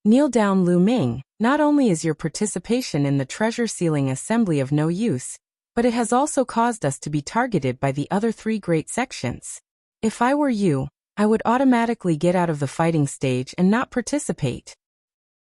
Kneel down, Lu Ming. Not only is your participation in the treasure sealing assembly of no use, but it has also caused us to be targeted by the other three great sections. If I were you, I would automatically get out of the fighting stage and not participate.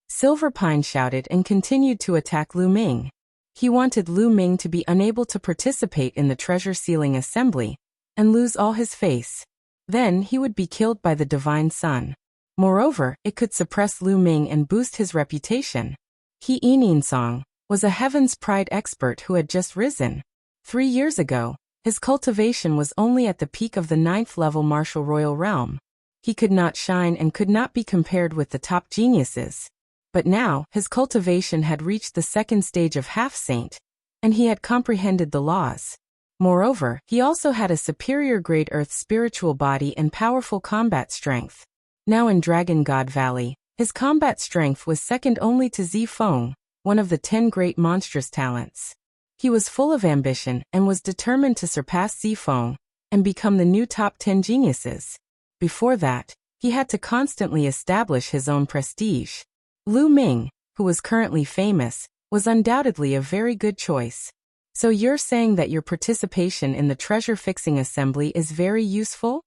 Silver Pine shouted and continued to attack Lu Ming. He wanted Lu Ming to be unable to participate in the treasure sealing assembly and lose all his face. Then he would be killed by the Divine Sun. Moreover, it could suppress Lu Ming and boost his reputation. He Yinsong was a Heaven's Pride expert who had just risen. 3 years ago, his cultivation was only at the peak of the 9th level martial royal realm. He could not shine and could not be compared with the top geniuses. But now, his cultivation had reached the 2nd stage of half-saint, and he had comprehended the laws. Moreover, he also had a superior grade earth spiritual body and powerful combat strength. Now in Dragon God Valley, his combat strength was second only to Zifeng, one of the 10 great monstrous talents. He was full of ambition and was determined to surpass Zifeng and become the new top 10 geniuses. Before that, he had to constantly establish his own prestige. Lu Ming, who was currently famous, was undoubtedly a very good choice. So you're saying that your participation in the treasure-fixing assembly is very useful?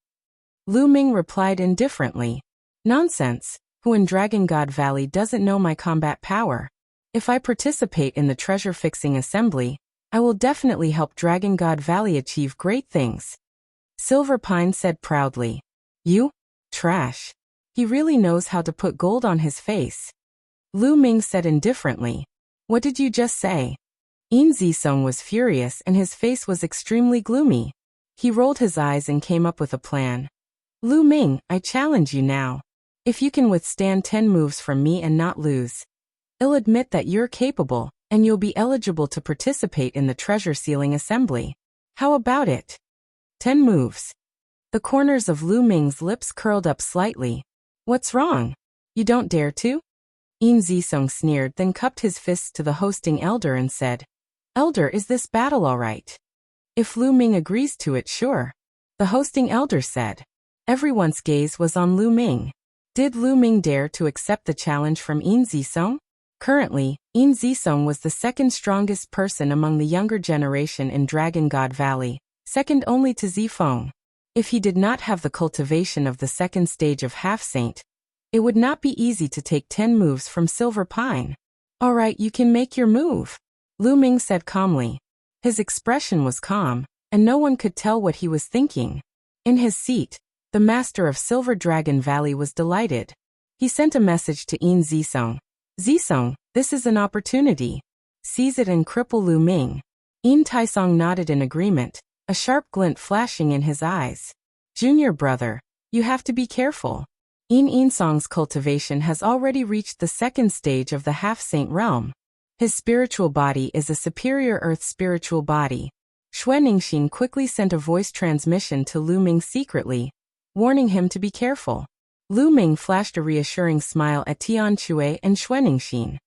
Lu Ming replied indifferently. Nonsense, who in Dragon God Valley doesn't know my combat power? If I participate in the treasure-fixing assembly, I will definitely help Dragon God Valley achieve great things. Silver Pine said proudly. You? Trash. He really knows how to put gold on his face. Lu Ming said indifferently. What did you just say? Zisong was furious and his face was extremely gloomy. He rolled his eyes and came up with a plan. Lu Ming, I challenge you now. If you can withstand 10 moves from me and not lose, I'll admit that you're capable, and you'll be eligible to participate in the treasure sealing assembly. How about it? 10 moves. The corners of Lu Ming's lips curled up slightly. What's wrong? You don't dare to? Zisong sneered, then cupped his fists to the hosting elder and said, Elder, is this battle all right? If Lu Ming agrees to it, sure. The hosting elder said. Everyone's gaze was on Lu Ming. Did Lu Ming dare to accept the challenge from Zisong? Currently, Zisong was the second strongest person among the younger generation in Dragon God Valley, second only to Zifeng. If he did not have the cultivation of the 2nd stage of half-saint, it would not be easy to take 10 moves from Silver Pine. All right, you can make your move, Lu Ming said calmly. His expression was calm, and no one could tell what he was thinking. In his seat, the master of Silver Dragon Valley was delighted. He sent a message to Zisong. Zisong, this is an opportunity. Seize it and cripple Lu Ming. Taisong nodded in agreement, a sharp glint flashing in his eyes. Junior brother, you have to be careful. Song's cultivation has already reached the 2nd stage of the half-saint realm. His spiritual body is a superior earth spiritual body. Xuanixin quickly sent a voice transmission to Lu Ming secretly, warning him to be careful. Lu Ming flashed a reassuring smile at Tian Chui and Xuanixin.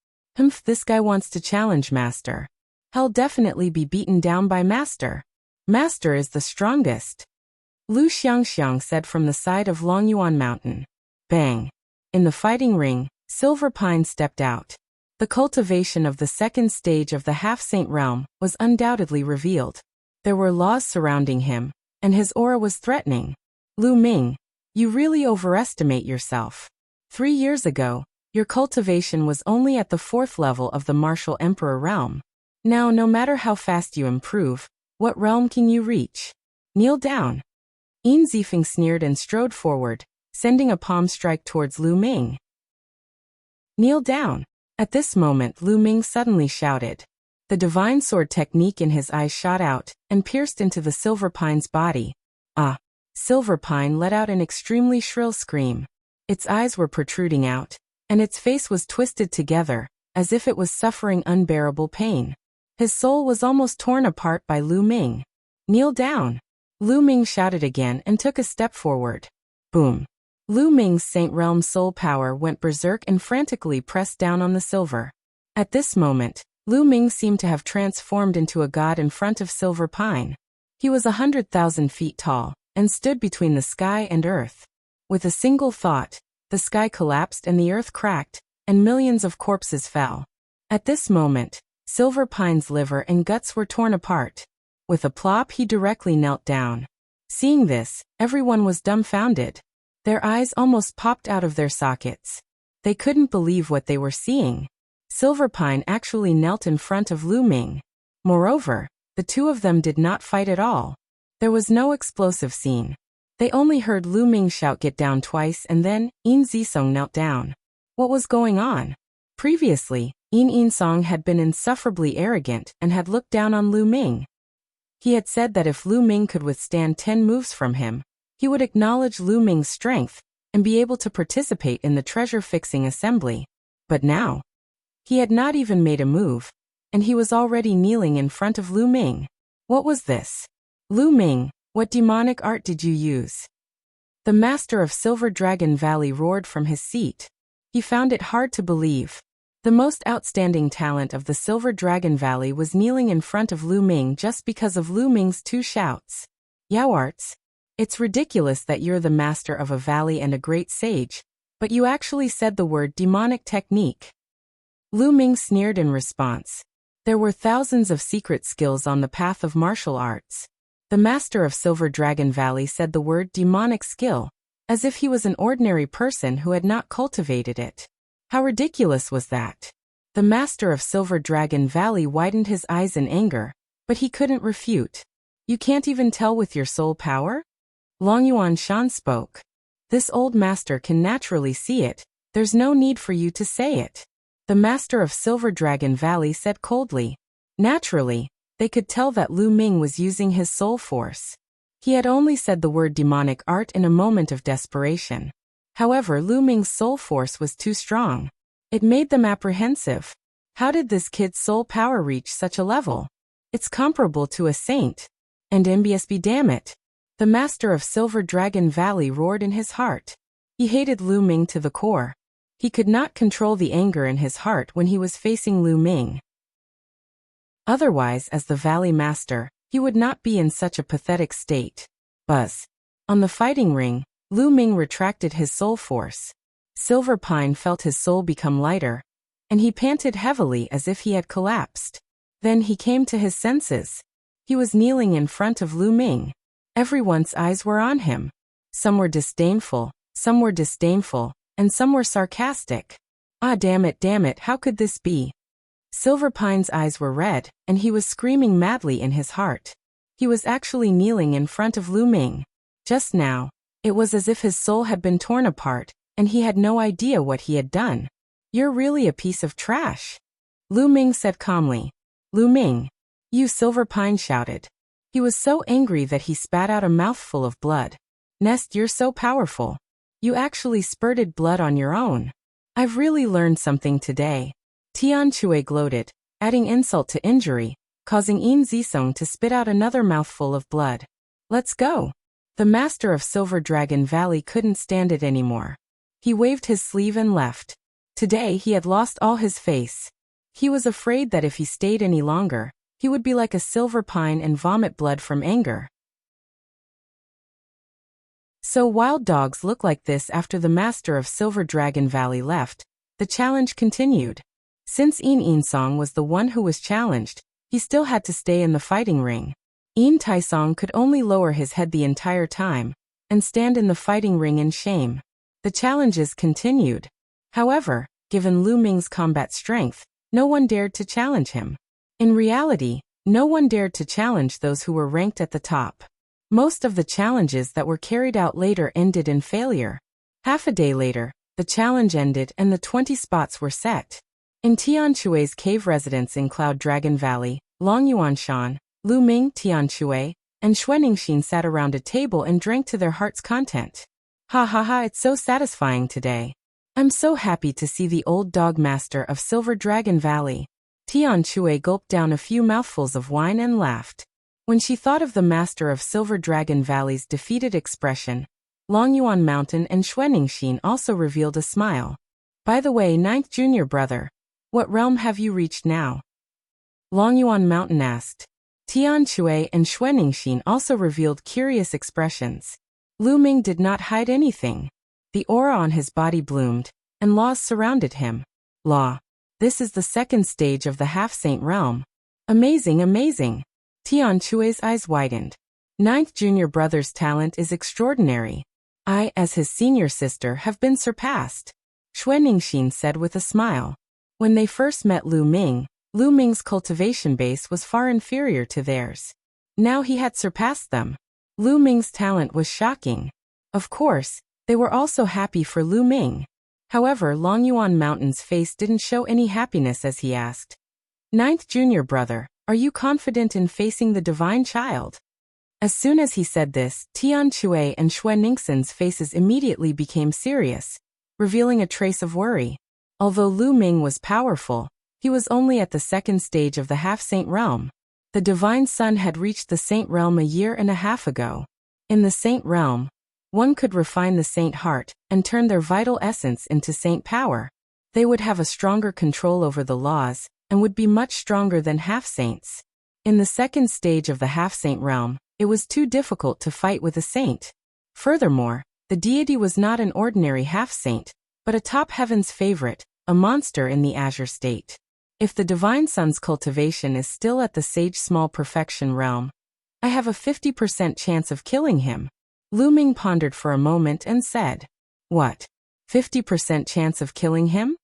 This guy wants to challenge Master. He'll definitely be beaten down by Master. Master is the strongest. Lu Xiangxiang said from the side of Longyuan Mountain. Bang. In the fighting ring, Silver Pine stepped out. The cultivation of the 2nd stage of the half-saint realm was undoubtedly revealed. There were laws surrounding him, and his aura was threatening. Lu Ming, you really overestimate yourself. 3 years ago, your cultivation was only at the 4th level of the martial emperor realm. Now, no matter how fast you improve, what realm can you reach? Kneel down. Zifeng sneered and strode forward, sending a palm strike towards Lu Ming. Kneel down. At this moment, Lu Ming suddenly shouted. The divine sword technique in his eyes shot out and pierced into the Silver Pine's body. Ah! Silver Pine let out an extremely shrill scream. Its eyes were protruding out, and its face was twisted together, as if it was suffering unbearable pain. His soul was almost torn apart by Lu Ming. Kneel down. Lu Ming shouted again and took a step forward. Boom. Lu Ming's Saint Realm soul power went berserk and frantically pressed down on the silver. At this moment, Lu Ming seemed to have transformed into a god in front of Silver Pine. He was 100,000 feet tall, and stood between the sky and earth. With a single thought, the sky collapsed and the earth cracked, and millions of corpses fell. At this moment, Silver Pine's liver and guts were torn apart. With a plop, he directly knelt down. Seeing this, everyone was dumbfounded. Their eyes almost popped out of their sockets. They couldn't believe what they were seeing. Silver Pine actually knelt in front of Lu Ming. Moreover, the two of them did not fight at all. There was no explosive scene. They only heard Lu Ming shout "get down" twice, and then Yin Zisong knelt down. What was going on? Previously, Yin Song had been insufferably arrogant and had looked down on Lu Ming. He had said that if Lu Ming could withstand 10 moves from him, he would acknowledge Lu Ming's strength and be able to participate in the treasure-fixing assembly. But now, he had not even made a move, and he was already kneeling in front of Lu Ming. What was this? Lu Ming, what demonic art did you use? The master of Silver Dragon Valley roared from his seat. He found it hard to believe. The most outstanding talent of the Silver Dragon Valley was kneeling in front of Lu Ming just because of Lu Ming's 2 shouts. Yao arts. It's ridiculous that you're the master of a valley and a great sage, but you actually said the word demonic technique. Lu Ming sneered in response. There were thousands of secret skills on the path of martial arts. The master of Silver Dragon Valley said the word demonic skill, as if he was an ordinary person who had not cultivated it. How ridiculous was that? The master of Silver Dragon Valley widened his eyes in anger, but he couldn't refute. You can't even tell with your soul power? Long Yuan Shan spoke. This old master can naturally see it, there's no need for you to say it. The master of Silver Dragon Valley said coldly. Naturally, they could tell that Lu Ming was using his soul force. He had only said the word demonic art in a moment of desperation. However, Lu Ming's soul force was too strong. It made them apprehensive. How did this kid's soul power reach such a level? It's comparable to a saint. And MBSB, damn it. The master of Silver Dragon Valley roared in his heart. He hated Lu Ming to the core. He could not control the anger in his heart when he was facing Lu Ming. Otherwise, as the Valley Master, he would not be in such a pathetic state. Buzz. On the fighting ring, Lu Ming retracted his soul force. Silver Pine felt his soul become lighter, and he panted heavily as if he had collapsed. Then he came to his senses. He was kneeling in front of Lu Ming. Everyone's eyes were on him. Some were disdainful, and some were sarcastic. Ah, damn it, how could this be? Silver Pine's eyes were red, and he was screaming madly in his heart. He was actually kneeling in front of Lu Ming. Just now, it was as if his soul had been torn apart, and he had no idea what he had done. You're really a piece of trash. Lu Ming said calmly. Lu Ming. You, Silver Pine shouted. He was so angry that he spat out a mouthful of blood. Nest, you're so powerful. You actually spurted blood on your own. I've really learned something today. Tian Chui gloated, adding insult to injury, causing Yin Zisong to spit out another mouthful of blood. Let's go. The master of Silver Dragon Valley couldn't stand it anymore. He waved his sleeve and left. Today he had lost all his face. He was afraid that if he stayed any longer, he would be like a Silver Pine and vomit blood from anger. So wild dogs look like this after the master of Silver Dragon Valley left. The challenge continued. Since Yin Song was the one who was challenged, he still had to stay in the fighting ring. Yin Taisong could only lower his head the entire time, and stand in the fighting ring in shame. The challenges continued. However, given Lu Ming's combat strength, no one dared to challenge him. In reality, no one dared to challenge those who were ranked at the top. Most of the challenges that were carried out later ended in failure. Half a day later, the challenge ended and the 20 spots were set. In Tian Chui's cave residence in Cloud Dragon Valley, Long Yuanshan, Lu Ming, Tian Chui, and Xuaningxin sat around a table and drank to their heart's content. Ha ha ha, it's so satisfying today. I'm so happy to see the old dog master of Silver Dragon Valley. Tian Chui gulped down a few mouthfuls of wine and laughed. When she thought of the master of Silver Dragon Valley's defeated expression, Long Yuan Mountain and Xuaningxin also revealed a smile. By the way, ninth junior brother, what realm have you reached now? Long Yuan Mountain asked. Tian Chui and Xuaningxin also revealed curious expressions. Lu Ming did not hide anything. The aura on his body bloomed, and laws surrounded him. Law. This is the second stage of the half-saint realm. Amazing, amazing. Tian Chui's eyes widened. Ninth junior brother's talent is extraordinary. I, as his senior sister, have been surpassed. Xuaningxin said with a smile. When they first met Lu Ming's cultivation base was far inferior to theirs. Now he had surpassed them. Lu Ming's talent was shocking. Of course, they were also happy for Lu Ming. However, Longyuan Mountain's face didn't show any happiness as he asked. Ninth junior brother, are you confident in facing the divine child? As soon as he said this, Tian Chui and Xuaningxin's faces immediately became serious, revealing a trace of worry. Although Lu Ming was powerful, he was only at the second stage of the half-saint realm. The divine son had reached the saint realm a year and a half ago. In the saint realm, one could refine the saint heart and turn their vital essence into saint power. They would have a stronger control over the laws and would be much stronger than half-saints. In the second stage of the half-saint realm, it was too difficult to fight with a saint. Furthermore, the deity was not an ordinary half-saint, but a top heaven's favorite, a monster in the azure state. If the divine son's cultivation is still at the sage small perfection realm, I have a 50% chance of killing him. Lu Ming pondered for a moment and said, What? 50% chance of killing him?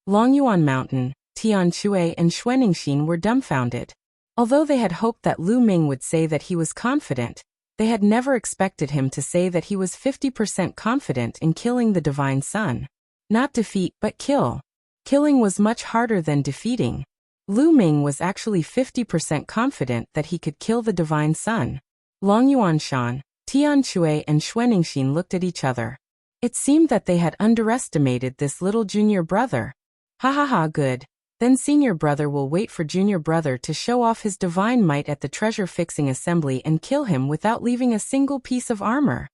Longyuan Mountain, Tian Chui and Xuaningxin were dumbfounded. Although they had hoped that Lu Ming would say that he was confident, they had never expected him to say that he was 50% confident in killing the divine son. Not defeat but kill. Killing was much harder than defeating. Lu Ming was actually 50% confident that he could kill the divine son. Longyuan Shan, Tian Chui and Xuaningxin looked at each other. It seemed that they had underestimated this little junior brother. Ha ha ha, good. Then senior brother will wait for junior brother to show off his divine might at the treasure-fixing assembly and kill him without leaving a single piece of armor.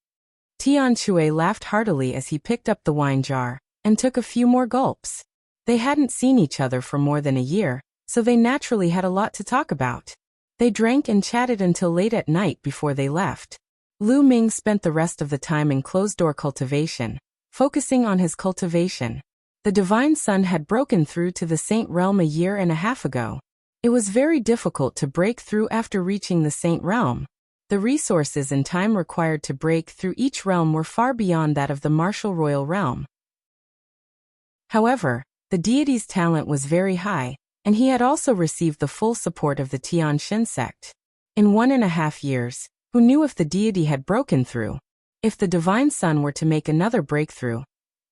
Tian Chui laughed heartily as he picked up the wine jar and took a few more gulps. They hadn't seen each other for more than a year, so they naturally had a lot to talk about. They drank and chatted until late at night before they left. Lu Ming spent the rest of the time in closed-door cultivation, focusing on his cultivation. The divine son had broken through to the saint realm a year and a half ago. It was very difficult to break through after reaching the saint realm. The resources and time required to break through each realm were far beyond that of the martial royal realm. However, the deity's talent was very high, and he had also received the full support of the Tianxin sect. In 1.5 years, who knew if the deity had broken through? If the divine son were to make another breakthrough,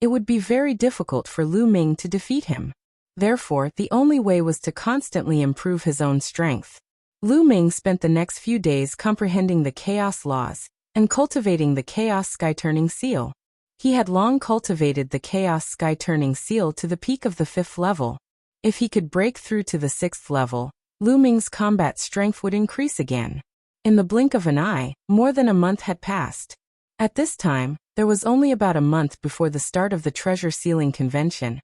it would be very difficult for Lu Ming to defeat him. Therefore, the only way was to constantly improve his own strength. Lu Ming spent the next few days comprehending the chaos laws and cultivating the chaos sky-turning seal. He had long cultivated the chaos sky-turning seal to the peak of the 5th level. If he could break through to the 6th level, Lu Ming's combat strength would increase again. In the blink of an eye, more than a month had passed. At this time, there was only about a month before the start of the treasure sealing convention,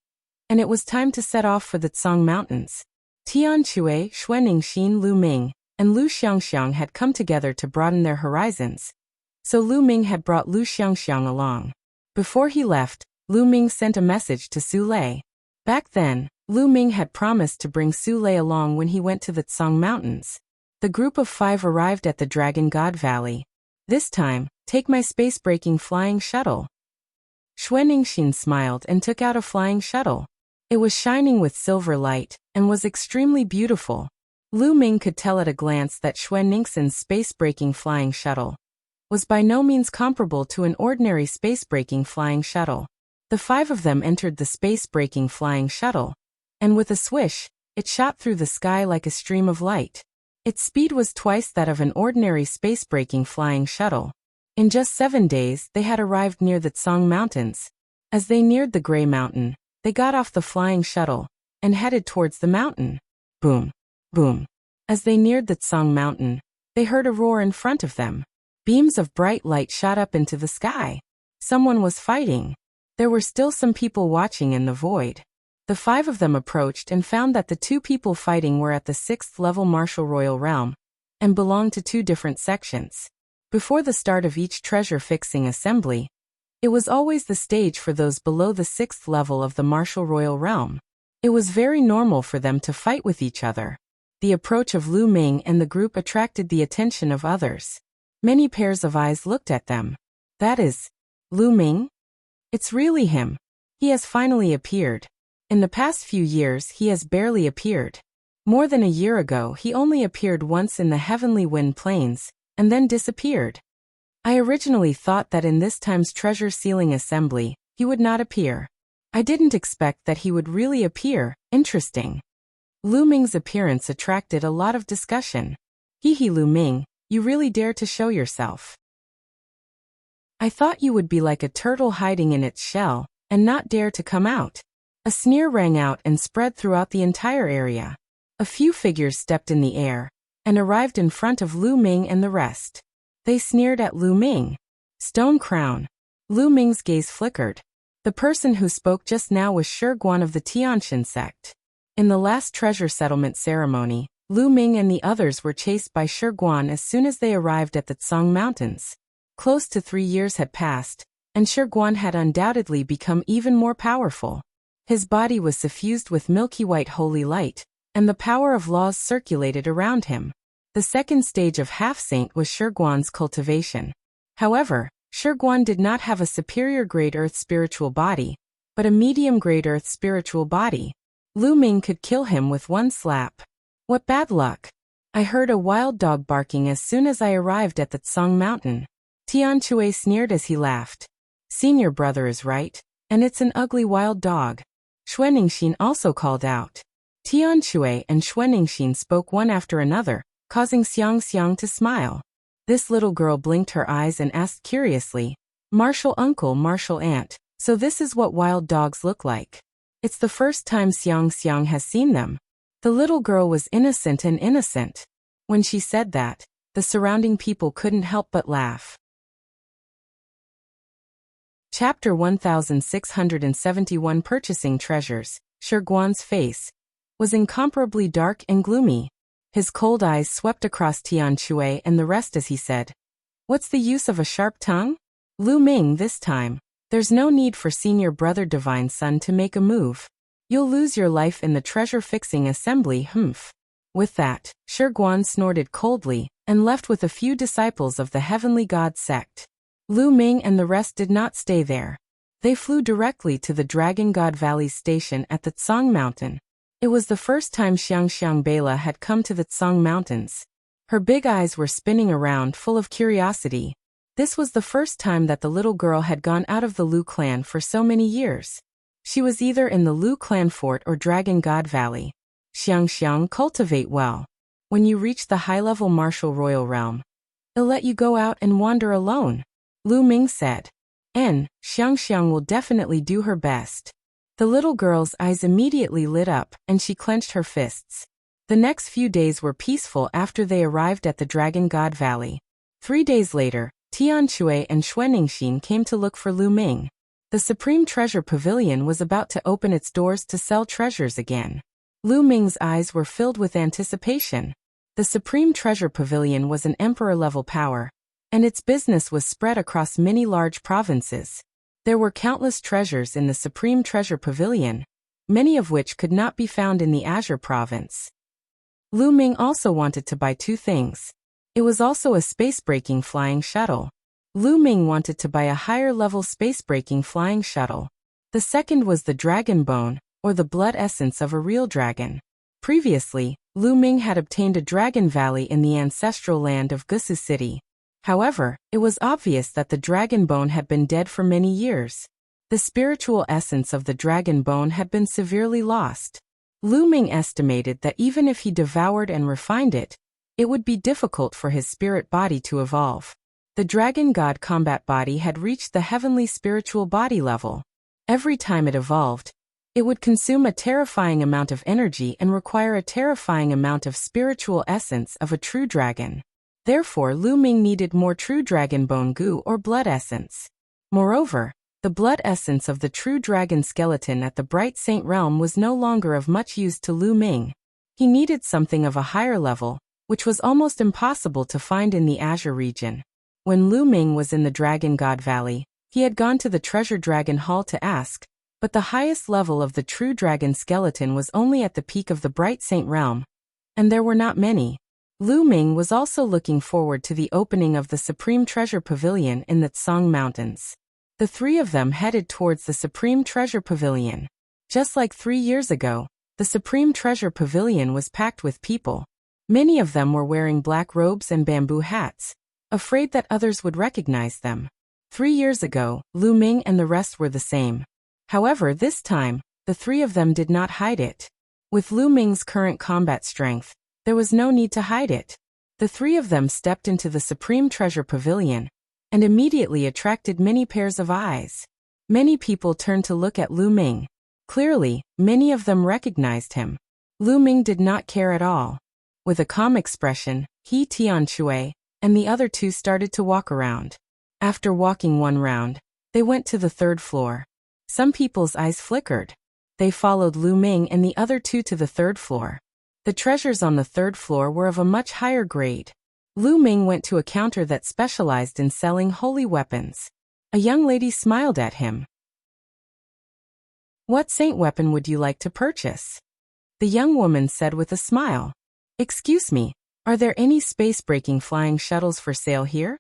and it was time to set off for the Tsang Mountains. Tian Chui, Xuaningxin, Lu Ming, and Lu Xiangxiang had come together to broaden their horizons, so Lu Ming had brought Lu Xiangxiang along. Before he left, Lu Ming sent a message to Su Lei. Back then, Lu Ming had promised to bring Su Lei along when he went to the Tsang Mountains. The group of 5 arrived at the Dragon God Valley. This time, take my space-breaking flying shuttle. Xuaningxin smiled and took out a flying shuttle. It was shining with silver light and was extremely beautiful. Lu Ming could tell at a glance that Xuaningxin's space-breaking flying shuttle was by no means comparable to an ordinary space-breaking flying shuttle. The 5 of them entered the space-breaking flying shuttle, and with a swish, it shot through the sky like a stream of light. Its speed was twice that of an ordinary space-breaking flying shuttle. In just 7 days, they had arrived near the Tsang Mountains. As they neared the Gray Mountain, they got off the flying shuttle and headed towards the mountain. Boom, boom. As they neared the Tsang Mountain, they heard a roar in front of them. Beams of bright light shot up into the sky. Someone was fighting. There were still some people watching in the void. The 5 of them approached and found that the 2 people fighting were at the 6th level martial royal realm and belonged to 2 different sections. Before the start of each treasure-fixing assembly, it was always the stage for those below the 6th level of the martial royal realm. It was very normal for them to fight with each other. The approach of Lu Ming and the group attracted the attention of others. Many pairs of eyes looked at them. That is Lu Ming? It's really him. He has finally appeared. In the past few years he has barely appeared. More than a year ago he only appeared once in the heavenly wind plains, and then disappeared. I originally thought that in this time's treasure sealing assembly, he would not appear. I didn't expect that he would really appear. Interesting. Lu Ming's appearance attracted a lot of discussion. Hee Lu Ming, you really dare to show yourself. I thought you would be like a turtle hiding in its shell, and not dare to come out. A sneer rang out and spread throughout the entire area. A few figures stepped in the air, and arrived in front of Lu Ming and the rest. They sneered at Lu Ming. Stone Crown. Lu Ming's gaze flickered. The person who spoke just now was Shi Guan of the Tianshan sect. In the last treasure settlement ceremony, Lu Ming and the others were chased by Shi Guan as soon as they arrived at the Tsang Mountains. Close to 3 years had passed, and Shi Guan had undoubtedly become even more powerful. His body was suffused with milky white holy light, and the power of laws circulated around him. The second stage of half-saint was Shi Guan's cultivation. However, Shi Guan did not have a superior grade earth spiritual body, but a medium grade earth spiritual body. Lu Ming could kill him with one slap. What bad luck! I heard a wild dog barking as soon as I arrived at the Tsang Mountain. Tian Chui sneered as he laughed. Senior brother is right, and it's an ugly wild dog. Xuanningshin also called out. Tian Chui and Xuanningshin spoke one after another, causing Xiang Xiang to smile. This little girl blinked her eyes and asked curiously, Martial uncle, martial aunt, so this is what wild dogs look like. It's the first time Xiang Xiang has seen them. The little girl was innocent and innocent. When she said that, the surrounding people couldn't help but laugh. Chapter 1671 Purchasing Treasures. Shi Guan's face was incomparably dark and gloomy. His cold eyes swept across Tian Chui and the rest as he said, What's the use of a sharp tongue? Lu Ming, this time, there's no need for senior brother divine son to make a move. You'll lose your life in the treasure-fixing assembly, humph. With that, Shi Guan snorted coldly, and left with a few disciples of the heavenly god sect. Lu Ming and the rest did not stay there. They flew directly to the Dragon God Valley station at the Tsang Mountain. It was the first time Xiang Bela had come to the Tsang Mountains. Her big eyes were spinning around full of curiosity. This was the first time that the little girl had gone out of the Lu clan for so many years. She was either in the Lu clan fort or Dragon God Valley. Xiang, cultivate well. When you reach the high-level martial royal realm, they'll let you go out and wander alone, Lu Ming said. Xiang will definitely do her best. The little girl's eyes immediately lit up, and she clenched her fists. The next few days were peaceful after they arrived at the Dragon God Valley. 3 days later, Tian Chui and Xuanningshin came to look for Lu Ming. The Supreme Treasure Pavilion was about to open its doors to sell treasures again. Lu Ming's eyes were filled with anticipation. The Supreme Treasure Pavilion was an emperor-level power, and its business was spread across many large provinces. There were countless treasures in the Supreme Treasure Pavilion, many of which could not be found in the Azure Province. Lu Ming also wanted to buy 2 things. It was also a space-breaking flying shuttle. Lu Ming wanted to buy a higher-level space-breaking flying shuttle. The second was the dragon bone, or the blood essence of a real dragon. Previously, Lu Ming had obtained a dragon valley in the ancestral land of Gusu City. However, it was obvious that the dragon bone had been dead for many years. The spiritual essence of the dragon bone had been severely lost. Lu Ming estimated that even if he devoured and refined it, it would be difficult for his spirit body to evolve. The dragon god combat body had reached the heavenly spiritual body level. Every time it evolved, it would consume a terrifying amount of energy and require a terrifying amount of spiritual essence of a true dragon. Therefore, Lu Ming needed more true dragon bone goo or blood essence. Moreover, the blood essence of the true dragon skeleton at the Bright Saint Realm was no longer of much use to Lu Ming. He needed something of a higher level, which was almost impossible to find in the Azure region. When Lu Ming was in the Dragon God Valley, he had gone to the Treasure Dragon Hall to ask, But the highest level of the true dragon skeleton was only at the peak of the Bright Saint realm, and there were not many. Lu Ming was also looking forward to the opening of the Supreme Treasure Pavilion in the Tsang Mountains. The three of them headed towards the Supreme Treasure Pavilion. Just like 3 years ago, the Supreme Treasure Pavilion was packed with people. Many of them were wearing black robes and bamboo hats, afraid that others would recognize them. 3 years ago, Lu Ming and the rest were the same. However, this time, the three of them did not hide it. With Lu Ming's current combat strength, there was no need to hide it. The three of them stepped into the Supreme Treasure Pavilion, and immediately attracted many pairs of eyes. Many people turned to look at Lu Ming. Clearly, many of them recognized him. Lu Ming did not care at all. With a calm expression, he, Tianxue, and the other two started to walk around. After walking 1 round, they went to the 3rd floor. Some people's eyes flickered. They followed Lu Ming and the other two to the 3rd floor. The treasures on the 3rd floor were of a much higher grade. Lu Ming went to a counter that specialized in selling holy weapons. A young lady smiled at him. "What saint weapon would you like to purchase?" The young woman said with a smile. "Excuse me, are there any space-breaking flying shuttles for sale here?"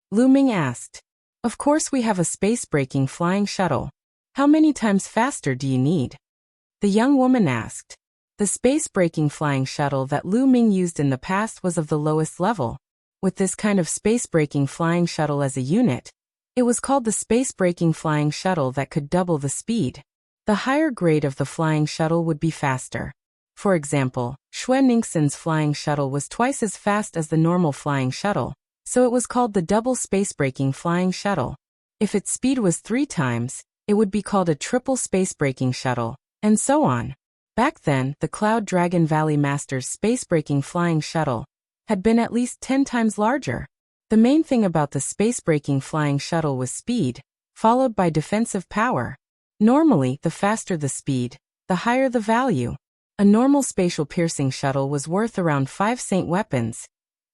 Lu Ming asked. "Of course we have a space-breaking flying shuttle. How many times faster do you need?" The young woman asked. The space-breaking flying shuttle that Lu Ming used in the past was of the lowest level. With this kind of space-breaking flying shuttle as a unit, it was called the space-breaking flying shuttle that could double the speed. The higher grade of the flying shuttle would be faster. For example, Xue Ningxin's flying shuttle was twice as fast as the normal flying shuttle, so it was called the double space-breaking flying shuttle. If its speed was 3 times, it would be called a triple space-breaking shuttle, and so on. Back then, the Cloud Dragon Valley Master's space-breaking flying shuttle had been at least 10 times larger. The main thing about the space-breaking flying shuttle was speed, followed by defensive power. Normally, the faster the speed, the higher the value. A normal spatial piercing shuttle was worth around 5 saint weapons,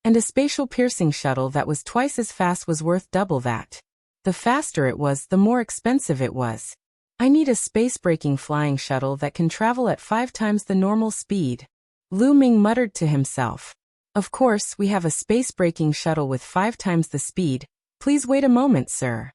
and a spatial piercing shuttle that was twice as fast was worth double that. The faster it was, the more expensive it was. I need a space-breaking flying shuttle that can travel at 5 times the normal speed. Lu Ming muttered to himself. Of course, we have a space-breaking shuttle with 5 times the speed. Please wait a moment, sir.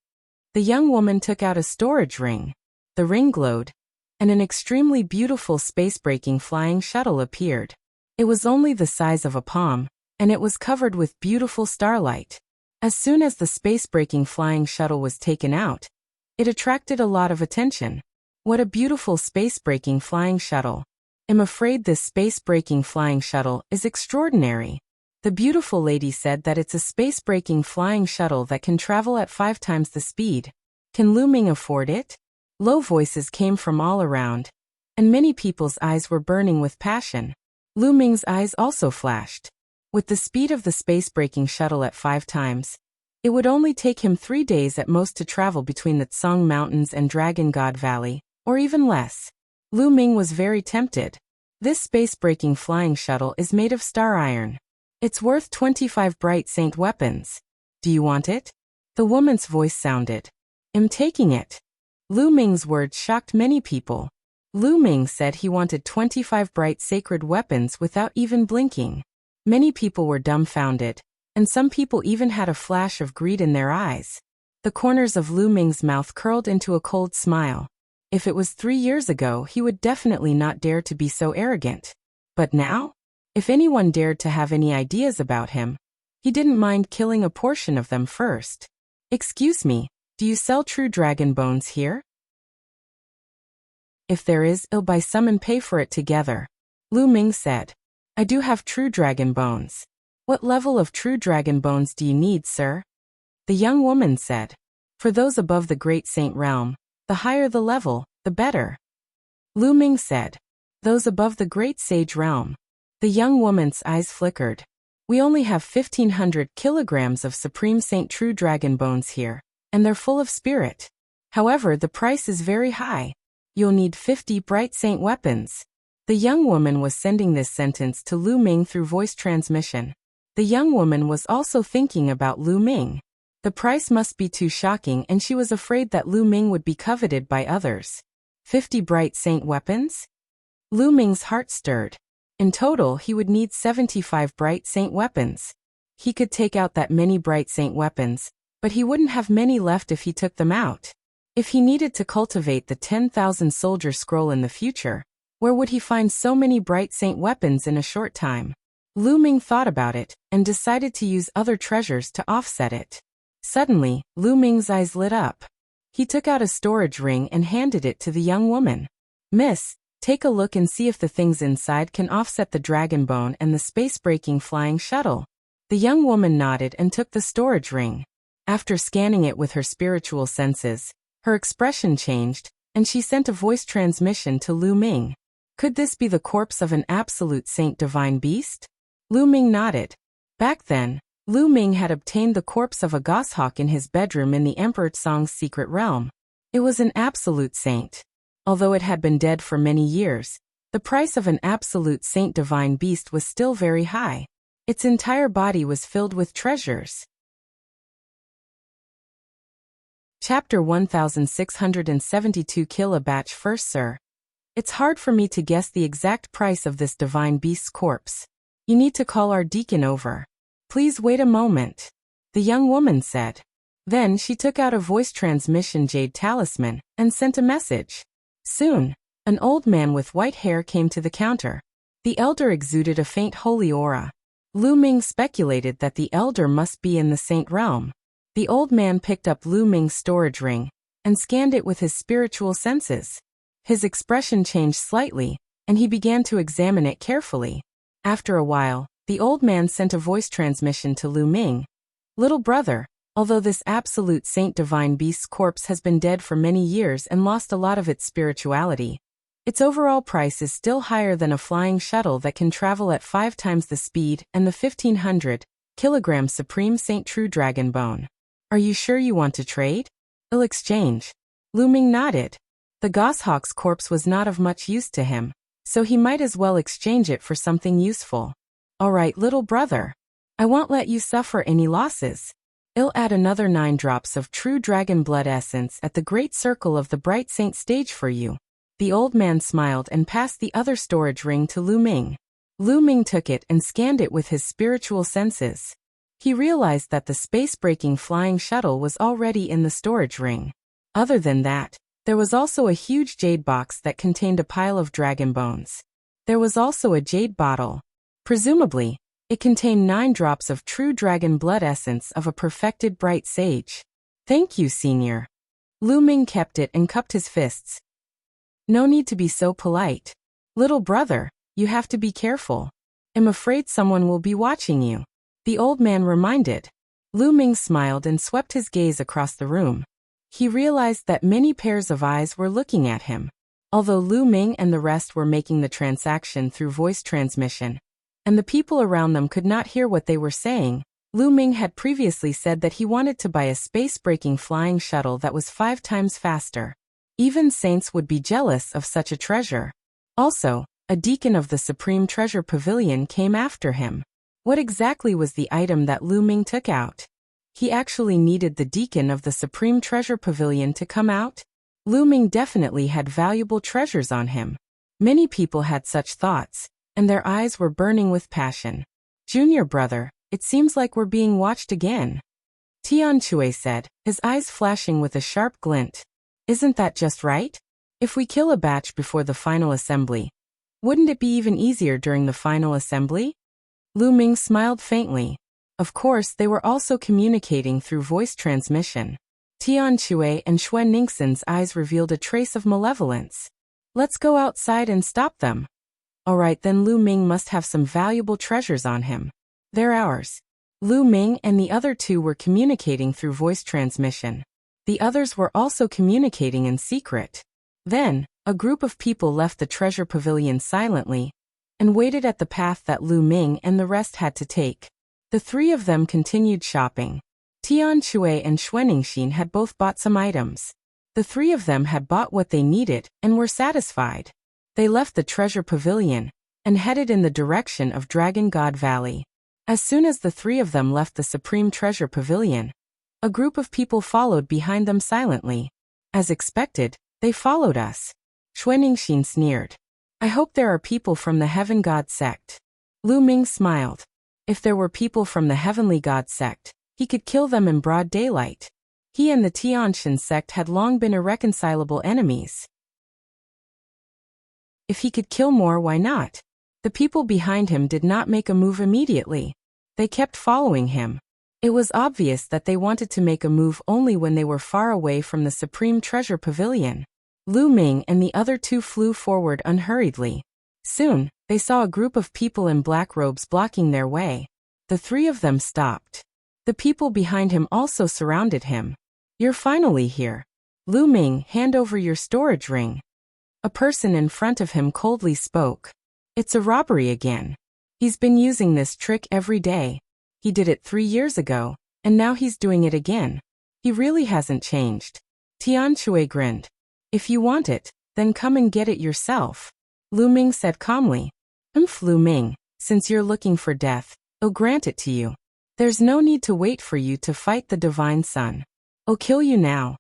The young woman took out a storage ring. The ring glowed, and an extremely beautiful space-breaking flying shuttle appeared. It was only the size of a palm, and it was covered with beautiful starlight. As soon as the space-breaking flying shuttle was taken out, it attracted a lot of attention. What a beautiful space-breaking flying shuttle. I'm afraid this space-breaking flying shuttle is extraordinary. The beautiful lady said that it's a space-breaking flying shuttle that can travel at 5 times the speed. Can Lu Ming afford it? Low voices came from all around, and many people's eyes were burning with passion. Lu Ming's eyes also flashed. With the speed of the space-breaking shuttle at 5 times, it would only take him 3 days at most to travel between the Tsang Mountains and Dragon God Valley, or even less. Lu Ming was very tempted. This space-breaking flying shuttle is made of star iron. It's worth 25 bright saint weapons. Do you want it? The woman's voice sounded. I'm taking it. Lu Ming's words shocked many people. Lu Ming said he wanted 25 bright sacred weapons without even blinking. Many people were dumbfounded, and some people even had a flash of greed in their eyes. The corners of Lu Ming's mouth curled into a cold smile. If it was 3 years ago, he would definitely not dare to be so arrogant. But now? If anyone dared to have any ideas about him, he didn't mind killing a portion of them first. Excuse me, do you sell true dragon bones here? If there is, I'll buy some and pay for it together. Lu Ming said. I do have true dragon bones. What level of true dragon bones do you need, sir? The young woman said. For those above the Great Saint realm, the higher the level, the better. Lu Ming said. Those above the Great Sage realm. The young woman's eyes flickered. We only have 1,500 kilograms of Supreme Saint True Dragon bones here, and they're full of spirit. However, the price is very high. You'll need 50 Bright Saint weapons. The young woman was sending this sentence to Lu Ming through voice transmission. The young woman was also thinking about Lu Ming. The price must be too shocking, and she was afraid that Lu Ming would be coveted by others. 50 bright saint weapons? Lu Ming's heart stirred. In total, he would need 75 bright saint weapons. He could take out that many bright saint weapons, but he wouldn't have many left if he took them out. If he needed to cultivate the 10,000 soldier scroll in the future, where would he find so many bright saint weapons in a short time? Lu Ming thought about it, and decided to use other treasures to offset it. Suddenly, Lu Ming's eyes lit up. He took out a storage ring and handed it to the young woman. "Miss, take a look and see if the things inside can offset the dragon bone and the space-breaking flying shuttle." The young woman nodded and took the storage ring. After scanning it with her spiritual senses, her expression changed, and she sent a voice transmission to Lu Ming. Could this be the corpse of an absolute saint divine beast? Lu Ming nodded. Back then, Lu Ming had obtained the corpse of a goshawk in his bedroom in the Emperor Tsong's secret realm. It was an absolute saint. Although it had been dead for many years, the price of an absolute saint divine beast was still very high. Its entire body was filled with treasures. Chapter 1672 Kill a batch first, sir. It's hard for me to guess the exact price of this divine beast's corpse. You need to call our deacon over. Please wait a moment, the young woman said. Then she took out a voice transmission jade talisman and sent a message. Soon, an old man with white hair came to the counter. The elder exuded a faint holy aura. Lu Ming speculated that the elder must be in the saint realm. The old man picked up Lu Ming's storage ring and scanned it with his spiritual senses. His expression changed slightly, and he began to examine it carefully. After a while, the old man sent a voice transmission to Lu Ming. "Little brother, although this absolute saint divine beast's corpse has been dead for many years and lost a lot of its spirituality, its overall price is still higher than a flying shuttle that can travel at 5 times the speed and the 1,500 kilogram Supreme Saint True Dragon Bone. Are you sure you want to trade? I'll exchange." Lu Ming nodded. The goshawk's corpse was not of much use to him, so he might as well exchange it for something useful. "All right, little brother. I won't let you suffer any losses. I'll add another 9 drops of true dragon blood essence at the great circle of the bright saint stage for you." The old man smiled and passed the other storage ring to Lu Ming. Lu Ming took it and scanned it with his spiritual senses. He realized that the space-breaking flying shuttle was already in the storage ring. Other than that, there was also a huge jade box that contained a pile of dragon bones. There was also a jade bottle. Presumably, it contained 9 drops of true dragon blood essence of a perfected bright sage. "Thank you, senior." Lu Ming kept it and cupped his fists. "No need to be so polite. Little brother, you have to be careful. I'm afraid someone will be watching you," the old man reminded. Lu Ming smiled and swept his gaze across the room. He realized that many pairs of eyes were looking at him. Although Lu Ming and the rest were making the transaction through voice transmission, and the people around them could not hear what they were saying, Lu Ming had previously said that he wanted to buy a space-breaking flying shuttle that was 5 times faster. Even saints would be jealous of such a treasure. Also, a deacon of the Supreme Treasure Pavilion came after him. What exactly was the item that Lu Ming took out? He actually needed the deacon of the Supreme Treasure Pavilion to come out? Lu Ming definitely had valuable treasures on him. Many people had such thoughts, and their eyes were burning with passion. "Junior brother, it seems like we're being watched again," Tian Chui said, his eyes flashing with a sharp glint. "Isn't that just right? If we kill a batch before the final assembly, wouldn't it be even easier during the final assembly?" Lu Ming smiled faintly. Of course, they were also communicating through voice transmission. Tian Chui and Xue Ningxin's eyes revealed a trace of malevolence. "Let's go outside and stop them." "All right, then Lu Ming must have some valuable treasures on him. They're ours." Lu Ming and the other 2 were communicating through voice transmission. The others were also communicating in secret. Then, a group of people left the treasure pavilion silently and waited at the path that Lu Ming and the rest had to take. The 3 of them continued shopping. Tian Chui and Xue Ningxin had both bought some items. The 3 of them had bought what they needed and were satisfied. They left the treasure pavilion and headed in the direction of Dragon God Valley. As soon as the 3 of them left the Supreme Treasure Pavilion, a group of people followed behind them silently. As expected, they followed us. Xuanixin sneered. I hope there are people from the Heaven God sect. Lu Ming smiled. If there were people from the Heavenly God sect, he could kill them in broad daylight. He and the Tianxin sect had long been irreconcilable enemies. If he could kill more, why not? The people behind him did not make a move immediately. They kept following him. It was obvious that they wanted to make a move only when they were far away from the Supreme Treasure Pavilion. Lu Ming and the other two flew forward unhurriedly. Soon, they saw a group of people in black robes blocking their way. The three of them stopped. The people behind him also surrounded him. You're finally here. Lu Ming, hand over your storage ring. A person in front of him coldly spoke. It's a robbery again. He's been using this trick every day. He did it 3 years ago, and now he's doing it again. He really hasn't changed. Tian Shui grinned. If you want it, then come and get it yourself. Lu Ming said calmly. Lu Ming, since you're looking for death, I'll grant it to you. There's no need to wait for you to fight the Divine Sun. I'll kill you now.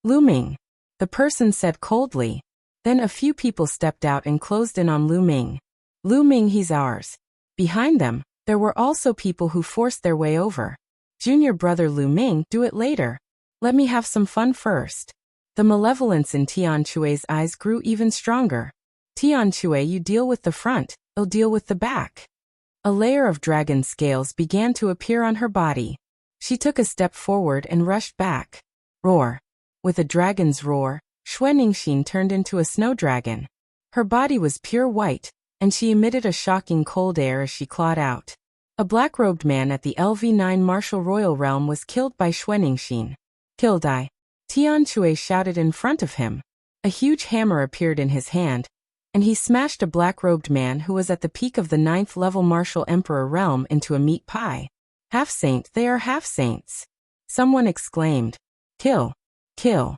Lu Ming, the person said coldly. Then a few people stepped out and closed in on Lu Ming. Lu Ming, he's ours. Behind them, there were also people who forced their way over. Junior brother Lu Ming, do it later. Let me have some fun first. The malevolence in Tian Shui's eyes grew even stronger. Tian Shui, you deal with the front, I'll deal with the back. A layer of dragon scales began to appear on her body. She took a step forward and rushed back. Roar. With a dragon's roar, Xuanixin turned into a snow dragon. Her body was pure white, and she emitted a shocking cold air as she clawed out. A black-robed man at the LV9 Martial Royal Realm was killed by Xuanixin. Killed I. Tian Shui shouted in front of him. A huge hammer appeared in his hand, and he smashed a black-robed man who was at the peak of the 9th level Martial Emperor realm into a meat pie. Half-saint, they are half-saints. Someone exclaimed. Kill. Kill.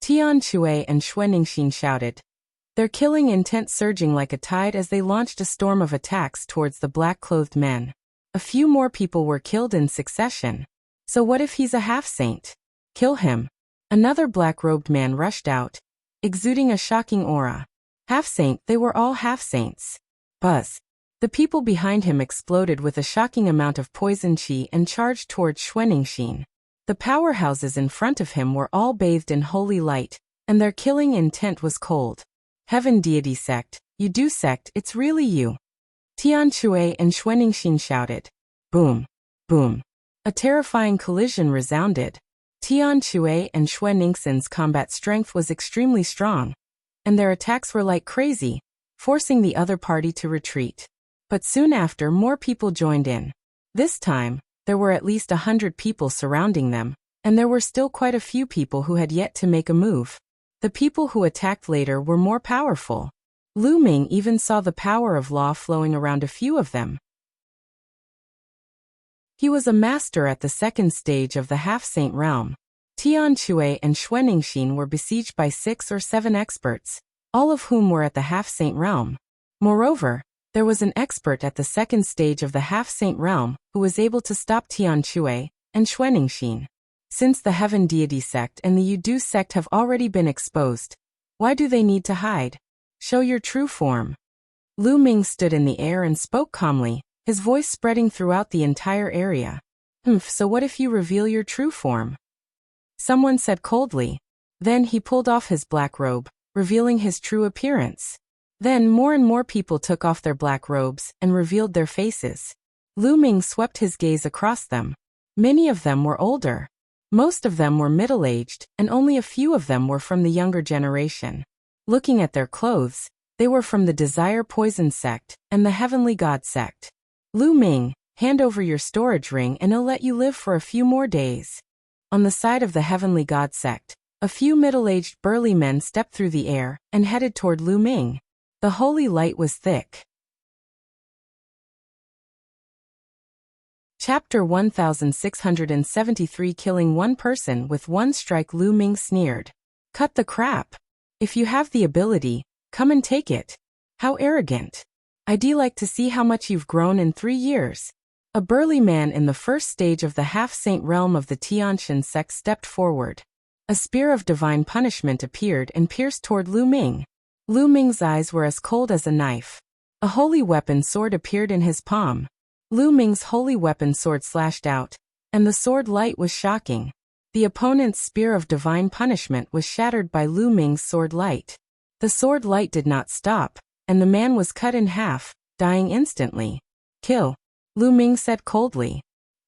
Tian Shui and Xuanixin shouted. Their killing intent surging like a tide as they launched a storm of attacks towards the black-clothed men. A few more people were killed in succession. So what if he's a half-saint? Kill him. Another black-robed man rushed out, exuding a shocking aura. Half-saint, they were all half-saints. Buzz. The people behind him exploded with a shocking amount of poison qi and charged towards Xuanixin. The powerhouses in front of him were all bathed in holy light, and their killing intent was cold. Heaven Deity Sect, you do sect, it's really you. Tian Shui and Xuanixin shouted. Boom. Boom. A terrifying collision resounded. Tian Shui and Xuanixin's combat strength was extremely strong, and their attacks were like crazy, forcing the other party to retreat. But soon after, more people joined in. This time, there were at least 100 people surrounding them, and there were still quite a few people who had yet to make a move. The people who attacked later were more powerful. Lu Ming even saw the power of law flowing around a few of them. He was a master at the second stage of the half-saint realm. Tian Shui and Xuanixin were besieged by 6 or 7 experts, all of whom were at the half-saint realm. Moreover, there was an expert at the second stage of the half-saint realm who was able to stop Tian Shui and Xuanixin. Since the Heaven Deity Sect and the Yudu Sect have already been exposed, why do they need to hide? Show your true form. Lu Ming stood in the air and spoke calmly, his voice spreading throughout the entire area. So what if you reveal your true form? Someone said coldly. Then he pulled off his black robe, revealing his true appearance. Then more and more people took off their black robes and revealed their faces. Lu Ming swept his gaze across them. Many of them were older. Most of them were middle-aged, and only a few of them were from the younger generation. Looking at their clothes, they were from the Desire Poison Sect and the Heavenly God Sect. Lu Ming, hand over your storage ring and I'll let you live for a few more days. On the side of the Heavenly God Sect, a few middle-aged burly men stepped through the air and headed toward Lu Ming. The holy light was thick. Chapter 1673. Killing one person with one strike. Lu Ming sneered. Cut the crap. If you have the ability, come and take it. How arrogant. I'd like to see how much you've grown in 3 years. A burly man in the first stage of the half-saint realm of the Tianxin sect stepped forward. A spear of divine punishment appeared and pierced toward Lu Ming. Lu Ming's eyes were as cold as a knife. A holy weapon sword appeared in his palm. Lu Ming's holy weapon sword slashed out, and the sword light was shocking. The opponent's spear of divine punishment was shattered by Lu Ming's sword light. The sword light did not stop, and the man was cut in half, dying instantly. Kill, Lu Ming said coldly.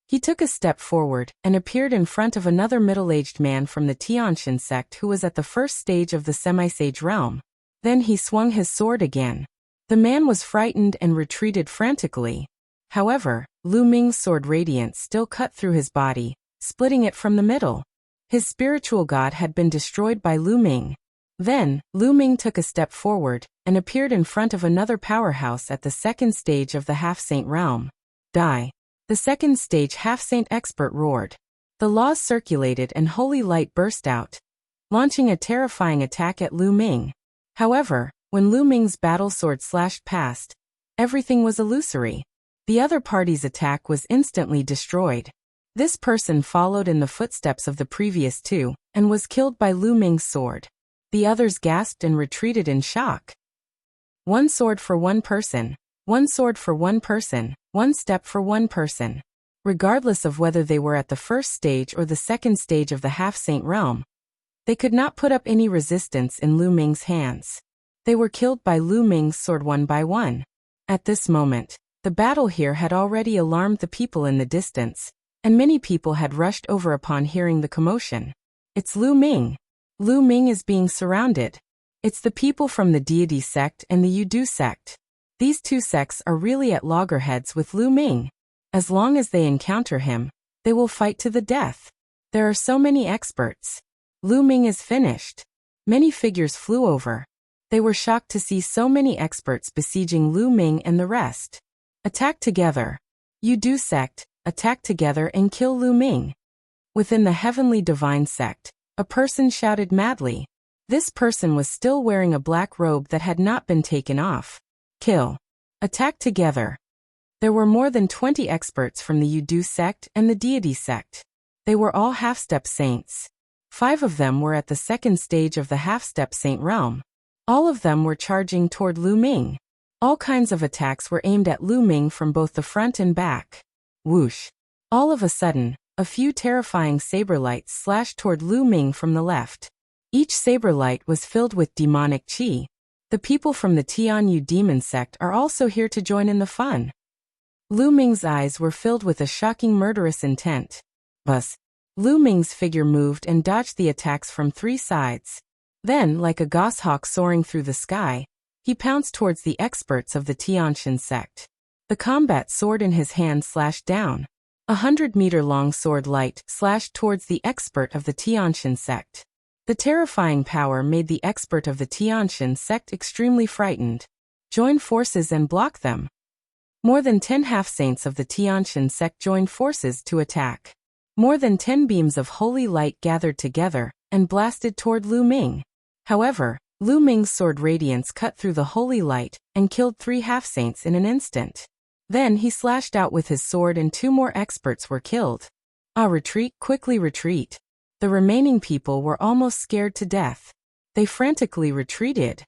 He took a step forward and appeared in front of another middle-aged man from the Tianxin sect who was at the first stage of the semi-sage realm. Then he swung his sword again. The man was frightened and retreated frantically. However, Lu Ming's sword radiance still cut through his body, splitting it from the middle. His spiritual god had been destroyed by Lu Ming. Then, Lu Ming took a step forward and appeared in front of another powerhouse at the second stage of the half-saint realm. Die. The second stage half-saint expert roared. The laws circulated and holy light burst out, launching a terrifying attack at Lu Ming. However, when Lu Ming's battle sword slashed past, everything was illusory. The other party's attack was instantly destroyed. This person followed in the footsteps of the previous two, and was killed by Lu Ming's sword. The others gasped and retreated in shock. One sword for one person. One sword for one person. One step for one person. Regardless of whether they were at the first stage or the second stage of the half-saint realm, they could not put up any resistance in Lu Ming's hands. They were killed by Lu Ming's sword one by one. At this moment, the battle here had already alarmed the people in the distance, and many people had rushed over upon hearing the commotion. It's Lu Ming. Lu Ming is being surrounded. It's the people from the deity sect and the Yudu sect. These two sects are really at loggerheads with Lu Ming. As long as they encounter him, they will fight to the death. There are so many experts. Lu Ming is finished. Many figures flew over. They were shocked to see so many experts besieging Lu Ming and the rest. Attack together. Yudu sect, attack together and kill Lu Ming. Within the heavenly divine sect, a person shouted madly. This person was still wearing a black robe that had not been taken off. Kill. Attack together. There were more than 20 experts from the Yudu sect and the deity sect. They were all half-step saints. 5 of them were at the second stage of the half-step saint realm. All of them were charging toward Lu Ming. All kinds of attacks were aimed at Lu Ming from both the front and back. Whoosh. All of a sudden, a few terrifying saber lights slashed toward Lu Ming from the left. Each saber light was filled with demonic qi. The people from the Tianyu demon sect are also here to join in the fun. Lu Ming's eyes were filled with a shocking murderous intent. Buzz. Lu Ming's figure moved and dodged the attacks from 3 sides. Then, like a goshawk soaring through the sky, he pounced towards the experts of the Tianxin sect. The combat sword in his hand slashed down. 100-meter-long sword light slashed towards the expert of the Tianxin sect. The terrifying power made the expert of the Tianxin sect extremely frightened. Join forces and block them. More than 10 half-saints of the Tianxin sect joined forces to attack. More than 10 beams of holy light gathered together and blasted toward Lu Ming. However, Lu Ming's sword radiance cut through the holy light and killed 3 half-saints in an instant. Then he slashed out with his sword and 2 more experts were killed. Retreat, quickly retreat. The remaining people were almost scared to death. They frantically retreated.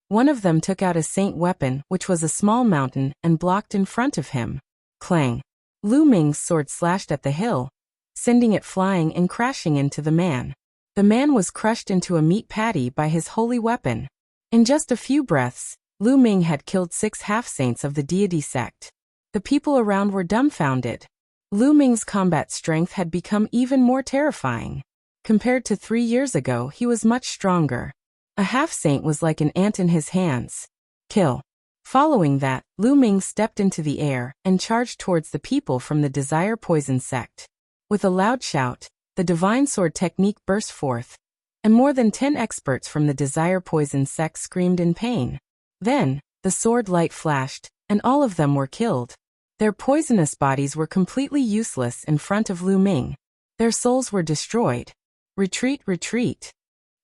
One of them took out a saint weapon, which was a small mountain, and blocked in front of him. Clang. Lu Ming's sword slashed at the hill, sending it flying and crashing into the man. The man was crushed into a meat patty by his holy weapon. In just a few breaths, Lu Ming had killed 6 half-saints of the deity sect. The people around were dumbfounded. Lu Ming's combat strength had become even more terrifying. Compared to 3 years ago, he was much stronger. A half-saint was like an ant in his hands. Kill. Following that, Lu Ming stepped into the air and charged towards the people from the Desire Poison sect. With a loud shout, the divine sword technique burst forth, and more than 10 experts from the Desire Poison sect screamed in pain. Then, the sword light flashed, and all of them were killed. Their poisonous bodies were completely useless in front of Lu Ming. Their souls were destroyed. Retreat, retreat.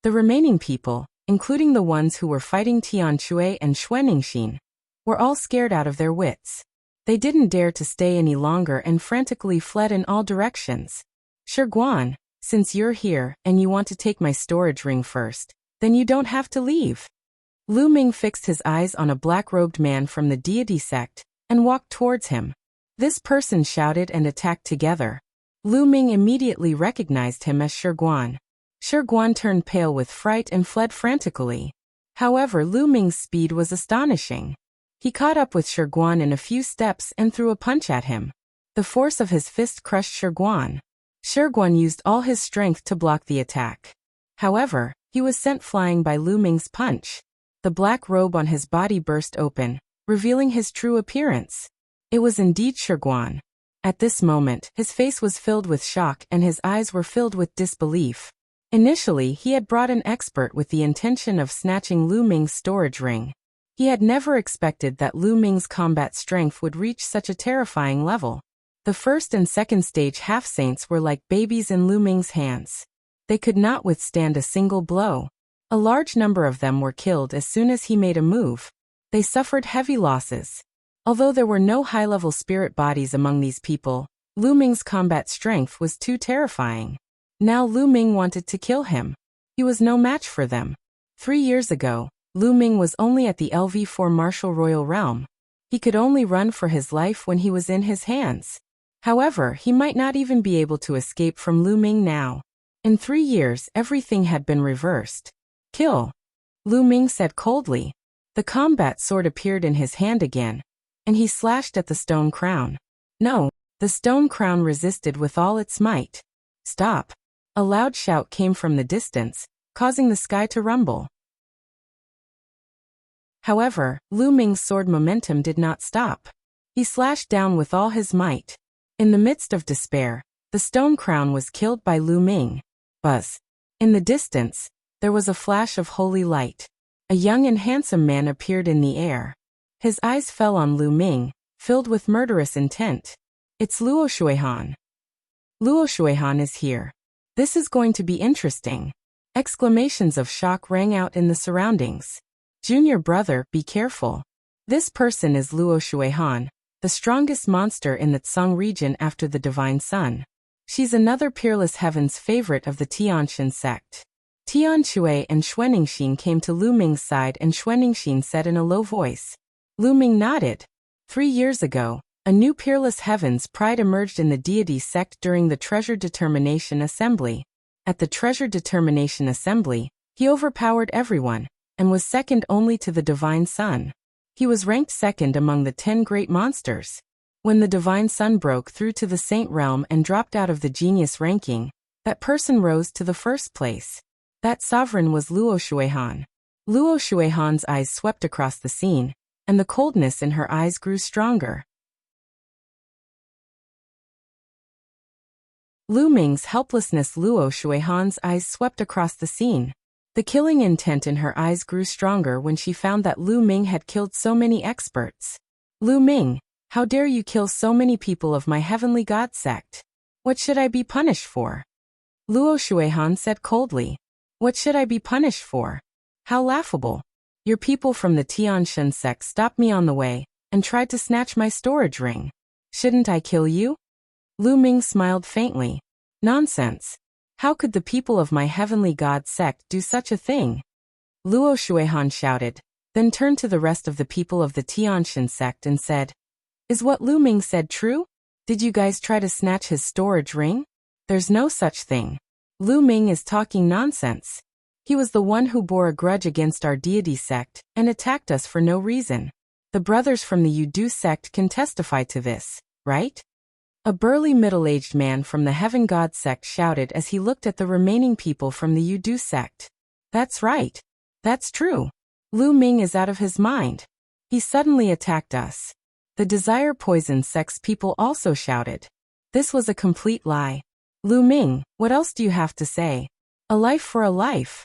The remaining people, including the ones who were fighting Tian Shui and Xuaningxin, were all scared out of their wits. They didn't dare to stay any longer and frantically fled in all directions. Guan, since you're here and you want to take my storage ring first, Then you don't have to leave. Lu Ming fixed his eyes on a black-robed man from the deity sect and walked towards him. This person shouted and attacked together. Lu Ming immediately recognized him as Shi Guan. Shi Guan turned pale with fright and fled frantically. However, Lu Ming's speed was astonishing. He caught up with Shi Guan in a few steps and threw a punch at him. The force of his fist crushed Shi Guan. Shi Guan used all his strength to block the attack. However, he was sent flying by Lu Ming's punch. The black robe on his body burst open, revealing his true appearance. It was indeed Shi Guan. At this moment, his face was filled with shock and his eyes were filled with disbelief. Initially, he had brought an expert with the intention of snatching Lu Ming's storage ring. He had never expected that Lu Ming's combat strength would reach such a terrifying level. The first and second stage half-saints were like babies in Lu Ming's hands. They could not withstand a single blow. A large number of them were killed as soon as he made a move. They suffered heavy losses. Although there were no high-level spirit bodies among these people, Lu Ming's combat strength was too terrifying. Now Lu Ming wanted to kill him. He was no match for them. 3 years ago, Lu Ming was only at the LV4 martial royal realm. He could only run for his life when he was in his hands. However, he might not even be able to escape from Lu Ming now. In 3 years, everything had been reversed. Kill, Lu Ming said coldly. The combat sword appeared in his hand again, and he slashed at the stone crown. No, the stone crown resisted with all its might. Stop. A loud shout came from the distance, causing the sky to rumble. However, Lu Ming's sword momentum did not stop. He slashed down with all his might. In the midst of despair, the stone crown was killed by Lu Ming. Buzz. In the distance, there was a flash of holy light. A young and handsome man appeared in the air. His eyes fell on Lu Ming, filled with murderous intent. It's Luo Shuihan. Luo Shuihan is here. This is going to be interesting. Exclamations of shock rang out in the surroundings. Junior brother, be careful. This person is Luo Shuihan, the strongest monster in the Tsang region after the Divine Sun. She's another Peerless Heaven's favorite of the Tianshan sect. Tian Shui and Xuanixin came to Lu Ming's side and Xuanixin said in a low voice. Lu Ming nodded. 3 years ago, a new Peerless Heaven's pride emerged in the deity sect during the Treasure Determination Assembly. At the Treasure Determination Assembly, he overpowered everyone, and was second only to the Divine Sun. He was ranked second among the 10 great monsters. When the Divine Sun broke through to the Saint Realm and dropped out of the Genius ranking, that person rose to the first place. That sovereign was Luo Shuihan. Luo Shuihan's eyes swept across the scene, and the coldness in her eyes grew stronger. Lu Ming's helplessness. Luo Shuihan's eyes swept across the scene. The killing intent in her eyes grew stronger when she found that Lu Ming had killed so many experts. Lu Ming, how dare you kill so many people of my heavenly god sect? What should I be punished for? Luo Shuihan said coldly. What should I be punished for? How laughable. Your people from the Tianshan sect stopped me on the way and tried to snatch my storage ring. Shouldn't I kill you? Lu Ming smiled faintly. Nonsense. How could the people of my heavenly god sect do such a thing? Luo Shuihan shouted, then turned to the rest of the people of the Tianshan sect and said, Is what Lu Ming said true? Did you guys try to snatch his storage ring? There's no such thing. Lu Ming is talking nonsense. He was the one who bore a grudge against our deity sect and attacked us for no reason. The brothers from the Yudu sect can testify to this, right? A burly middle-aged man from the Heaven God sect shouted as he looked at the remaining people from the Yudu sect. That's right. That's true. Lu Ming is out of his mind. He suddenly attacked us. The Desire Poison sect's people also shouted. This was a complete lie. Lu Ming, what else do you have to say? A life for a life.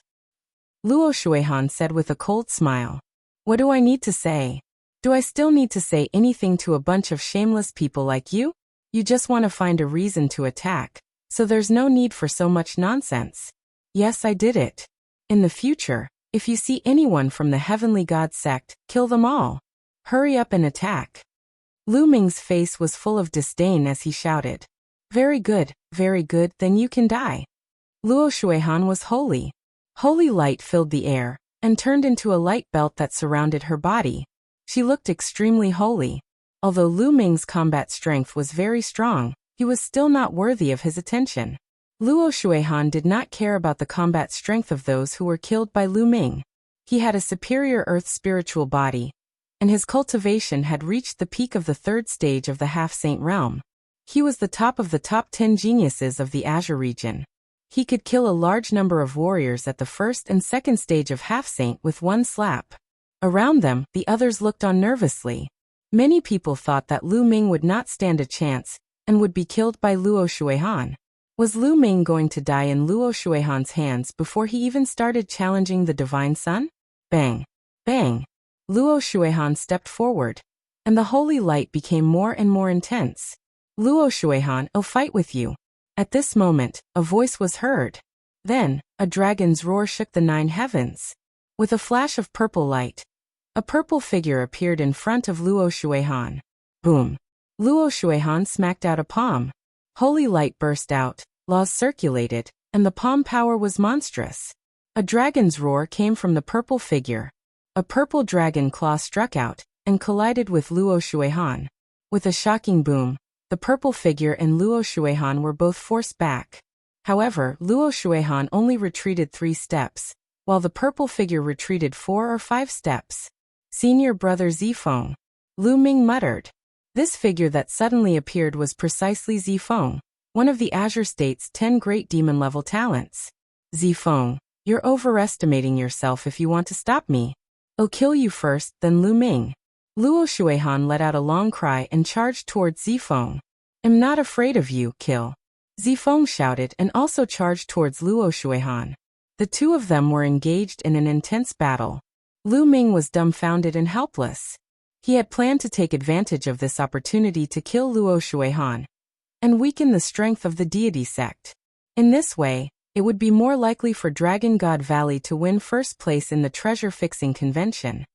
Luo Shuihan said with a cold smile. What do I need to say? Do I still need to say anything to a bunch of shameless people like you? You just want to find a reason to attack, so there's no need for so much nonsense. Yes, I did it. In the future, if you see anyone from the Heavenly God sect, kill them all. Hurry up and attack. Lu Ming's face was full of disdain as he shouted. Very good, then you can die. Luo Shuihan was holy. Holy light filled the air and turned into a light belt that surrounded her body. She looked extremely holy. Although Lu Ming's combat strength was very strong, he was still not worthy of his attention. Luo Shuihan did not care about the combat strength of those who were killed by Lu Ming. He had a superior earth spiritual body, and his cultivation had reached the peak of the third stage of the half-saint realm. He was the top of the top 10 geniuses of the Azure region. He could kill a large number of warriors at the first and second stage of half-saint with one slap. Around them, the others looked on nervously. Many people thought that Lu Ming would not stand a chance and would be killed by Luo Shuihan. Was Lu Ming going to die in Luo Shuihan's hands before he even started challenging the Divine Sun? Bang! Bang! Luo Shuihan stepped forward, and the holy light became more and more intense. Luo Shuihan, I'll fight with you. At this moment, a voice was heard. Then, a dragon's roar shook the 9 heavens. With a flash of purple light, a purple figure appeared in front of Luo Shuihan. Boom! Luo Shuihan smacked out a palm. Holy light burst out, laws circulated, and the palm power was monstrous. A dragon's roar came from the purple figure. A purple dragon claw struck out and collided with Luo Shuihan. With a shocking boom, the purple figure and Luo Shuihan were both forced back. However, Luo Shuihan only retreated 3 steps, while the purple figure retreated 4 or 5 steps. Senior brother Zifeng. Lu Ming muttered. This figure that suddenly appeared was precisely Zifeng, one of the Azure State's 10 great demon-level talents. Zifeng, you're overestimating yourself if you want to stop me. I'll kill you first, then Lu Ming. Luo Shuihan let out a long cry and charged towards Zifeng. I'm not afraid of you, kill. Zifeng shouted and also charged towards Luo Shuihan. The two of them were engaged in an intense battle. Lu Ming was dumbfounded and helpless. He had planned to take advantage of this opportunity to kill Luo Shuihan and weaken the strength of the deity sect. In this way, it would be more likely for Dragon God Valley to win first place in the treasure-fixing convention.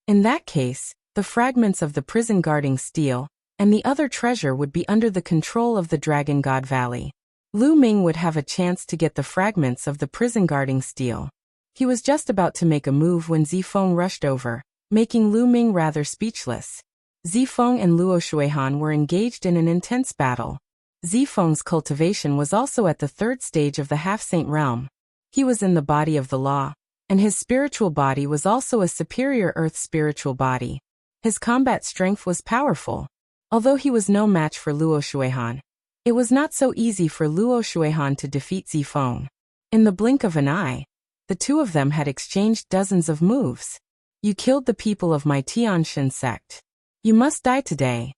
In that case, the fragments of the prison-guarding steel and the other treasure would be under the control of the Dragon God Valley. Lu Ming would have a chance to get the fragments of the prison-guarding steel. He was just about to make a move when Zifeng rushed over, making Lu Ming rather speechless. Zifeng and Luo Shuihan were engaged in an intense battle. Zifeng's cultivation was also at the third stage of the half-saint realm. He was in the body of the law, and his spiritual body was also a superior earth spiritual body. His combat strength was powerful. Although he was no match for Luo Shuihan, it was not so easy for Luo Shuihan to defeat Zifeng. In the blink of an eye, the two of them had exchanged dozens of moves. You killed the people of my Tianshan sect. You must die today.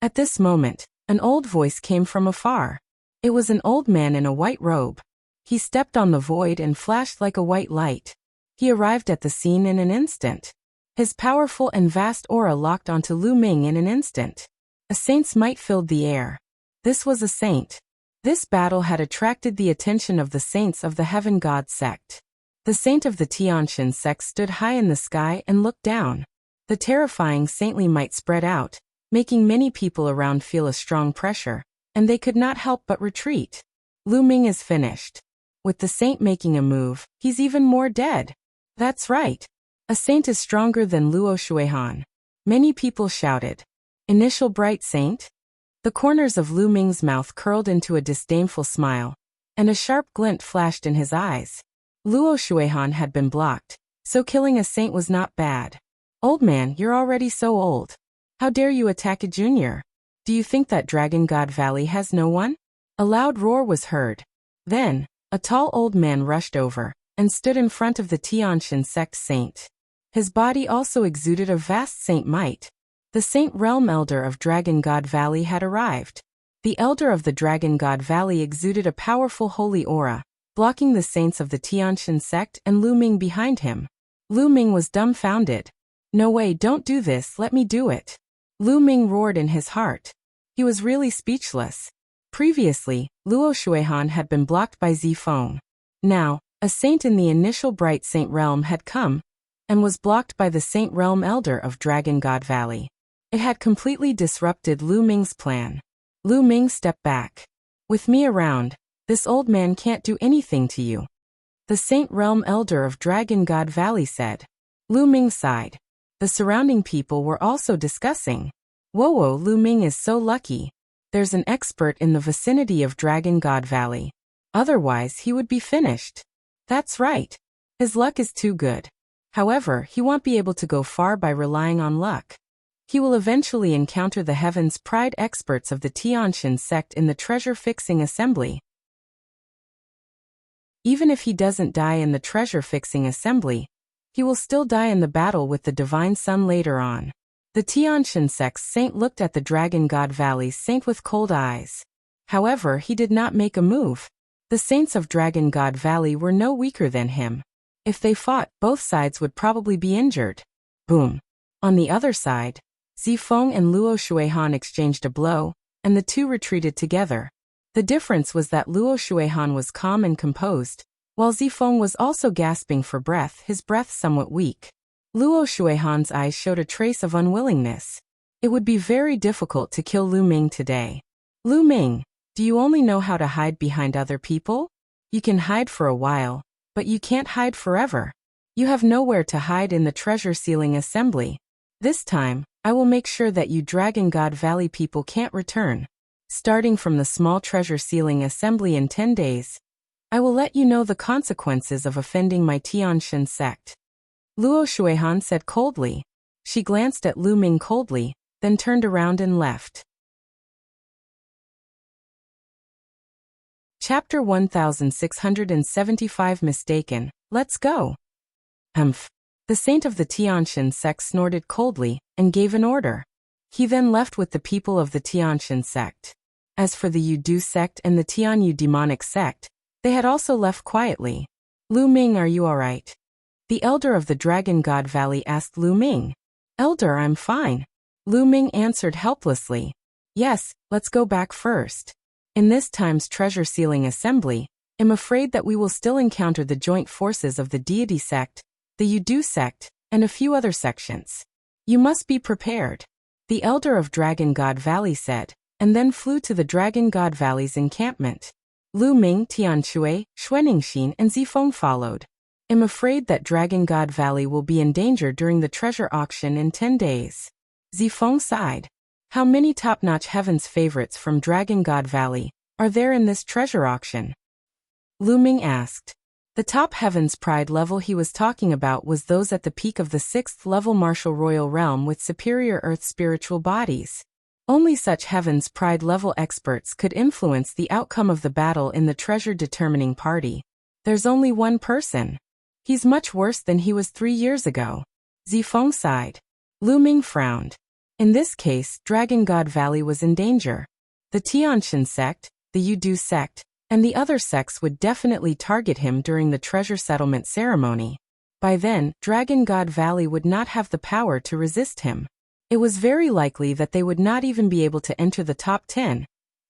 At this moment, an old voice came from afar. It was an old man in a white robe. He stepped on the void and flashed like a white light. He arrived at the scene in an instant. His powerful and vast aura locked onto Lu Ming in an instant. A saint's might filled the air. This was a saint. This battle had attracted the attention of the saints of the Heaven God sect. The saint of the Tianshan sect stood high in the sky and looked down. The terrifying saintly might spread out, making many people around feel a strong pressure, and they could not help but retreat. Lu Ming is finished. With the saint making a move, he's even more dead. That's right. A saint is stronger than Luo Shuihan. Many people shouted. Initial bright saint? The corners of Lu Ming's mouth curled into a disdainful smile, and a sharp glint flashed in his eyes. Luo Shuihan had been blocked, so killing a saint was not bad. Old man, you're already so old. How dare you attack a junior? Do you think that Dragon God Valley has no one? A loud roar was heard. Then, a tall old man rushed over and stood in front of the Tianshan sect saint. His body also exuded a vast saint might. The Saint Realm Elder of Dragon God Valley had arrived. The Elder of the Dragon God Valley exuded a powerful holy aura, blocking the saints of the Tianshan sect and Lu Ming behind him. Lu Ming was dumbfounded. No way, don't do this, let me do it. Lu Ming roared in his heart. He was really speechless. Previously, Luo Shuihan had been blocked by Zifeng. Now, a saint in the initial Bright Saint Realm had come, and was blocked by the Saint Realm Elder of Dragon God Valley. It had completely disrupted Lu Ming's plan. Lu Ming stepped back. With me around, This old man can't do anything to you. The Saint Realm Elder of Dragon God Valley said. Lu Ming sighed. The surrounding people were also discussing. Whoa, Lu Ming is so lucky. There's an expert in the vicinity of Dragon God Valley. Otherwise, he would be finished. That's right. His luck is too good. However, he won't be able to go far by relying on luck. He will eventually encounter the Heaven's Pride experts of the Tianshan sect in the treasure-fixing assembly. Even if he doesn't die in the treasure-fixing assembly, he will still die in the battle with the Divine Sun later on. The Tianshan sect's saint looked at the Dragon God Valley's saint with cold eyes. However, he did not make a move. The saints of Dragon God Valley were no weaker than him. If they fought, both sides would probably be injured. Boom. On the other side, Zifeng and Luo Shuihan exchanged a blow, and the two retreated together. The difference was that Luo Shuihan was calm and composed, while Zifeng was also gasping for breath, his breath somewhat weak. Luo Shuihan's eyes showed a trace of unwillingness. It would be very difficult to kill Lu Ming today. Lu Ming, do you only know how to hide behind other people? You can hide for a while, but you can't hide forever. You have nowhere to hide in the treasure sealing assembly. This time, I will make sure that you Dragon God Valley people can't return. Starting from the small treasure sealing assembly in 10 days, I will let you know the consequences of offending my Tianshan sect. Luo Shuihan said coldly. She glanced at Lu Ming coldly, then turned around and left. Chapter 1675 Mistaken, let's go. Humph. The saint of the Tianshan sect snorted coldly, and gave an order. He then left with the people of the Tianshan sect. As for the Yudu sect and the Tianyu demonic sect, they had also left quietly. Lu Ming, are you alright? The elder of the Dragon God Valley asked Lu Ming. Elder, I'm fine. Lu Ming answered helplessly. Yes, let's go back first. In this time's treasure sealing assembly, I'm afraid that we will still encounter the joint forces of the Deity sect, the Yudu sect, and a few other sections. You must be prepared. The elder of Dragon God Valley said, and then flew to the Dragon God Valley's encampment. Lu Ming, Tianshui, Xuaningxin, and Zifeng followed. I'm afraid that Dragon God Valley will be in danger during the treasure auction in 10 days. Zifeng sighed. How many top-notch Heaven's favorites from Dragon God Valley are there in this treasure auction? Lu Ming asked. The top Heaven's Pride level he was talking about was those at the peak of the 6th level Martial Royal Realm with superior Earth spiritual bodies. Only such Heaven's Pride level experts could influence the outcome of the battle in the treasure determining party. There's only one person. He's much worse than he was 3 years ago. Zifeng sighed. Lu Ming frowned. In this case, Dragon God Valley was in danger. The Tianshan sect, the Yudu sect, and the other sects would definitely target him during the treasure settlement ceremony. By then, Dragon God Valley would not have the power to resist him. It was very likely that they would not even be able to enter the top 10,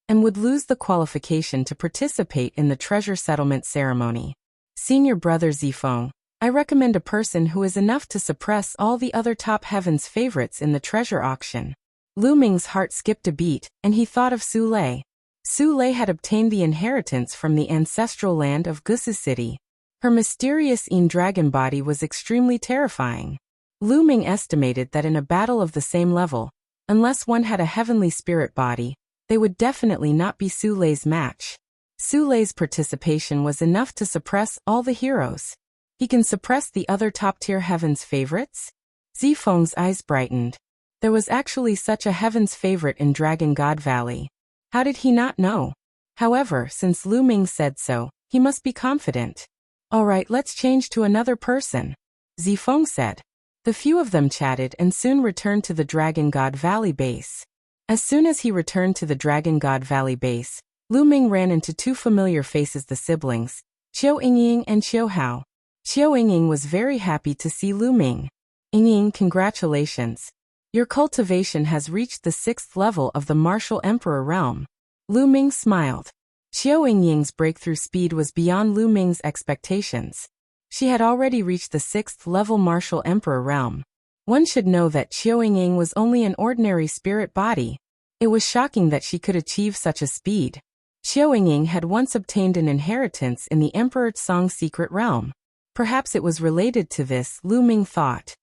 and would lose the qualification to participate in the treasure settlement ceremony. Senior brother Zifeng, I recommend a person who is enough to suppress all the other top Heaven's favorites in the treasure auction. Lu Ming's heart skipped a beat, and he thought of Su Lei. Su Lei had obtained the inheritance from the ancestral land of Gusu City. Her mysterious dragon body was extremely terrifying. Lu Ming estimated that in a battle of the same level, unless one had a heavenly spirit body, they would definitely not be Su Lei's match. Su Lei's participation was enough to suppress all the heroes. He can suppress the other top-tier Heaven's favorites? Zifeng's eyes brightened. There was actually such a Heaven's favorite in Dragon God Valley. How did he not know? However, since Lu Ming said so, he must be confident. Alright, let's change to another person, Zifeng said. The few of them chatted and soon returned to the Dragon God Valley base. As soon as he returned to the Dragon God Valley base, Lu Ming ran into two familiar faces, the siblings, Qiu Yingying and Qiu Hao. Qiu Yingying was very happy to see Lu Ming. Yingying, congratulations. Your cultivation has reached the 6th level of the Martial Emperor realm. Lu Ming smiled. Qiu Yingying's breakthrough speed was beyond Lu Ming's expectations. She had already reached the 6th level Martial Emperor realm. One should know that Qiu Yingying was only an ordinary spirit body. It was shocking that she could achieve such a speed. Xiao Ying had once obtained an inheritance in the Emperor Tsong's secret realm. Perhaps it was related to this, Lu Ming thought.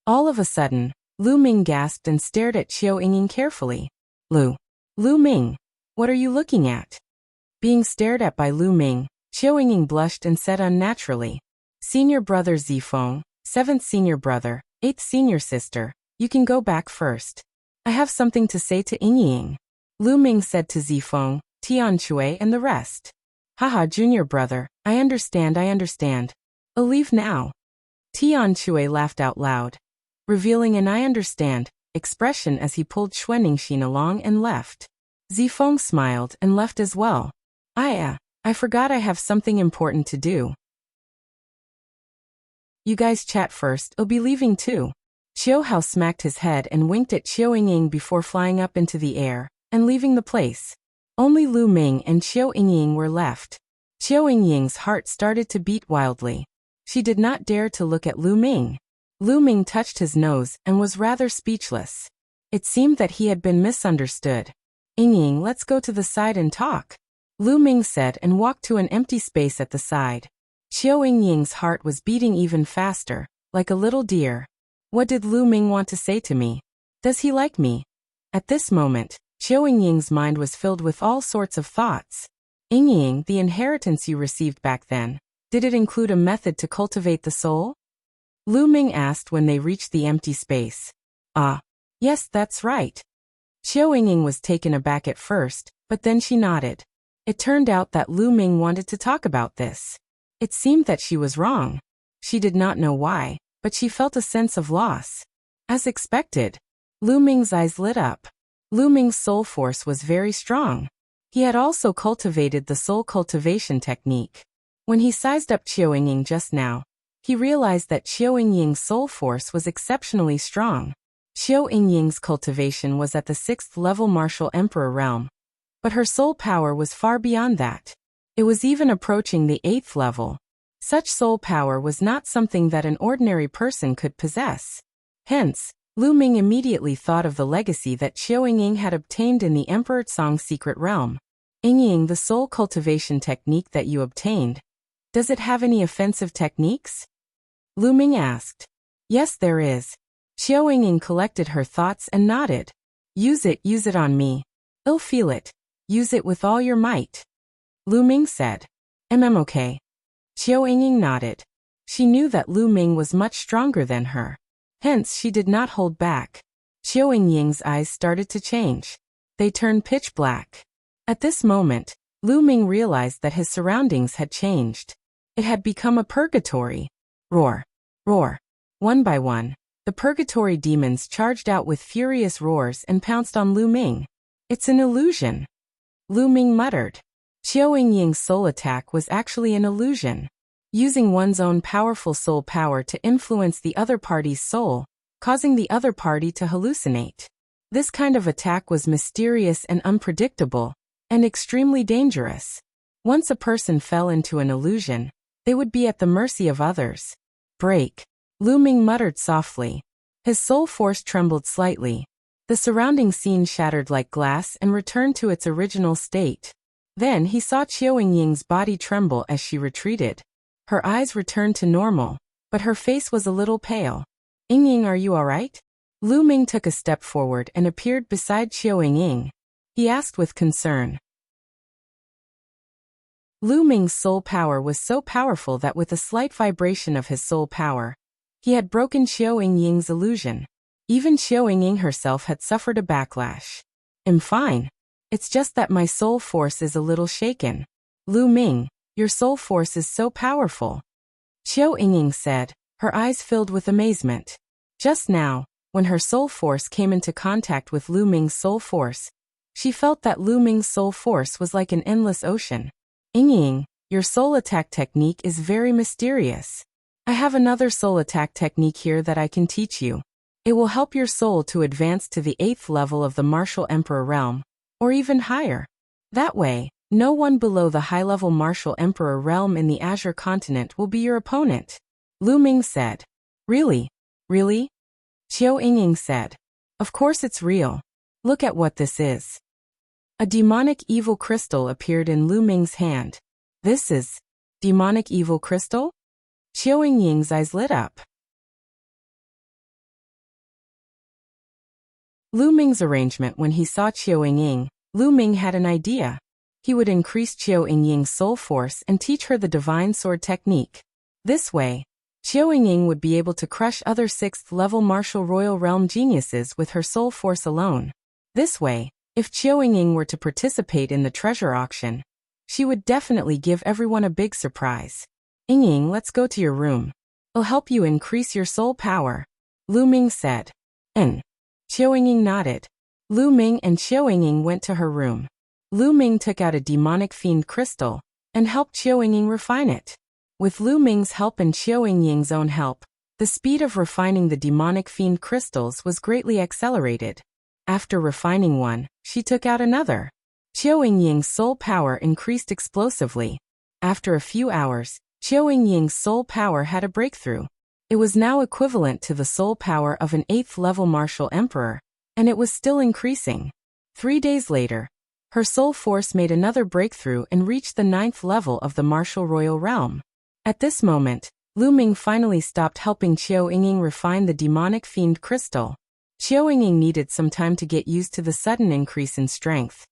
All of a sudden, Lu Ming gasped and stared at Xiao Ying carefully. Lu Ming, what are you looking at? Being stared at by Lu Ming, Xiao Ying blushed and said unnaturally, Senior brother Zifeng, 7th senior brother, 8th senior sister, you can go back first. I have something to say to Ying. Lu Ming said to Zifeng, Tian Shui and the rest. Haha, junior brother, I understand. I'll leave now. Tian Shui laughed out loud, revealing an I understand expression as he pulled Xuanixin along and left. Zifeng smiled and left as well. I forgot I have something important to do. You guys chat first, I'll be leaving too. Xiao Hao smacked his head and winked at Xiao Ying before flying up into the air and leaving the place. Only Lu Ming and Xiao Ying were left. Xiao Ying's heart started to beat wildly. She did not dare to look at Lu Ming. Lu Ming touched his nose and was rather speechless. It seemed that he had been misunderstood. Ying, let's go to the side and talk, Lu Ming said and walked to an empty space at the side. Xiao Ying's heart was beating even faster, like a little deer. What did Lu Ming want to say to me? Does he like me? At this moment, Xiao Ying's mind was filled with all sorts of thoughts. Ying, the inheritance you received back then, did it include a method to cultivate the soul? Lu Ming asked when they reached the empty space. Yes, that's right. Xiao Ying was taken aback at first, but then she nodded. It turned out that Lu Ming wanted to talk about this. It seemed that she was wrong. She did not know why, but she felt a sense of loss. As expected, Lu Ming's eyes lit up. Lu Ming's soul force was very strong. He had also cultivated the soul cultivation technique. When he sized up Xiao Ying just now, he realized that Xiao Ying's soul force was exceptionally strong. Xiao Ying's cultivation was at the 6th level martial emperor realm, but her soul power was far beyond that. It was even approaching the 8th level. Such soul power was not something that an ordinary person could possess. Hence, Lu Ming immediately thought of the legacy that Xiao Ying had obtained in the Emperor Tsong's secret realm. Ying, the soul cultivation technique that you obtained, does it have any offensive techniques? Lu Ming asked. Yes, there is. Xiao Ying collected her thoughts and nodded. Use it on me. I'll feel it. Use it with all your might. Lu Ming said. Okay. Xiao Ying nodded. She knew that Lu Ming was much stronger than her. Hence she did not hold back. Xiao Ying's eyes started to change. They turned pitch black. At this moment, Lu Ming realized that his surroundings had changed. It had become a purgatory. Roar. Roar. One by one, the purgatory demons charged out with furious roars and pounced on Lu Ming. It's an illusion, Lu Ming muttered. Xiao Ying's soul attack was actually an illusion. Using one's own powerful soul power to influence the other party's soul, causing the other party to hallucinate. This kind of attack was mysterious and unpredictable, and extremely dangerous. Once a person fell into an illusion, they would be at the mercy of others. Break, Lu Ming muttered softly. His soul force trembled slightly. The surrounding scene shattered like glass and returned to its original state. Then he saw Xiao Ying's body tremble as she retreated. Her eyes returned to normal, but her face was a little pale. Ying, are you alright? Lu Ming took a step forward and appeared beside Xiao Ying. He asked with concern. Lu Ming's soul power was so powerful that with a slight vibration of his soul power, he had broken Xiao Ying's illusion. Even Xiao Ying herself had suffered a backlash. I'm fine. It's just that my soul force is a little shaken. Lu Ming, your soul force is so powerful. Xiao Ying said, her eyes filled with amazement. Just now, when her soul force came into contact with Lu Ming's soul force, she felt that Lu Ming's soul force was like an endless ocean. Ying, your soul attack technique is very mysterious. I have another soul attack technique here that I can teach you. It will help your soul to advance to the 8th level of the martial emperor realm, or even higher. That way, no one below the high-level martial emperor realm in the Azure continent will be your opponent. Lu Ming said. Really? Really? Xiao Ying said. Of course it's real. Look at what this is. A demonic evil crystal appeared in Lu Ming's hand. This is demonic evil crystal? Qiu Yingying's eyes lit up. Lu Ming's arrangement. When he saw Qiu Yingying, Lu Ming had an idea. He would increase Qiu Yingying's soul force and teach her the divine sword technique. This way, Qiu Yingying would be able to crush other 6th-level martial royal realm geniuses with her soul force alone. This way, if Qiu Yingying were to participate in the treasure auction, she would definitely give everyone a big surprise. Yingying, let's go to your room. It'll help you increase your soul power, Lu Ming said. Qiu Yingying nodded. Lu Ming and Qiu Yingying went to her room. Lu Ming took out a demonic fiend crystal and helped Qiu Yingying refine it. With Lu Ming's help and Qiu Yingying's own help, the speed of refining the demonic fiend crystals was greatly accelerated. After refining one, she took out another. Qiu Yingying's soul power increased explosively. After a few hours, Qiu Yingying's soul power had a breakthrough. It was now equivalent to the soul power of an 8th-level martial emperor, and it was still increasing. 3 days later, her soul force made another breakthrough and reached the 9th level of the martial royal realm. At this moment, Lu Ming finally stopped helping Qiu Yingying refine the demonic fiend crystal. Qiu Yingying needed some time to get used to the sudden increase in strength.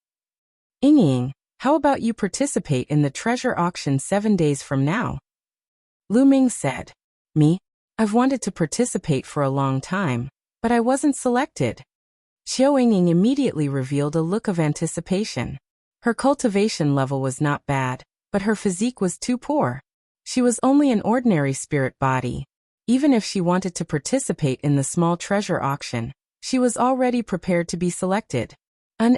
Yingying, how about you participate in the treasure auction 7 days from now? Lu Ming said. Me? I've wanted to participate for a long time, but I wasn't selected. Qiu Yingying immediately revealed a look of anticipation. Her cultivation level was not bad, but her physique was too poor. She was only an ordinary spirit body. Even if she wanted to participate in the small treasure auction, she was already prepared to be selected.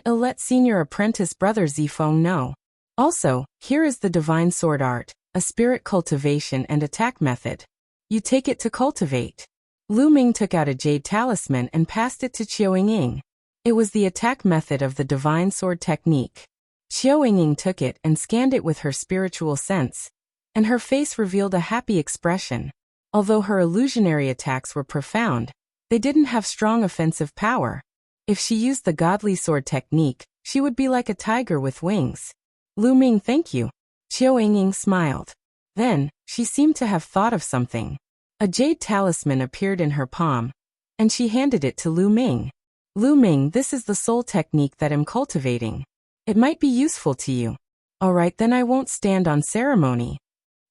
Let senior apprentice brother Zifeng know. Also, here is the divine sword art, a spirit cultivation and attack method. You take it to cultivate. Lu Ming took out a jade talisman and passed it to Qiu Yingying. It was the attack method of the divine sword technique. Qiu Yingying took it and scanned it with her spiritual sense, and her face revealed a happy expression. Although her illusionary attacks were profound, they didn't have strong offensive power. If she used the godly sword technique, she would be like a tiger with wings. Lu Ming, thank you. Qiu Yingying smiled. Then, she seemed to have thought of something. A jade talisman appeared in her palm, and she handed it to Lu Ming. Lu Ming, this is the soul technique that I'm cultivating. It might be useful to you. Alright, then I won't stand on ceremony.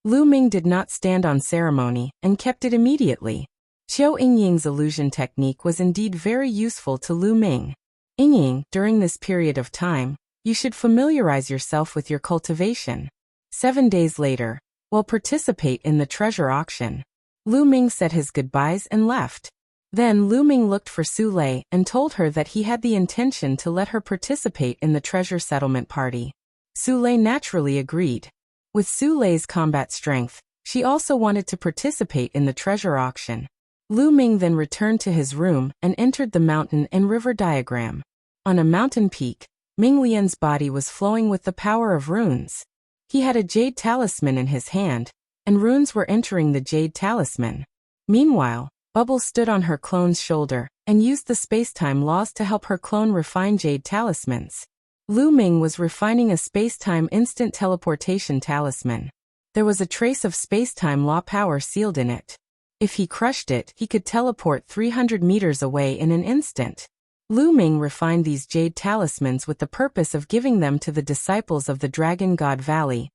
Lu Ming did not stand on ceremony and kept it immediately. Qiu Yingying's illusion technique was indeed very useful to Lu Ming. Yingying, during this period of time, you should familiarize yourself with your cultivation. 7 days later, while participate in the treasure auction, Lu Ming said his goodbyes and left. Then Lu Ming looked for Su Lei and told her that he had the intention to let her participate in the treasure settlement party. Su Lei naturally agreed. With Su Lei's combat strength, she also wanted to participate in the treasure auction. Lu Ming then returned to his room and entered the mountain and river diagram. On a mountain peak, Ming Lian's body was flowing with the power of runes. He had a jade talisman in his hand, and runes were entering the jade talisman. Meanwhile, Bubble stood on her clone's shoulder and used the space-time laws to help her clone refine jade talismans. Lu Ming was refining a space-time instant teleportation talisman. There was a trace of space-time law power sealed in it. If he crushed it, he could teleport 300 meters away in an instant. Lu Ming refined these jade talismans with the purpose of giving them to the disciples of the Dragon God Valley,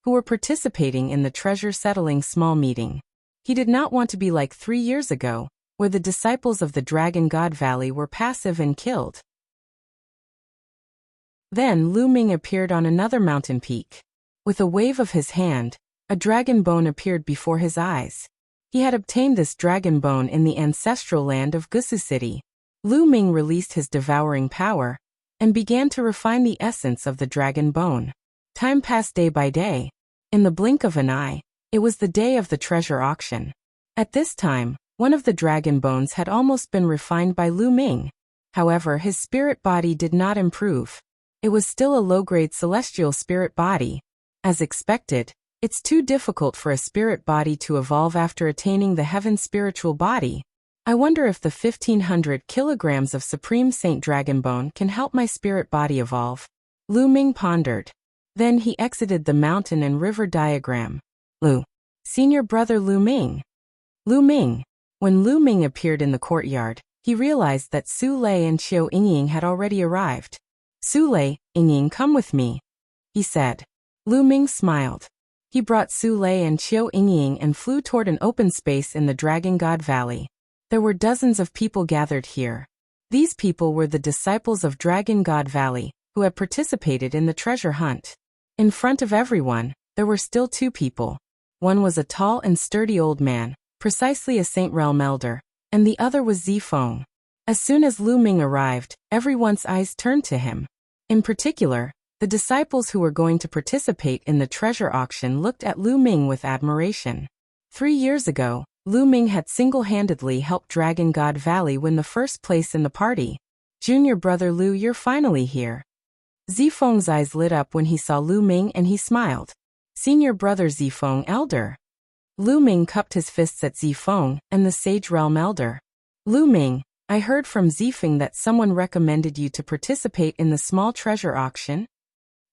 who were participating in the treasure settling small meeting. He did not want to be like 3 years ago, where the disciples of the Dragon God Valley were passive and killed. Then Lu Ming appeared on another mountain peak. With a wave of his hand, a dragon bone appeared before his eyes. He had obtained this dragon bone in the ancestral land of Gusu City. Lu Ming released his devouring power and began to refine the essence of the dragon bone. Time passed day by day. In the blink of an eye, it was the day of the treasure auction. At this time, one of the dragon bones had almost been refined by Lu Ming. However, his spirit body did not improve. It was still a low-grade celestial spirit body. As expected, it's too difficult for a spirit body to evolve after attaining the heaven spiritual body. I wonder if the 1500 kilograms of Supreme Saint Dragon Bone can help my spirit body evolve. Lu Ming pondered. Then he exited the mountain and river diagram. Lu. Senior brother Lu Ming. Lu Ming. When Lu Ming appeared in the courtyard, he realized that Su Lei and Xiao Yingying had already arrived. Su Lei, Yingying, come with me, he said. Lu Ming smiled. He brought Su Lei and Xiao Yingying and flew toward an open space in the Dragon God Valley. There were dozens of people gathered here. These people were the disciples of Dragon God Valley, who had participated in the treasure hunt. In front of everyone, there were still two people. One was a tall and sturdy old man, precisely a Saint Realm elder, and the other was Zifeng. As soon as Lu Ming arrived, everyone's eyes turned to him. In particular, the disciples who were going to participate in the treasure auction looked at Lu Ming with admiration. 3 years ago, Lu Ming had single-handedly helped Dragon God Valley win the first place in the party. Junior brother Lu, you're finally here. Zifeng's eyes lit up when he saw Lu Ming and he smiled. Senior brother Zifeng, elder. Lu Ming cupped his fists at Zifeng and the Sage Realm elder. Lu Ming, I heard from Zifeng that someone recommended you to participate in the small treasure auction.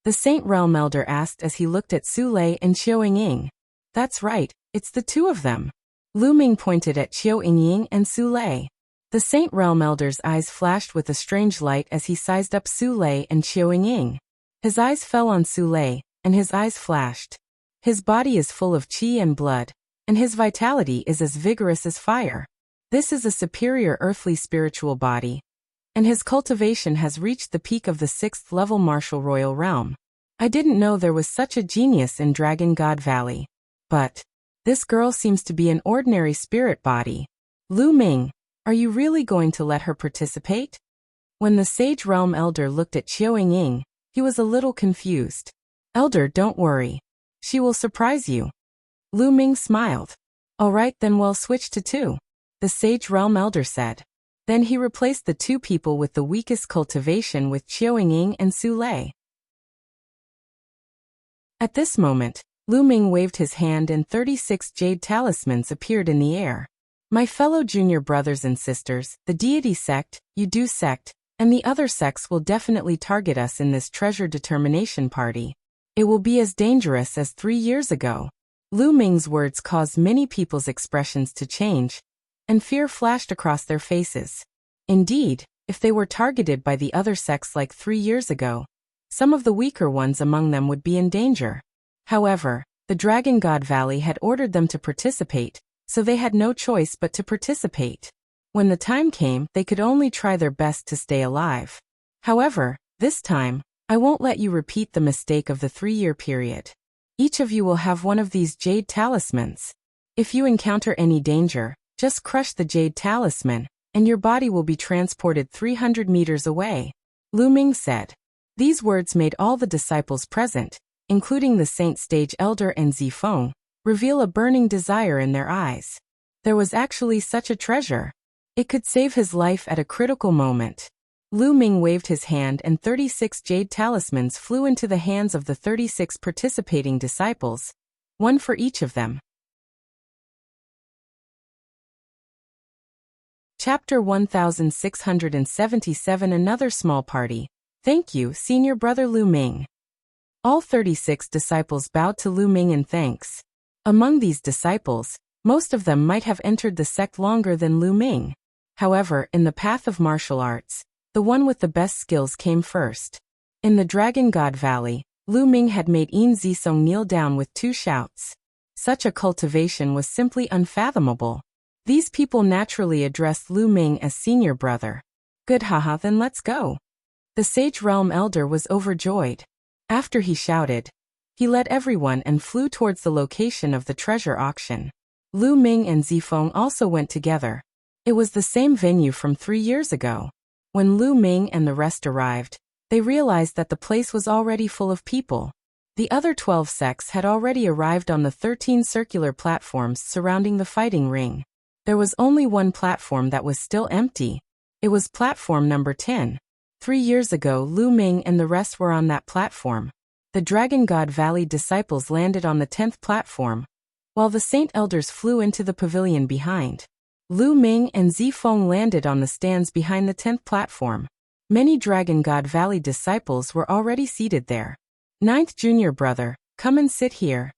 The Saint Realm elder asked as he looked at Su Lei and Xiao Yingying. That's right, it's the two of them. Lu Ming pointed at Xiao Yingying and Su Lei. The Saint Realm elder's eyes flashed with a strange light as he sized up Su Lei and Xiao Yingying. His eyes fell on Su Lei, and his eyes flashed. His body is full of qi and blood, and his vitality is as vigorous as fire. This is a superior earthly spiritual body, and his cultivation has reached the peak of the 6th level martial royal realm. I didn't know there was such a genius in Dragon God Valley. But this girl seems to be an ordinary spirit body. Lu Ming, are you really going to let her participate? When the Sage Realm elder looked at Xiao Yingying, he was a little confused. Elder, don't worry. She will surprise you. Lu Ming smiled. All right, then we'll switch to 2. The Sage Realm elder said. Then he replaced the 2 people with the weakest cultivation with Xiao Yingying and Su Lei. At this moment, Lu Ming waved his hand and 36 jade talismans appeared in the air. My fellow junior brothers and sisters, the deity sect, Yudu sect, and the other sects will definitely target us in this treasure determination party. It will be as dangerous as 3 years ago. Lu Ming's words caused many people's expressions to change, and fear flashed across their faces. Indeed, if they were targeted by the other sects like 3 years ago, some of the weaker ones among them would be in danger. However, the Dragon God Valley had ordered them to participate, so they had no choice but to participate. When the time came, they could only try their best to stay alive. However, this time, I won't let you repeat the mistake of the 3-year period. Each of you will have one of these jade talismans. If you encounter any danger, just crush the jade talisman, and your body will be transported 300 meters away. Lu Ming said. These words made all the disciples present, including the Saint Stage Elder and Zifeng, reveal a burning desire in their eyes. There was actually such a treasure. It could save his life at a critical moment. Lu Ming waved his hand and 36 jade talismans flew into the hands of the 36 participating disciples, one for each of them. Chapter 1677 Another Small Party. Thank you, Senior Brother Lu Ming. All 36 disciples bowed to Lu Ming in thanks. Among these disciples, most of them might have entered the sect longer than Lu Ming. However, in the path of martial arts, the one with the best skills came first. In the Dragon God Valley, Lu Ming had made Yin Zisong kneel down with 2 shouts. Such a cultivation was simply unfathomable. These people naturally addressed Lu Ming as senior brother. Good, haha, then let's go. The Sage Realm Elder was overjoyed. After he shouted, he led everyone and flew towards the location of the treasure auction. Lu Ming and Zifeng also went together. It was the same venue from 3 years ago. When Lu Ming and the rest arrived, they realized that the place was already full of people. The other 12 sects had already arrived on the 13 circular platforms surrounding the fighting ring. There was only one platform that was still empty. It was platform number 10. 3 years ago, Lu Ming and the rest were on that platform. The Dragon God Valley disciples landed on the 10th platform, while the Saint Elders flew into the pavilion behind. Lu Ming and Zifeng landed on the stands behind the 10th platform. Many Dragon God Valley disciples were already seated there. Ninth junior brother, come and sit here.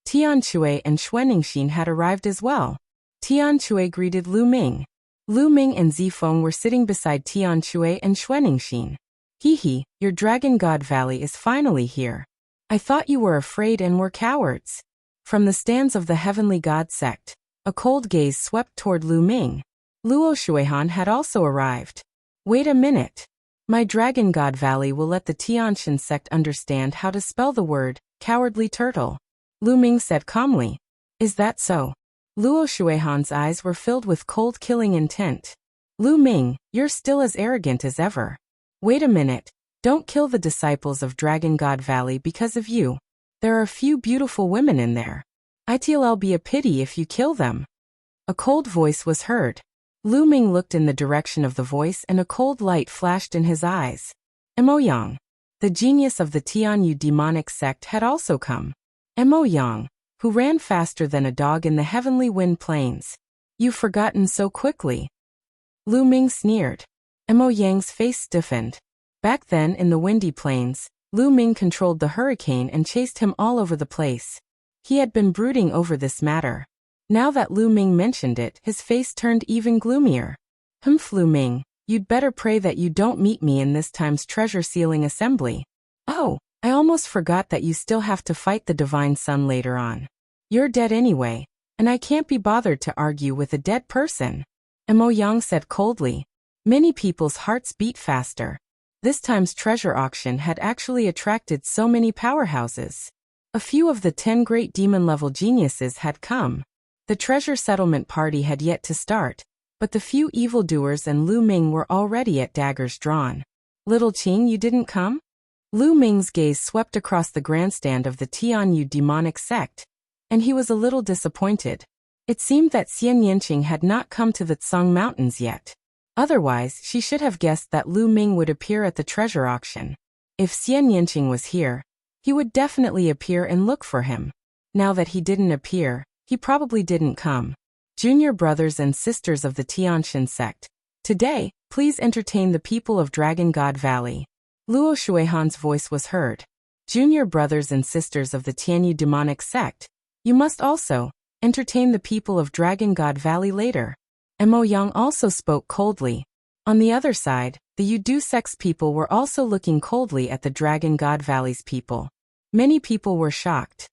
Tian Chui and Xuanixin had arrived as well. Tian Chui greeted Lu Ming. Lu Ming and Zifeng were sitting beside Tian Chui and Xuanixin. Hee, your Dragon God Valley is finally here. I thought you were afraid and were cowards. From the stands of the Heavenly God sect, a cold gaze swept toward Lu Ming. Luo Shuihan had also arrived. Wait a minute. My Dragon God Valley will let the Tianshan sect understand how to spell the word, cowardly turtle. Lu Ming said calmly. Is that so? Luo Shuihan's eyes were filled with cold killing intent. Lu Ming, you're still as arrogant as ever. Wait a minute. Don't kill the disciples of Dragon God Valley because of you. There are a few beautiful women in there. It'll be a pity if you kill them. A cold voice was heard. Lu Ming looked in the direction of the voice and a cold light flashed in his eyes. Mo Yang, the genius of the Tianyu demonic sect, had also come. Mo Yang, who ran faster than a dog in the heavenly wind plains. You've forgotten so quickly. Lu Ming sneered. Mo Yang's face stiffened. Back then in the windy plains, Lu Ming controlled the hurricane and chased him all over the place. He had been brooding over this matter. Now that Lu Ming mentioned it, his face turned even gloomier. Lu Ming, you'd better pray that you don't meet me in this time's treasure sealing assembly. Oh, I almost forgot that you still have to fight the Divine Sun later on. You're dead anyway, and I can't be bothered to argue with a dead person. Mo Yang said coldly. Many people's hearts beat faster. This time's treasure auction had actually attracted so many powerhouses. A few of the 10 great demon-level geniuses had come. The treasure settlement party had yet to start, but the few evildoers and Lu Ming were already at daggers drawn. Little Qing, you didn't come? Lu Ming's gaze swept across the grandstand of the Tianyu demonic sect, and he was a little disappointed. It seemed that Xian Yanqing had not come to the Tsang Mountains yet. Otherwise, she should have guessed that Lu Ming would appear at the treasure auction. If Xian Yanqing was here, he would definitely appear and look for him. Now that he didn't appear, he probably didn't come. Junior brothers and sisters of the Tianshan sect, today, please entertain the people of Dragon God Valley. Luo Shuihan's voice was heard. Junior brothers and sisters of the Tianyu demonic sect, you must also entertain the people of Dragon God Valley later. Mo Yang also spoke coldly. On the other side, the Yudu sect's people were also looking coldly at the Dragon God Valley's people. Many people were shocked.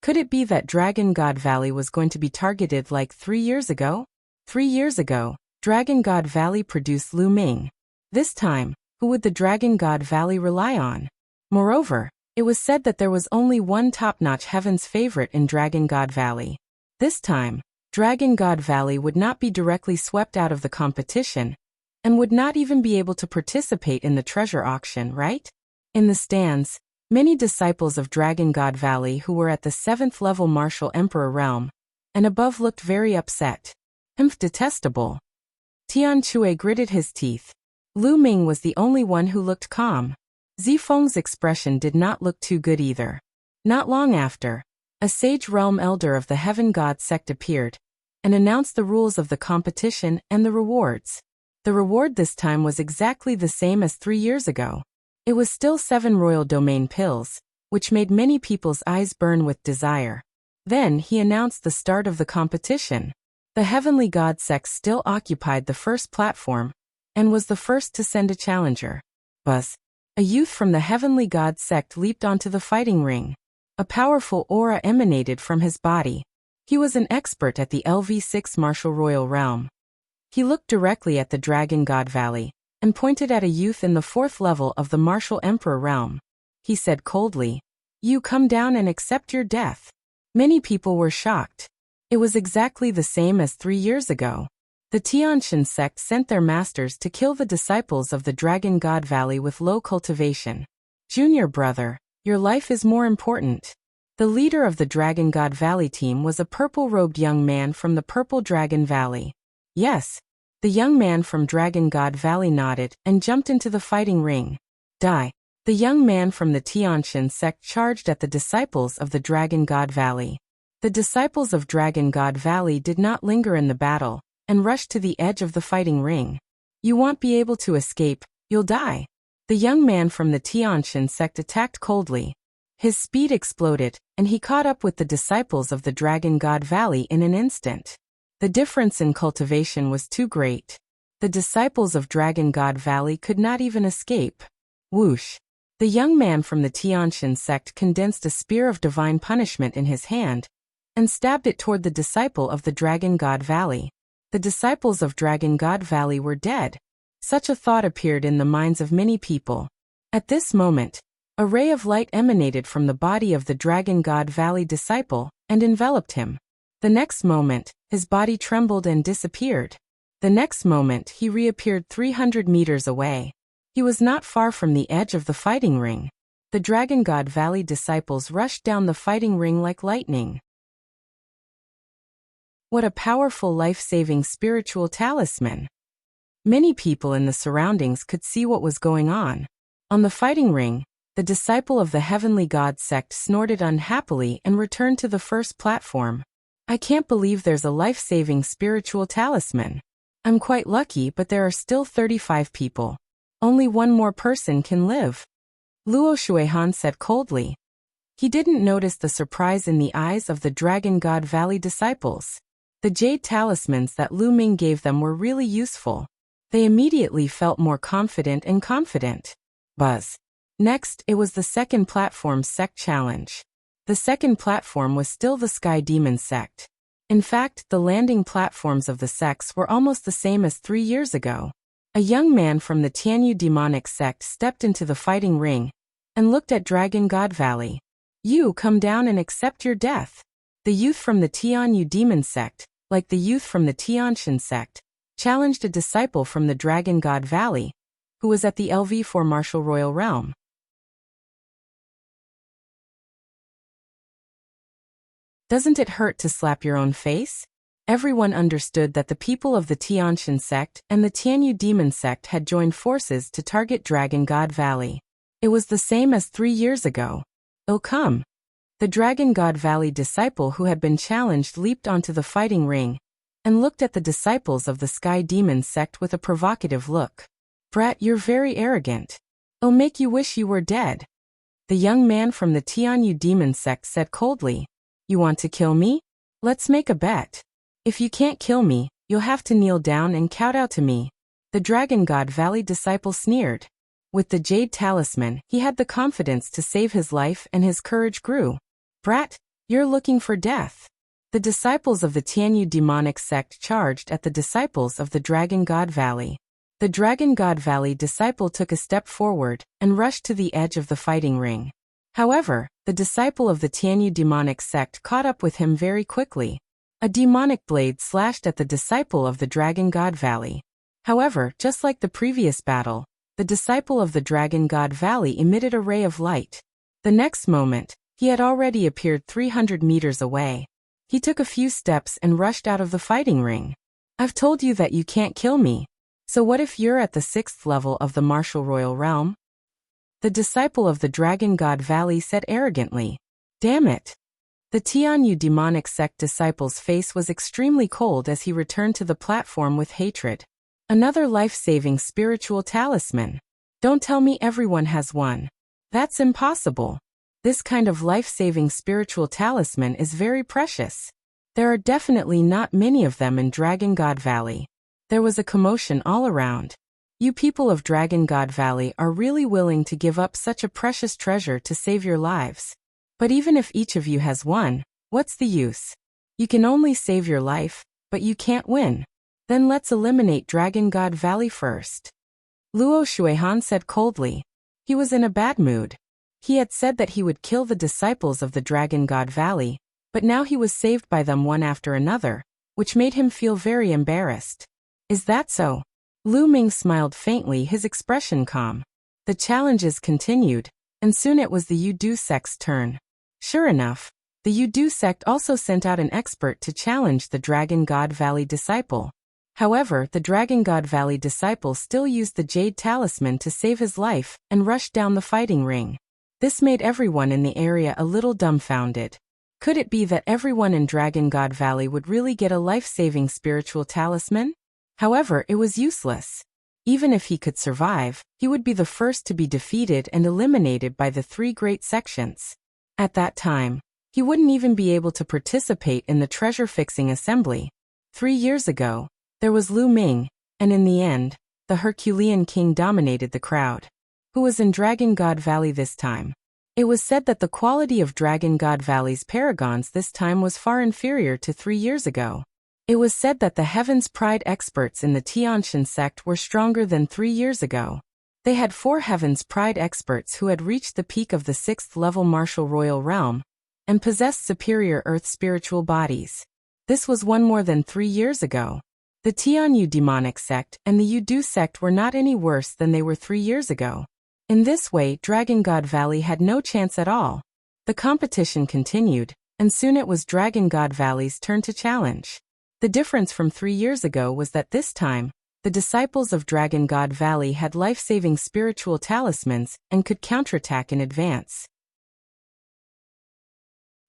Could it be that Dragon God Valley was going to be targeted like 3 years ago? 3 years ago, Dragon God Valley produced Lu Ming. This time, who would the Dragon God Valley rely on? Moreover, it was said that there was only one top-notch heaven's favorite in Dragon God Valley. This time, Dragon God Valley would not be directly swept out of the competition, and would not even be able to participate in the treasure auction, right? In the stands, many disciples of Dragon God Valley who were at the 7th level Martial Emperor realm, and above looked very upset. Detestable. Tian Chui gritted his teeth. Lu Ming was the only one who looked calm. Zifeng's expression did not look too good either. Not long after, a sage realm elder of the Heaven God sect appeared, and announced the rules of the competition and the rewards. The reward this time was exactly the same as 3 years ago. It was still 7 royal domain pills, which made many people's eyes burn with desire. Then he announced the start of the competition. The Heavenly God sect still occupied the first platform, and was the first to send a challenger. Buzz. A youth from the Heavenly God sect leaped onto the fighting ring. A powerful aura emanated from his body. He was an expert at the LV6 Martial Royal Realm. He looked directly at the Dragon God Valley, and pointed at a youth in the 4th level of the Martial Emperor realm. He said coldly, "You come down and accept your death." Many people were shocked. It was exactly the same as 3 years ago. The Tianshan sect sent their masters to kill the disciples of the Dragon God Valley with low cultivation. Junior brother, your life is more important. The leader of the Dragon God Valley team was a purple-robed young man from the Purple Dragon Valley. Yes. The young man from Dragon God Valley nodded and jumped into the fighting ring. Die. The young man from the Tianshan sect charged at the disciples of the Dragon God Valley. The disciples of Dragon God Valley did not linger in the battle, and rushed to the edge of the fighting ring. You won't be able to escape, you'll die. The young man from the Tiantian sect attacked coldly. His speed exploded, and he caught up with the disciples of the Dragon God Valley in an instant. The difference in cultivation was too great. The disciples of Dragon God Valley could not even escape. Whoosh! The young man from the Tiantian sect condensed a spear of divine punishment in his hand and stabbed it toward the disciple of the Dragon God Valley. The disciples of Dragon God Valley were dead. Such a thought appeared in the minds of many people. At this moment, a ray of light emanated from the body of the Dragon God Valley disciple and enveloped him. The next moment, his body trembled and disappeared. The next moment, he reappeared 300 meters away. He was not far from the edge of the fighting ring. The Dragon God Valley disciples rushed down the fighting ring like lightning. What a powerful life-saving spiritual talisman! Many people in the surroundings could see what was going on. On the fighting ring, the disciple of the Heavenly God sect snorted unhappily and returned to the first platform. I can't believe there's a life-saving spiritual talisman. I'm quite lucky, but there are still 35 people. Only one more person can live. Luo Shuihan said coldly. He didn't notice the surprise in the eyes of the Dragon God Valley disciples. The jade talismans that Lu Ming gave them were really useful. They immediately felt more confident and confident. Buzz. Next, it was the second platform's sect challenge. The second platform was still the Sky Demon sect. In fact, the landing platforms of the sects were almost the same as 3 years ago. A young man from the Tianyu demonic sect stepped into the fighting ring and looked at Dragon God Valley. You come down and accept your death. The youth from the Tianyu demon sect, like the youth from the Tiantian sect, challenged a disciple from the Dragon God Valley, who was at the LV4 Martial Royal Realm. Doesn't it hurt to slap your own face? Everyone understood that the people of the Tiantian sect and the Tianyu demon sect had joined forces to target Dragon God Valley. It was the same as 3 years ago. Oh come! The Dragon God Valley disciple who had been challenged leaped onto the fighting ring and looked at the disciples of the Sky Demon sect with a provocative look. Brat, you're very arrogant. It'll make you wish you were dead. The young man from the Tianyu demon sect said coldly. You want to kill me? Let's make a bet. If you can't kill me, you'll have to kneel down and kowtow to me. The Dragon God Valley disciple sneered. With the jade talisman, he had the confidence to save his life and his courage grew. Brat, you're looking for death. The disciples of the Tianyu demonic sect charged at the disciples of the Dragon God Valley. The Dragon God Valley disciple took a step forward and rushed to the edge of the fighting ring. However, the disciple of the Tianyu demonic sect caught up with him very quickly. A demonic blade slashed at the disciple of the Dragon God Valley. However, just like the previous battle, the disciple of the Dragon God Valley emitted a ray of light. The next moment, he had already appeared 300 meters away. He took a few steps and rushed out of the fighting ring. I've told you that you can't kill me. So what if you're at the 6th level of the Martial Royal Realm? The disciple of the Dragon God Valley said arrogantly. Damn it! The Tianyu demonic sect disciple's face was extremely cold as he returned to the platform with hatred. Another life-saving spiritual talisman. Don't tell me everyone has one. That's impossible. This kind of life-saving spiritual talisman is very precious. There are definitely not many of them in Dragon God Valley. There was a commotion all around. You people of Dragon God Valley are really willing to give up such a precious treasure to save your lives. But even if each of you has one, what's the use? You can only save your life, but you can't win. Then let's eliminate Dragon God Valley first. Luo Shuihan said coldly. He was in a bad mood. He had said that he would kill the disciples of the Dragon God Valley, but now he was saved by them one after another, which made him feel very embarrassed. Is that so? Lu Ming smiled faintly, his expression calm. The challenges continued, and soon it was the Yudu sect's turn. Sure enough, the Yudu sect also sent out an expert to challenge the Dragon God Valley disciple. However, the Dragon God Valley disciple still used the jade talisman to save his life and rushed down the fighting ring. This made everyone in the area a little dumbfounded. Could it be that everyone in Dragon God Valley would really get a life-saving spiritual talisman? However, it was useless. Even if he could survive, he would be the first to be defeated and eliminated by the three great sections. At that time, he wouldn't even be able to participate in the treasure-fixing assembly. 3 years ago, there was Lu Ming, and in the end, the Herculean king dominated the crowd. Who was in Dragon God Valley this time? It was said that the quality of Dragon God Valley's paragons this time was far inferior to 3 years ago. It was said that the Heaven's Pride experts in the Tianshan sect were stronger than 3 years ago. They had 4 Heaven's Pride experts who had reached the peak of the 6th level martial royal realm and possessed superior earth spiritual bodies. This was one more than 3 years ago. The Tianyu demonic sect and the Yudu sect were not any worse than they were 3 years ago. In this way, Dragon God Valley had no chance at all. The competition continued, and soon it was Dragon God Valley's turn to challenge. The difference from 3 years ago was that this time, the disciples of Dragon God Valley had life-saving spiritual talismans and could counterattack in advance.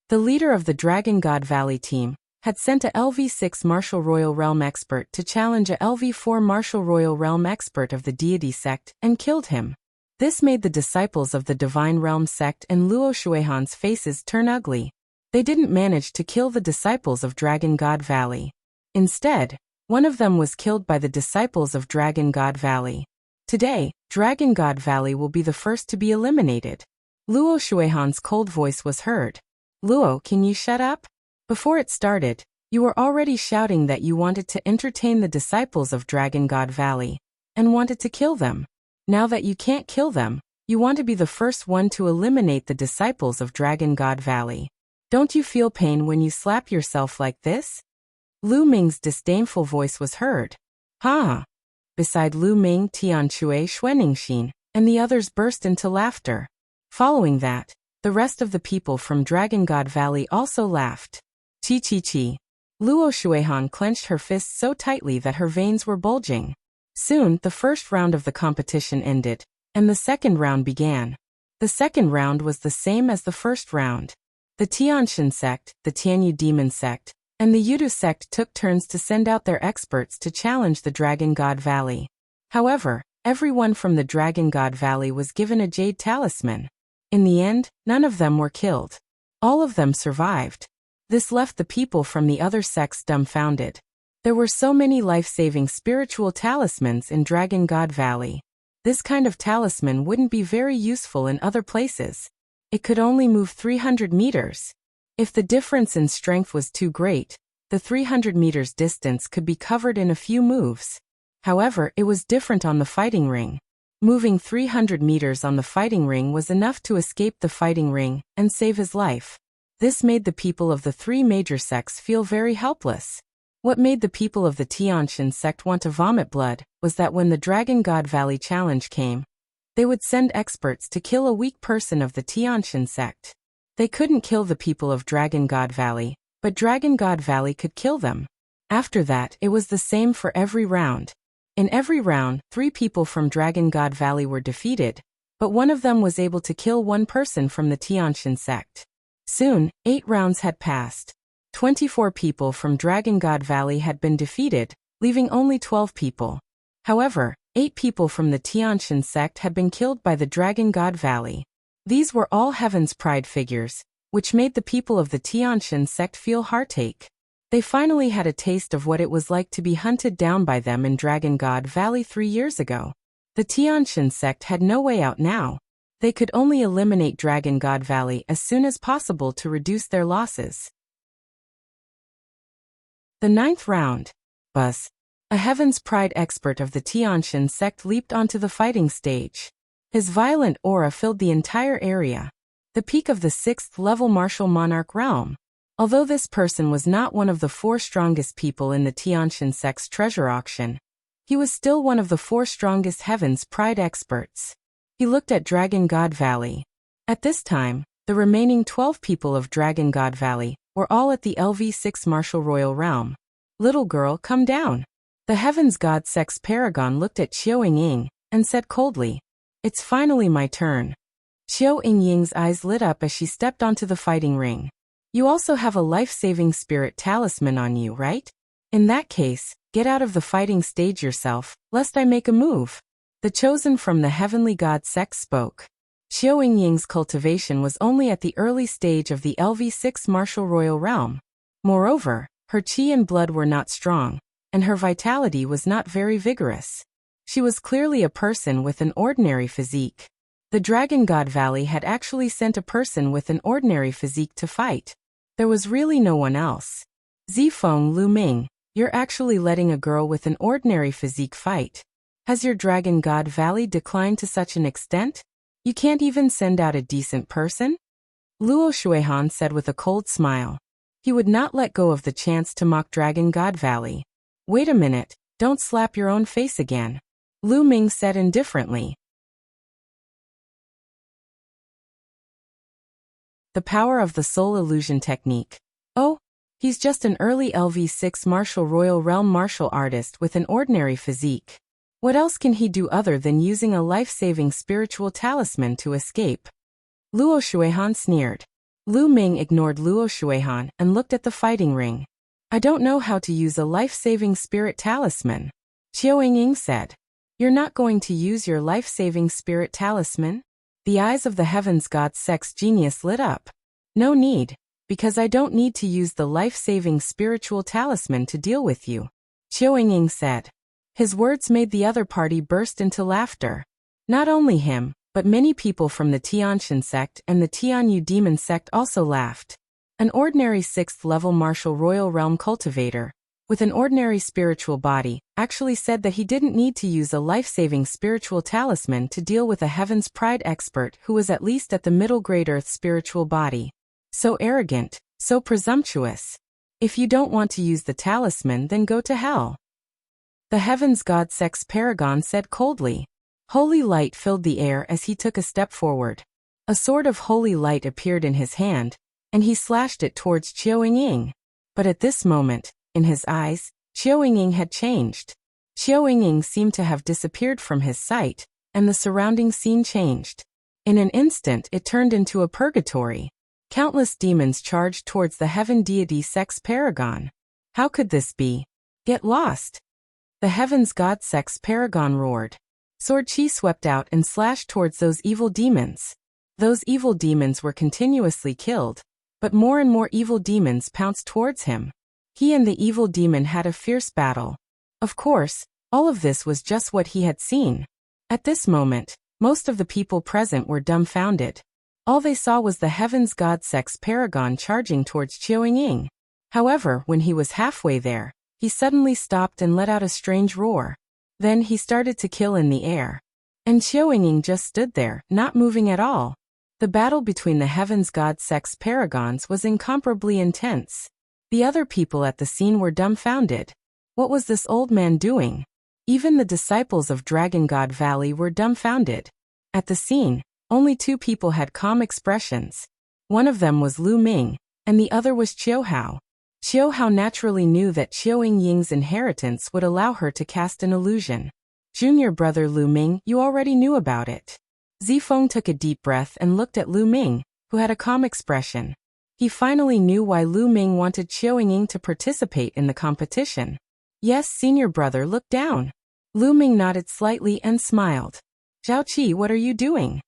The leader of the Dragon God Valley team had sent a LV6 Martial Royal Realm expert to challenge a LV4 Martial Royal Realm expert of the Deity sect and killed him. This made the disciples of the Divine Realm sect and Luo Shuihan's faces turn ugly. They didn't manage to kill the disciples of Dragon God Valley. Instead, one of them was killed by the disciples of Dragon God Valley. Today, Dragon God Valley will be the first to be eliminated. Luo Shuihan's cold voice was heard. Luo, can you shut up? Before it started, you were already shouting that you wanted to entertain the disciples of Dragon God Valley and wanted to kill them. Now that you can't kill them, you want to be the first one to eliminate the disciples of Dragon God Valley. Don't you feel pain when you slap yourself like this? Lu Ming's disdainful voice was heard. Ha! Beside Lu Ming, Tian Shui, Xuaningxin, and the others burst into laughter. Following that, the rest of the people from Dragon God Valley also laughed. Chi chi chi. Luo Shuihan clenched her fists so tightly that her veins were bulging. Soon, the first round of the competition ended, and the second round began. The second round was the same as the first round. The Tianshan sect, the Tianyu demon sect, and the Yudu sect took turns to send out their experts to challenge the Dragon God Valley. However, everyone from the Dragon God Valley was given a jade talisman. In the end, none of them were killed. All of them survived. This left the people from the other sects dumbfounded. There were so many life-saving spiritual talismans in Dragon God Valley. This kind of talisman wouldn't be very useful in other places. It could only move 300 meters. If the difference in strength was too great, the 300 meters distance could be covered in a few moves. However, it was different on the fighting ring. Moving 300 meters on the fighting ring was enough to escape the fighting ring and save his life. This made the people of the 3 major sects feel very helpless. What made the people of the Tianshan sect want to vomit blood was that when the Dragon God Valley challenge came, they would send experts to kill a weak person of the Tianshan sect. They couldn't kill the people of Dragon God Valley, but Dragon God Valley could kill them. After that, it was the same for every round. In every round, 3 people from Dragon God Valley were defeated, but one of them was able to kill one person from the Tianshan sect. Soon, 8 rounds had passed. 24 people from Dragon God Valley had been defeated, leaving only 12 people. However, 8 people from the Tianshan sect had been killed by the Dragon God Valley. These were all Heaven's Pride figures, which made the people of the Tianshan sect feel heartache. They finally had a taste of what it was like to be hunted down by them in Dragon God Valley 3 years ago. The Tianshan sect had no way out now. They could only eliminate Dragon God Valley as soon as possible to reduce their losses. The 9th round. Buzz. A Heaven's Pride expert of the Tianshan sect leaped onto the fighting stage. His violent aura filled the entire area. The peak of the 6th level martial monarch realm. Although this person was not one of the 4 strongest people in the Tianshan sect's treasure auction, he was still one of the 4 strongest Heaven's Pride experts. He looked at Dragon God Valley. At this time, the remaining 12 people of Dragon God Valley were all at the LV6 martial royal realm. Little girl, come down. The Heaven's God sect's paragon looked at Qiu Yingying and said coldly, "It's finally my turn." Qiu Yingying's eyes lit up as she stepped onto the fighting ring. You also have a life-saving spirit talisman on you, right? In that case, get out of the fighting stage yourself, lest I make a move. The chosen from the heavenly god sect spoke. Xiao Yingying's cultivation was only at the early stage of the LV6 martial royal realm. Moreover, her qi and blood were not strong, and her vitality was not very vigorous. She was clearly a person with an ordinary physique. The Dragon God Valley had actually sent a person with an ordinary physique to fight. There was really no one else. Zifeng Lu Ming, you're actually letting a girl with an ordinary physique fight. Has your Dragon God Valley declined to such an extent? You can't even send out a decent person? Luo Shuihan said with a cold smile. He would not let go of the chance to mock Dragon God Valley. Wait a minute, don't slap your own face again. Lu Ming said indifferently. The power of the soul illusion technique. Oh, he's just an early LV6 martial royal realm martial artist with an ordinary physique. What else can he do other than using a life-saving spiritual talisman to escape? Luo Shuihan sneered. Lu Ming ignored Luo Shuihan and looked at the fighting ring. I don't know how to use a life-saving spirit talisman. Qiao Yingying said. You're not going to use your life-saving spirit talisman? The eyes of the Heavens God Sect's genius lit up. No need, because I don't need to use the life-saving spiritual talisman to deal with you. Qiao Yingying said. His words made the other party burst into laughter. Not only him, but many people from the Tianshan sect and the Tianyu demon sect also laughed. An ordinary 6th-level martial royal realm cultivator, with an ordinary spiritual body, actually said that he didn't need to use a life-saving spiritual talisman to deal with a Heaven's Pride expert who was at least at the middle grade Earth spiritual body. So arrogant, so presumptuous. If you don't want to use the talisman, then go to hell. The Heavens God Sect's paragon said coldly. Holy light filled the air as he took a step forward. A sword of holy light appeared in his hand, and he slashed it towards Qiao Yingying. But at this moment, in his eyes, Qiao Yingying had changed. Qiao Yingying seemed to have disappeared from his sight, and the surrounding scene changed. In an instant it turned into a purgatory. Countless demons charged towards the Heaven Deity Sect's paragon. How could this be? Get lost! The Heavens God Sect's paragon roared. Sword Qi swept out and slashed towards those evil demons. Those evil demons were continuously killed, but more and more evil demons pounced towards him. He and the evil demon had a fierce battle. Of course, all of this was just what he had seen. At this moment, most of the people present were dumbfounded. All they saw was the Heavens God Sect's paragon charging towards Qiao Yingying. However, when he was halfway there, he suddenly stopped and let out a strange roar. Then he started to kill in the air. And Qiao Yingying just stood there, not moving at all. The battle between the Heavens God Sect's paragons was incomparably intense. The other people at the scene were dumbfounded. What was this old man doing? Even the disciples of Dragon God Valley were dumbfounded. At the scene, only 2 people had calm expressions. One of them was Lu Ming, and the other was Qiao Hao. Qiao Hao naturally knew that Qiao Yingying's inheritance would allow her to cast an illusion. Junior brother Lu Ming, you already knew about it. Zifeng took a deep breath and looked at Lu Ming, who had a calm expression. He finally knew why Lu Ming wanted Qiao Yingying to participate in the competition. Yes, senior brother, look down. Lu Ming nodded slightly and smiled. Zhao Qi, what are you doing?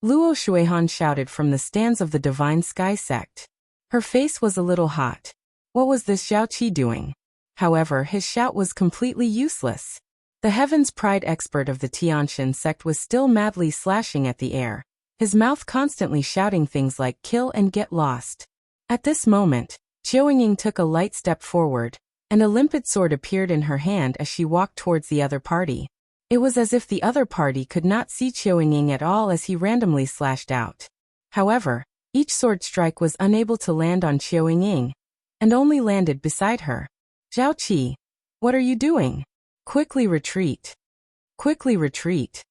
Luo Shuihan shouted from the stands of the Divine Sky sect. Her face was a little hot. What was this Zhao Qi doing? However, his shout was completely useless. The Heaven's Pride expert of the Tianshan sect was still madly slashing at the air, his mouth constantly shouting things like kill and get lost. At this moment, Qiao Yingying took a light step forward, and a limpid sword appeared in her hand as she walked towards the other party. It was as if the other party could not see Qiao Yingying at all as he randomly slashed out. However, each sword strike was unable to land on Qiao Yingying, and only landed beside her. Zhao Qi, what are you doing? Quickly retreat. Quickly retreat.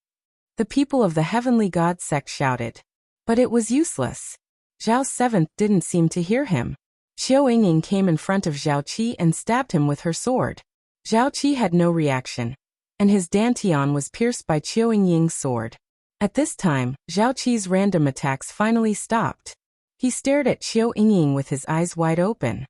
The people of the Heavenly God sect shouted. But it was useless. Zhao Seventh didn't seem to hear him. Qiao Yingying came in front of Zhao Qi and stabbed him with her sword. Zhao Qi had no reaction, and his dantian was pierced by Qiao Yingying's sword. At this time, Zhao Qi's random attacks finally stopped. He stared at Qiao Yingying with his eyes wide open.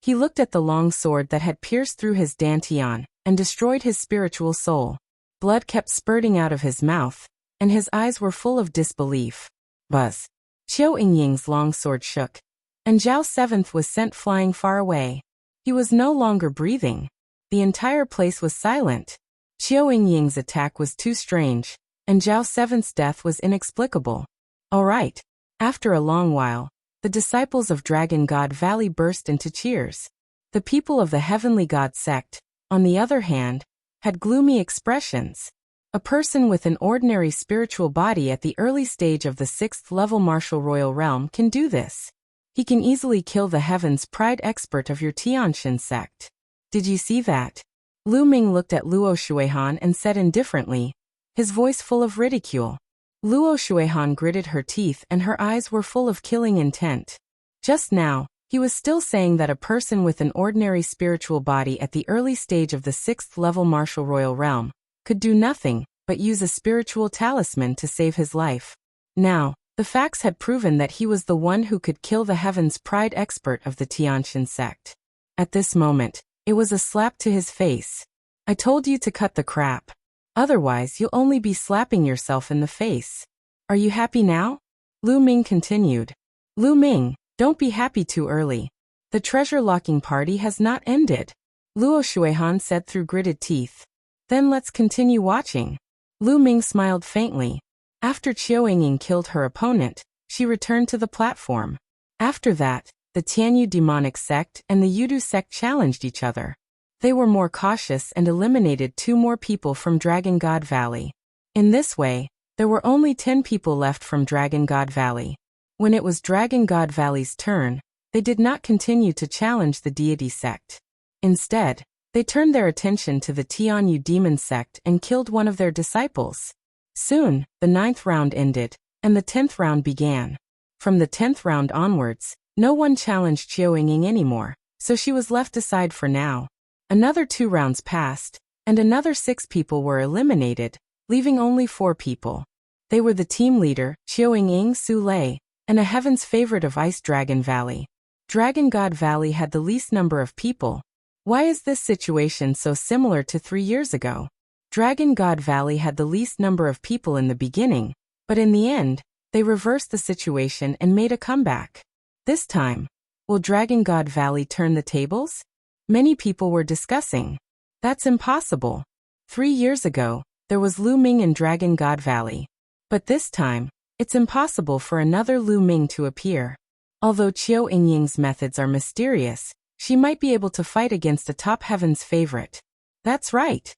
He looked at the long sword that had pierced through his dantian and destroyed his spiritual soul. Blood kept spurting out of his mouth, and his eyes were full of disbelief. Buzz. Qiu Yingying's long sword shook, and Zhao Seventh was sent flying far away. He was no longer breathing. The entire place was silent. Qiu Yingying's attack was too strange, and Zhao Seventh's death was inexplicable. All right. After a long while, the disciples of Dragon God Valley burst into cheers. The people of the Heavenly God sect, on the other hand, had gloomy expressions. A person with an ordinary spiritual body at the early stage of the 6th level martial royal realm can do this. He can easily kill the Heaven's Pride expert of your Tianxin sect. Did you see that? Lu Ming looked at Luo Shuihan and said indifferently, his voice full of ridicule. Luo Shuihan gritted her teeth and her eyes were full of killing intent. Just now, he was still saying that a person with an ordinary spiritual body at the early stage of the 6th level martial royal realm could do nothing but use a spiritual talisman to save his life. Now, the facts had proven that he was the one who could kill the Heaven's Pride expert of the Tianxin sect. At this moment, it was a slap to his face. I told you to cut the crap. Otherwise, you'll only be slapping yourself in the face. Are you happy now? Lu Ming continued. Lu Ming, don't be happy too early. The treasure-locking party has not ended. Luo Shuihan said through gritted teeth. Then let's continue watching. Lu Ming smiled faintly. After Qiu Yingying killed her opponent, she returned to the platform. After that, the Tianyu demonic sect and the Yudu sect challenged each other. They were more cautious and eliminated 2 more people from Dragon God Valley. In this way, there were only 10 people left from Dragon God Valley. When it was Dragon God Valley's turn, they did not continue to challenge the deity sect. Instead, they turned their attention to the Tianyu demon sect and killed one of their disciples. Soon, the 9th round ended, and the 10th round began. From the 10th round onwards, no one challenged Qiu Yingying anymore, so she was left aside for now. Another 2 rounds passed, and another 6 people were eliminated, leaving only 4 people. They were the team leader, Qiu Yingying Su Lei, and a heaven's favorite of Ice Dragon Valley. Dragon God Valley had the least number of people. Why is this situation so similar to 3 years ago? Dragon God Valley had the least number of people in the beginning, but in the end, they reversed the situation and made a comeback. This time, will Dragon God Valley turn the tables? Many people were discussing. That's impossible. 3 years ago, there was Lu Ming in Dragon God Valley. But this time, it's impossible for another Lu Ming to appear. Although Qiu Yingying's methods are mysterious, she might be able to fight against a top heaven's favorite. That's right.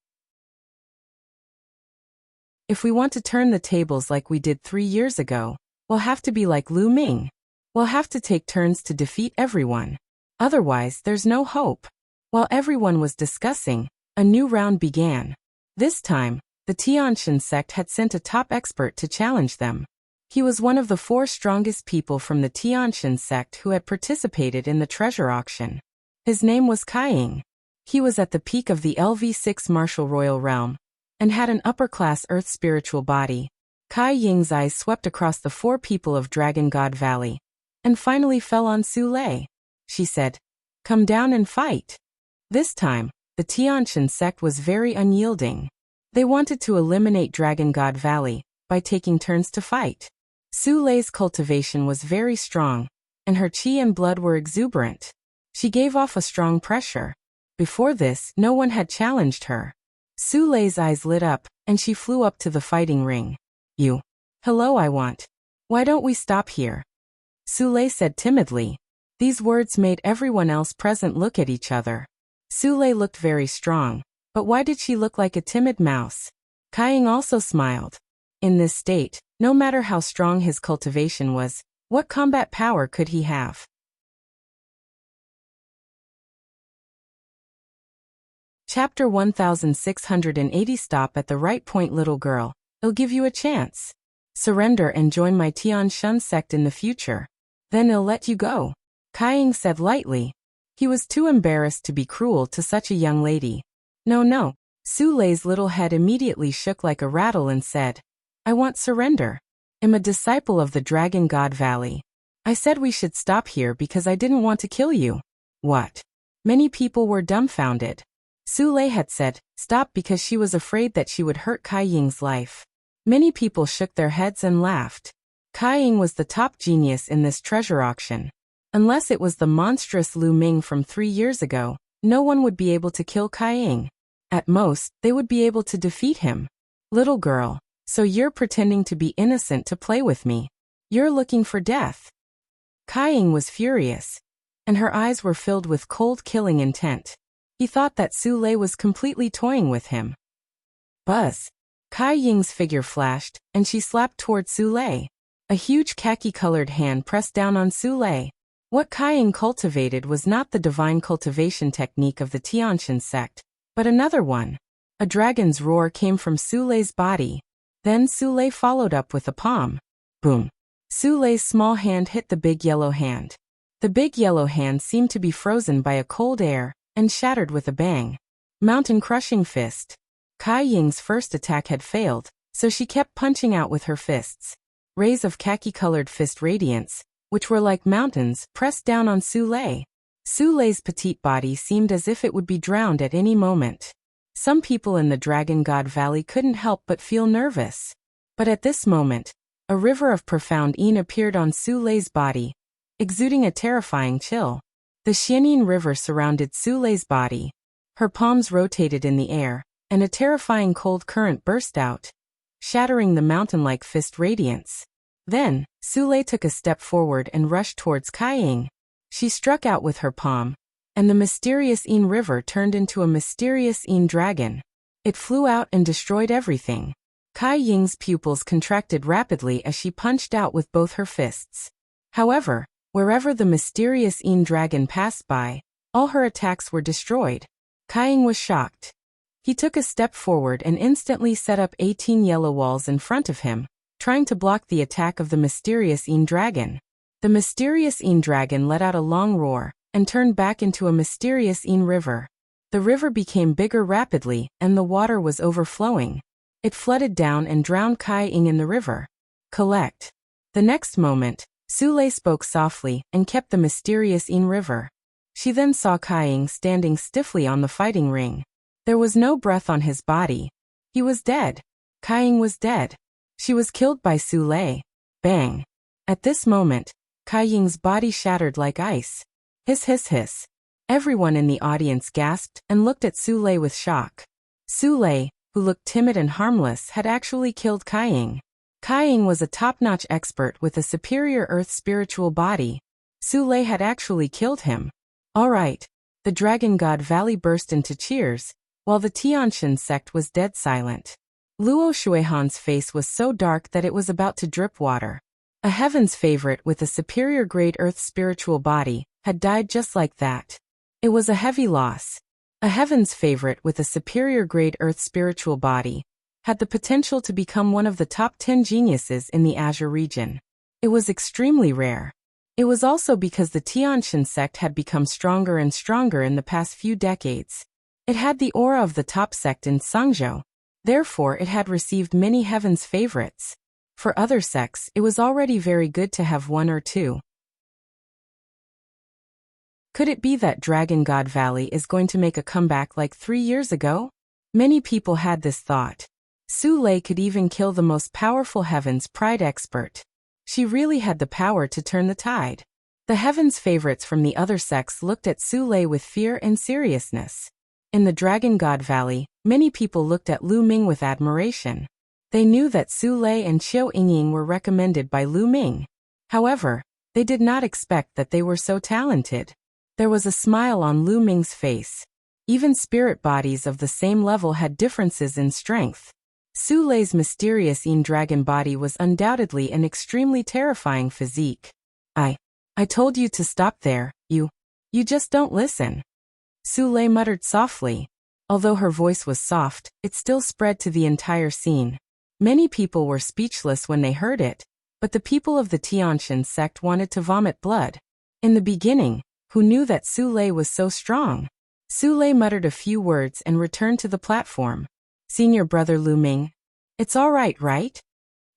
If we want to turn the tables like we did 3 years ago, we'll have to be like Lu Ming. We'll have to take turns to defeat everyone. Otherwise, there's no hope. While everyone was discussing, a new round began. This time, the Tianxin sect had sent a top expert to challenge them. He was one of the 4 strongest people from the Tianxin sect who had participated in the treasure auction. His name was Kaiying. He was at the peak of the LV6 martial royal realm, and had an upper-class earth spiritual body. Kai Ying's eyes swept across the 4 people of Dragon God Valley, and finally fell on Su Lei. She said, "Come down and fight." This time, the Tianxin sect was very unyielding. They wanted to eliminate Dragon God Valley by taking turns to fight. Su Lei's cultivation was very strong, and her qi and blood were exuberant. She gave off a strong pressure. Before this, no one had challenged her. Su Lei's eyes lit up, and she flew up to the fighting ring. "You. Hello, I want. Why don't we stop here?" Su Lei said timidly. These words made everyone else present look at each other. Su Lei looked very strong, but why did she look like a timid mouse? Kaiying also smiled. In this state, no matter how strong his cultivation was, what combat power could he have? Chapter 1680. Stop at the right point, little girl. It'll give you a chance. Surrender and join my Tianxin sect in the future. Then I'll let you go. Kaiying said lightly. He was too embarrassed to be cruel to such a young lady. No. Su Lei's little head immediately shook like a rattle and said, "I want surrender. I'm a disciple of the Dragon God Valley. I said we should stop here because I didn't want to kill you." "What? Many people were dumbfounded. Su Lei had said, stop, because she was afraid that she would hurt Kai Ying's life. Many people shook their heads and laughed. Kai Ying was the top genius in this treasure auction. Unless it was the monstrous Lu Ming from 3 years ago, no one would be able to kill Kai Ying. At most, they would be able to defeat him. Little girl, so you're pretending to be innocent to play with me. You're looking for death. Kai Ying was furious, and her eyes were filled with cold killing intent. He thought that Su Lei was completely toying with him. Buzz. Kai Ying's figure flashed, and she slapped toward Su Lei. A huge khaki-colored hand pressed down on Su Lei. What Kai Ying cultivated was not the divine cultivation technique of the Tiantian sect, but another one. A dragon's roar came from Su Lei's body. Then Su Lei followed up with a palm. Boom. Su Lei's small hand hit the big yellow hand. The big yellow hand seemed to be frozen by a cold air, and shattered with a bang. Mountain crushing fist. Kai Ying's first attack had failed, so she kept punching out with her fists. Rays of khaki-colored fist radiance, which were like mountains, pressed down on Su Lei. Su Lei's petite body seemed as if it would be drowned at any moment. Some people in the Dragon God Valley couldn't help but feel nervous. But at this moment, a river of profound yin appeared on Su Lei's body, exuding a terrifying chill. The Xianyin River surrounded Su Lei's body. Her palms rotated in the air, and a terrifying cold current burst out, shattering the mountain-like fist radiance. Then, Su Lei took a step forward and rushed towards Kai Ying. She struck out with her palm, and the mysterious Yin River turned into a mysterious Yin dragon. It flew out and destroyed everything. Kai Ying's pupils contracted rapidly as she punched out with both her fists. However, wherever the mysterious Yin dragon passed by, all her attacks were destroyed. Kai Ying was shocked. He took a step forward and instantly set up 18 yellow walls in front of him, trying to block the attack of the mysterious Yin dragon. The mysterious Yin dragon let out a long roar, and turned back into a mysterious Yin river. The river became bigger rapidly, and the water was overflowing. It flooded down and drowned Kai Ying in the river. Collect. The next moment, Su Lei spoke softly and kept the mysterious Yin river. She then saw Kai Ying standing stiffly on the fighting ring. There was no breath on his body. He was dead. Kai Ying was dead. She was killed by Su Lei. Bang. At this moment, Kai Ying's body shattered like ice. Hiss hiss hiss. Everyone in the audience gasped and looked at Su Lei with shock. Su Lei, who looked timid and harmless, had actually killed Kai Ying. Kai Ying was a top-notch expert with a superior earth spiritual body. Su Lei had actually killed him. All right. The Dragon God Valley burst into cheers, while the Tiantian sect was dead silent. Luo Shuihan's face was so dark that it was about to drip water. A heaven's favorite with a superior grade earth spiritual body had died just like that. It was a heavy loss. A heaven's favorite with a superior grade earth spiritual body had the potential to become one of the top 10 geniuses in the Azure region. It was extremely rare. It was also because the Tiantian sect had become stronger and stronger in the past few decades. It had the aura of the top sect in Sangzhou. Therefore, it had received many heaven's favorites. For other sects, it was already very good to have one or two. Could it be that Dragon God Valley is going to make a comeback like 3 years ago? Many people had this thought. Su Lei could even kill the most powerful Heaven's Pride expert. She really had the power to turn the tide. The Heaven's favorites from the other sects looked at Su Lei with fear and seriousness. In the Dragon God Valley, many people looked at Lu Ming with admiration. They knew that Su Lei and Qiu Yingying were recommended by Lu Ming. However, they did not expect that they were so talented. There was a smile on Lu Ming's face. Even spirit bodies of the same level had differences in strength. Su Lei's mysterious Yin dragon body was undoubtedly an extremely terrifying physique. I told you to stop there, you just don't listen. Su Lei muttered softly. Although her voice was soft, it still spread to the entire scene. Many people were speechless when they heard it, but the people of the Tiantian sect wanted to vomit blood. In the beginning, who knew that Su Lei was so strong? Su Lei muttered a few words and returned to the platform. Senior brother Lu Ming. It's all right, right?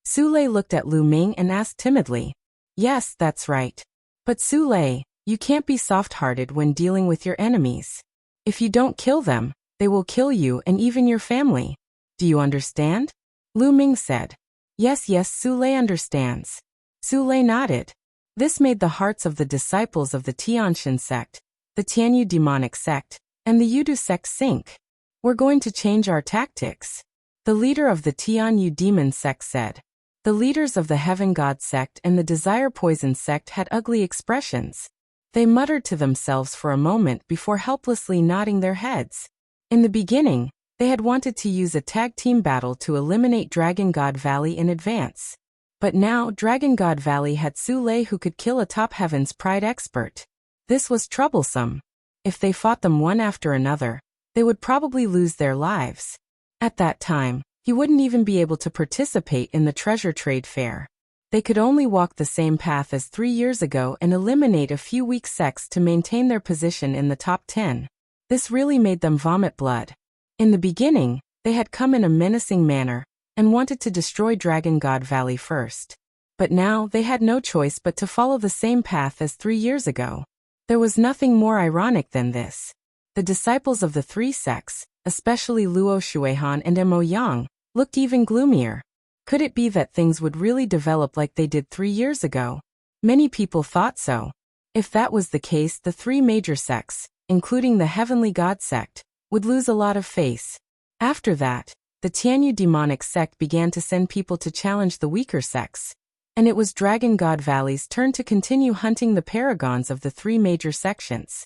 Su Lei looked at Lu Ming and asked timidly. Yes, that's right. But Su Lei, You can't be soft-hearted when dealing with your enemies. If you don't kill them, they will kill you and even your family. Do you understand? Lu Ming said. Yes, Su Lei understands. Su Lei nodded. This made the hearts of the disciples of the Tianxin sect, the Tianyu demonic sect, and the Yudu sect sink. We're going to change our tactics. The leader of the Tianyu demon sect said. The leaders of the Heaven God sect and the Desire Poison sect had ugly expressions. They muttered to themselves for a moment before helplessly nodding their heads. In the beginning, they had wanted to use a tag team battle to eliminate Dragon God Valley in advance. But now Dragon God Valley had Su Lei who could kill a top Heaven's Pride expert. This was troublesome. If they fought them one after another, they would probably lose their lives. At that time, he wouldn't even be able to participate in the treasure trade fair. They could only walk the same path as 3 years ago and eliminate a few weak sects to maintain their position in the top 10. This really made them vomit blood. In the beginning, they had come in a menacing manner and wanted to destroy Dragon God Valley first. But now they had no choice but to follow the same path as 3 years ago. There was nothing more ironic than this. The disciples of the three sects, especially Luo Shuihan and Mo Yang, looked even gloomier. Could it be that things would really develop like they did 3 years ago? Many people thought so. If that was the case, the three major sects, including the Heavenly God sect, would lose a lot of face. After that, the Tianyu demonic sect began to send people to challenge the weaker sects. And it was Dragon God Valley's turn to continue hunting the paragons of the three major sections.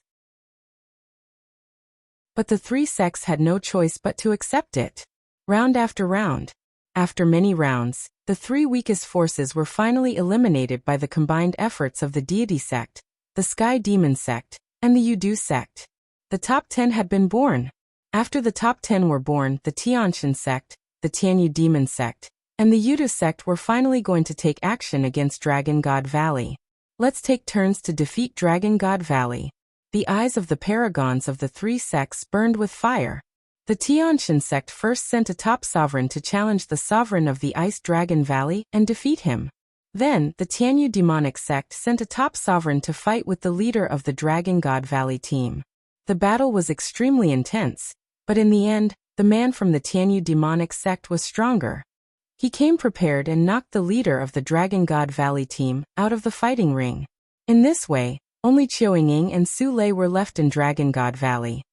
But the three sects had no choice but to accept it. Round after round. After many rounds, the three weakest forces were finally eliminated by the combined efforts of the Deity sect, the Sky Demon sect, and the Yudu sect. The top 10 had been born. After the top 10 were born, the Tianxin sect, the Tianyu demon sect, and the Yudu sect were finally going to take action against Dragon God Valley. Let's take turns to defeat Dragon God Valley. The eyes of the paragons of the three sects burned with fire. The Tianxin sect first sent a top sovereign to challenge the sovereign of the Ice Dragon Valley and defeat him. Then, the Tianyu demonic sect sent a top sovereign to fight with the leader of the Dragon God Valley team. The battle was extremely intense, but in the end, the man from the Tianyu demonic sect was stronger. He came prepared and knocked the leader of the Dragon God Valley team out of the fighting ring. In this way, only Qiu Ying and Su Lei were left in Dragon God Valley.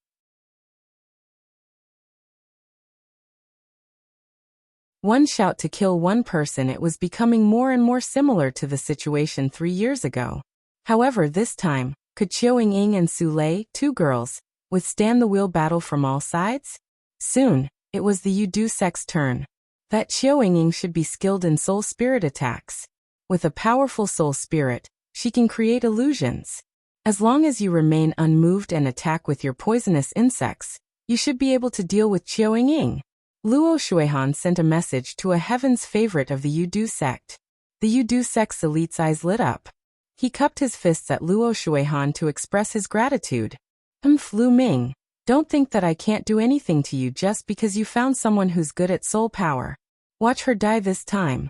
One shout to kill one person. It was becoming more and more similar to the situation 3 years ago. However, this time, could Qiu Ying and Su Lei, two girls, withstand the wheel battle from all sides? Soon, it was the Yudu sect's turn. That Qiu Ying should be skilled in soul spirit attacks. With a powerful soul spirit, she can create illusions. As long as you remain unmoved and attack with your poisonous insects, you should be able to deal with Qiu Ying. Luo Shuihan sent a message to a heaven's favorite of the Yudu sect. The Yudu sect's elite's eyes lit up. He cupped his fists at Luo Shuihan to express his gratitude. Lu Ming, don't think that I can't do anything to you just because you found someone who's good at soul power. Watch her die this time.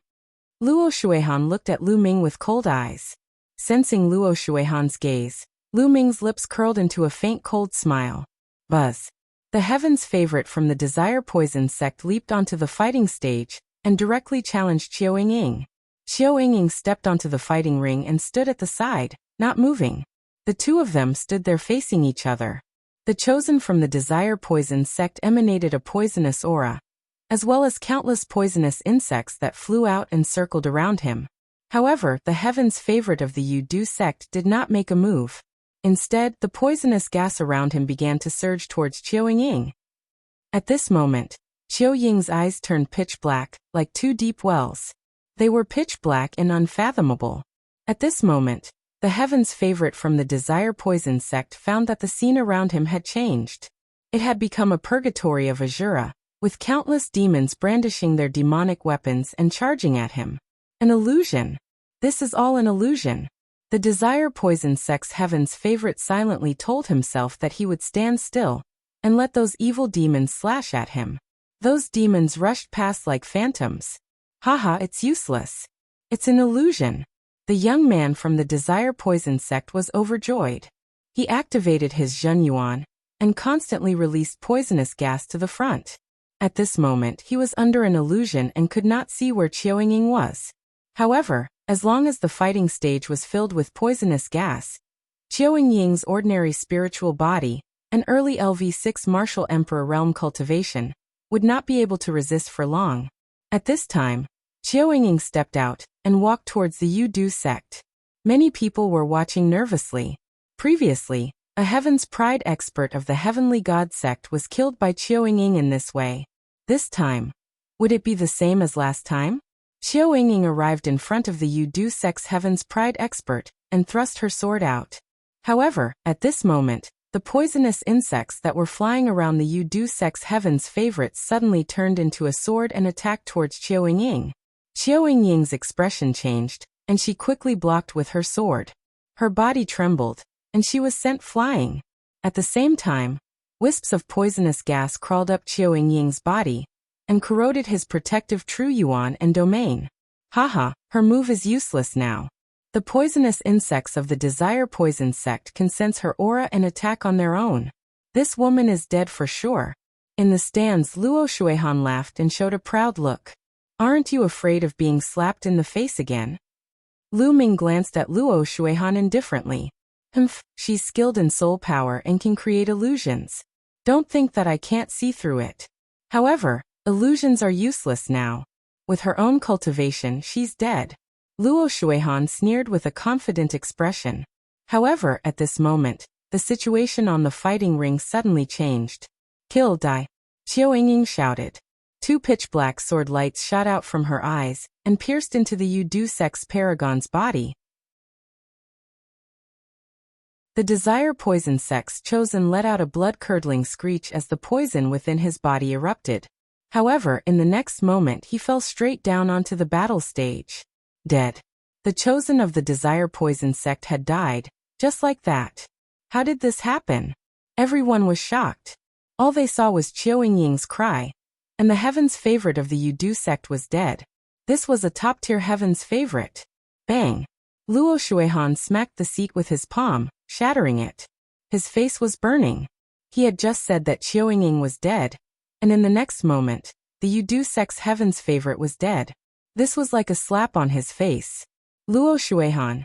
Luo Shuihan looked at Lu Ming with cold eyes. Sensing Luo Shuihan's gaze, Lu Ming's lips curled into a faint cold smile. Buzz. The heaven's favorite from the Desire Poison sect leaped onto the fighting stage and directly challenged Qiu Ying. Qiu Ying stepped onto the fighting ring and stood at the side, not moving. The two of them stood there facing each other. The chosen from the Desire Poison sect emanated a poisonous aura, as well as countless poisonous insects that flew out and circled around him. However, the heaven's favorite of the Yudu sect did not make a move. Instead, the poisonous gas around him began to surge towards Qiu Ying. At this moment, Qiu Ying's eyes turned pitch black, like two deep wells. They were pitch black and unfathomable. At this moment, the heaven's favorite from the Desire Poison sect found that the scene around him had changed. It had become a purgatory of Azura, with countless demons brandishing their demonic weapons and charging at him. An illusion. This is all an illusion. The Desire Poison sect's heaven's favorite silently told himself that he would stand still and let those evil demons slash at him. Those demons rushed past like phantoms. Haha, it's useless. It's an illusion. The young man from the Desire Poison sect was overjoyed. He activated his Zhen Yuan and constantly released poisonous gas to the front. At this moment he was under an illusion and could not see where Qiuying was. However, as long as the fighting stage was filled with poisonous gas, Qiuying's ordinary spiritual body, an early LV6 martial emperor realm cultivation, would not be able to resist for long. At this time, Qiuying stepped out and walked towards the Yu-Du sect. Many people were watching nervously. Previously, a Heaven's Pride expert of the Heavenly God sect was killed by Qiuying in this way. This time, would it be the same as last time? Qiuying arrived in front of the Yu-Du sect's Heaven's Pride expert and thrust her sword out. However, at this moment, the poisonous insects that were flying around the Yu-Du sect's Heaven's favorites suddenly turned into a sword and attacked towards Qiuying. Qiuying's expression changed, and she quickly blocked with her sword. Her body trembled, and she was sent flying. At the same time, wisps of poisonous gas crawled up Qiuying's body and corroded his protective True Yuan and domain. Haha, her move is useless now. The poisonous insects of the Desire Poison sect can sense her aura and attack on their own. This woman is dead for sure. In the stands, Luo Shuihan laughed and showed a proud look. Aren't you afraid of being slapped in the face again? Lu Ming glanced at Luo Shuihan indifferently. She's skilled in soul power and can create illusions. Don't think that I can't see through it. However, illusions are useless now. With her own cultivation, she's dead. Luo Shuihan sneered with a confident expression. However, at this moment, the situation on the fighting ring suddenly changed. Kill, die! Qiuying shouted. Two pitch-black sword lights shot out from her eyes and pierced into the Yu-Du sect's paragon's body. The Desire Poison sect's chosen let out a blood-curdling screech as the poison within his body erupted. However, in the next moment he fell straight down onto the battle stage. Dead. The chosen of the Desire Poison sect had died, just like that. How did this happen? Everyone was shocked. All they saw was Qiuying's cry, and the Heaven's favorite of the Yu-Du sect was dead. This was a top-tier Heaven's favorite. Bang! Luo Shuihan smacked the seat with his palm, shattering it. His face was burning. He had just said that Qiuying was dead, and in the next moment, the Yu-Du sect's Heaven's favorite was dead. This was like a slap on his face. Luo Shuihan,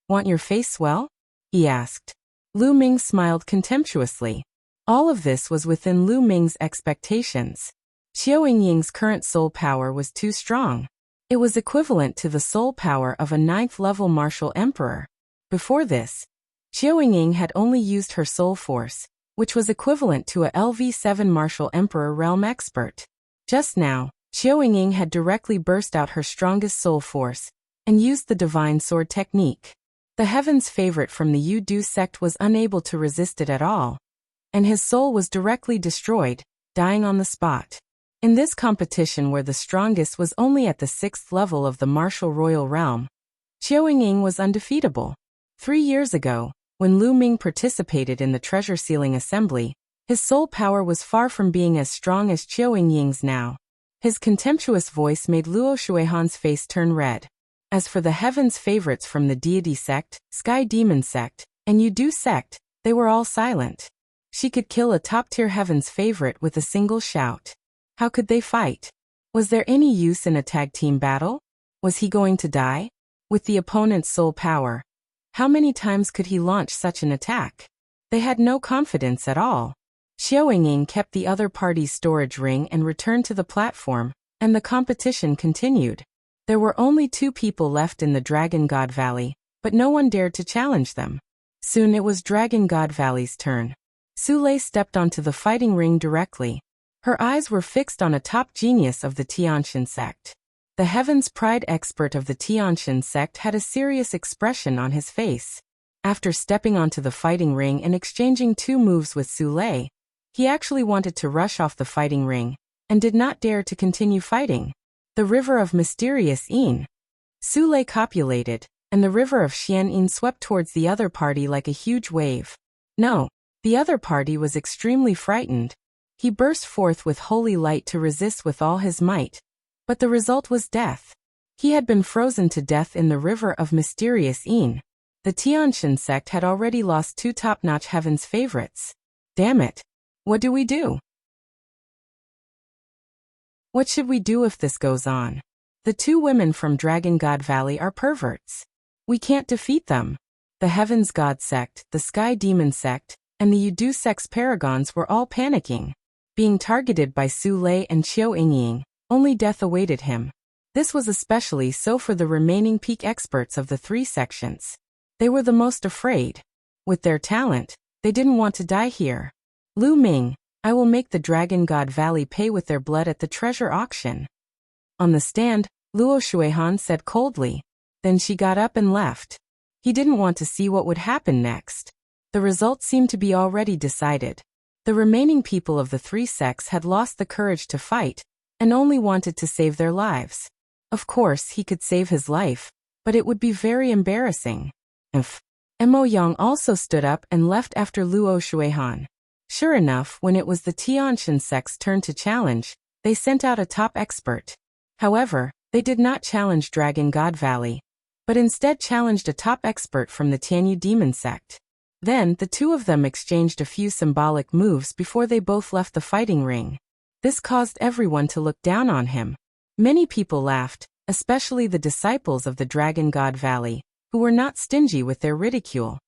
want your face swell? He asked. Lu Ming smiled contemptuously. All of this was within Lu Ming's expectations. Qiuying's current soul power was too strong. It was equivalent to the soul power of a 9th-level martial emperor. Before this, Qiuying had only used her soul force, which was equivalent to a LV7 martial emperor realm expert. Just now, Qiuying had directly burst out her strongest soul force and used the divine sword technique. The Heaven's favorite from the Yu-Du sect was unable to resist it at all, and his soul was directly destroyed, dying on the spot. In this competition where the strongest was only at the 6th level of the martial royal realm, Qiuying was undefeatable. 3 years ago, when Lu Ming participated in the treasure sealing assembly, his soul power was far from being as strong as Qiuying's now. His contemptuous voice made Luo Shuihan's face turn red. As for the Heaven's favorites from the Deity sect, Sky Demon sect, and Yu-Du sect, they were all silent. She could kill a top-tier Heaven's favorite with a single shout. How could they fight? Was there any use in a tag-team battle? Was he going to die? With the opponent's soul power, how many times could he launch such an attack? They had no confidence at all. Qiuying kept the other party's storage ring and returned to the platform, and the competition continued. There were only 2 people left in the Dragon God Valley, but no one dared to challenge them. Soon it was Dragon God Valley's turn. Sule stepped onto the fighting ring directly. Her eyes were fixed on a top genius of the Tianxin sect. The Heaven's Pride expert of the Tianxin sect had a serious expression on his face. After stepping onto the fighting ring and exchanging 2 moves with Sule, he actually wanted to rush off the fighting ring, and did not dare to continue fighting. The river of mysterious Yin. Sule copulated, and the river of Xian swept towards the other party like a huge wave. No, the other party was extremely frightened. He burst forth with holy light to resist with all his might, but the result was death. He had been frozen to death in the river of mysterious Yin. The Tianshan sect had already lost 2 top-notch heaven's favorites. Damn it. What do we do? What should we do if this goes on? The 2 women from Dragon God Valley are perverts. We can't defeat them. The Heavens God sect, the Sky Demon sect, and the Yudu sect's paragons were all panicking. Being targeted by Su Lei and Qiu Yingying, only death awaited him. This was especially so for the remaining peak experts of the 3 sections. They were the most afraid. With their talent, they didn't want to die here. Lu Ming, I will make the Dragon God Valley pay with their blood at the treasure auction. On the stand, Luo Shuihan said coldly. Then she got up and left. He didn't want to see what would happen next. The result seemed to be already decided. The remaining people of the 3 sects had lost the courage to fight, and only wanted to save their lives. Of course, he could save his life, but it would be very embarrassing. Mo Yang also stood up and left after Luo Shuihan. Sure enough, when it was the Tianshan sect's turn to challenge, they sent out a top expert. However, they did not challenge Dragon God Valley, but instead challenged a top expert from the Tianyu Demon sect. Then, the 2 of them exchanged a few symbolic moves before they both left the fighting ring. This caused everyone to look down on him. Many people laughed, especially the disciples of the Dragon God Valley, who were not stingy with their ridicule.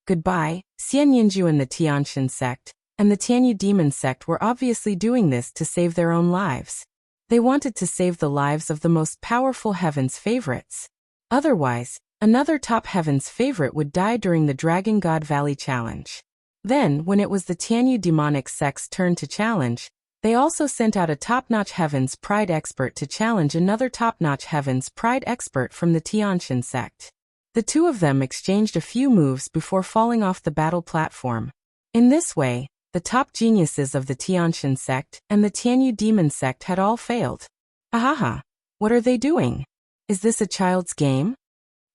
Goodbye, Xian Yinju and the Tianshan sect, and the Tianyu Demon sect were obviously doing this to save their own lives. They wanted to save the lives of the most powerful heaven's favorites. Otherwise, another top heaven's favorite would die during the Dragon God Valley challenge. Then, when it was the Tianyu demonic sect's turn to challenge, they also sent out a top-notch heaven's pride expert to challenge another top-notch heaven's pride expert from the Tianshan sect. The 2 of them exchanged a few moves before falling off the battle platform. In this way, the top geniuses of the Tianshan sect and the Tianyu demon sect had all failed. Ahaha! What are they doing? Is this a child's game?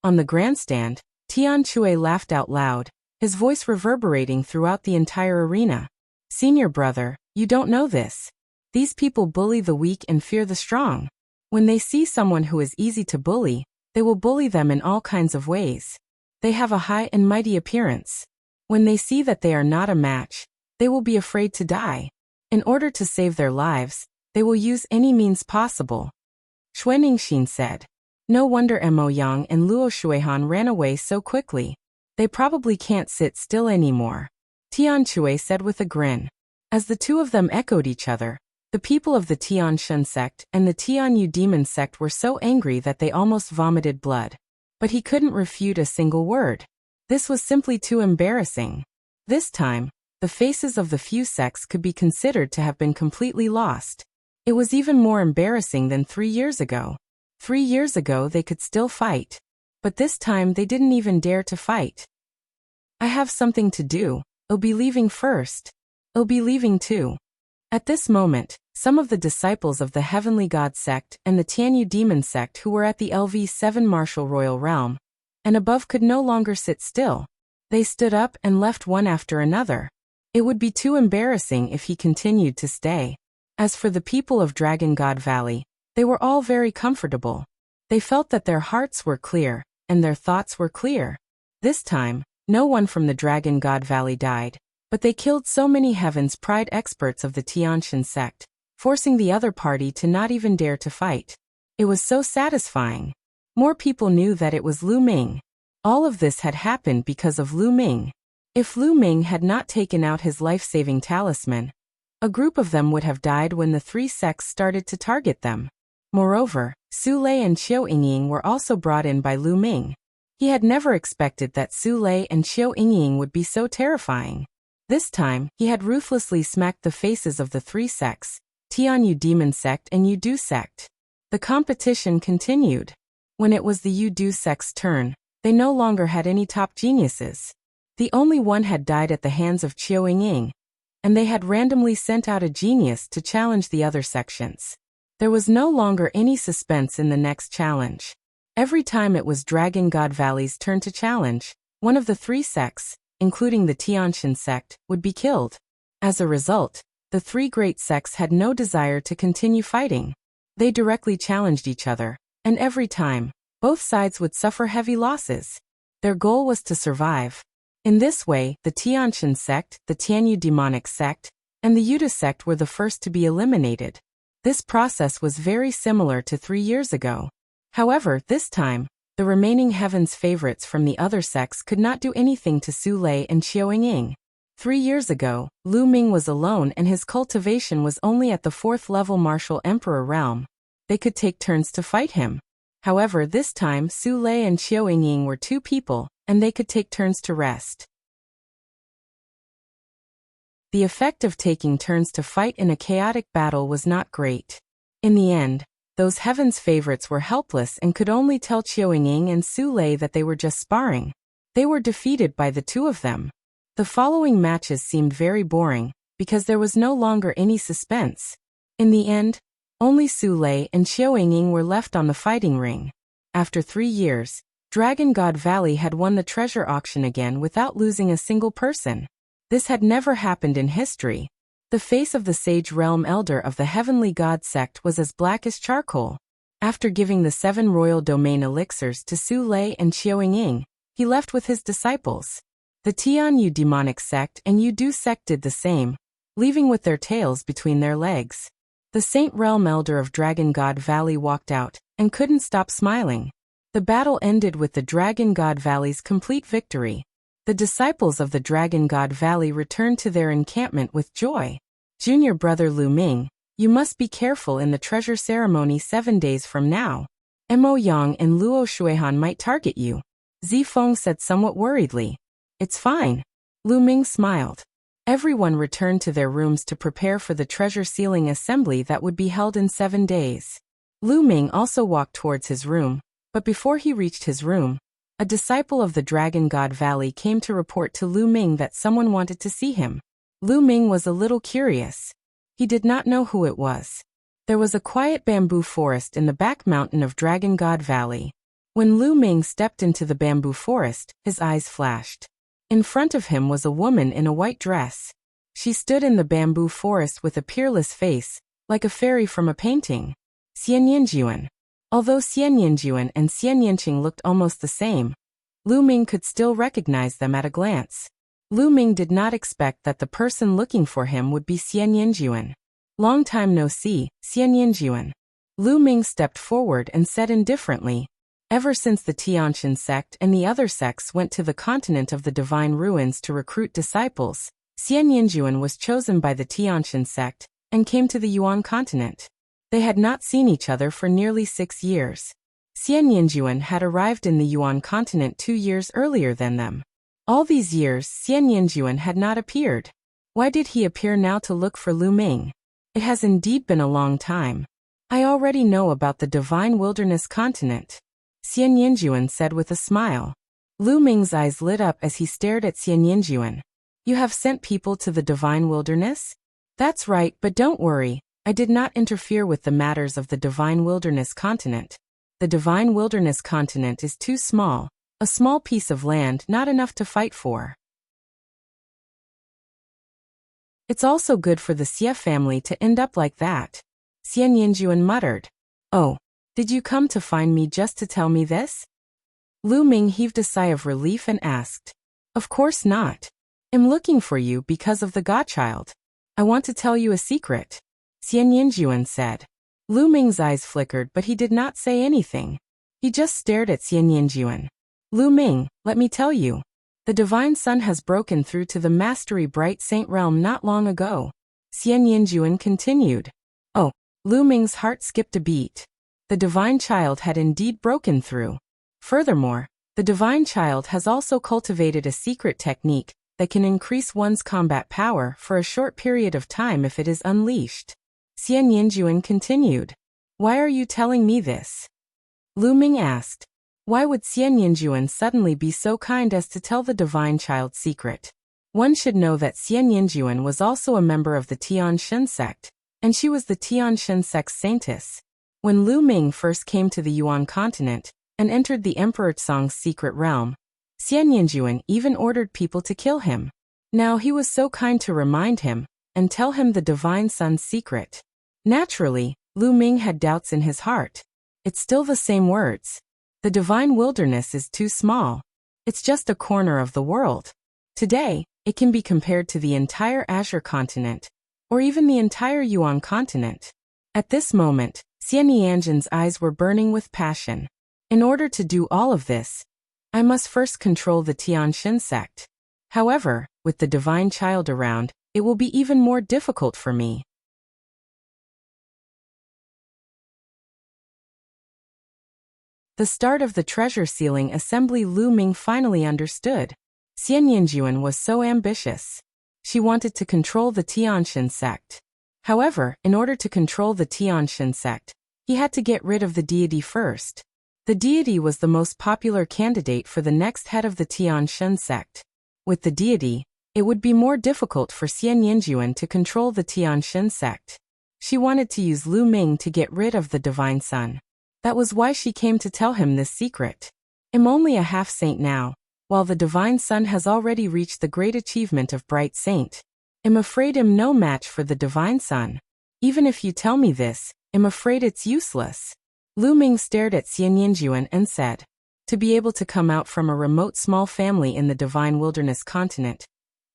On the grandstand, Tian Chui laughed out loud, his voice reverberating throughout the entire arena. Senior brother, you don't know this. These people bully the weak and fear the strong. When they see someone who is easy to bully, they will bully them in all kinds of ways. They have a high and mighty appearance. When they see that they are not a match, they will be afraid to die. In order to save their lives, they will use any means possible. Xuaningxin said. No wonder Mo Yang and Luo Shuihan ran away so quickly. They probably can't sit still anymore. Tian Chui said with a grin. As the 2 of them echoed each other, the people of the Tianshan sect and the Tianyu demon sect were so angry that they almost vomited blood. But he couldn't refute a single word. This was simply too embarrassing. This time, the faces of the few sects could be considered to have been completely lost. It was even more embarrassing than 3 years ago. 3 years ago they could still fight. But this time they didn't even dare to fight. I have something to do. I'll be leaving first. I'll be leaving too. At this moment, some of the disciples of the Heavenly God sect and the Tianyu demon sect who were at the LV7 Martial Royal Realm and above could no longer sit still. They stood up and left one after another. It would be too embarrassing if he continued to stay. As for the people of Dragon God Valley, they were all very comfortable. They felt that their hearts were clear, and their thoughts were clear. This time, no one from the Dragon God Valley died, but they killed so many Heaven's Pride experts of the Tianshan sect, forcing the other party to not even dare to fight. It was so satisfying. More people knew that it was Lu Ming. All of this had happened because of Lu Ming. If Lu Ming had not taken out his life-saving talisman, a group of them would have died when the 3 sects started to target them. Moreover, Su Lei and Qiu Yingying were also brought in by Lu Ming. He had never expected that Su Lei and Qiu Yingying would be so terrifying. This time, he had ruthlessly smacked the faces of the 3 sects, Tianyu Demon Sect and Yudu Sect. The competition continued. When it was the Yudu Sect's turn, they no longer had any top geniuses. The only one had died at the hands of Qiu Yingying, and they had randomly sent out a genius to challenge the other sections. There was no longer any suspense in the next challenge. Every time it was Dragon God Valley's turn to challenge, one of the 3 sects, including the Tianshan sect, would be killed. As a result, the three great sects had no desire to continue fighting. They directly challenged each other, and every time, both sides would suffer heavy losses. Their goal was to survive. In this way, the Tianshan sect, the Tianyu demonic sect, and the Yuda sect were the first to be eliminated. This process was very similar to 3 years ago. However, this time, the remaining heaven's favorites from the other sects could not do anything to Su Lei and Qiao Ying. 3 years ago, Lu Ming was alone and his cultivation was only at the 4th level martial emperor realm. They could take turns to fight him. However, this time Su Lei and Qiao Ying were 2 people, and they could take turns to rest. The effect of taking turns to fight in a chaotic battle was not great. In the end, those heaven's favorites were helpless and could only tell Qiao Ying and Su Lei that they were just sparring. They were defeated by the 2 of them. The following matches seemed very boring, because there was no longer any suspense. In the end, only Su Lei and Qiao Ying were left on the fighting ring. After 3 years, Dragon God Valley had won the treasure auction again without losing a single person. This had never happened in history. The face of the Sage Realm Elder of the Heavenly God sect was as black as charcoal. After giving the 7 royal domain elixirs to Su Lei and Qiao Ying, he left with his disciples. The Tianyu demonic sect and Yudu sect did the same, leaving with their tails between their legs. The Saint Realm Elder of Dragon God Valley walked out, and couldn't stop smiling. The battle ended with the Dragon God Valley's complete victory. The disciples of the Dragon God Valley returned to their encampment with joy. Junior brother Lu Ming, you must be careful in the treasure ceremony 7 days from now. Mo Yang and Luo Shuihan might target you. Zifeng said somewhat worriedly. It's fine. Lu Ming smiled. Everyone returned to their rooms to prepare for the treasure sealing assembly that would be held in 7 days. Lu Ming also walked towards his room, but before he reached his room, a disciple of the Dragon God Valley came to report to Lu Ming that someone wanted to see him. Lu Ming was a little curious. He did not know who it was. There was a quiet bamboo forest in the back mountain of Dragon God Valley. When Lu Ming stepped into the bamboo forest, his eyes flashed. In front of him was a woman in a white dress. She stood in the bamboo forest with a peerless face, like a fairy from a painting. Xian Yinjuan. Although Xian Yinjuan and Xian Yinqing looked almost the same, Lu Ming could still recognize them at a glance. Lu Ming did not expect that the person looking for him would be Xian Yinjuan. Long time no see, Xian Yinjuan. Lu Ming stepped forward and said indifferently, ever since the Tianshan sect and the other sects went to the continent of the Divine Ruins to recruit disciples, Xian Yinjuan was chosen by the Tianshan sect and came to the Yuan continent. They had not seen each other for nearly 6 years. Xian Yinjuan had arrived in the Yuan continent 2 years earlier than them. All these years, Xian Yinjuan had not appeared. Why did he appear now to look for Lu Ming? It has indeed been a long time. I already know about the Divine Wilderness continent, Xian Yinjuan said with a smile. Lu Ming's eyes lit up as he stared at Xian Yinjuan. You have sent people to the Divine Wilderness? That's right, but don't worry. I did not interfere with the matters of the Divine Wilderness continent. The Divine Wilderness continent is too small, a small piece of land not enough to fight for. It's also good for the Xie family to end up like that, Xian Yinjuan muttered. Oh, did you come to find me just to tell me this? Lu Ming heaved a sigh of relief and asked. Of course not. I'm looking for you because of the godchild. I want to tell you a secret, Xian Yinjuan said. Lu Ming's eyes flickered but he did not say anything. He just stared at Xian Yinjuan. Lu Ming, let me tell you. The Divine Sun has broken through to the Mastery Bright Saint Realm not long ago, Xian Yinjuan continued. Oh, Lu Ming's heart skipped a beat. The Divine Child had indeed broken through. Furthermore, the Divine Child has also cultivated a secret technique that can increase one's combat power for a short period of time if it is unleashed. Xian Yinjuan continued. Why are you telling me this? Lu Ming asked. Why would Xian Yinjuan suddenly be so kind as to tell the Divine Child's secret? One should know that Xian Yinjuan was also a member of the Tianshan sect, and she was the Tianshan sect's saintess. When Lu Ming first came to the Yuan continent and entered the Emperor Tsong's secret realm, Xian Yinjuan even ordered people to kill him. Now he was so kind to remind him and tell him the Divine Sun's secret. Naturally, Lu Ming had doubts in his heart. It's still the same words. The divine wilderness is too small. It's just a corner of the world. Today, it can be compared to the entire Azure continent, or even the entire Yuan continent. At this moment, Xian Yanjin's eyes were burning with passion. In order to do all of this, I must first control the Tianxin sect. However, with the divine child around, it will be even more difficult for me. The start of the treasure sealing assembly. Lu Ming finally understood. Xian Yinjuan was so ambitious. She wanted to control the Tianxin sect. However, in order to control the Tianxin sect, he had to get rid of the deity first. The deity was the most popular candidate for the next head of the Tianxin sect. With the deity, it would be more difficult for Xian Yinjuan to control the Tianxin sect. She wanted to use Lu Ming to get rid of the Divine Sun. That was why she came to tell him this secret. I'm only a half-saint now, while the Divine Sun has already reached the great achievement of Bright Saint. I'm afraid I'm no match for the Divine Sun. Even if you tell me this, I'm afraid it's useless. Lu Ming stared at Xian Yinjuan and said, to be able to come out from a remote small family in the Divine Wilderness continent,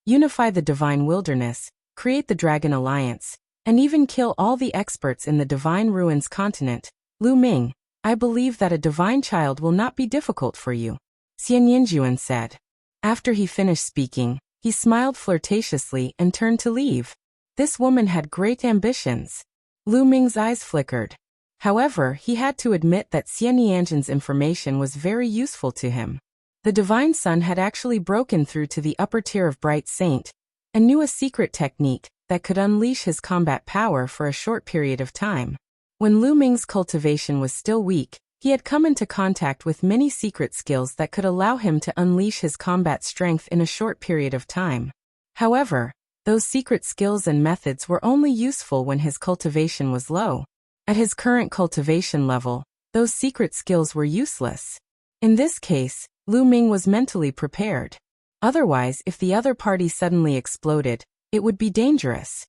unify the Divine Wilderness, create the Dragon Alliance, and even kill all the experts in the Divine Ruins continent, Lu Ming, I believe that a divine child will not be difficult for you, Xian Yinjuan said. After he finished speaking, he smiled flirtatiously and turned to leave. This woman had great ambitions. Lu Ming's eyes flickered. However, he had to admit that Xian Yanjin's information was very useful to him. The Divine Sun had actually broken through to the upper tier of Bright Saint, and knew a secret technique that could unleash his combat power for a short period of time. When Lu Ming's cultivation was still weak, he had come into contact with many secret skills that could allow him to unleash his combat strength in a short period of time. However, those secret skills and methods were only useful when his cultivation was low. At his current cultivation level, those secret skills were useless. In this case, Lu Ming was mentally prepared. Otherwise, if the other party suddenly exploded, it would be dangerous.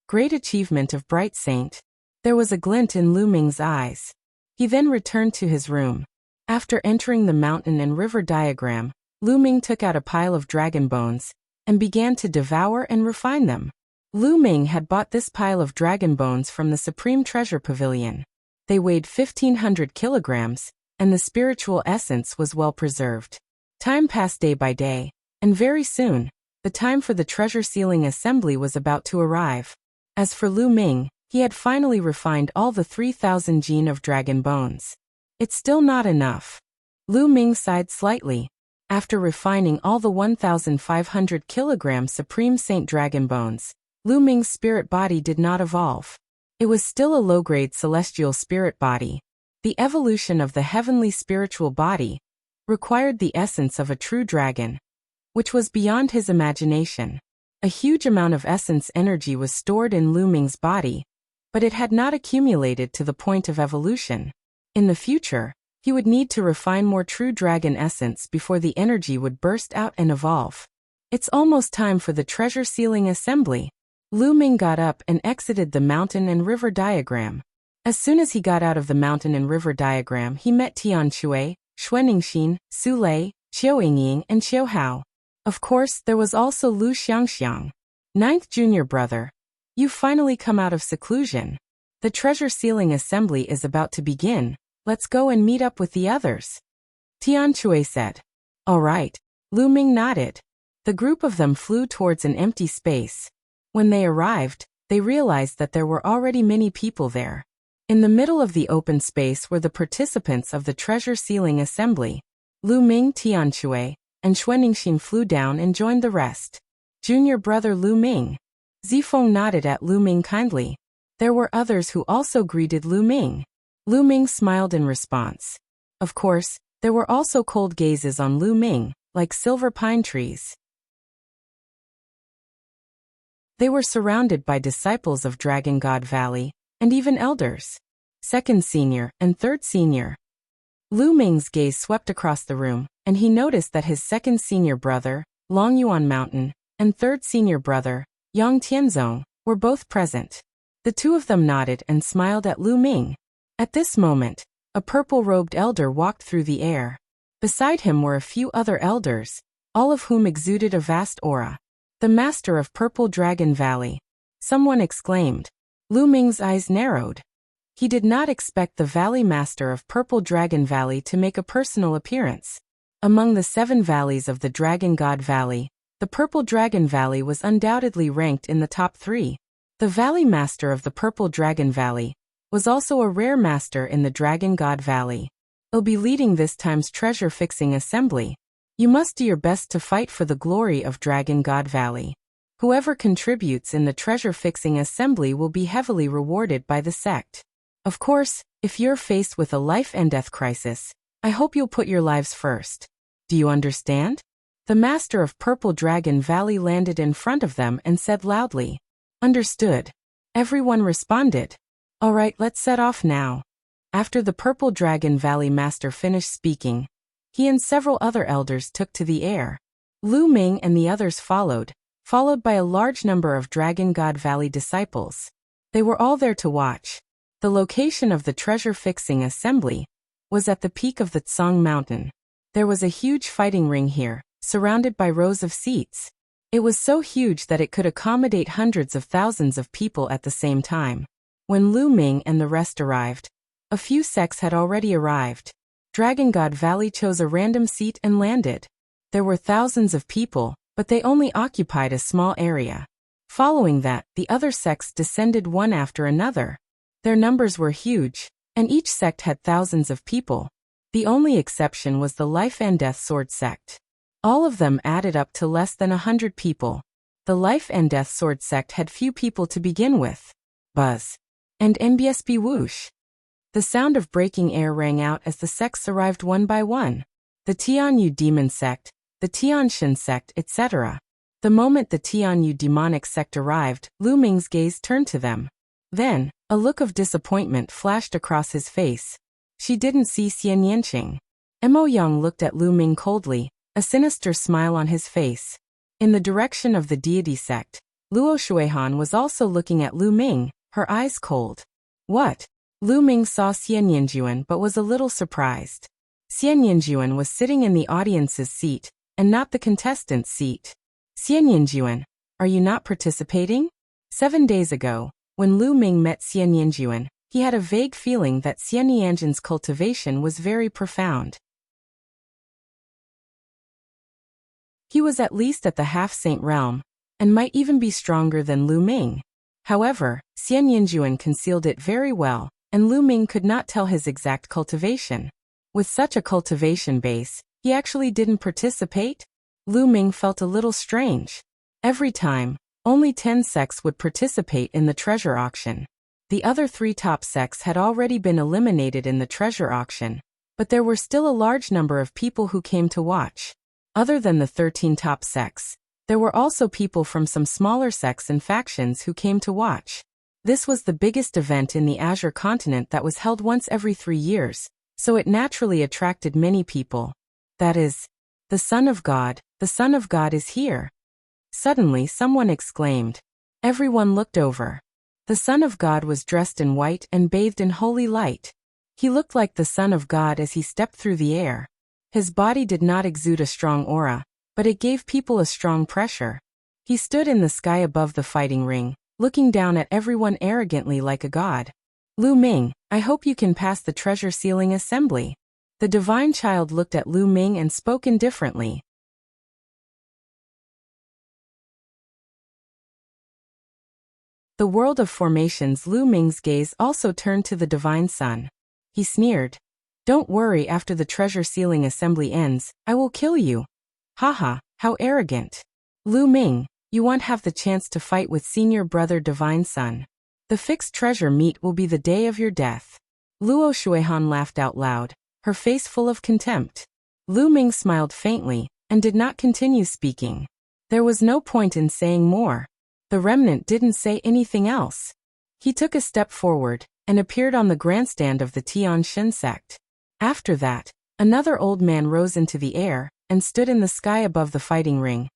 Great achievement of Bright Saint. There was a glint in Lu Ming's eyes. He then returned to his room. After entering the mountain and river diagram, Lu Ming took out a pile of dragon bones and began to devour and refine them. Lu Ming had bought this pile of dragon bones from the Supreme Treasure Pavilion. They weighed 1,500 kilograms, and the spiritual essence was well preserved. Time passed day by day, and very soon, the time for the treasure sealing assembly was about to arrive. As for Lu Ming, he had finally refined all the 3,000 gene of dragon bones. It's still not enough. Lu Ming sighed slightly. After refining all the 1,500 kilogram Supreme Saint dragon bones, Lu Ming's spirit body did not evolve. It was still a low-grade celestial spirit body. The evolution of the heavenly spiritual body required the essence of a true dragon, which was beyond his imagination. A huge amount of essence energy was stored in Lu Ming's body, but it had not accumulated to the point of evolution. In the future, he would need to refine more true dragon essence before the energy would burst out and evolve. It's almost time for the treasure sealing assembly. Lu Ming got up and exited the mountain and river diagram. As soon as he got out of the mountain and river diagram, he met Tian Chui, Xuaningxin, Su Lei, Qiu Yingying, and Qiu Hao. Of course, there was also Lu Xiangxiang. Ninth junior brother. You've finally come out of seclusion. The treasure sealing assembly is about to begin. Let's go and meet up with the others. Tian Chui said. All right. Lu Ming nodded. The group of them flew towards an empty space. When they arrived, they realized that there were already many people there. In the middle of the open space were the participants of the treasure sealing assembly. Lu Ming, Tian Chui, and Xuaningxin flew down and joined the rest. Junior brother Lu Ming. Zifeng nodded at Lu Ming kindly. There were others who also greeted Lu Ming. Lu Ming smiled in response. Of course, there were also cold gazes on Lu Ming, like silver pine trees. They were surrounded by disciples of Dragon God Valley, and even elders. Second senior and third senior. Lu Ming's gaze swept across the room, and he noticed that his second senior brother, Long Yuan Mountain, and third senior brother, Yang Tianzong, were both present. The two of them nodded and smiled at Lu Ming. At this moment, a purple-robed elder walked through the air. Beside him were a few other elders, all of whom exuded a vast aura. The master of Purple Dragon Valley. Someone exclaimed. Lu Ming's eyes narrowed. He did not expect the Valley Master of Purple Dragon Valley to make a personal appearance. Among the 7 valleys of the Dragon God Valley, the Purple Dragon Valley was undoubtedly ranked in the top 3. The Valley Master of the Purple Dragon Valley was also a rare master in the Dragon God Valley. He'll be leading this time's treasure-fixing assembly. You must do your best to fight for the glory of Dragon God Valley. Whoever contributes in the treasure-fixing assembly will be heavily rewarded by the sect. Of course, if you're faced with a life and death crisis, I hope you'll put your lives first. Do you understand? The master of Purple Dragon Valley landed in front of them and said loudly. Understood. Everyone responded. All right, let's set off now. After the Purple Dragon Valley master finished speaking, he and several other elders took to the air. Lu Ming and the others followed by a large number of Dragon God Valley disciples. They were all there to watch. The location of the treasure-fixing assembly was at the peak of the Tsang Mountain. There was a huge fighting ring here, surrounded by rows of seats. It was so huge that it could accommodate hundreds of thousands of people at the same time. When Lu Ming and the rest arrived, a few sects had already arrived. Dragon God Valley chose a random seat and landed. There were thousands of people, but they only occupied a small area. Following that, the other sects descended one after another. Their numbers were huge, and each sect had thousands of people. The only exception was the Life and Death Sword sect. All of them added up to less than 100 people. The Life and Death Sword sect had few people to begin with. Buzz. And NBSB whoosh. The sound of breaking air rang out as the sects arrived one by one. The Tianyu Demon sect, the Tianshan sect, etc. The moment the Tianyu Demonic sect arrived, Lu Ming's gaze turned to them. Then, a look of disappointment flashed across his face. She didn't see Xian Yanqing. Mo Yang looked at Lu Ming coldly, a sinister smile on his face. In the direction of the deity sect, Luo Shuihan was also looking at Lu Ming, her eyes cold. What? Lu Ming saw Xian Yanjuan but was a little surprised. Xian Yanjuan was sitting in the audience's seat, and not the contestant's seat. Xian Yanjuan, are you not participating? 7 days ago, when Lu Ming met Xian Yanjuan, he had a vague feeling that Xian Yanjuan's cultivation was very profound. He was at least at the half-saint realm, and might even be stronger than Lu Ming. However, Xian Yanjuan concealed it very well, and Lu Ming could not tell his exact cultivation. With such a cultivation base, he actually didn't participate? Lu Ming felt a little strange. Every time, only 10 sects would participate in the treasure auction. The other 3 top sects had already been eliminated in the treasure auction, but there were still a large number of people who came to watch. Other than the 13 top sects, there were also people from some smaller sects and factions who came to watch. This was the biggest event in the Azure continent that was held once every 3 years, so it naturally attracted many people. That is, the Son of God is here. Suddenly someone exclaimed. Everyone looked over. The Son of God was dressed in white and bathed in holy light. He looked like the Son of God as he stepped through the air. His body did not exude a strong aura, but it gave people a strong pressure. He stood in the sky above the fighting ring, looking down at everyone arrogantly like a god. Lu Ming, I hope you can pass the treasure sealing assembly. The divine child looked at Lu Ming and spoke indifferently. The world of formations. Lu Ming's gaze also turned to the divine son. He sneered. Don't worry, after the treasure sealing assembly ends, I will kill you. Haha, how arrogant. Lu Ming, you won't have the chance to fight with senior brother divine son. The fixed treasure meet will be the day of your death. Luo Shuihan laughed out loud, her face full of contempt. Lu Ming smiled faintly, and did not continue speaking. There was no point in saying more. The remnant didn't say anything else. He took a step forward, and appeared on the grandstand of the Tianshan sect. After that, another old man rose into the air, and stood in the sky above the fighting ring,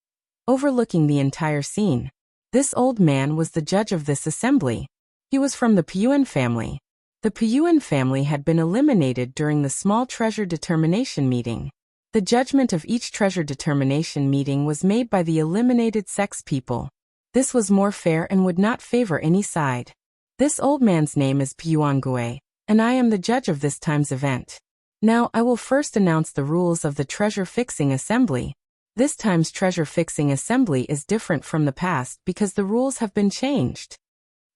overlooking the entire scene. This old man was the judge of this assembly. He was from the Piyuan family. The Piyuan family had been eliminated during the small treasure determination meeting. The judgment of each treasure determination meeting was made by the eliminated sex people. This was more fair and would not favor any side. This old man's name is Piyuan, and I am the judge of this time's event. Now I will first announce the rules of the treasure fixing assembly. This time's treasure fixing assembly is different from the past because the rules have been changed.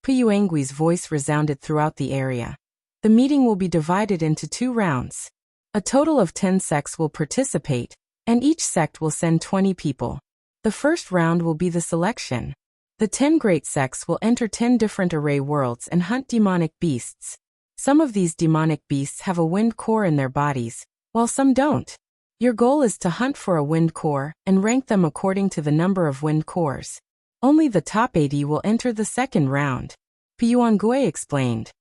Piyuangui's voice resounded throughout the area. The meeting will be divided into 2 rounds. A total of 10 sects will participate, and each sect will send 20 people. The first round will be the selection. The 10 great sects will enter 10 different array worlds and hunt demonic beasts. Some of these demonic beasts have a wind core in their bodies, while some don't. Your goal is to hunt for a wind core and rank them according to the number of wind cores. Only the top 80 will enter the second round, Piyuan explained.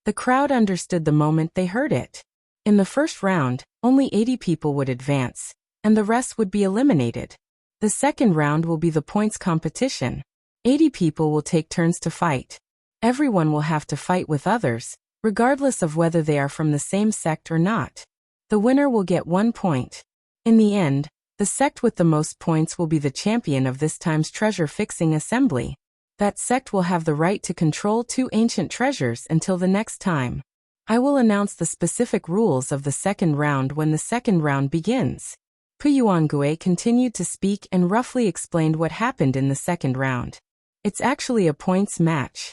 The crowd understood the moment they heard it. In the first round, only 80 people would advance, and the rest would be eliminated. The second round will be the points competition. 80 people will take turns to fight. Everyone will have to fight with others, regardless of whether they are from the same sect or not. The winner will get 1 point. In the end, the sect with the most points will be the champion of this time's treasure fixing assembly. That sect will have the right to control 2 ancient treasures until the next time. I will announce the specific rules of the second round when the second round begins. Piyuan continued to speak and roughly explained what happened in the second round. It's actually a points match.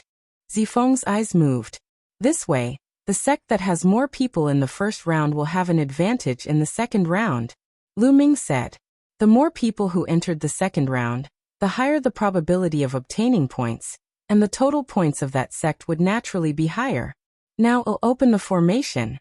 Zifeng's eyes moved. This way, the sect that has more people in the first round will have an advantage in the second round. Lu Ming said. The more people who entered the second round, the higher the probability of obtaining points, and the total points of that sect would naturally be higher. Now I'll open the formation.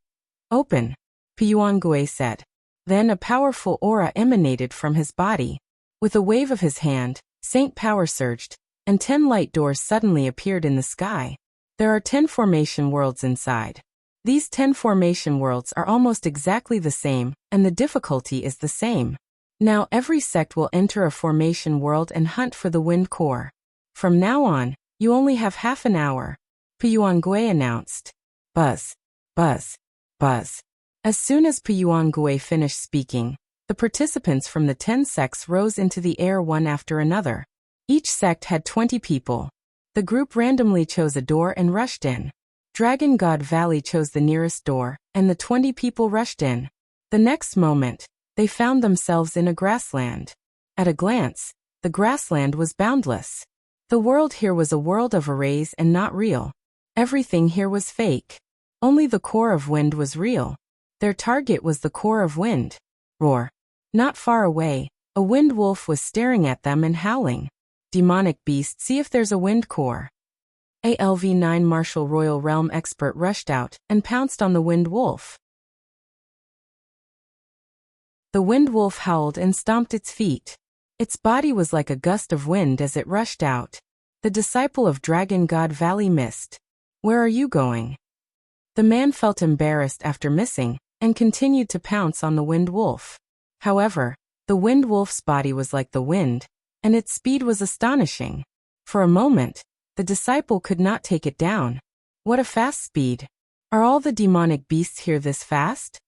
Open, Piyuan said. Then a powerful aura emanated from his body. With a wave of his hand, Saint Power surged, and 10 light doors suddenly appeared in the sky. There are 10 formation worlds inside. These 10 formation worlds are almost exactly the same, and the difficulty is the same. Now every sect will enter a formation world and hunt for the wind core. From now on, you only have half an hour, Piyuan announced. Buzz, buzz, buzz. As soon as Piyuan finished speaking, the participants from the 10 sects rose into the air one after another. Each sect had 20 people. The group randomly chose a door and rushed in. Dragon God Valley chose the nearest door, and the 20 people rushed in. The next moment, they found themselves in a grassland. At a glance, the grassland was boundless. The world here was a world of arrays and not real. Everything here was fake. Only the core of wind was real. Their target was the core of wind. Roar. Not far away, a wind wolf was staring at them and howling. Demonic beast, see if there's a wind core. ALV-9 Martial Royal Realm expert rushed out and pounced on the wind wolf. The wind wolf howled and stomped its feet. Its body was like a gust of wind as it rushed out. The disciple of Dragon God Valley missed. Where are you going? The man felt embarrassed after missing, and continued to pounce on the wind wolf. However, the wind wolf's body was like the wind, and its speed was astonishing. For a moment, the disciple could not take it down. What a fast speed! Are all the demonic beasts here this fast?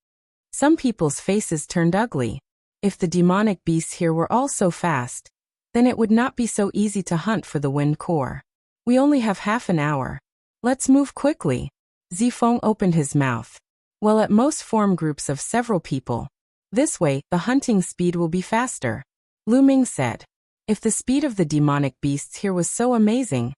Some people's faces turned ugly. If the demonic beasts here were all so fast, then it would not be so easy to hunt for the wind core. We only have half an hour. Let's move quickly. Zifeng opened his mouth. Well, at most form groups of several people. This way, the hunting speed will be faster. Lu Ming said. If the speed of the demonic beasts here was so amazing,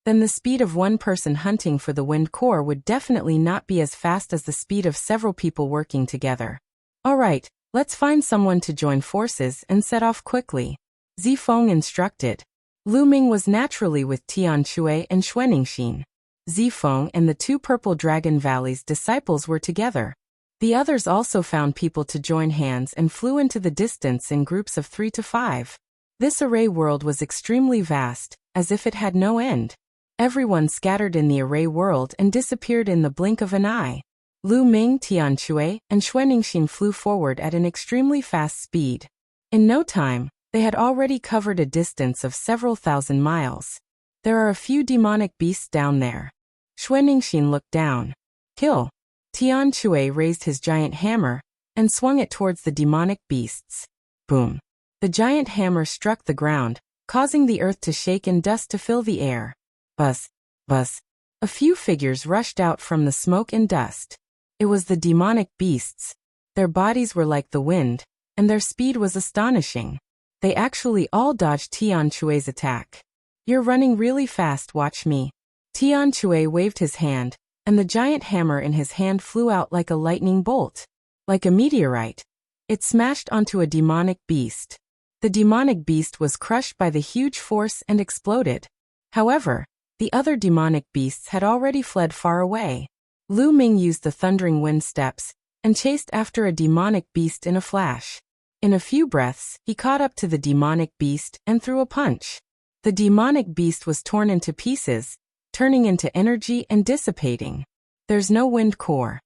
then the speed of one person hunting for the wind core would definitely not be as fast as the speed of several people working together. Alright, let's find someone to join forces and set off quickly. Zifeng instructed. Lu Ming was naturally with Tian Shui and Xuaningxin. Zifeng and the 2 Purple Dragon Valley's disciples were together. The others also found people to join hands and flew into the distance in groups of 3 to 5. This array world was extremely vast, as if it had no end. Everyone scattered in the array world and disappeared in the blink of an eye. Lu Ming, Tian Shui, and Xuaningxin flew forward at an extremely fast speed. In no time, They had already covered a distance of several thousand miles. There are a few demonic beasts down there. Xuanixin looked down. Kill. Tian Chui raised his giant hammer and swung it towards the demonic beasts. Boom. The giant hammer struck the ground, causing the earth to shake and dust to fill the air. Buzz. Buzz. A few figures rushed out from the smoke and dust. It was the demonic beasts. Their bodies were like the wind, and their speed was astonishing. They actually all dodged Tian Chui's attack. You're running really fast, watch me. Tian Chui waved his hand, and the giant hammer in his hand flew out like a lightning bolt. Like a meteorite. It smashed onto a demonic beast. The demonic beast was crushed by the huge force and exploded. However, the other demonic beasts had already fled far away. Lu Ming used the thundering wind steps and chased after a demonic beast in a flash. In a few breaths, he caught up to the demonic beast and threw a punch. The demonic beast was torn into pieces, turning into energy and dissipating. There's no wind core.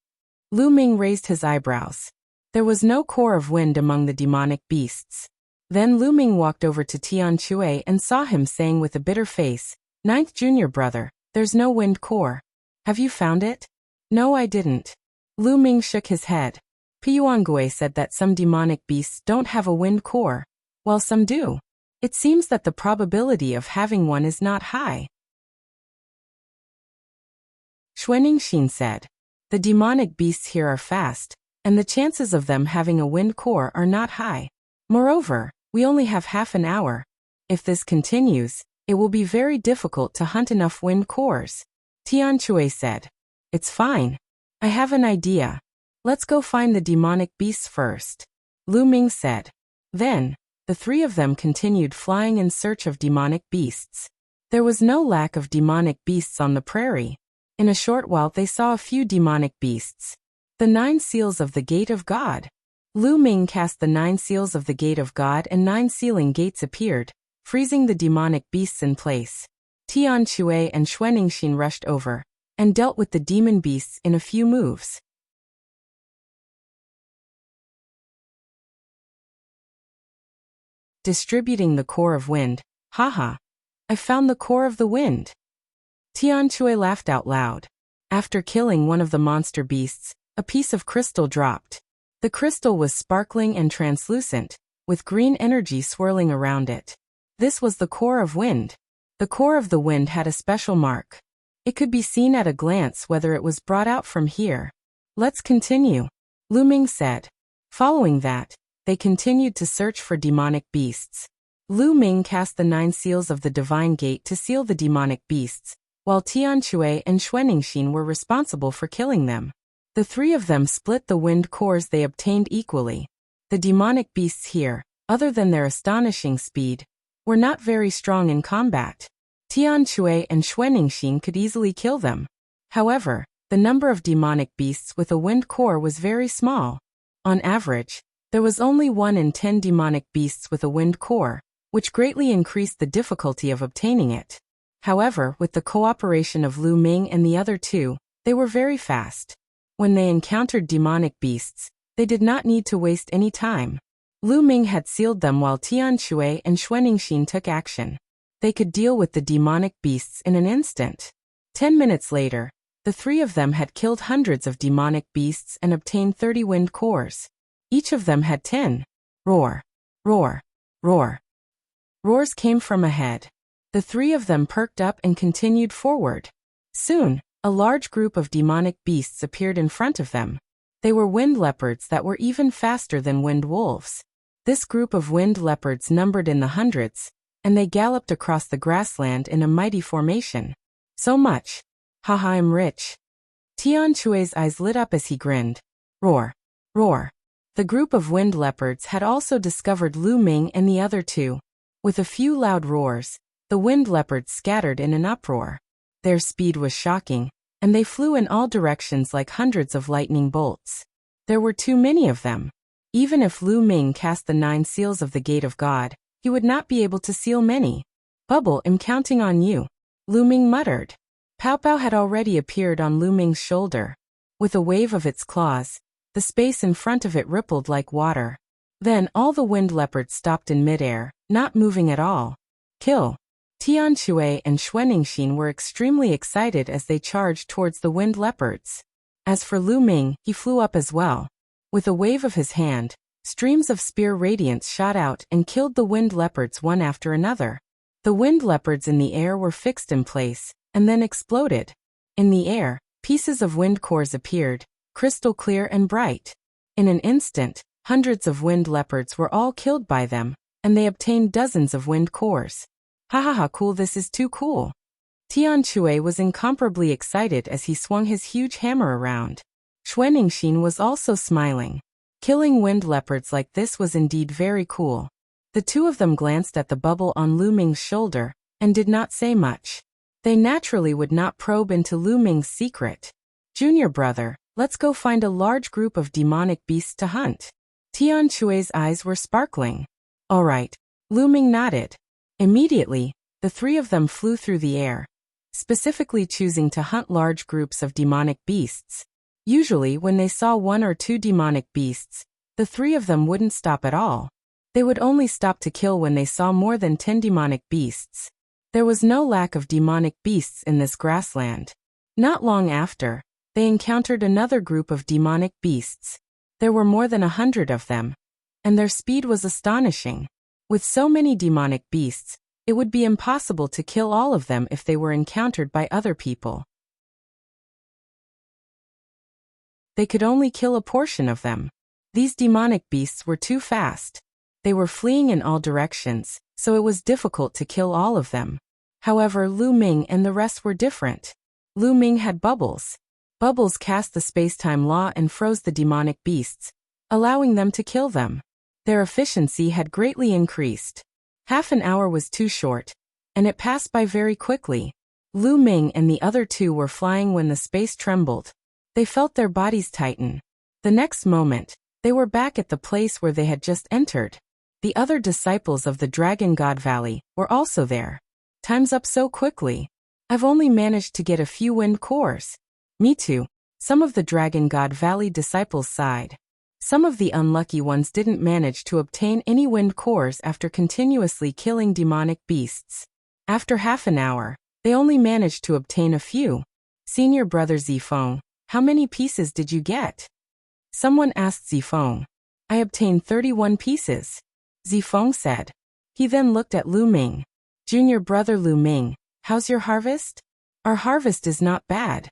Lu Ming raised his eyebrows. There was no core of wind among the demonic beasts. Then Lu Ming walked over to Tian Chui and saw him saying with a bitter face, "Ninth junior brother, there's no wind core. Have you found it?" "No, I didn't." Lu Ming shook his head. Piyuangui said that some demonic beasts don't have a wind core, while some do. It seems that the probability of having one is not high. Xuanixin said, "The demonic beasts here are fast, and the chances of them having a wind core are not high. Moreover, we only have half an hour. If this continues, it will be very difficult to hunt enough wind cores." Tian Chui said, "It's fine. I have an idea. Let's go find the demonic beasts first." Lu Ming said. Then, the three of them continued flying in search of demonic beasts. There was no lack of demonic beasts on the prairie. In a short while they saw a few demonic beasts. The 9 seals of the Gate of God. Lu Ming cast the 9 seals of the Gate of God and 9 sealing gates appeared, freezing the demonic beasts in place. Tian Chui and Xuanixin rushed over and dealt with the demon beasts in a few moves. Distributing the core of wind. Haha. I found the core of the wind. Tian Chui laughed out loud. After killing one of the monster beasts, a piece of crystal dropped. The crystal was sparkling and translucent, with green energy swirling around it. This was the core of wind. The core of the wind had a special mark. It could be seen at a glance whether it was brought out from here. "Let's continue," Lu Ming said. Following that, they continued to search for demonic beasts. Lu Ming cast the 9 seals of the Divine Gate to seal the demonic beasts, while Tian Chui and Xuanixin were responsible for killing them. The three of them split the wind cores they obtained equally. The demonic beasts here, other than their astonishing speed, were not very strong in combat. Tian Chui and Xuanixin could easily kill them. However, the number of demonic beasts with a wind core was very small. On average, there was only 1 in 10 demonic beasts with a wind core, which greatly increased the difficulty of obtaining it. However, with the cooperation of Lu Ming and the other two, they were very fast. When they encountered demonic beasts, they did not need to waste any time. Lu Ming had sealed them while Tian Chui and Xuanixin took action. They could deal with the demonic beasts in an instant. 10 minutes later, the three of them had killed hundreds of demonic beasts and obtained 30 wind cores. Each of them had 10. Roar, roar, roar. Roars came from ahead. The three of them perked up and continued forward. Soon, a large group of demonic beasts appeared in front of them. They were wind leopards that were even faster than wind wolves. This group of wind leopards numbered in the hundreds, and they galloped across the grassland in a mighty formation. "So much. Haha, I'm rich." Tian Chui's eyes lit up as he grinned. Roar, roar. The group of wind leopards had also discovered Lu Ming and the other two. With a few loud roars, the wind leopards scattered in an uproar. Their speed was shocking, and they flew in all directions like hundreds of lightning bolts. There were too many of them. Even if Lu Ming cast the 9 seals of the Gate of God, he would not be able to seal many. "Bubble, I'm counting on you," Lu Ming muttered. Pow Pow had already appeared on Lu Ming's shoulder. With a wave of its claws, the space in front of it rippled like water. Then all the wind leopards stopped in midair, not moving at all. Kill. Tianshui and Xuanixin were extremely excited as they charged towards the wind leopards. As for Lu Ming, he flew up as well. With a wave of his hand, streams of spear radiance shot out and killed the wind leopards one after another. The wind leopards in the air were fixed in place, and then exploded. In the air, pieces of wind cores appeared, crystal clear and bright. In an instant, hundreds of wind leopards were all killed by them, and they obtained dozens of wind cores. Ha, cool, this is too cool. Tianshui was incomparably excited as he swung his huge hammer around. Xuanixin was also smiling. Killing wind leopards like this was indeed very cool. The two of them glanced at the bubble on Lu Ming's shoulder, and did not say much. They naturally would not probe into Lu Ming's secret. Junior brother, let's go find a large group of demonic beasts to hunt. Tianshui's eyes were sparkling. All right. Lu Ming nodded. Immediately, the three of them flew through the air, specifically choosing to hunt large groups of demonic beasts. Usually, when they saw one or two demonic beasts, the three of them wouldn't stop at all. They would only stop to kill when they saw more than 10 demonic beasts. There was no lack of demonic beasts in this grassland. Not long after, they encountered another group of demonic beasts. There were more than 100 of them, and their speed was astonishing. With so many demonic beasts, it would be impossible to kill all of them if they were encountered by other people. They could only kill a portion of them. These demonic beasts were too fast. They were fleeing in all directions, so it was difficult to kill all of them. However, Lu Ming and the rest were different. Lu Ming had bubbles. Bubbles cast the space-time law and froze the demonic beasts, allowing them to kill them. Their efficiency had greatly increased. Half an hour was too short, and it passed by very quickly. Lu Ming and the other two were flying when the space trembled. They felt their bodies tighten. The next moment, they were back at the place where they had just entered. The other disciples of the Dragon God Valley were also there. Time's up so quickly. I've only managed to get a few wind cores. Me too. Some of the Dragon God Valley disciples sighed. Some of the unlucky ones didn't manage to obtain any wind cores after continuously killing demonic beasts. After half an hour, they only managed to obtain a few. Senior brother Zifeng, how many pieces did you get? Someone asked Zifeng. I obtained 31 pieces. Zifeng said. He then looked at Lu Ming. Junior brother Lu Ming, how's your harvest? Our harvest is not bad.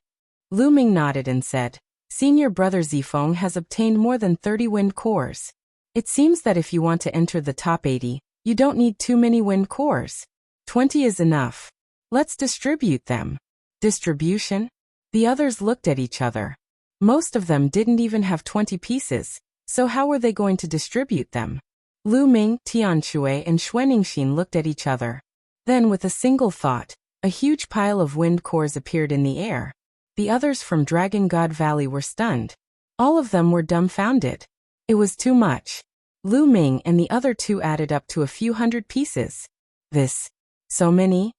Lu Ming nodded and said. Senior brother Zifeng has obtained more than 30 wind cores. It seems that if you want to enter the top 80, you don't need too many wind cores. 20 is enough. Let's distribute them. Distribution? The others looked at each other. Most of them didn't even have 20 pieces, so how were they going to distribute them? Lu Ming, Tianshui, and Xuanixin looked at each other. Then, with a single thought, a huge pile of wind cores appeared in the air. The others from Dragon God Valley were stunned. All of them were dumbfounded. It was too much. Lu Ming and the other two added up to a few hundred pieces. This. So many?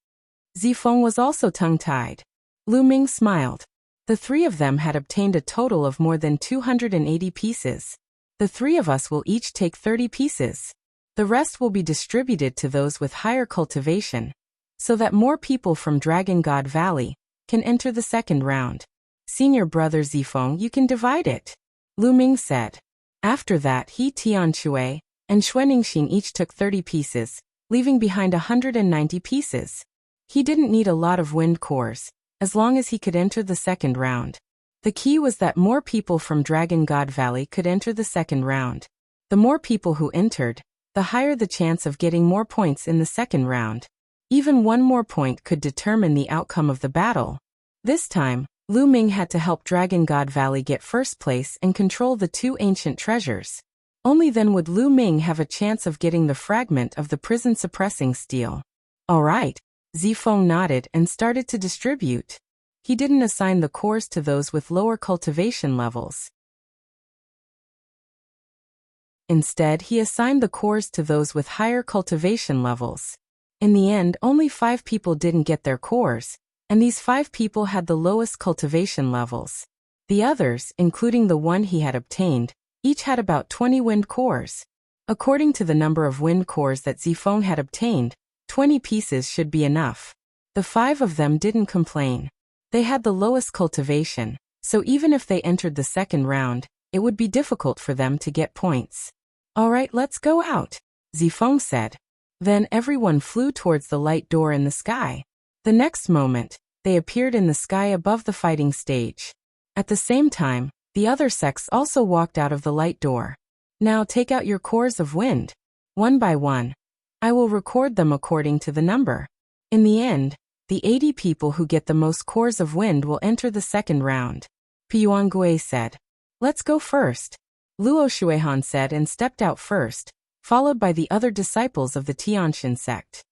Zifeng was also tongue-tied. Lu Ming smiled. The three of them had obtained a total of more than 280 pieces. The three of us will each take 30 pieces. The rest will be distributed to those with higher cultivation, so that more people from Dragon God Valley can enter the second round. Senior brother Zifeng, you can divide it, Lu Ming said. After that, he, Tianshui, and Xuanixin each took 30 pieces, leaving behind 190 pieces. He didn't need a lot of wind cores, as long as he could enter the second round. The key was that more people from Dragon God Valley could enter the second round. The more people who entered, the higher the chance of getting more points in the second round. Even one more point could determine the outcome of the battle. This time, Lu Ming had to help Dragon God Valley get first place and control the two ancient treasures. Only then would Lu Ming have a chance of getting the fragment of the prison-suppressing steel. All right. Zifeng nodded and started to distribute. He didn't assign the cores to those with lower cultivation levels. Instead, he assigned the cores to those with higher cultivation levels. In the end, only 5 people didn't get their cores, and these 5 people had the lowest cultivation levels. The others, including the one he had obtained, each had about 20 wind cores. According to the number of wind cores that Zifeng had obtained, 20 pieces should be enough. The 5 of them didn't complain. They had the lowest cultivation, so even if they entered the second round, it would be difficult for them to get points. Alright, let's go out, Zifeng said. Then everyone flew towards the light door in the sky. The next moment, they appeared in the sky above the fighting stage. At the same time, the other sects also walked out of the light door. Now take out your cores of wind. One by one. I will record them according to the number. In the end, the 80 people who get the most cores of wind will enter the second round. Yuangui said. Let's go first. Luo Shuihan said and stepped out first, followed by the other disciples of the Tianshan sect.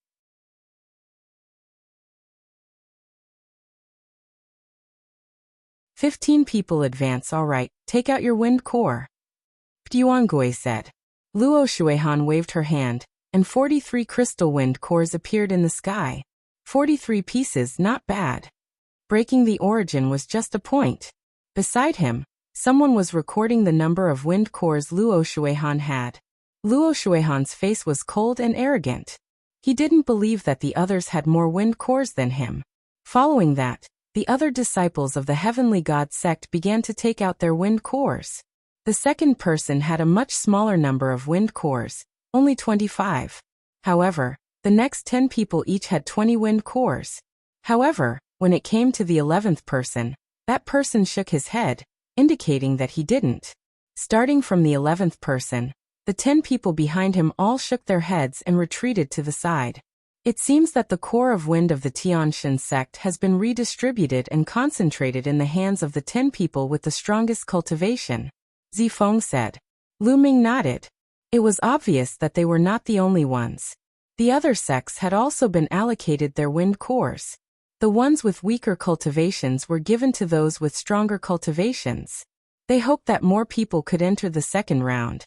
"15 people advance, all right, take out your wind core," Yuangui said. Luo Shuihan waved her hand, and 43 crystal wind cores appeared in the sky. 43 pieces, not bad. Breaking the origin was just a point. Beside him, someone was recording the number of wind cores Luo Shuihan had. Luo Shuihan's face was cold and arrogant. He didn't believe that the others had more wind cores than him. Following that, the other disciples of the Heavenly God sect began to take out their wind cores. The second person had a much smaller number of wind cores, only 25. However, the next 10 people each had 20 wind cores. However, when it came to the 11th person, that person shook his head, indicating that he didn't. Starting from the 11th person, the 10 people behind him all shook their heads and retreated to the side. It seems that the core of wind of the Tianshan sect has been redistributed and concentrated in the hands of the 10 people with the strongest cultivation, Zifeng said. Lu Ming nodded. It was obvious that they were not the only ones. The other sects had also been allocated their wind cores. The ones with weaker cultivations were given to those with stronger cultivations. They hoped that more people could enter the second round.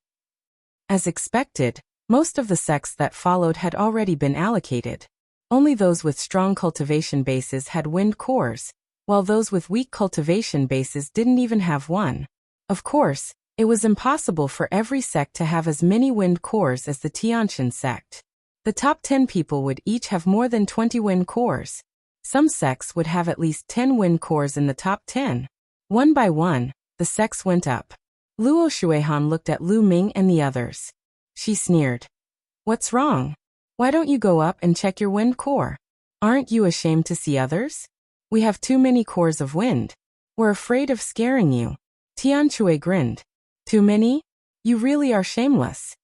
As expected, most of the sects that followed had already been allocated. Only those with strong cultivation bases had wind cores, while those with weak cultivation bases didn't even have one. Of course, it was impossible for every sect to have as many wind cores as the Tianshan sect. The top 10 people would each have more than 20 wind cores. Some sects would have at least 10 wind cores in the top 10. One by one, the sects went up. Luo Shuihan looked at Lu Ming and the others. She sneered. What's wrong? Why don't you go up and check your wind core? Aren't you ashamed to see others? We have too many cores of wind. We're afraid of scaring you. Tian Chui grinned. Too many? You really are shameless.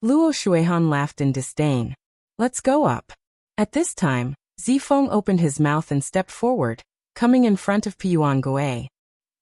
Luo Shuihan laughed in disdain. Let's go up. At this time, Zifeng opened his mouth and stepped forward, coming in front of Yuangui.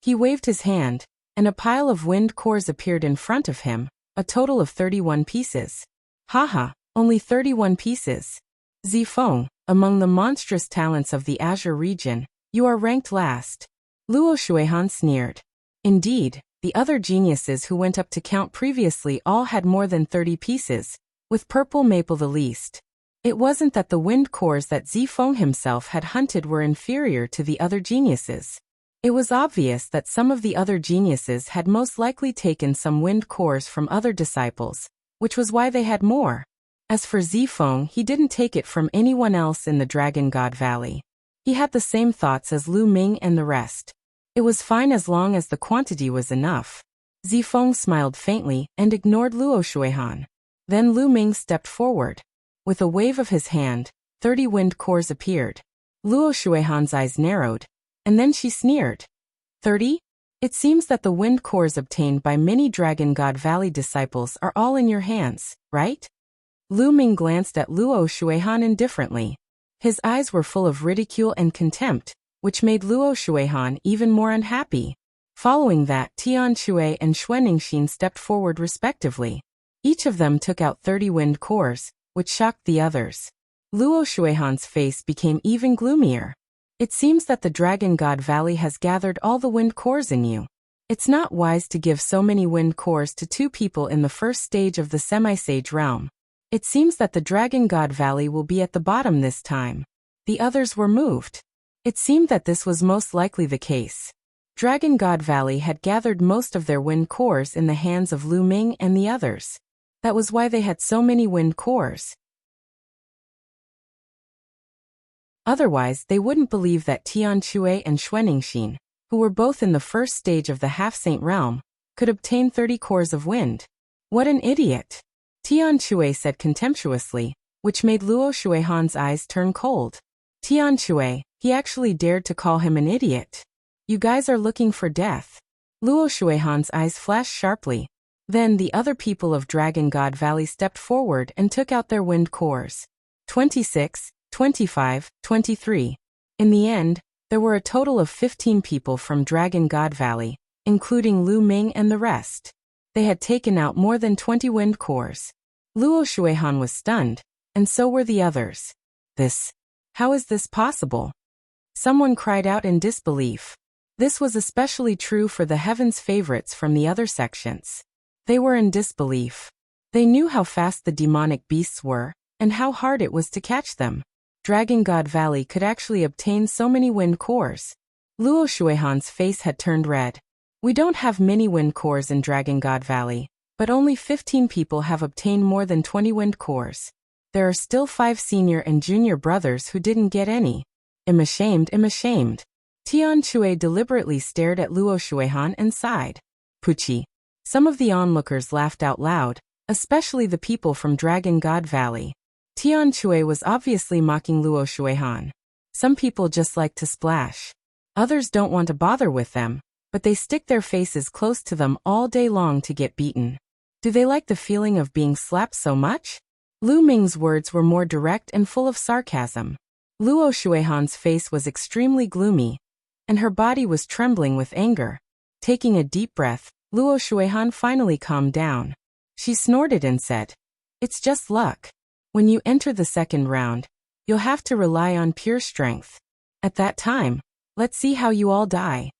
He waved his hand, and a pile of wind cores appeared in front of him, a total of 31 pieces. Haha, only 31 pieces. Zifeng, among the monstrous talents of the Azure region, you are ranked last. Luo Shuihan sneered. Indeed, the other geniuses who went up to count previously all had more than 30 pieces, with Purple Maple the least. It wasn't that the wind cores that Zifeng himself had hunted were inferior to the other geniuses. It was obvious that some of the other geniuses had most likely taken some wind cores from other disciples, which was why they had more. As for Zifeng, he didn't take it from anyone else in the Dragon God Valley. He had the same thoughts as Lu Ming and the rest. It was fine as long as the quantity was enough. Zifeng smiled faintly and ignored Luo Shuihan. Then Lu Ming stepped forward. With a wave of his hand, 30 wind cores appeared. Luo Shuihan's eyes narrowed, and then she sneered. 30? It seems that the wind cores obtained by many Dragon God Valley disciples are all in your hands, right? Lu Ming glanced at Luo Shuihan indifferently. His eyes were full of ridicule and contempt, which made Luo Shuihan even more unhappy. Following that, Tian Chui and Xuaningxin stepped forward respectively. Each of them took out 30 wind cores, which shocked the others. Luo Shuihan's face became even gloomier. It seems that the Dragon God Valley has gathered all the wind cores in you. It's not wise to give so many wind cores to 2 people in the first stage of the semi-sage realm. It seems that the Dragon God Valley will be at the bottom this time. The others were moved. It seemed that this was most likely the case. Dragon God Valley had gathered most of their wind cores in the hands of Lu Ming and the others. That was why they had so many wind cores. Otherwise, they wouldn't believe that Tian Shui and Xuaningxin, who were both in the first stage of the half-saint realm, could obtain 30 cores of wind. What an idiot! Tian Shui said contemptuously, which made Luo Shuihan's eyes turn cold. Tian Shui, he actually dared to call him an idiot. You guys are looking for death. Luo Shuihan's eyes flashed sharply. Then the other people of Dragon God Valley stepped forward and took out their wind cores. 26, 25, 23. In the end, there were a total of 15 people from Dragon God Valley, including Lu Ming and the rest. They had taken out more than 20 wind cores. Luo Shuihan was stunned, and so were the others. How is this possible? Someone cried out in disbelief. This was especially true for the Heaven's favorites from the other sections. They were in disbelief. They knew how fast the demonic beasts were, and how hard it was to catch them. Dragon God Valley could actually obtain so many wind cores. Luo Shuihan's face had turned red. We don't have many wind cores in Dragon God Valley, but only 15 people have obtained more than 20 wind cores. There are still 5 senior and junior brothers who didn't get any. I'm ashamed. Tian Shui deliberately stared at Luo Shuihan and sighed. Puchi. Some of the onlookers laughed out loud, especially the people from Dragon God Valley. Tian Shui was obviously mocking Luo Shuihan. Some people just like to splash. Others don't want to bother with them, but they stick their faces close to them all day long to get beaten. Do they like the feeling of being slapped so much? Lu Ming's words were more direct and full of sarcasm. Luo Shuihan's face was extremely gloomy, and her body was trembling with anger. Taking a deep breath, Luo Shuihan finally calmed down. She snorted and said, "It's just luck. When you enter the second round, you'll have to rely on pure strength. At that time, let's see how you all die."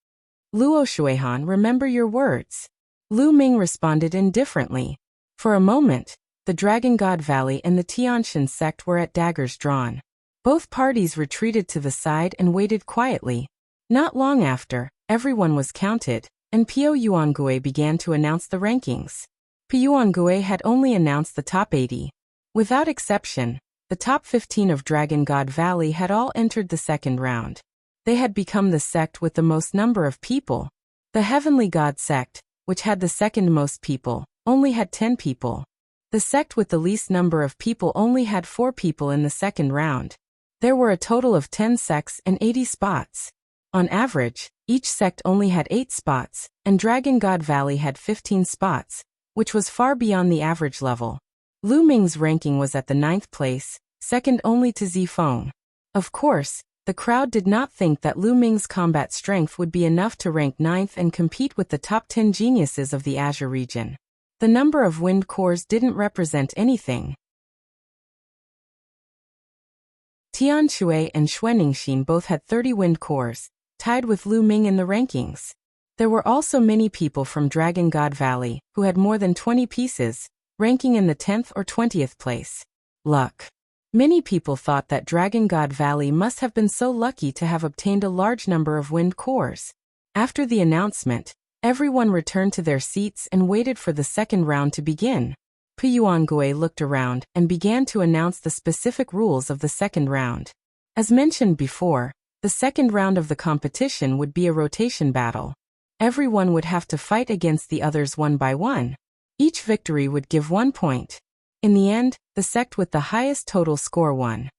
Luo Shuihan, remember your words. Lu Ming responded indifferently. For a moment, the Dragon God Valley and the Tianshan sect were at daggers drawn. Both parties retreated to the side and waited quietly. Not long after, everyone was counted, and Piao Yuangue began to announce the rankings. Piao Yuangue had only announced the top 80. Without exception, the top 15 of Dragon God Valley had all entered the second round. They had become the sect with the most number of people. The Heavenly God sect, which had the second most people, only had 10 people. The sect with the least number of people only had 4 people in the second round. There were a total of 10 sects and 80 spots. On average, each sect only had 8 spots, and Dragon God Valley had 15 spots, which was far beyond the average level. Lu Ming's ranking was at the 9th place, second only to Zifeng. Of course, the crowd did not think that Lu Ming's combat strength would be enough to rank 9th and compete with the top 10 geniuses of the Azure region. The number of wind cores didn't represent anything. Tian Shui and Xuaningxin both had 30 wind cores, tied with Lu Ming in the rankings. There were also many people from Dragon God Valley who had more than 20 pieces, ranking in the 10th or 20th place. Luck. Many people thought that Dragon God Valley must have been so lucky to have obtained a large number of wind cores. After the announcement, everyone returned to their seats and waited for the second round to begin. Piao Yuangue looked around and began to announce the specific rules of the second round. As mentioned before, the second round of the competition would be a rotation battle. Everyone would have to fight against the others one by one. Each victory would give 1 point. In the end, the sect with the highest total score won.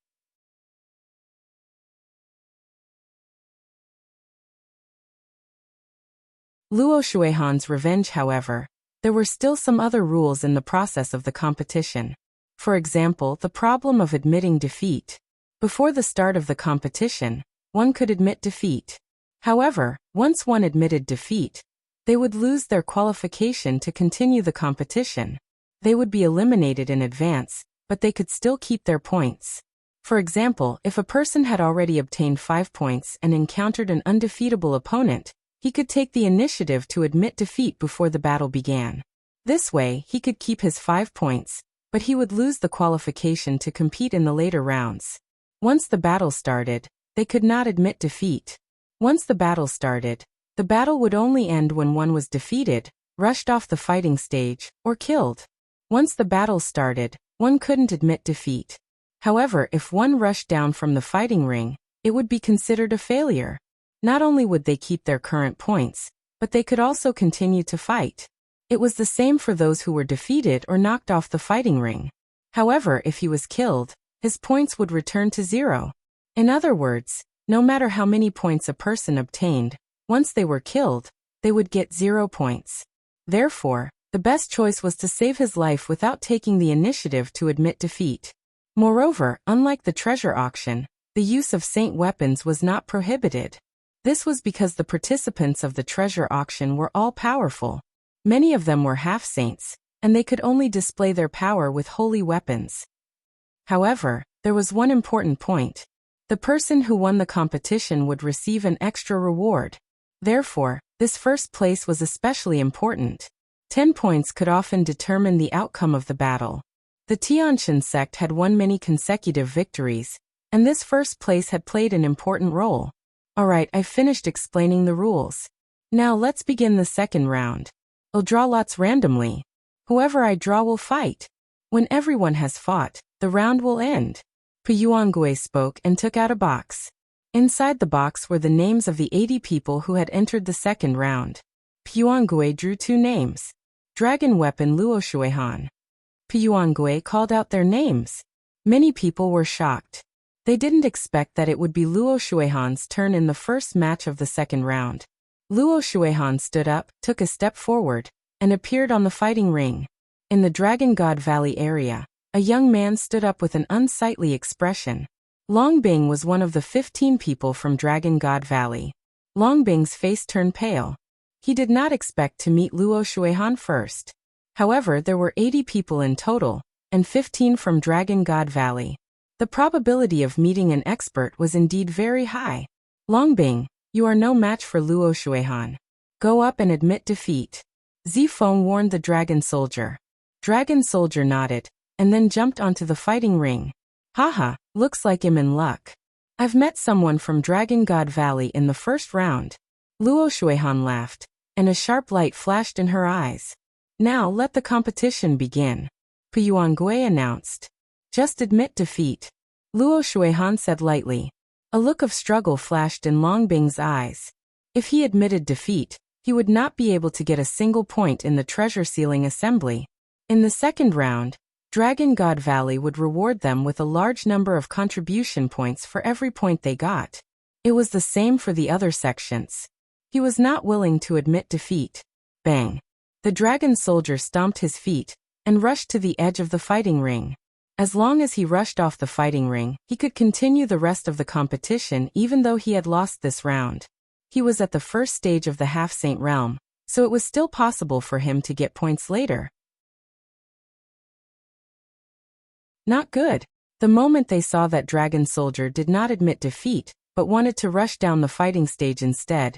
Luo Shuihan's revenge, however. There were still some other rules in the process of the competition. For example, the problem of admitting defeat. Before the start of the competition, one could admit defeat. However, once one admitted defeat, they would lose their qualification to continue the competition. They would be eliminated in advance, but they could still keep their points. For example, if a person had already obtained 5 points and encountered an undefeatable opponent, he could take the initiative to admit defeat before the battle began. This way, he could keep his 5 points, but he would lose the qualification to compete in the later rounds. Once the battle started, they could not admit defeat. Once the battle started, the battle would only end when one was defeated, rushed off the fighting stage, or killed. Once the battle started, one couldn't admit defeat. However, if one rushed down from the fighting ring, it would be considered a failure. Not only would they keep their current points, but they could also continue to fight. It was the same for those who were defeated or knocked off the fighting ring. However, if he was killed, his points would return to 0. In other words, no matter how many points a person obtained, once they were killed, they would get 0 points. Therefore, the best choice was to save his life without taking the initiative to admit defeat. Moreover, unlike the treasure auction, the use of saint weapons was not prohibited. This was because the participants of the treasure auction were all powerful. Many of them were half-saints, and they could only display their power with holy weapons. However, there was one important point. The person who won the competition would receive an extra reward. Therefore, this first place was especially important. 10 points could often determine the outcome of the battle. The Tianshan sect had won many consecutive victories, and this first place had played an important role. Alright, I've finished explaining the rules. Now let's begin the second round. I'll draw lots randomly. Whoever I draw will fight. When everyone has fought, the round will end. Puyuangui spoke and took out a box. Inside the box were the names of the 80 people who had entered the second round. Puyuangui drew 2 names. Dragon Weapon Luo Shuihan. Puyuangui called out their names. Many people were shocked. They didn't expect that it would be Luo Shuihan's turn in the first match of the second round. Luo Shuihan stood up, took a step forward, and appeared on the fighting ring. In the Dragon God Valley area, a young man stood up with an unsightly expression. Longbing was one of the 15 people from Dragon God Valley. Longbing's face turned pale. He did not expect to meet Luo Shuihan first. However, there were 80 people in total, and 15 from Dragon God Valley. The probability of meeting an expert was indeed very high. Longbing, you are no match for Luo Shuihan. Go up and admit defeat. Zifeng warned the dragon soldier. Dragon soldier nodded, and then jumped onto the fighting ring. Haha, looks like I'm in luck. I've met someone from Dragon God Valley in the first round. Luo Shuihan laughed, and a sharp light flashed in her eyes. Now let the competition begin. Puyuangui announced. Just admit defeat. Luo Shuihan said lightly. A look of struggle flashed in Longbing's eyes. If he admitted defeat, he would not be able to get a single point in the treasure sealing assembly. In the second round, Dragon God Valley would reward them with a large number of contribution points for every point they got. It was the same for the other sections. He was not willing to admit defeat. Bang! The dragon soldier stomped his feet and rushed to the edge of the fighting ring. As long as he rushed off the fighting ring, he could continue the rest of the competition even though he had lost this round. He was at the first stage of the half-saint realm, so it was still possible for him to get points later. Not good. The moment they saw that dragon soldier did not admit defeat, but wanted to rush down the fighting stage instead,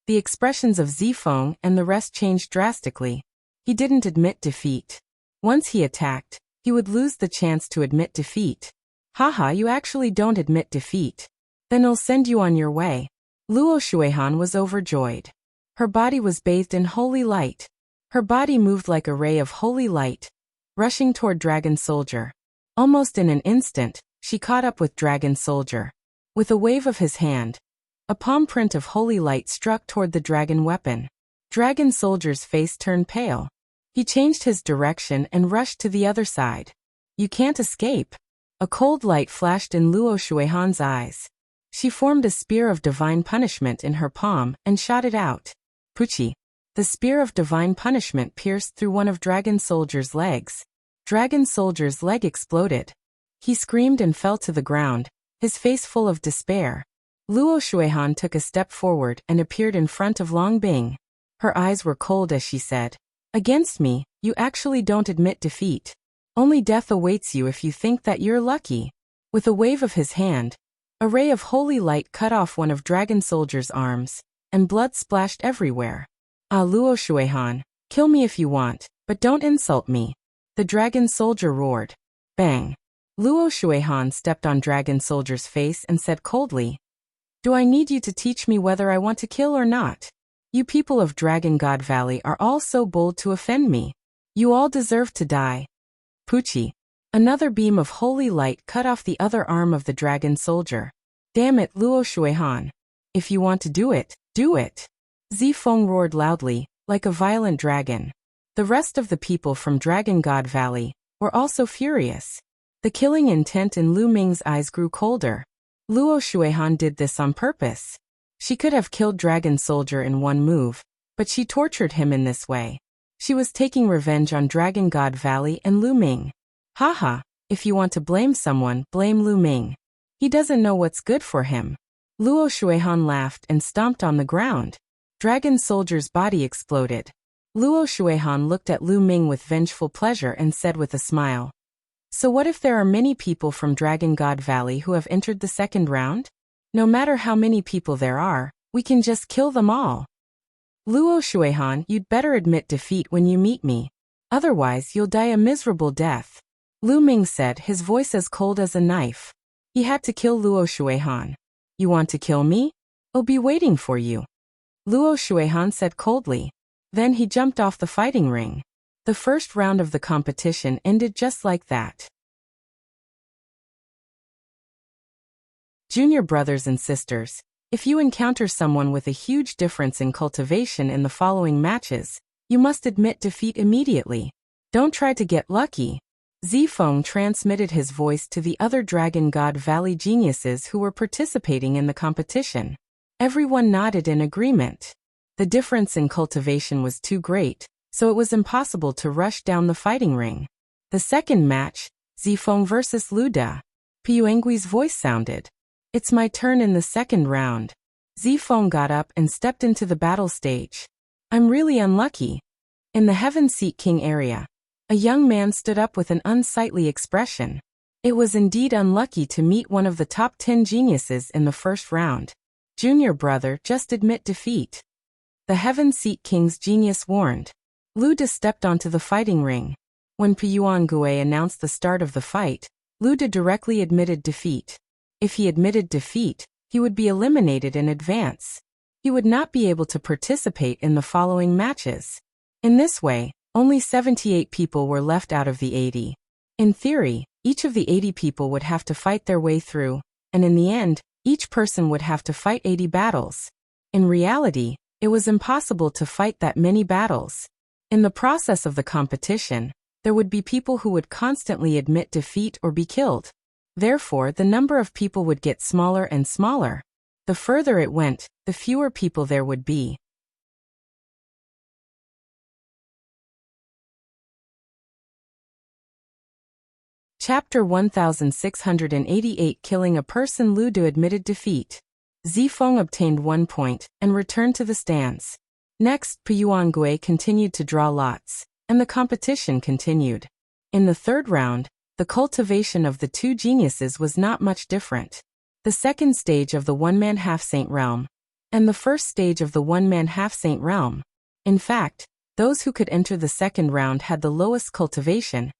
the expressions of Zifeng and the rest changed drastically. He didn't admit defeat. Once he attacked, he would lose the chance to admit defeat. Haha, you actually don't admit defeat. Then I'll send you on your way. Luo Shuihan was overjoyed. Her body was bathed in holy light. Her body moved like a ray of holy light, rushing toward Dragon Soldier. Almost in an instant, she caught up with Dragon Soldier. With a wave of his hand, a palm print of holy light struck toward the dragon weapon. Dragon Soldier's face turned pale. He changed his direction and rushed to the other side. You can't escape. A cold light flashed in Luo Shuihan's eyes. She formed a spear of divine punishment in her palm and shot it out. Puchi. The spear of divine punishment pierced through one of Dragon Soldier's legs. Dragon Soldier's leg exploded. He screamed and fell to the ground, his face full of despair. Luo Shuihan took a step forward and appeared in front of Longbing. Her eyes were cold as she said, "Against me, you actually don't admit defeat. Only death awaits you if you think that you're lucky." With a wave of his hand, a ray of holy light cut off one of Dragon Soldier's arms, and blood splashed everywhere. "Ah, Luo Shuihan, kill me if you want, but don't insult me." The Dragon Soldier roared. Bang! Luo Shuihan stepped on Dragon Soldier's face and said coldly, "Do I need you to teach me whether I want to kill or not? You people of Dragon God Valley are all so bold to offend me. You all deserve to die. Pucci. Another beam of holy light cut off the other arm of the dragon soldier. Damn it, Luo Shuihan. If you want to do it, do it. Zifeng roared loudly, like a violent dragon. The rest of the people from Dragon God Valley were also furious. The killing intent in Lu Ming's eyes grew colder. Luo Shuihan did this on purpose. She could have killed Dragon Soldier in one move, but she tortured him in this way. She was taking revenge on Dragon God Valley and Lu Ming. Haha, if you want to blame someone, blame Lu Ming. He doesn't know what's good for him. Luo Shuihan laughed and stomped on the ground. Dragon Soldier's body exploded. Luo Shuihan looked at Lu Ming with vengeful pleasure and said with a smile, "So what if there are many people from Dragon God Valley who have entered the second round? No matter how many people there are, we can just kill them all." Luo Shuihan, you'd better admit defeat when you meet me. Otherwise you'll die a miserable death. Lu Ming said, his voice as cold as a knife. He had to kill Luo Shuihan. You want to kill me? I'll be waiting for you. Luo Shuihan said coldly. Then he jumped off the fighting ring. The first round of the competition ended just like that. Junior brothers and sisters, if you encounter someone with a huge difference in cultivation in the following matches, you must admit defeat immediately. Don't try to get lucky. Zifeng transmitted his voice to the other Dragon God Valley geniuses who were participating in the competition. Everyone nodded in agreement. The difference in cultivation was too great, so it was impossible to rush down the fighting ring. The second match, Zifeng versus Luda. Piuengui's voice sounded. It's my turn in the second round. Zifeng got up and stepped into the battle stage. I'm really unlucky. In the Heaven Seat King area, a young man stood up with an unsightly expression. It was indeed unlucky to meet one of the top 10 geniuses in the first round. Junior brother, just admit defeat. The Heaven Seat King's genius warned. Luda stepped onto the fighting ring. When Piuengue announced the start of the fight, Luda directly admitted defeat. If he admitted defeat, he would be eliminated in advance. He would not be able to participate in the following matches. In this way, only 78 people were left out of the 80. In theory, each of the 80 people would have to fight their way through, and in the end, each person would have to fight 80 battles. In reality, it was impossible to fight that many battles. In the process of the competition, there would be people who would constantly admit defeat or be killed. Therefore, the number of people would get smaller and smaller. The further it went, the fewer people there would be. Chapter 1688 Killing a person. Luda admitted defeat. Zifeng obtained 1 point and returned to the stands. Next, Piuengue continued to draw lots, and the competition continued. In the third round, the cultivation of the two geniuses was not much different. The second stage of the one-man half-saint realm, and the first stage of the one-man half-saint realm. In fact, those who could enter the second round had the lowest cultivation,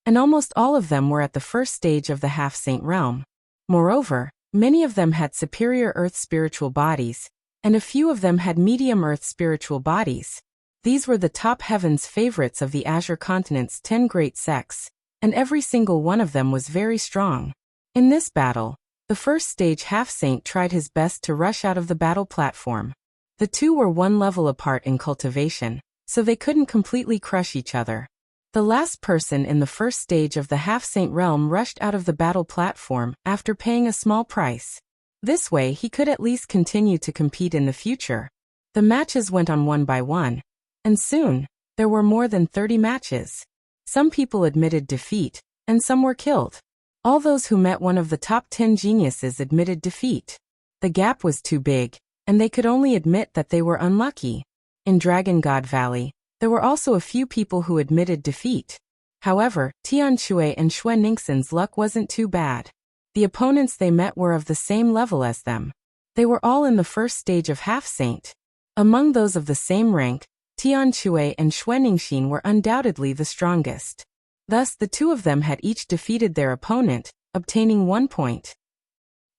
and almost all of them were at the first stage of the half-saint realm. Moreover, many of them had superior earth spiritual bodies, and a few of them had medium earth spiritual bodies. These were the top heavens favorites of the Azure Continent's 10 great sects, and every single one of them was very strong. In this battle, the first stage half-saint tried his best to rush out of the battle platform. The two were one level apart in cultivation, so they couldn't completely crush each other. The last person in the first stage of the half-saint realm rushed out of the battle platform after paying a small price. This way he could at least continue to compete in the future. The matches went on one by one, and soon, there were more than 30 matches. Some people admitted defeat, and some were killed. All those who met one of the top 10 geniuses admitted defeat. The gap was too big, and they could only admit that they were unlucky. In Dragon God Valley, there were also a few people who admitted defeat. However, Tian Shui and Xue Ningxin's luck wasn't too bad. The opponents they met were of the same level as them. They were all in the first stage of half-saint. Among those of the same rank, Tian Shui and Xue Ningxin were undoubtedly the strongest. Thus, the two of them had each defeated their opponent, obtaining 1 point.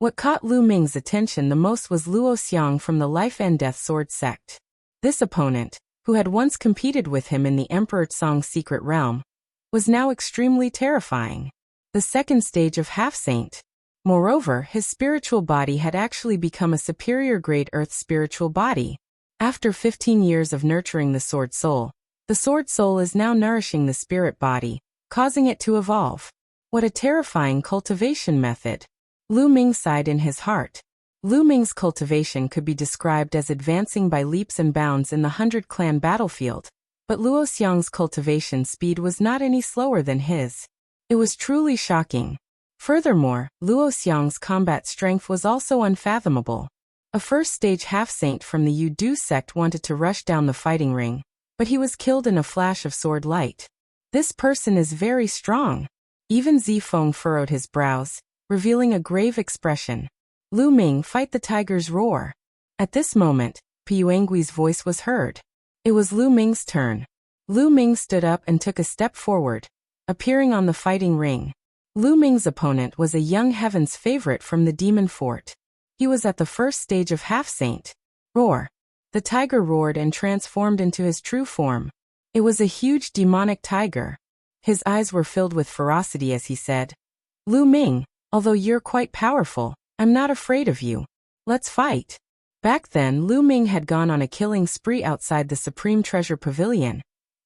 What caught Lu Ming's attention the most was Luo Xiang from the Life and Death Sword sect. This opponent, who had once competed with him in the Emperor Tsong's secret realm, was now extremely terrifying. The second stage of half-saint. Moreover, his spiritual body had actually become a superior grade earth spiritual body. After 15 years of nurturing the sword soul, the sword soul is now nourishing the spirit body, causing it to evolve. What a terrifying cultivation method. Lu Ming sighed in his heart. Lu Ming's cultivation could be described as advancing by leaps and bounds in the 100-clan battlefield, but Luo Xiang's cultivation speed was not any slower than his. It was truly shocking. Furthermore, Luo Xiang's combat strength was also unfathomable. A first-stage half-saint from the Yu Du sect wanted to rush down the fighting ring, but he was killed in a flash of sword light. This person is very strong. Even Zifeng furrowed his brows, revealing a grave expression. Lu Ming, fight the tiger's roar. At this moment, Puanggui's voice was heard. It was Lu Ming's turn. Lu Ming stood up and took a step forward, appearing on the fighting ring. Lu Ming's opponent was a young heaven's favorite from the demon fort. He was at the first stage of half-saint. Roar. The tiger roared and transformed into his true form. It was a huge demonic tiger. His eyes were filled with ferocity as he said, Lu Ming, although you're quite powerful, I'm not afraid of you. Let's fight. Back then, Lu Ming had gone on a killing spree outside the Supreme Treasure Pavilion,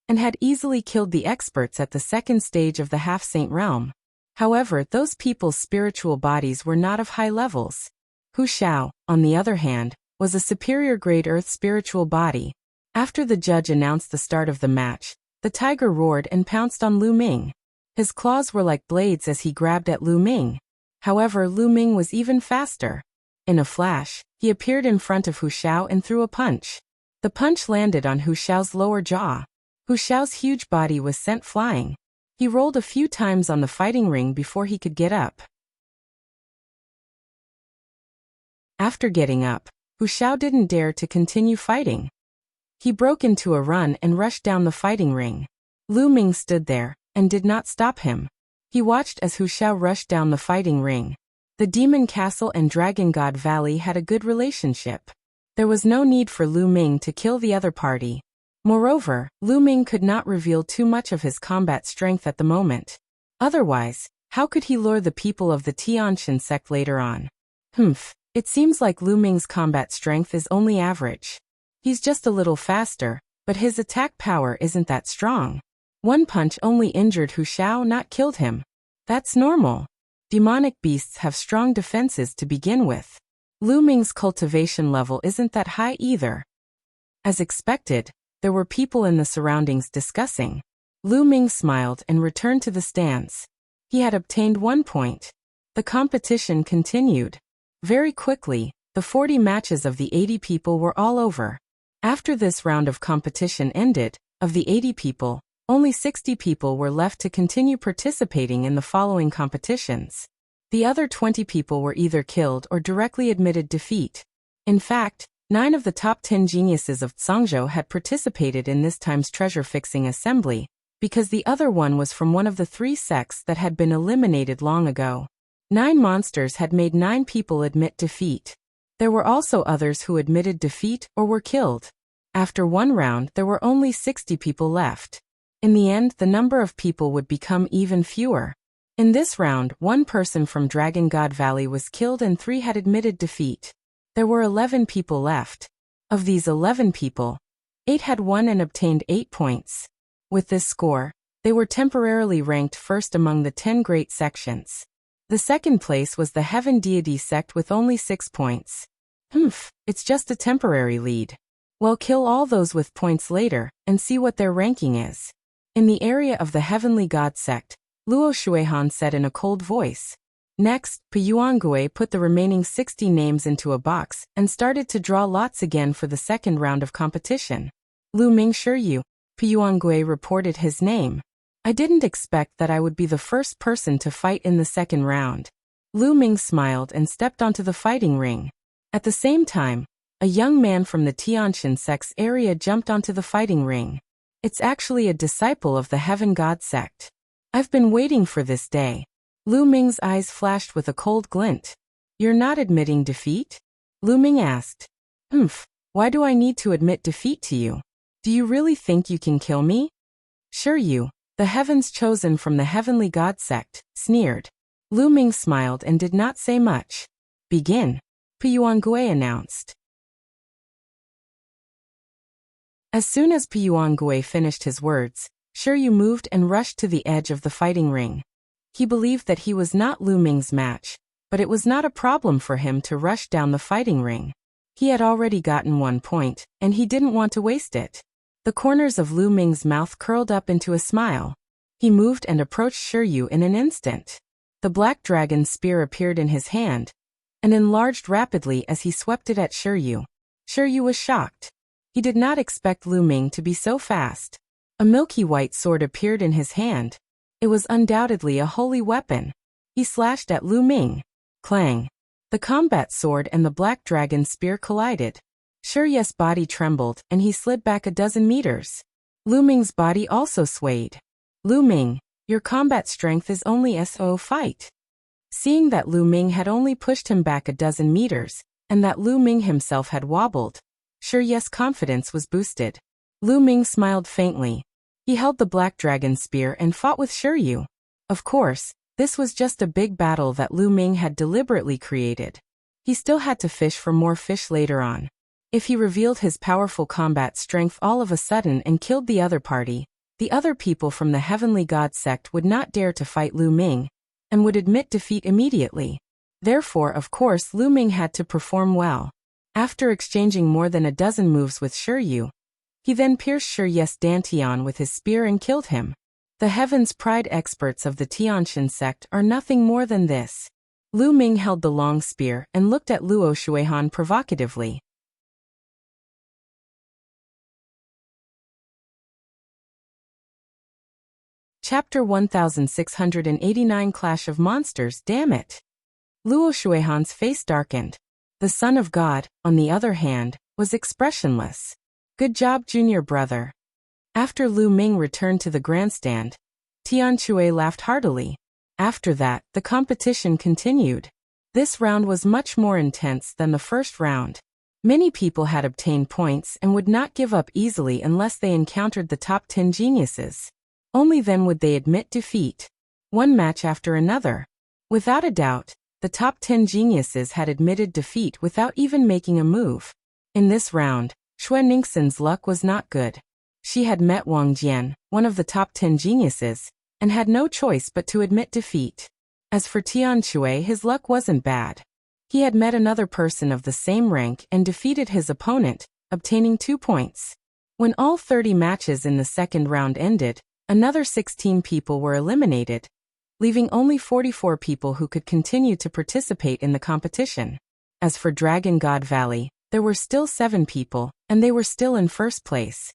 and had easily killed the experts at the second stage of the half-saint realm. However, those people's spiritual bodies were not of high levels. Hu Xiao, on the other hand, was a superior grade earth spiritual body. After the judge announced the start of the match, the tiger roared and pounced on Lu Ming. His claws were like blades as he grabbed at Lu Ming. However, Lu Ming was even faster. In a flash, he appeared in front of Hu Xiao and threw a punch. The punch landed on Hu Xiao's lower jaw. Hu Xiao's huge body was sent flying. He rolled a few times on the fighting ring before he could get up. After getting up, Hu Xiao didn't dare to continue fighting. He broke into a run and rushed down the fighting ring. Lu Ming stood there and did not stop him. He watched as Hu Xiao rushed down the fighting ring. The Demon Castle and Dragon God Valley had a good relationship. There was no need for Lu Ming to kill the other party. Moreover, Lu Ming could not reveal too much of his combat strength at the moment. Otherwise, how could he lure the people of the Tianshan sect later on? It seems like Lu Ming's combat strength is only average. He's just a little faster, but his attack power isn't that strong. One punch only injured Hu Xiao, not killed him. That's normal. Demonic beasts have strong defenses to begin with. Lu Ming's cultivation level isn't that high either. As expected, there were people in the surroundings discussing. Lu Ming smiled and returned to the stands. He had obtained 1 point. The competition continued. Very quickly, the 40 matches of the 80 people were all over. After this round of competition ended, of the 80 people, only 60 people were left to continue participating in the following competitions. The other 20 people were either killed or directly admitted defeat. In fact, 9 of the top 10 geniuses of Zhangzhou had participated in this time's treasure-fixing assembly, because the other one was from one of the 3 sects that had been eliminated long ago. 9 monsters had made 9 people admit defeat. There were also others who admitted defeat or were killed. After 1 round, there were only 60 people left. In the end, the number of people would become even fewer. In this round, 1 person from Dragon God Valley was killed and 3 had admitted defeat. There were 11 people left. Of these 11 people, 8 had won and obtained 8 points. With this score, they were temporarily ranked first among the 10 great sections. The second place was the Heaven Deity sect with only 6 points. It's just a temporary lead. Well, kill all those with points later, and see what their ranking is. In the area of the Heavenly God sect, Luo Shuihan said in a cold voice. Next, Puangui put the remaining 60 names into a box and started to draw lots again for the second round of competition. Lu Ming Shiyu, Puangui reported his name. I didn't expect that I would be the first person to fight in the second round. Lu Ming smiled and stepped onto the fighting ring. At the same time, a young man from the Tianshan sect's area jumped onto the fighting ring. It's actually a disciple of the Heaven God sect. I've been waiting for this day. Lu Ming's eyes flashed with a cold glint. You're not admitting defeat? Lu Ming asked. Why do I need to admit defeat to you? Do you really think you can kill me? Sure you. The heavens chosen from the heavenly god sect, sneered. Lu Ming smiled and did not say much. Begin, Piyuangui announced. As soon as Piyuangui finished his words, Shiryu moved and rushed to the edge of the fighting ring. He believed that he was not Lu Ming's match, but it was not a problem for him to rush down the fighting ring. He had already gotten 1 point, and he didn't want to waste it. The corners of Lu Ming's mouth curled up into a smile. He moved and approached Shiryu in an instant. The black dragon spear appeared in his hand, and enlarged rapidly as he swept it at Shiryu. Shiryu was shocked. He did not expect Lu Ming to be so fast. A milky white sword appeared in his hand. It was undoubtedly a holy weapon. He slashed at Lu Ming. Clang! The combat sword and the black dragon spear collided. Shiryu's body trembled and he slid back a dozen meters. Lu Ming's body also swayed. Lu Ming, your combat strength is only so fight. Seeing that Lu Ming had only pushed him back a dozen meters, and that Lu Ming himself had wobbled, Shiryu's confidence was boosted. Lu Ming smiled faintly. He held the black dragon spear and fought with Shiryu. Of course, this was just a big battle that Lu Ming had deliberately created. He still had to fish for more fish later on. If he revealed his powerful combat strength all of a sudden and killed the other party, the other people from the Heavenly God sect would not dare to fight Lu Ming, and would admit defeat immediately. Therefore, of course, Lu Ming had to perform well. After exchanging more than a dozen moves with Shiryu, he then pierced Shiryu's dantian with his spear and killed him. The Heaven's Pride experts of the Tianshan sect are nothing more than this. Lu Ming held the long spear and looked at Luo Shuihan provocatively. Chapter 1689 Clash of Monsters. Damn it! Luo Shuihan's face darkened. The son of God, on the other hand, was expressionless. Good job, junior brother. After Lu Ming returned to the grandstand, Tian Chui laughed heartily. After that, the competition continued. This round was much more intense than the first round. Many people had obtained points and would not give up easily unless they encountered the top 10 geniuses. Only then would they admit defeat. One match after another. Without a doubt, the top 10 geniuses had admitted defeat without even making a move. In this round, Xue Ningxin's luck was not good. She had met Wang Jian, one of the top 10 geniuses, and had no choice but to admit defeat. As for Tian Chui, his luck wasn't bad. He had met another person of the same rank and defeated his opponent, obtaining 2 points. When all 30 matches in the second round ended, another 16 people were eliminated, leaving only 44 people who could continue to participate in the competition. As for Dragon God Valley, there were still 7 people, and they were still in first place.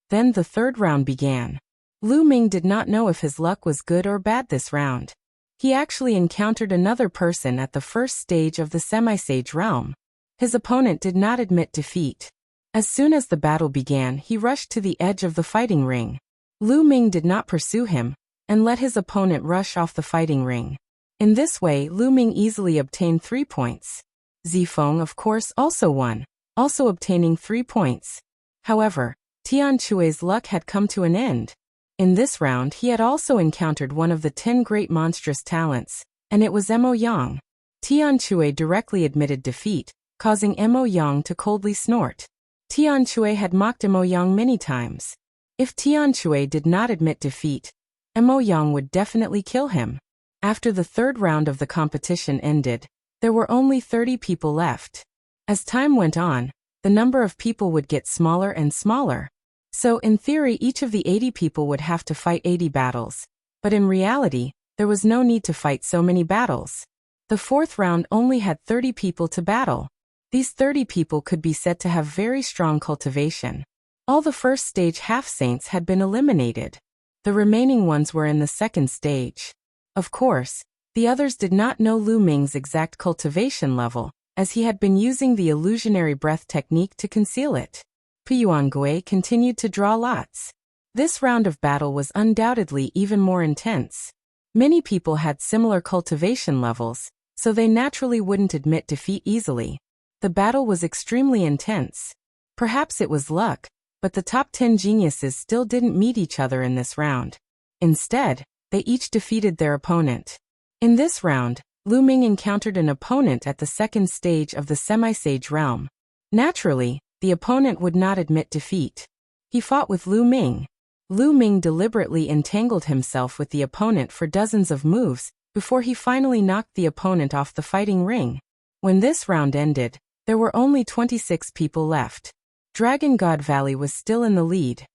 Then the third round began. Lu Ming did not know if his luck was good or bad this round. He actually encountered another person at the first stage of the semi-sage realm. His opponent did not admit defeat. As soon as the battle began, he rushed to the edge of the fighting ring. Lu Ming did not pursue him, and let his opponent rush off the fighting ring. In this way, Lu Ming easily obtained 3 points. Zifeng, of course, also won, also obtaining 3 points. However, Tian Chui's luck had come to an end. In this round, he had also encountered one of the 10 great monstrous talents, and it was Mo Yang. Tian Chui directly admitted defeat, causing Mo Yang to coldly snort. Tian Chui had mocked Mo Yang many times. If Tian Chui did not admit defeat, Mo Yang would definitely kill him. After the third round of the competition ended, there were only 30 people left. As time went on, the number of people would get smaller and smaller. So in theory, each of the 80 people would have to fight 80 battles. But in reality, there was no need to fight so many battles. The fourth round only had 30 people to battle. These 30 people could be said to have very strong cultivation. All the first stage half-saints had been eliminated. The remaining ones were in the second stage. Of course, the others did not know Lu Ming's exact cultivation level, as he had been using the illusionary breath technique to conceal it. Piyuangui continued to draw lots. This round of battle was undoubtedly even more intense. Many people had similar cultivation levels, so they naturally wouldn't admit defeat easily. The battle was extremely intense. Perhaps it was luck, but the top 10 geniuses still didn't meet each other in this round. Instead, they each defeated their opponent. In this round, Lu Ming encountered an opponent at the second stage of the semi-sage realm. Naturally, the opponent would not admit defeat. He fought with Lu Ming. Lu Ming deliberately entangled himself with the opponent for dozens of moves before he finally knocked the opponent off the fighting ring. When this round ended, there were only 26 people left. Dragon God Valley was still in the lead.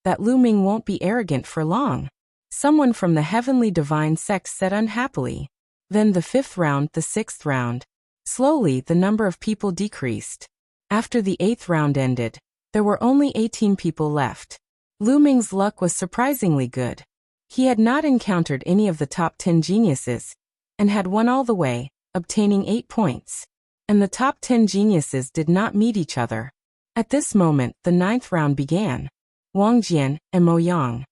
That Lu Ming won't be arrogant for long. Someone from the heavenly divine sect said unhappily. Then the 5th round, the 6th round. Slowly, the number of people decreased. After the 8th round ended, there were only 18 people left. Lu Ming's luck was surprisingly good. He had not encountered any of the top 10 geniuses, and had won all the way, obtaining 8 points. And the top 10 geniuses did not meet each other. At this moment, the 9th round began. Wang Jian and Mo Yang.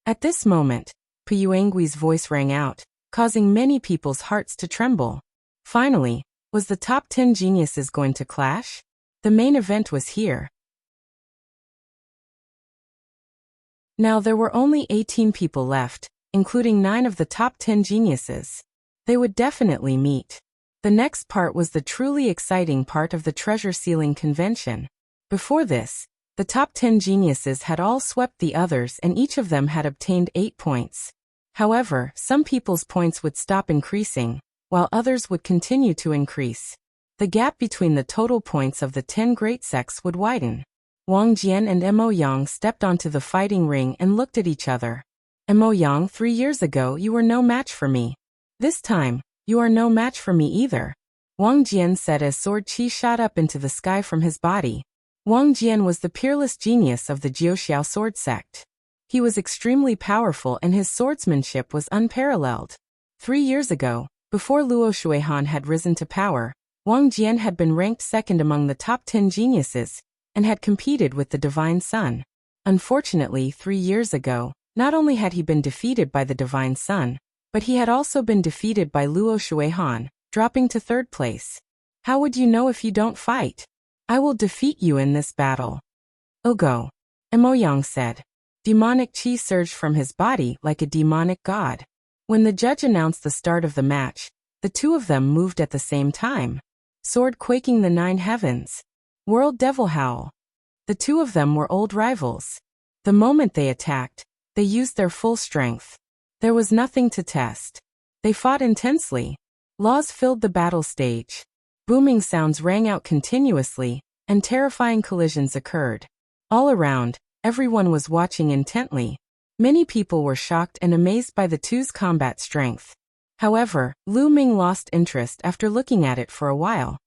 At this moment, Pu Yuangui's voice rang out, causing many people's hearts to tremble. Finally, was the top 10 geniuses going to clash? The main event was here. Now there were only 18 people left, including 9 of the top 10 geniuses. They would definitely meet. The next part was the truly exciting part of the treasure sealing convention. Before this, the top 10 geniuses had all swept the others and each of them had obtained 8 points. However, some people's points would stop increasing, while others would continue to increase. The gap between the total points of the 10 great sects would widen. Wang Jian and Mo Yang stepped onto the fighting ring and looked at each other. Mo Yang, 3 years ago you were no match for me. This time, you are no match for me either. Wang Jian said as sword chi shot up into the sky from his body. Wang Jian was the peerless genius of the Jiuxiao sword sect. He was extremely powerful and his swordsmanship was unparalleled. 3 years ago, before Luo Shuihan had risen to power, Wang Jian had been ranked second among the top 10 geniuses, and had competed with the Divine Sun. Unfortunately, 3 years ago, not only had he been defeated by the Divine Sun, but he had also been defeated by Luo Shuihan, dropping to 3rd place. How would you know if you don't fight? I will defeat you in this battle. Go. Mo Yang said. Demonic chi surged from his body like a demonic god. When the judge announced the start of the match, the two of them moved at the same time. Sword quaking the 9 heavens. World Devil Howl. The two of them were old rivals. The moment they attacked, they used their full strength. There was nothing to test. They fought intensely. Laws filled the battle stage. Booming sounds rang out continuously, and terrifying collisions occurred. All around, everyone was watching intently. Many people were shocked and amazed by the two's combat strength. However, Lu Ming lost interest after looking at it for a while.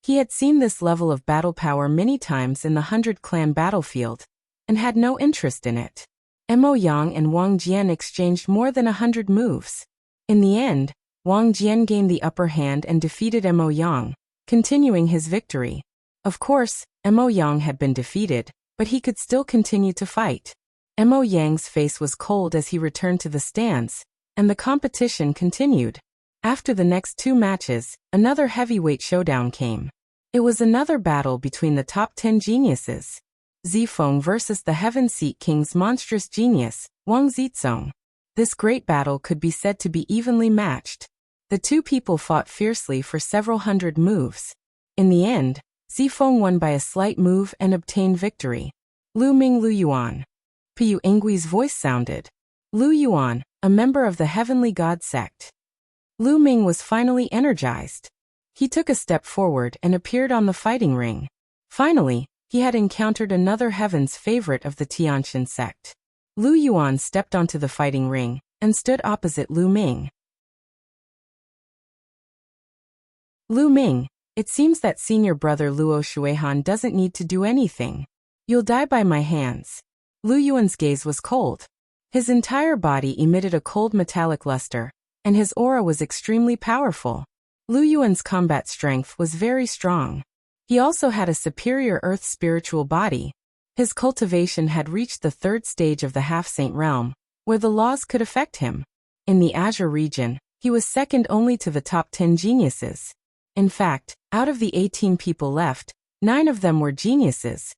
He had seen this level of battle power many times in the 100-clan battlefield, and had no interest in it. Mo Yang and Wang Jian exchanged more than 100 moves. In the end, Wang Jian gained the upper hand and defeated Mo Yang, continuing his victory. Of course, Mo Yang had been defeated, but he could still continue to fight. Mo Yang's face was cold as he returned to the stands, and the competition continued. After the next 2 matches, another heavyweight showdown came. It was another battle between the top 10 geniuses. Zifeng versus the Heaven Seat King's monstrous genius, Wang Zizong. This great battle could be said to be evenly matched. The two people fought fiercely for several hundred moves. In the end, Zifeng won by a slight move and obtained victory. Lu Ming Lu Yuan. Pu Yuangui's voice sounded. Lu Yuan, a member of the Heavenly God sect. Lu Ming was finally energized. He took a step forward and appeared on the fighting ring. Finally, he had encountered another heaven's favorite of the Tianxin sect. Lu Yuan stepped onto the fighting ring and stood opposite Lu Ming. Lu Ming, it seems that senior brother Luo Shuihan doesn't need to do anything. You'll die by my hands. Lu Yuan's gaze was cold. His entire body emitted a cold metallic luster, and his aura was extremely powerful. Lu Yuan's combat strength was very strong. He also had a superior earth spiritual body. His cultivation had reached the 3rd stage of the half-saint realm, where the laws could affect him. In the Azure region, he was second only to the top 10 geniuses. In fact, out of the 18 people left, 9 of them were geniuses,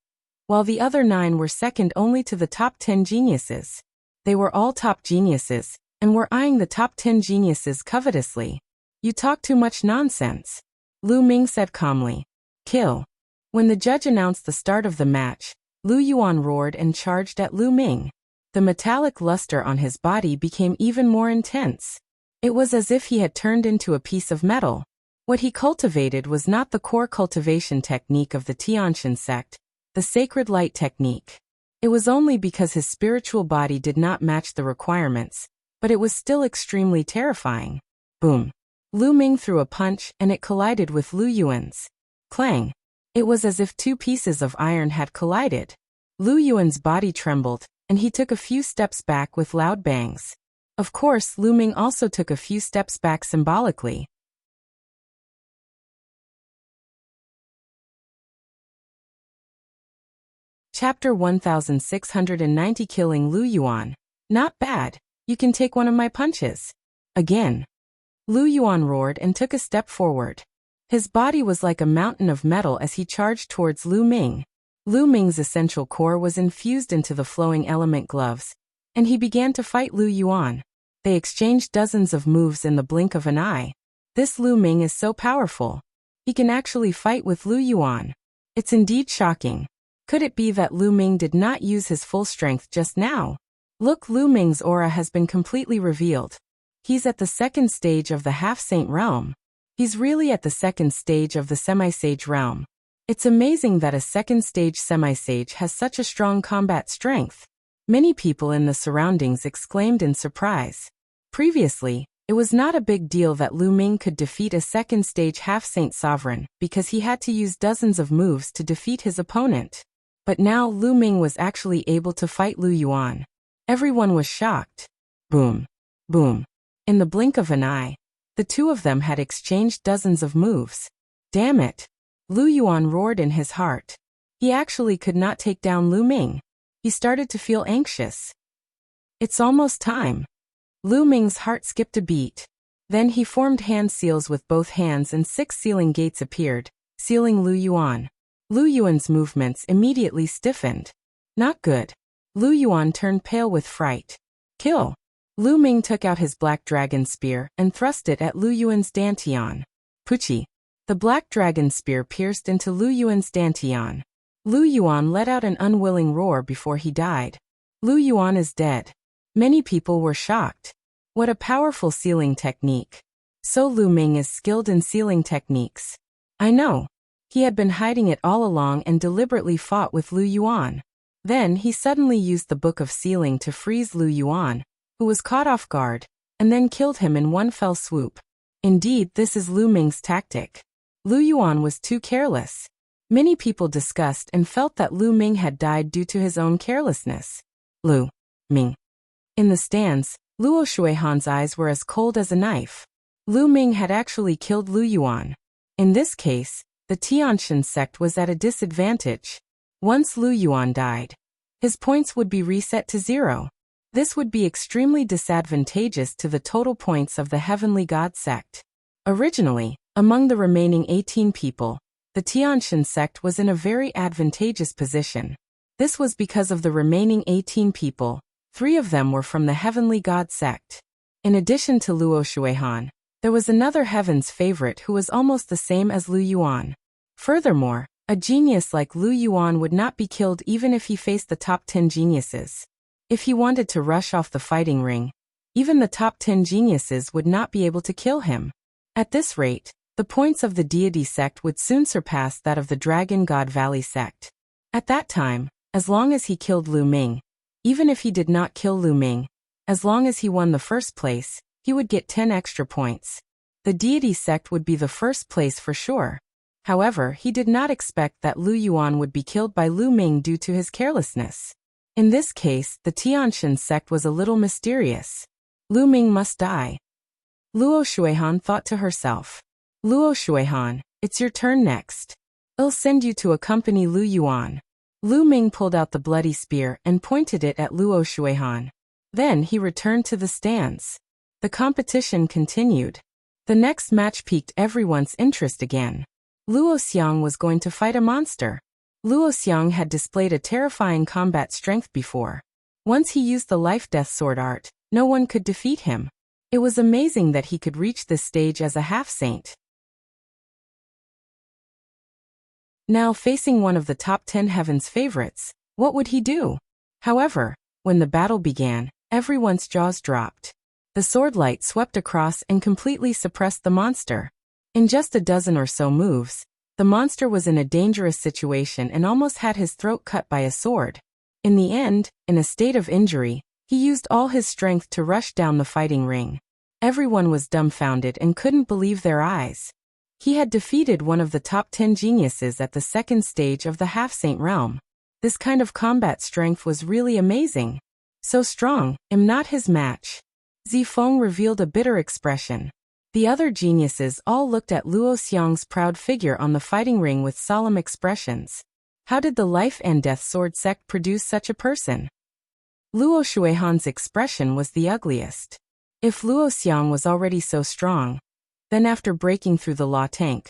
while the other 9 were second only to the top 10 geniuses. They were all top geniuses, and were eyeing the top 10 geniuses covetously. You talk too much nonsense, Lu Ming said calmly. Kill. When the judge announced the start of the match, Lu Yuan roared and charged at Lu Ming. The metallic luster on his body became even more intense. It was as if he had turned into a piece of metal. What he cultivated was not the core cultivation technique of the Tianshan sect, the sacred light technique. It was only because his spiritual body did not match the requirements, but it was still extremely terrifying. Boom. Lu Ming threw a punch and it collided with Lu Yuan's. Clang. It was as if two pieces of iron had collided. Lu Yuan's body trembled, and he took a few steps back with loud bangs. Of course, Lu Ming also took a few steps back symbolically. Chapter 1690 Killing Lu Yuan. Not bad. You can take one of my punches. Again. Lu Yuan roared and took a step forward. His body was like a mountain of metal as he charged towards Lu Ming. Lu Ming's essential core was infused into the flowing element gloves, and he began to fight Lu Yuan. They exchanged dozens of moves in the blink of an eye. This Lu Ming is so powerful. He can actually fight with Lu Yuan. It's indeed shocking. Could it be that Lu Ming did not use his full strength just now? Look, Lu Ming's aura has been completely revealed. He's at the second stage of the half-saint realm. He's really at the second stage of the semi-sage realm. It's amazing that a second-stage semi-sage has such a strong combat strength. Many people in the surroundings exclaimed in surprise. Previously, it was not a big deal that Lu Ming could defeat a second-stage half-saint sovereign because he had to use dozens of moves to defeat his opponent. But now Lu Ming was actually able to fight Lu Yuan. Everyone was shocked. Boom. Boom. In the blink of an eye, the two of them had exchanged dozens of moves. Damn it. Lu Yuan roared in his heart. He actually could not take down Lu Ming. He started to feel anxious. It's almost time. Lu Ming's heart skipped a beat. Then he formed hand seals with both hands and 6 sealing gates appeared, sealing Lu Yuan. Lu Yuan's movements immediately stiffened. Not good. Lu Yuan turned pale with fright. Kill. Lu Ming took out his black dragon spear and thrust it at Lu Yuan's dantian. Puchi. The black dragon spear pierced into Lu Yuan's dantian. Lu Yuan let out an unwilling roar before he died. Lu Yuan is dead. Many people were shocked. What a powerful sealing technique. So Lu Ming is skilled in sealing techniques. I know. He had been hiding it all along and deliberately fought with Lu Yuan. Then he suddenly used the Book of Sealing to freeze Lu Yuan, who was caught off guard, and then killed him in one fell swoop. Indeed, this is Lu Ming's tactic. Lu Yuan was too careless. Many people discussed and felt that Lu Ming had died due to his own carelessness. Lu Ming. In the stands, Luo Shuihan's eyes were as cold as a knife. Lu Ming had actually killed Lu Yuan. In this case, the Tianshan sect was at a disadvantage. Once Lu Yuan died, his points would be reset to 0. This would be extremely disadvantageous to the total points of the Heavenly God sect. Originally, among the remaining 18 people, the Tianshan sect was in a very advantageous position. This was because of the remaining 18 people, 3 of them were from the Heavenly God sect. In addition to Luo Shuihan, there was another Heaven's favorite who was almost the same as Lu Yuan. Furthermore, a genius like Lu Yuan would not be killed even if he faced the top 10 geniuses. If he wanted to rush off the fighting ring, even the top 10 geniuses would not be able to kill him. At this rate, the points of the deity sect would soon surpass that of the Dragon God Valley sect. At that time, as long as he killed Lu Ming, even if he did not kill Lu Ming, as long as he won the first place, he would get 10 extra points. The deity sect would be the first place for sure. However, he did not expect that Lu Yuan would be killed by Lu Ming due to his carelessness. In this case, the Tianshan sect was a little mysterious. Lu Ming must die. Luo Shuihan thought to herself. Luo Shuihan, it's your turn next. I'll send you to accompany Lu Yuan. Lu Ming pulled out the bloody spear and pointed it at Luo Shuihan. Then he returned to the stands. The competition continued. The next match piqued everyone's interest again. Luo Xiang was going to fight a monster. Luo Xiang had displayed a terrifying combat strength before. Once he used the life-death sword art, no one could defeat him. It was amazing that he could reach this stage as a half-saint. Now facing one of the top 10 heaven's favorites, what would he do? However, when the battle began, everyone's jaws dropped. The sword light swept across and completely suppressed the monster. In just a dozen or so moves, the monster was in a dangerous situation and almost had his throat cut by a sword. In the end, in a state of injury, he used all his strength to rush down the fighting ring. Everyone was dumbfounded and couldn't believe their eyes. He had defeated one of the top 10 geniuses at the second stage of the half-saint realm. This kind of combat strength was really amazing. So strong, am not his match. Zifeng revealed a bitter expression. The other geniuses all looked at Luo Xiang's proud figure on the fighting ring with solemn expressions. How did the life and death sword sect produce such a person? Luo Shuihan's expression was the ugliest. If Luo Xiang was already so strong, then after breaking through the law tank,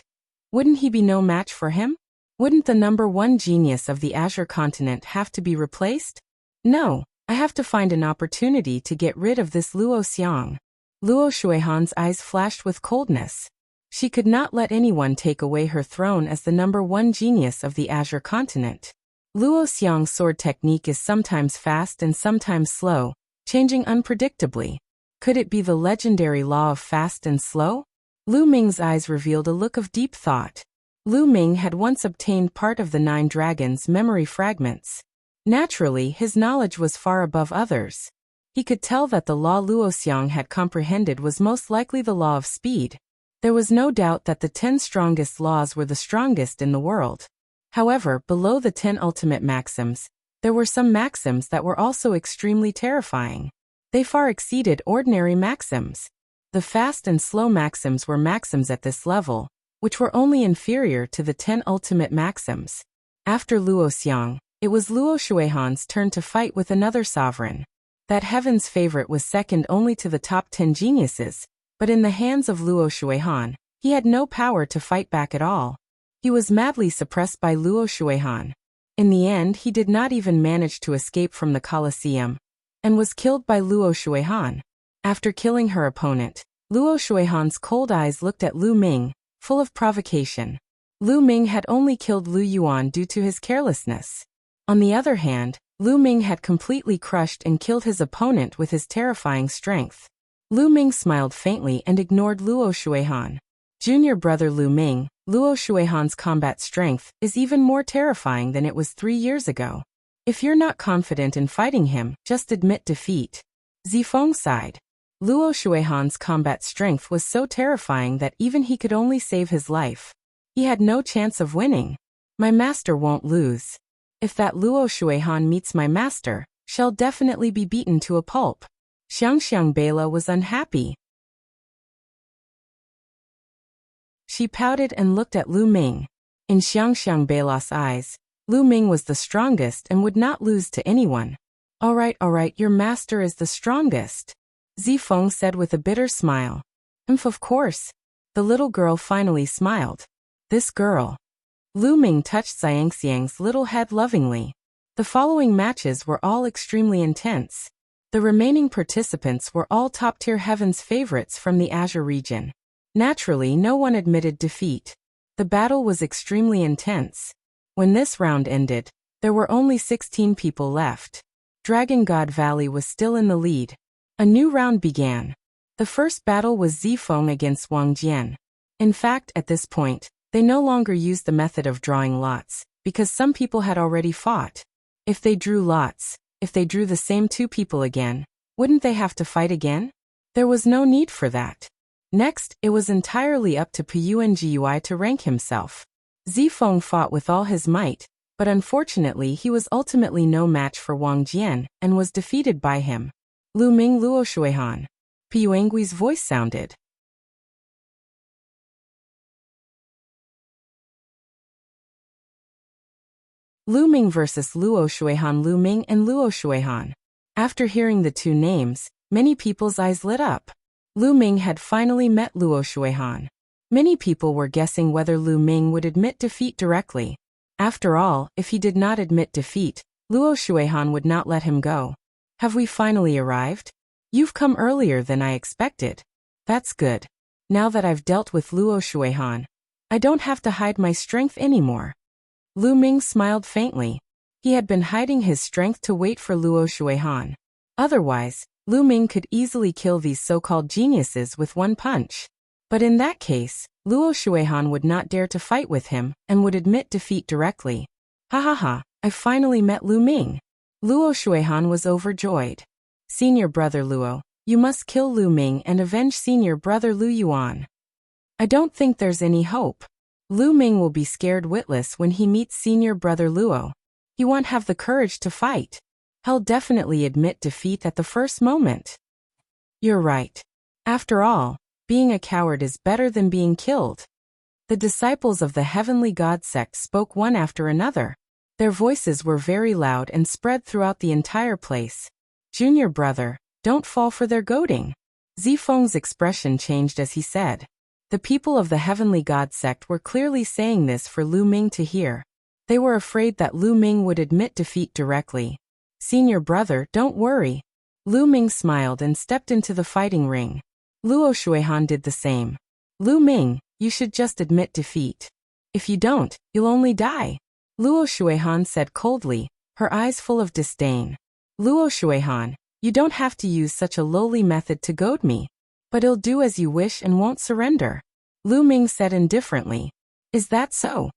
wouldn't he be no match for him? Wouldn't the #1 genius of the Azure continent have to be replaced? No, I have to find an opportunity to get rid of this Luo Xiang. Luo Shuihan's eyes flashed with coldness. She could not let anyone take away her throne as the #1 genius of the Azure continent. Luo Xiang's sword technique is sometimes fast and sometimes slow, changing unpredictably. Could it be the legendary law of fast and slow? Lu Ming's eyes revealed a look of deep thought. Lu Ming had once obtained part of the 9 dragons' memory fragments. Naturally, his knowledge was far above others. He could tell that the law Luo Xiang had comprehended was most likely the law of speed. There was no doubt that the 10 strongest laws were the strongest in the world. However, below the 10 ultimate maxims, there were some maxims that were also extremely terrifying. They far exceeded ordinary maxims. The fast and slow maxims were maxims at this level, which were only inferior to the 10 ultimate maxims. After Luo Xiang, it was Luo Shuihan's turn to fight with another sovereign. That heaven's favorite was second only to the top 10 geniuses, but in the hands of Luo Shuihan, he had no power to fight back at all. He was madly suppressed by Luo Shuihan. In the end, he did not even manage to escape from the Colosseum, and was killed by Luo Shuihan. After killing her opponent, Luo Shuihan's cold eyes looked at Lu Ming, full of provocation. Lu Ming had only killed Lu Yuan due to his carelessness. On the other hand, Lu Ming had completely crushed and killed his opponent with his terrifying strength. Lu Ming smiled faintly and ignored Luo Shuihan. Junior brother Lu Ming, Luo Shuihan's combat strength is even more terrifying than it was 3 years ago. If you're not confident in fighting him, just admit defeat. Zifeng sighed. Luo Shuihan's combat strength was so terrifying that even he could only save his life. He had no chance of winning. My master won't lose. If that Luo Shuihan meets my master, shall definitely be beaten to a pulp. Xiangxiang Bela was unhappy. She pouted and looked at Lu Ming. In Xiangxiang Bela's eyes, Lu Ming was the strongest and would not lose to anyone. All right, your master is the strongest, Zifeng said with a bitter smile. Of course. The little girl finally smiled. This girl. Lu Ming touched Xiangxiang's little head lovingly. The following matches were all extremely intense. The remaining participants were all top-tier heaven's favorites from the Azure region. Naturally, no one admitted defeat. The battle was extremely intense. When this round ended, there were only 16 people left. Dragon God Valley was still in the lead. A new round began. The first battle was Zifeng against Wang Jian. In fact, at this point, they no longer used the method of drawing lots, because some people had already fought. If they drew lots, if they drew the same 2 people again, wouldn't they have to fight again? There was no need for that. Next, it was entirely up to Pengui to rank himself. Zifeng fought with all his might, but unfortunately he was ultimately no match for Wang Jian and was defeated by him. Lu Ming Luo Shuihan. Pengui's voice sounded. Lu Ming versus Luo Shuihan. Lu Ming and Luo Shuihan. After hearing the 2 names, many people's eyes lit up. Lu Ming had finally met Luo Shuihan. Many people were guessing whether Lu Ming would admit defeat directly. After all, if he did not admit defeat, Luo Shuihan would not let him go. Have we finally arrived? You've come earlier than I expected. That's good. Now that I've dealt with Luo Shuihan, I don't have to hide my strength anymore. Lu Ming smiled faintly. He had been hiding his strength to wait for Luo Shuihan. Otherwise, Lu Ming could easily kill these so-called geniuses with one punch. But in that case, Luo Shuihan would not dare to fight with him and would admit defeat directly. Ha ha ha, I finally met Lu Ming. Luo Shuihan was overjoyed. Senior brother Luo, you must kill Lu Ming and avenge senior brother Lu Yuan. I don't think there's any hope. Lu Ming will be scared witless when he meets senior brother Luo. He won't have the courage to fight. He'll definitely admit defeat at the first moment. You're right. After all, being a coward is better than being killed. The disciples of the Heavenly God sect spoke one after another. Their voices were very loud and spread throughout the entire place. Junior brother, don't fall for their goading. Zifeng's expression changed as he said. The people of the Heavenly God sect were clearly saying this for Lu Ming to hear. They were afraid that Lu Ming would admit defeat directly. Senior brother, don't worry. Lu Ming smiled and stepped into the fighting ring. Luo Shuihan did the same. Lu Ming, you should just admit defeat. If you don't, you'll only die. Luo Shuihan said coldly, her eyes full of disdain. Luo Shuihan, you don't have to use such a lowly method to goad me. But I'll do as you wish and won't surrender. Lu Ming said indifferently. Is that so?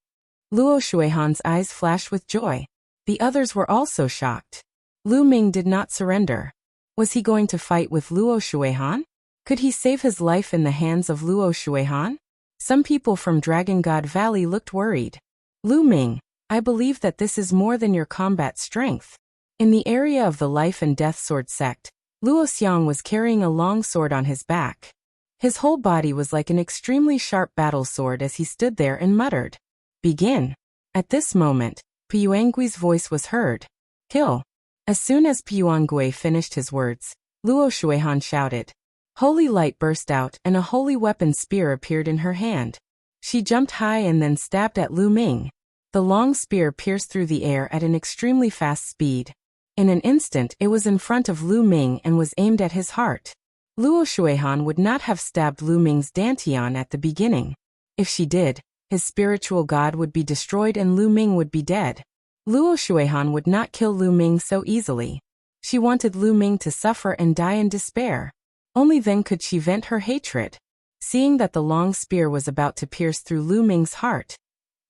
Luo Shuihan's eyes flashed with joy. The others were also shocked. Lu Ming did not surrender. Was he going to fight with Luo Shuihan? Could he save his life in the hands of Luo Shuihan? Some people from Dragon God Valley looked worried. Lu Ming, I believe that this is more than your combat strength. In the area of the Life and Death Sword sect, Luo Xiang was carrying a long sword on his back. His whole body was like an extremely sharp battle sword as he stood there and muttered. Begin. At this moment, Piyuangui's voice was heard. Kill. As soon as Piyuangui finished his words, Luo Shuihan shouted. Holy light burst out and a holy weapon spear appeared in her hand. She jumped high and then stabbed at Lu Ming. The long spear pierced through the air at an extremely fast speed. In an instant it was in front of Lu Ming and was aimed at his heart. Luo Shuihan would not have stabbed Lu Ming's dantian at the beginning. If she did, his spiritual god would be destroyed and Lu Ming would be dead. Luo Shuihan would not kill Lu Ming so easily. She wanted Lu Ming to suffer and die in despair. Only then could she vent her hatred. Seeing that the long spear was about to pierce through Lu Ming's heart,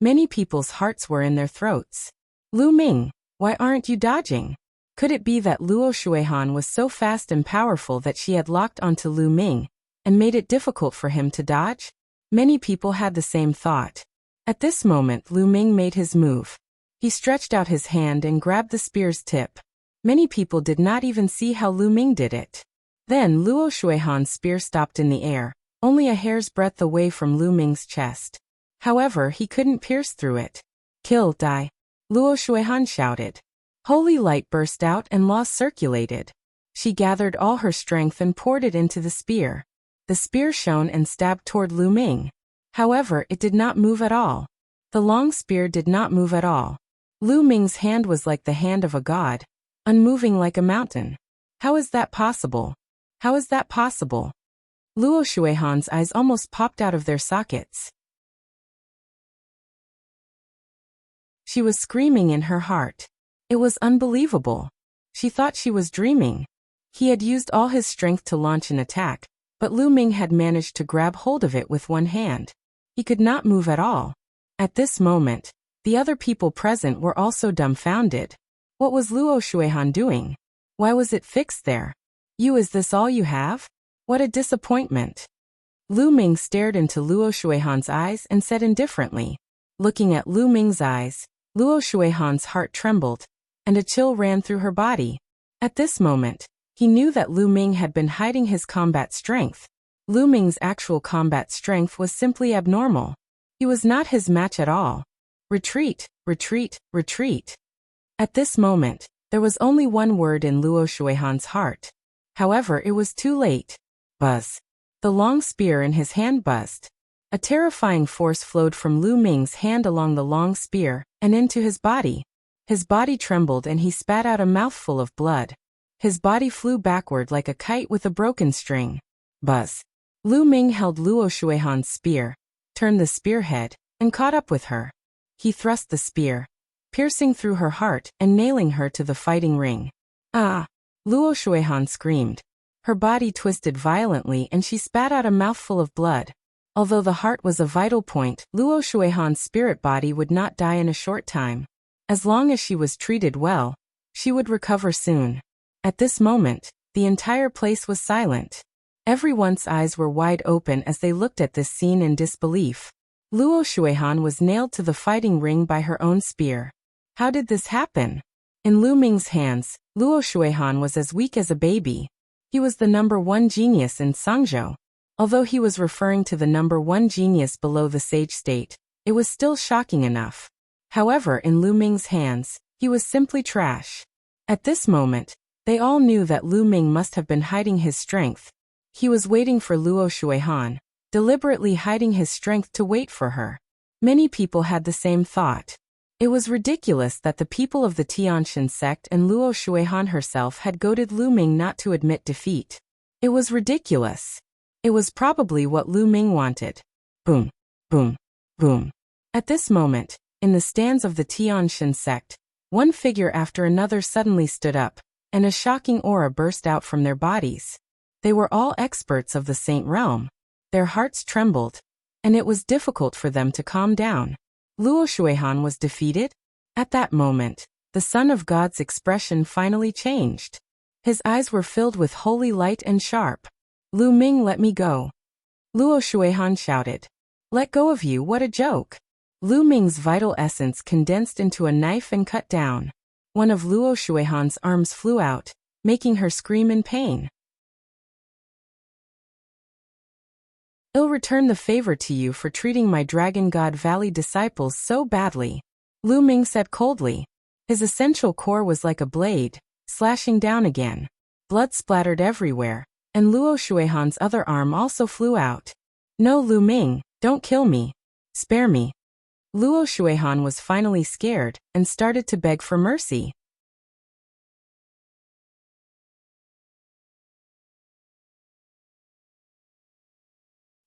many people's hearts were in their throats. Lu Ming, why aren't you dodging? Could it be that Luo Shuihan was so fast and powerful that she had locked onto Lu Ming and made it difficult for him to dodge? Many people had the same thought. At this moment Lu Ming made his move. He stretched out his hand and grabbed the spear's tip. Many people did not even see how Lu Ming did it. Then Luo Shuihan's spear stopped in the air, only a hair's breadth away from Lu Ming's chest. However, he couldn't pierce through it. Kill, die. Luo Shuihan shouted. Holy light burst out and law circulated. She gathered all her strength and poured it into the spear. The spear shone and stabbed toward Lu Ming. However, it did not move at all. The long spear did not move at all. Lu Ming's hand was like the hand of a god, unmoving like a mountain. How is that possible? How is that possible? Luo Shuihan's eyes almost popped out of their sockets. She was screaming in her heart. It was unbelievable. She thought she was dreaming. He had used all his strength to launch an attack, but Lu Ming had managed to grab hold of it with one hand. He could not move at all. At this moment, the other people present were also dumbfounded. What was Luo Shuihan doing? Why was it fixed there? Is this all you have? What a disappointment. Lu Ming stared into Luo Shuihan's eyes and said indifferently. Looking at Lu Ming's eyes, Luo Shuihan's heart trembled, and a chill ran through her body. At this moment, he knew that Lu Ming had been hiding his combat strength. Lu Ming's actual combat strength was simply abnormal. He was not his match at all. Retreat, retreat, retreat. At this moment, there was only one word in Luo Shuihan's heart. However, it was too late. Buzz. The long spear in his hand buzzed. A terrifying force flowed from Lu Ming's hand along the long spear and into his body. His body trembled and he spat out a mouthful of blood. His body flew backward like a kite with a broken string. Buzz. Lu Ming held Luo Shuihan's spear, turned the spearhead, and caught up with her. He thrust the spear, piercing through her heart and nailing her to the fighting ring. Ah! Luo Shuihan screamed. Her body twisted violently and she spat out a mouthful of blood. Although the heart was a vital point, Luo Shuihan's spirit body would not die in a short time. As long as she was treated well, she would recover soon. At this moment, the entire place was silent. Everyone's eyes were wide open as they looked at this scene in disbelief. Luo Shuihan was nailed to the fighting ring by her own spear. How did this happen? In Lu Ming's hands, Luo Shuihan was as weak as a baby. He was the #1 genius in Sangzhou. Although he was referring to the #1 genius below the sage state, it was still shocking enough. However, in Lu Ming's hands, he was simply trash. At this moment, they all knew that Lu Ming must have been hiding his strength. He was waiting for Luo Shuihan, deliberately hiding his strength to wait for her. Many people had the same thought. It was ridiculous that the people of the Tianshan sect and Luo Shuihan herself had goaded Lu Ming not to admit defeat. It was ridiculous. It was probably what Lu Ming wanted. Boom, boom, boom. At this moment, in the stands of the Tianshan sect, one figure after another suddenly stood up, and a shocking aura burst out from their bodies. They were all experts of the Saint Realm. Their hearts trembled, and it was difficult for them to calm down. Luo Shuihan was defeated? At that moment, the Son of God's expression finally changed. His eyes were filled with holy light and sharp. Lu Ming, let me go. Luo Shuihan shouted. Let go of you, what a joke. Lu Ming's vital essence condensed into a knife and cut down. One of Luo Shuihan's arms flew out, making her scream in pain. I'll return the favor to you for treating my Dragon God Valley disciples so badly, Lu Ming said coldly. His essential core was like a blade, slashing down again. Blood splattered everywhere, and Luo Shuihan's other arm also flew out. No, Lu Ming, don't kill me. Spare me. Luo Shuihan was finally scared and started to beg for mercy.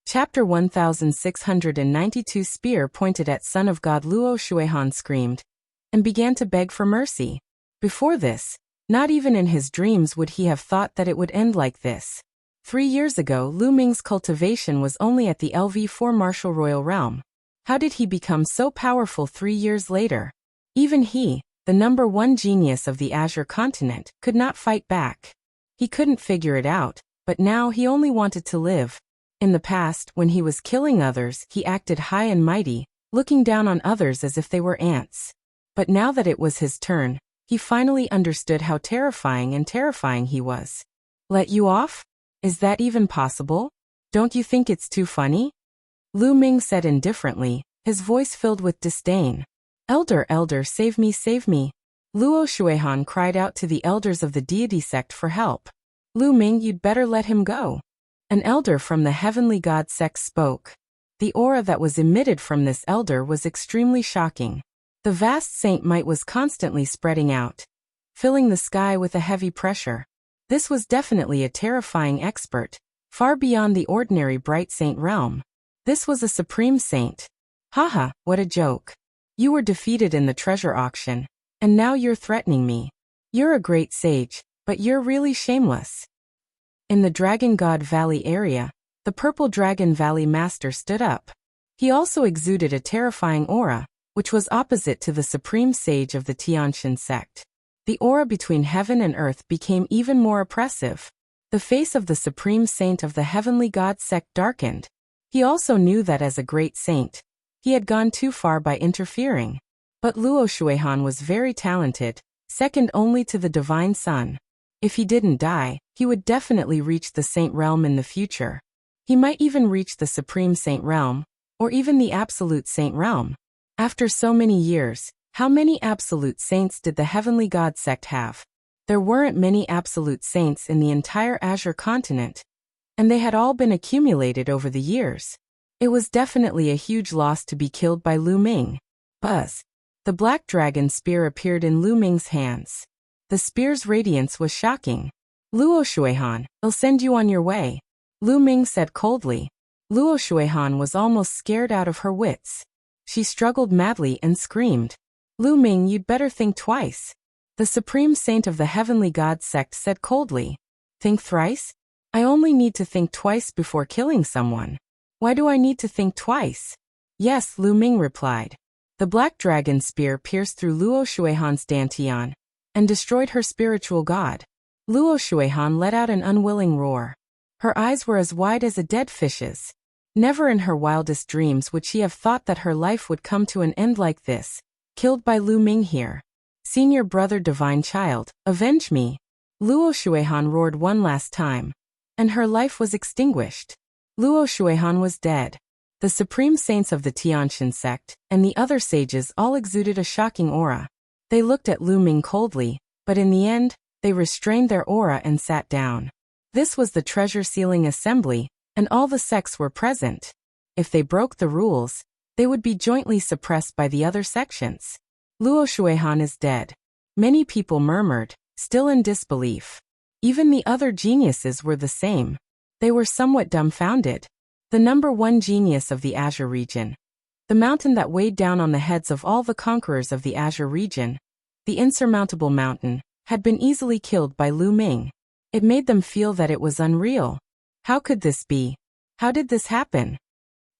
Chapter 1692 Spear pointed at Son of God. Luo Shuihan screamed and began to beg for mercy. Before this, not even in his dreams would he have thought that it would end like this. 3 years ago, Lu Ming's cultivation was only at the LV4 martial royal realm. How did he become so powerful 3 years later? Even he, the #1 genius of the Azure continent, could not fight back. He couldn't figure it out, but now he only wanted to live. In the past, when he was killing others, he acted high and mighty, looking down on others as if they were ants. But now that it was his turn, he finally understood how terrifying he was. Let you off? Is that even possible? Don't you think it's too funny? Lu Ming said indifferently, his voice filled with disdain. Elder, save me, save me. Luo Shuihan cried out to the elders of the deity sect for help. Lu Ming, you'd better let him go. An elder from the heavenly god sect spoke. The aura that was emitted from this elder was extremely shocking. The vast saint might was constantly spreading out, filling the sky with a heavy pressure. This was definitely a terrifying expert, far beyond the ordinary bright saint realm. This was a supreme saint. Haha, what a joke. You were defeated in the treasure auction, and now you're threatening me. You're a great sage, but you're really shameless. In the Dragon God Valley area, the Purple Dragon Valley Master stood up. He also exuded a terrifying aura, which was opposite to the supreme sage of the Tianshan sect. The aura between heaven and earth became even more oppressive. The face of the supreme saint of the heavenly god sect darkened. He also knew that as a great saint, he had gone too far by interfering. But Luo Shuihan was very talented, second only to the Divine Sun. If he didn't die, he would definitely reach the Saint Realm in the future. He might even reach the Supreme Saint Realm, or even the Absolute Saint Realm. After so many years, how many Absolute Saints did the Heavenly God sect have? There weren't many Absolute Saints in the entire Azure continent, and they had all been accumulated over the years. It was definitely a huge loss to be killed by Lu Ming. Buzz. The black dragon spear appeared in Lu Ming's hands. The spear's radiance was shocking. Luo Shuihan, I'll send you on your way, Lu Ming said coldly. Luo Shuihan was almost scared out of her wits. She struggled madly and screamed, Lu Ming, you'd better think twice. The supreme saint of the heavenly god sect said coldly. Think thrice? I only need to think twice before killing someone. Why do I need to think twice? Yes, Lu Ming replied. The black dragon spear pierced through Luo Shuihan's dantian and destroyed her spiritual god. Luo Shuihan let out an unwilling roar. Her eyes were as wide as a dead fish's. Never in her wildest dreams would she have thought that her life would come to an end like this, killed by Lu Ming here. Senior brother divine child, avenge me. Luo Shuihan roared one last time, and her life was extinguished. Luo Shuihan was dead. The supreme saints of the Tianxin sect and the other sages all exuded a shocking aura. They looked at Lu Ming coldly, but in the end, they restrained their aura and sat down. This was the treasure sealing assembly, and all the sects were present. If they broke the rules, they would be jointly suppressed by the other sections. Luo Shuihan is dead. Many people murmured, still in disbelief. Even the other geniuses were the same. They were somewhat dumbfounded. The number one genius of the Azure region, the mountain that weighed down on the heads of all the conquerors of the Azure region, the insurmountable mountain, had been easily killed by Lu Ming. It made them feel that it was unreal. How could this be? How did this happen?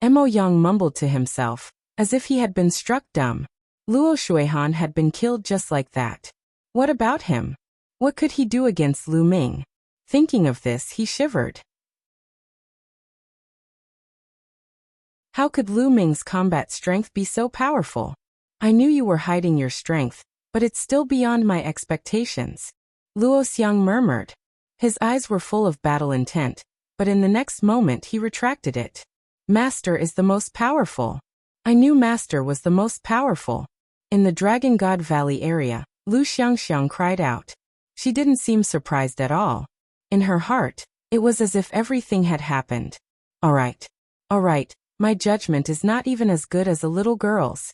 Mo Yang mumbled to himself, as if he had been struck dumb. Luo Shuihan had been killed just like that. What about him? What could he do against Lu Ming? Thinking of this, he shivered. How could Lu Ming's combat strength be so powerful? I knew you were hiding your strength, but it's still beyond my expectations. Luo Xiang murmured. His eyes were full of battle intent, but in the next moment he retracted it. Master is the most powerful. I knew Master was the most powerful. In the Dragon God Valley area, Lu Xiangxiang cried out. She didn't seem surprised at all. In her heart, it was as if everything had happened. All right. My judgment is not even as good as a little girl's.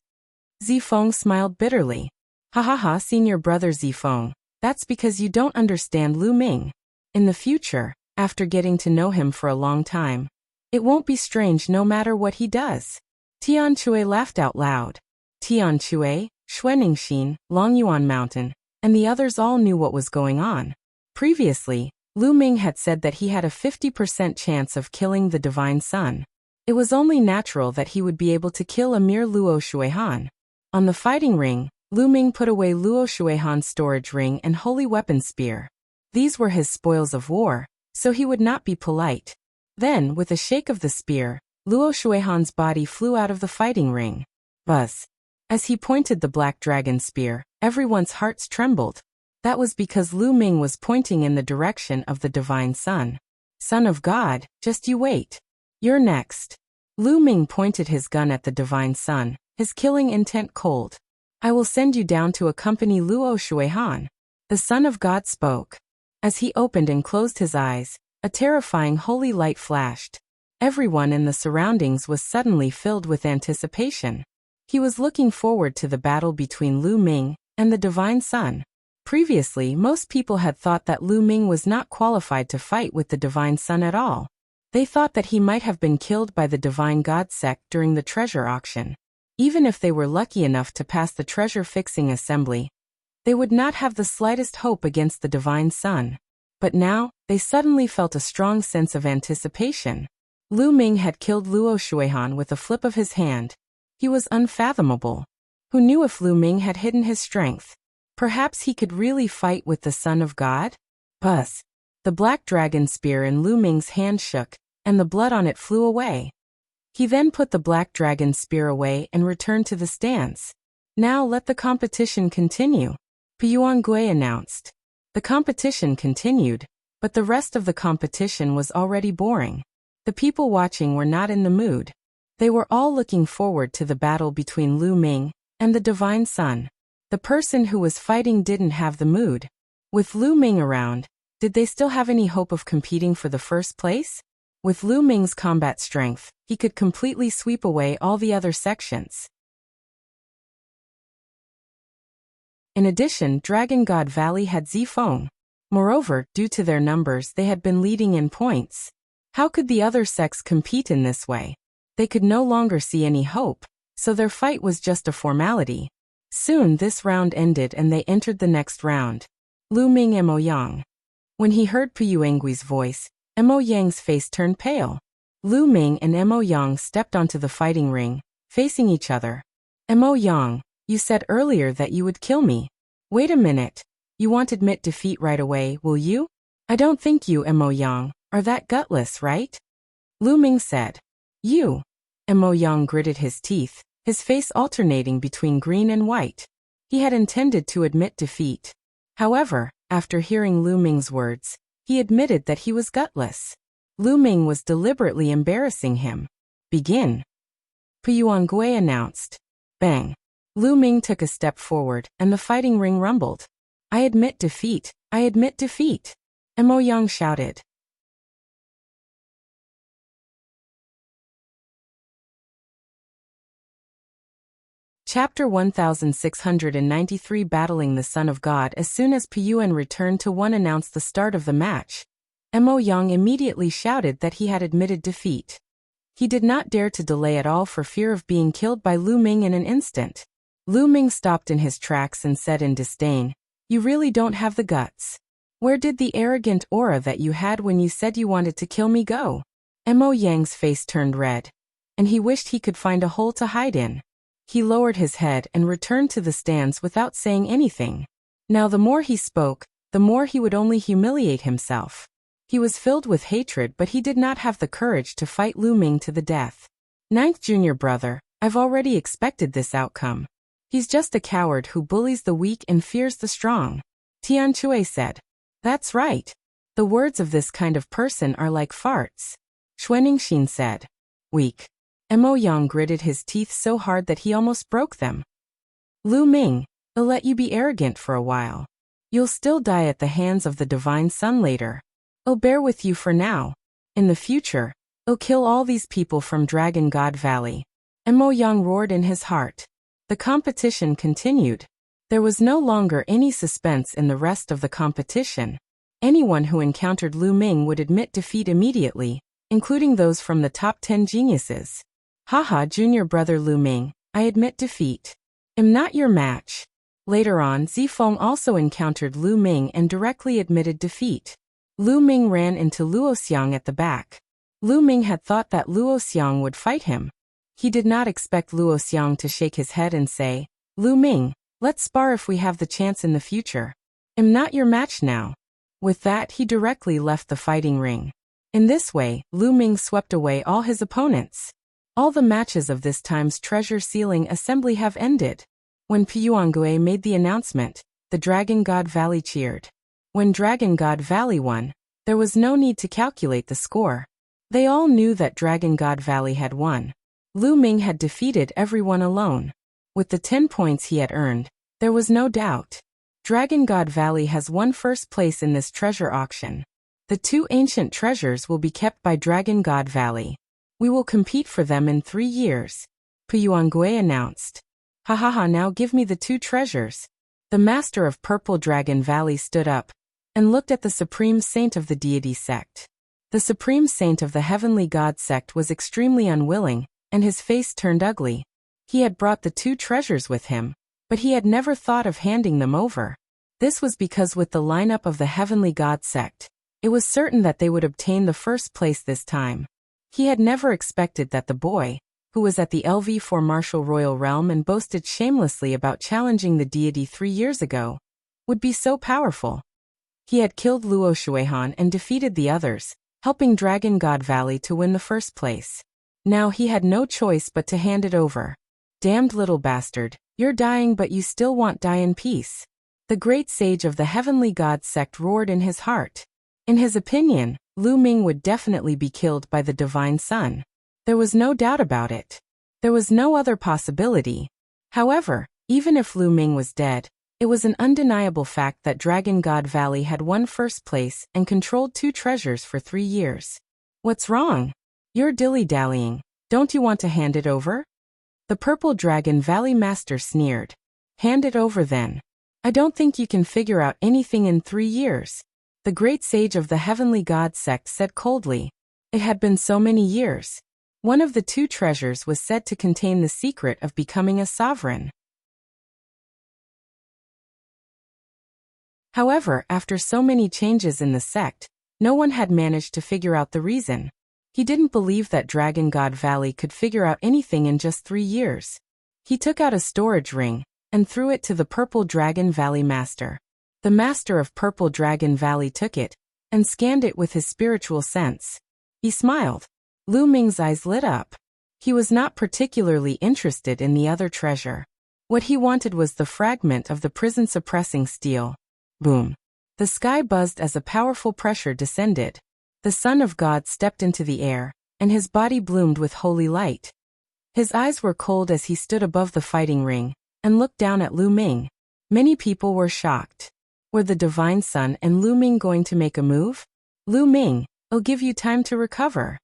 Zifeng smiled bitterly. Ha ha ha, senior brother Zifeng, that's because you don't understand Lu Ming. In the future, after getting to know him for a long time, it won't be strange no matter what he does. Tian Chui laughed out loud. Tian Chui, Xuaningxin, Longyuan Mountain, and the others all knew what was going on. Previously, Lu Ming had said that he had a 50% chance of killing the Divine Sun. It was only natural that he would be able to kill a mere Luo Shuihan. On the fighting ring, Lu Ming put away Luo Shuihan's storage ring and holy weapon spear. These were his spoils of war, so he would not be polite. Then, with a shake of the spear, Luo Shuihan's body flew out of the fighting ring. Buzz. As he pointed the black dragon spear, everyone's hearts trembled. That was because Lu Ming was pointing in the direction of the Divine Sun. Son of God, just you wait. You're next. Lu Ming pointed his gun at the Divine Sun, his killing intent cold. I will send you down to accompany Luo Shuihan. The Son of God spoke. As he opened and closed his eyes, a terrifying holy light flashed. Everyone in the surroundings was suddenly filled with anticipation. He was looking forward to the battle between Lu Ming and the Divine Sun. Previously, most people had thought that Lu Ming was not qualified to fight with the Divine Sun at all. They thought that he might have been killed by the Divine God sect during the treasure auction. Even if they were lucky enough to pass the treasure-fixing assembly, they would not have the slightest hope against the Divine Sun. But now, they suddenly felt a strong sense of anticipation. Lu Ming had killed Luo Shuihan with a flip of his hand. He was unfathomable. Who knew if Lu Ming had hidden his strength? Perhaps he could really fight with the Son of God? Buzz. The black dragon spear in Lu Ming's hand shook, and the blood on it flew away. He then put the black dragon spear away and returned to the stands. Now let the competition continue, Piyuan Gui announced. The competition continued, but the rest of the competition was already boring. The people watching were not in the mood. They were all looking forward to the battle between Lu Ming and the Divine Sun. The person who was fighting didn't have the mood. With Lu Ming around, did they still have any hope of competing for the first place? With Lu Ming's combat strength, he could completely sweep away all the other sections. In addition, Dragon God Valley had Zifeng. Moreover, due to their numbers, they had been leading in points. How could the other sects compete in this way? They could no longer see any hope, so their fight was just a formality. Soon this round ended and they entered the next round. Lu Ming and Mo Yang. When he heard Pu Yuangui's voice, Mo Yang's face turned pale. Lu Ming and Mo Yang stepped onto the fighting ring, facing each other. Mo Yang, you said earlier that you would kill me. Wait a minute. You won't admit defeat right away, will you? I don't think you, Mo Yang, are that gutless, right? Lu Ming said. You. Mo Yang gritted his teeth, his face alternating between green and white. He had intended to admit defeat. However, after hearing Lu Ming's words, he admitted that he was gutless. Lu Ming was deliberately embarrassing him. Begin. Pu Yuangui announced. Bang. Lu Ming took a step forward, and the fighting ring rumbled. I admit defeat. I admit defeat. Mo Yang shouted. Chapter 1693 Battling the Son of God. As soon as Pu Yuan returned to one announced the start of the match, Mo Yang immediately shouted that he had admitted defeat. He did not dare to delay at all for fear of being killed by Lu Ming in an instant. Lu Ming stopped in his tracks and said in disdain, You really don't have the guts. Where did the arrogant aura that you had when you said you wanted to kill me go? Mo Yang's face turned red, and he wished he could find a hole to hide in. He lowered his head and returned to the stands without saying anything. Now the more he spoke, the more he would only humiliate himself. He was filled with hatred, but he did not have the courage to fight Lu Ming to the death. Ninth junior brother, I've already expected this outcome. He's just a coward who bullies the weak and fears the strong. Tian Chui said. That's right. The words of this kind of person are like farts. Xuaningxin said. Weak. Mo Yang gritted his teeth so hard that he almost broke them. Lu Ming, I'll let you be arrogant for a while. You'll still die at the hands of the Divine Sun later. I'll bear with you for now. In the future, I'll kill all these people from Dragon God Valley. Mo Yang roared in his heart. The competition continued. There was no longer any suspense in the rest of the competition. Anyone who encountered Lu Ming would admit defeat immediately, including those from the top 10 geniuses. Haha, junior brother Lu Ming, I admit defeat. I'm not your match. Later on, Zifeng also encountered Lu Ming and directly admitted defeat. Lu Ming ran into Luo Xiang at the back. Lu Ming had thought that Luo Xiang would fight him. He did not expect Luo Xiang to shake his head and say, Lu Ming, let's spar if we have the chance in the future. I'm not your match now. With that, he directly left the fighting ring. In this way, Lu Ming swept away all his opponents. All the matches of this time's treasure sealing assembly have ended. When Pu Yuangui made the announcement, the Dragon God Valley cheered. When Dragon God Valley won, there was no need to calculate the score. They all knew that Dragon God Valley had won. Lu Ming had defeated everyone alone. With the 10 points he had earned, there was no doubt. Dragon God Valley has won first place in this treasure auction. The 2 ancient treasures will be kept by Dragon God Valley. We will compete for them in 3 years. Pu Yuangui announced. Ha ha ha, now give me the 2 treasures. The master of Purple Dragon Valley stood up and looked at the supreme saint of the deity sect. The supreme saint of the heavenly god sect was extremely unwilling, and his face turned ugly. He had brought the 2 treasures with him, but he had never thought of handing them over. This was because with the lineup of the heavenly god sect, it was certain that they would obtain the first place this time. He had never expected that the boy, who was at the LV4 Martial Royal Realm and boasted shamelessly about challenging the deity 3 years ago, would be so powerful. He had killed Luo Shuihan and defeated the others, helping Dragon God Valley to win the first place. Now he had no choice but to hand it over. Damned little bastard, you're dying but you still won't die in peace. The great sage of the heavenly god sect roared in his heart. In his opinion, Lu Ming would definitely be killed by the Divine Sun. There was no doubt about it. There was no other possibility. However, even if Lu Ming was dead, it was an undeniable fact that Dragon God Valley had won first place and controlled 2 treasures for 3 years. What's wrong? You're dilly-dallying. Don't you want to hand it over? The Purple Dragon Valley Master sneered. Hand it over then. I don't think you can figure out anything in 3 years. The great sage of the heavenly god sect said coldly. It had been so many years. One of the 2 treasures was said to contain the secret of becoming a sovereign. However, after so many changes in the sect, no one had managed to figure out the reason. He didn't believe that Dragon God Valley could figure out anything in just 3 years. He took out a storage ring and threw it to the Purple Dragon Valley master. The master of Purple Dragon Valley took it and scanned it with his spiritual sense. He smiled. Lu Ming's eyes lit up. He was not particularly interested in the other treasure. What he wanted was the fragment of the prison-suppressing steel. Boom. The sky buzzed as a powerful pressure descended. The Son of God stepped into the air, and his body bloomed with holy light. His eyes were cold as he stood above the fighting ring and looked down at Lu Ming. Many people were shocked. Were the Divine Sun and Lu Ming going to make a move? Lu Ming, I'll give you time to recover.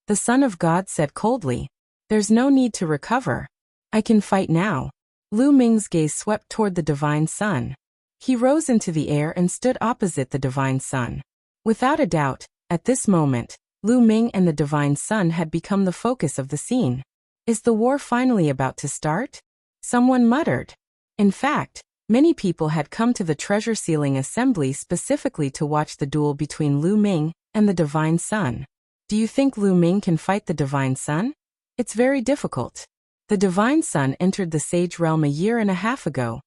The Son of God said coldly. There's no need to recover. I can fight now. Lu Ming's gaze swept toward the Divine Sun. He rose into the air and stood opposite the Divine Sun. Without a doubt, at this moment, Lu Ming and the Divine Sun had become the focus of the scene. Is the war finally about to start? Someone muttered. In fact, many people had come to the treasure sealing assembly specifically to watch the duel between Lu Ming and the Divine Sun. Do you think Lu Ming can fight the Divine Sun? It's very difficult. The Divine Sun entered the Sage Realm a year and a half ago,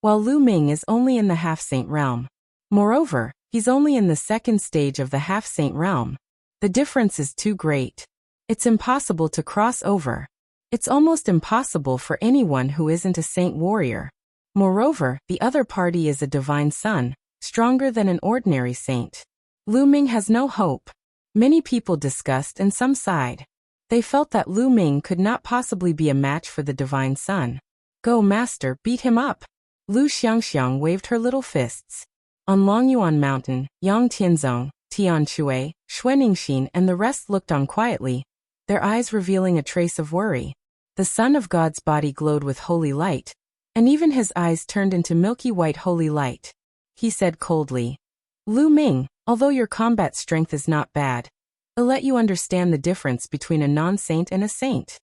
while Lu Ming is only in the Half-Saint Realm. Moreover, he's only in the 2nd stage of the Half-Saint Realm. The difference is too great. It's impossible to cross over. It's almost impossible for anyone who isn't a saint warrior. Moreover, the other party is a Divine Sun, stronger than an ordinary saint. Lu Ming has no hope. Many people discussed and some sighed. They felt that Lu Ming could not possibly be a match for the Divine Sun. Go, Master, beat him up. Lu Xiangxiang waved her little fists. On Longyuan Mountain, Yang Tianzong, Tian Shui, Xuaningxin and the rest looked on quietly, their eyes revealing a trace of worry. The Son of God's body glowed with holy light, and even his eyes turned into milky white holy light. He said coldly, Lu Ming, although your combat strength is not bad, I'll let you understand the difference between a non-saint and a saint.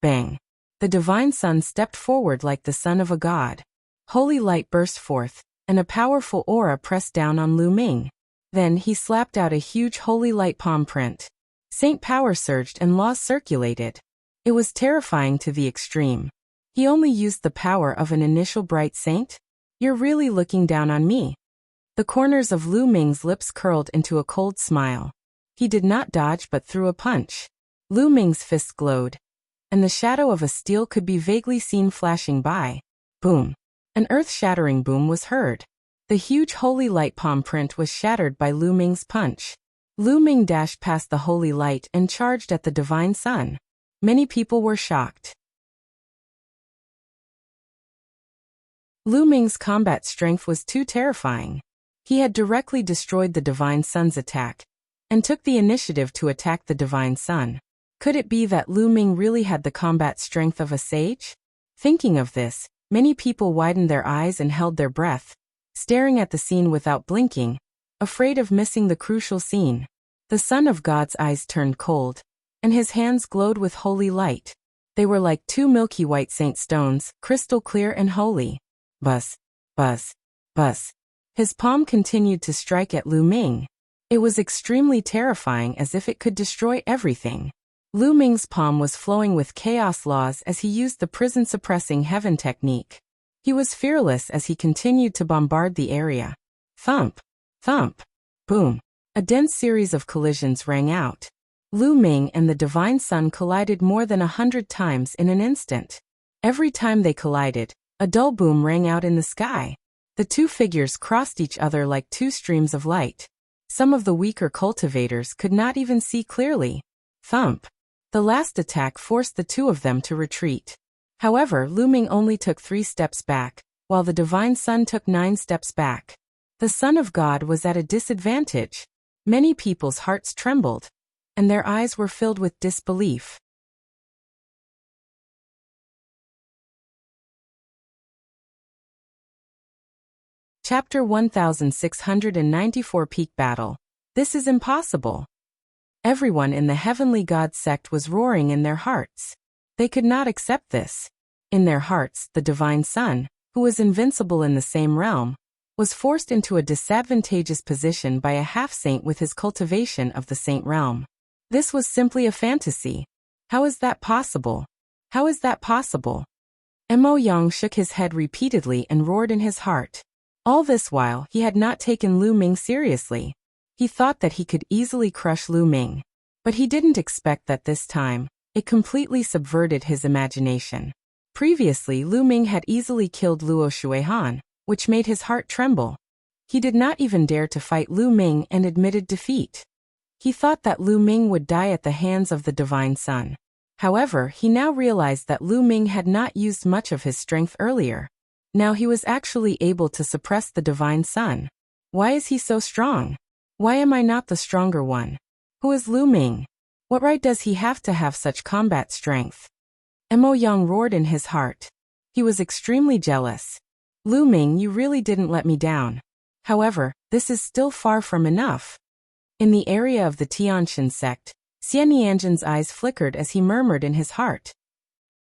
Bang! The Divine Sun stepped forward like the son of a god. Holy light burst forth, and a powerful aura pressed down on Lu Ming. Then he slapped out a huge holy light palm print. Saint power surged and laws circulated. It was terrifying to the extreme. He only used the power of an initial bright saint? You're really looking down on me. The corners of Lu Ming's lips curled into a cold smile. He did not dodge but threw a punch. Lu Ming's fist glowed, and the shadow of a steel could be vaguely seen flashing by. Boom! An earth-shattering boom was heard. The huge holy light palm print was shattered by Lu Ming's punch. Lu Ming dashed past the holy light and charged at the Divine Sun. Many people were shocked. Lu Ming's combat strength was too terrifying. He had directly destroyed the Divine Sun's attack, and took the initiative to attack the Divine Sun. Could it be that Lu Ming really had the combat strength of a sage? Thinking of this, many people widened their eyes and held their breath, staring at the scene without blinking, afraid of missing the crucial scene. The Son of God's eyes turned cold, and his hands glowed with holy light. They were like 2 milky white saint stones, crystal clear and holy. Buzz, buzz, buzz. His palm continued to strike at Lu Ming. It was extremely terrifying, as if it could destroy everything. Lu Ming's palm was flowing with chaos laws as he used the prison-suppressing heaven technique. He was fearless as he continued to bombard the area. Thump, thump, boom. A dense series of collisions rang out. Lu Ming and the Divine Sun collided more than 100 times in an instant. Every time they collided, a dull boom rang out in the sky. The 2 figures crossed each other like 2 streams of light. Some of the weaker cultivators could not even see clearly. Thump. The last attack forced the 2 of them to retreat. However, Lu Ming only took 3 steps back, while the Divine Sun took 9 steps back. The Son of God was at a disadvantage. Many people's hearts trembled, and their eyes were filled with disbelief. Chapter 1694 Peak Battle. This is impossible. Everyone in the heavenly god sect was roaring in their hearts. They could not accept this. In their hearts, the divine son, who was invincible in the same realm, was forced into a disadvantageous position by a half-saint with his cultivation of the saint realm. This was simply a fantasy. How is that possible? How is that possible? Mo Yang shook his head repeatedly and roared in his heart. All this while, he had not taken Lu Ming seriously. He thought that he could easily crush Lu Ming. But he didn't expect that this time, it completely subverted his imagination. Previously, Lu Ming had easily killed Luo Shuihan, which made his heart tremble. He did not even dare to fight Lu Ming and admitted defeat. He thought that Lu Ming would die at the hands of the divine son. However, he now realized that Lu Ming had not used much of his strength earlier. Now he was actually able to suppress the divine son. Why is he so strong? Why am I not the stronger one? Who is Lu Ming? What right does he have to have such combat strength? Mo Yang roared in his heart. He was extremely jealous. Lu Ming, you really didn't let me down. However, this is still far from enough. In the area of the Tianshan sect, Xian Yanjin's eyes flickered as he murmured in his heart.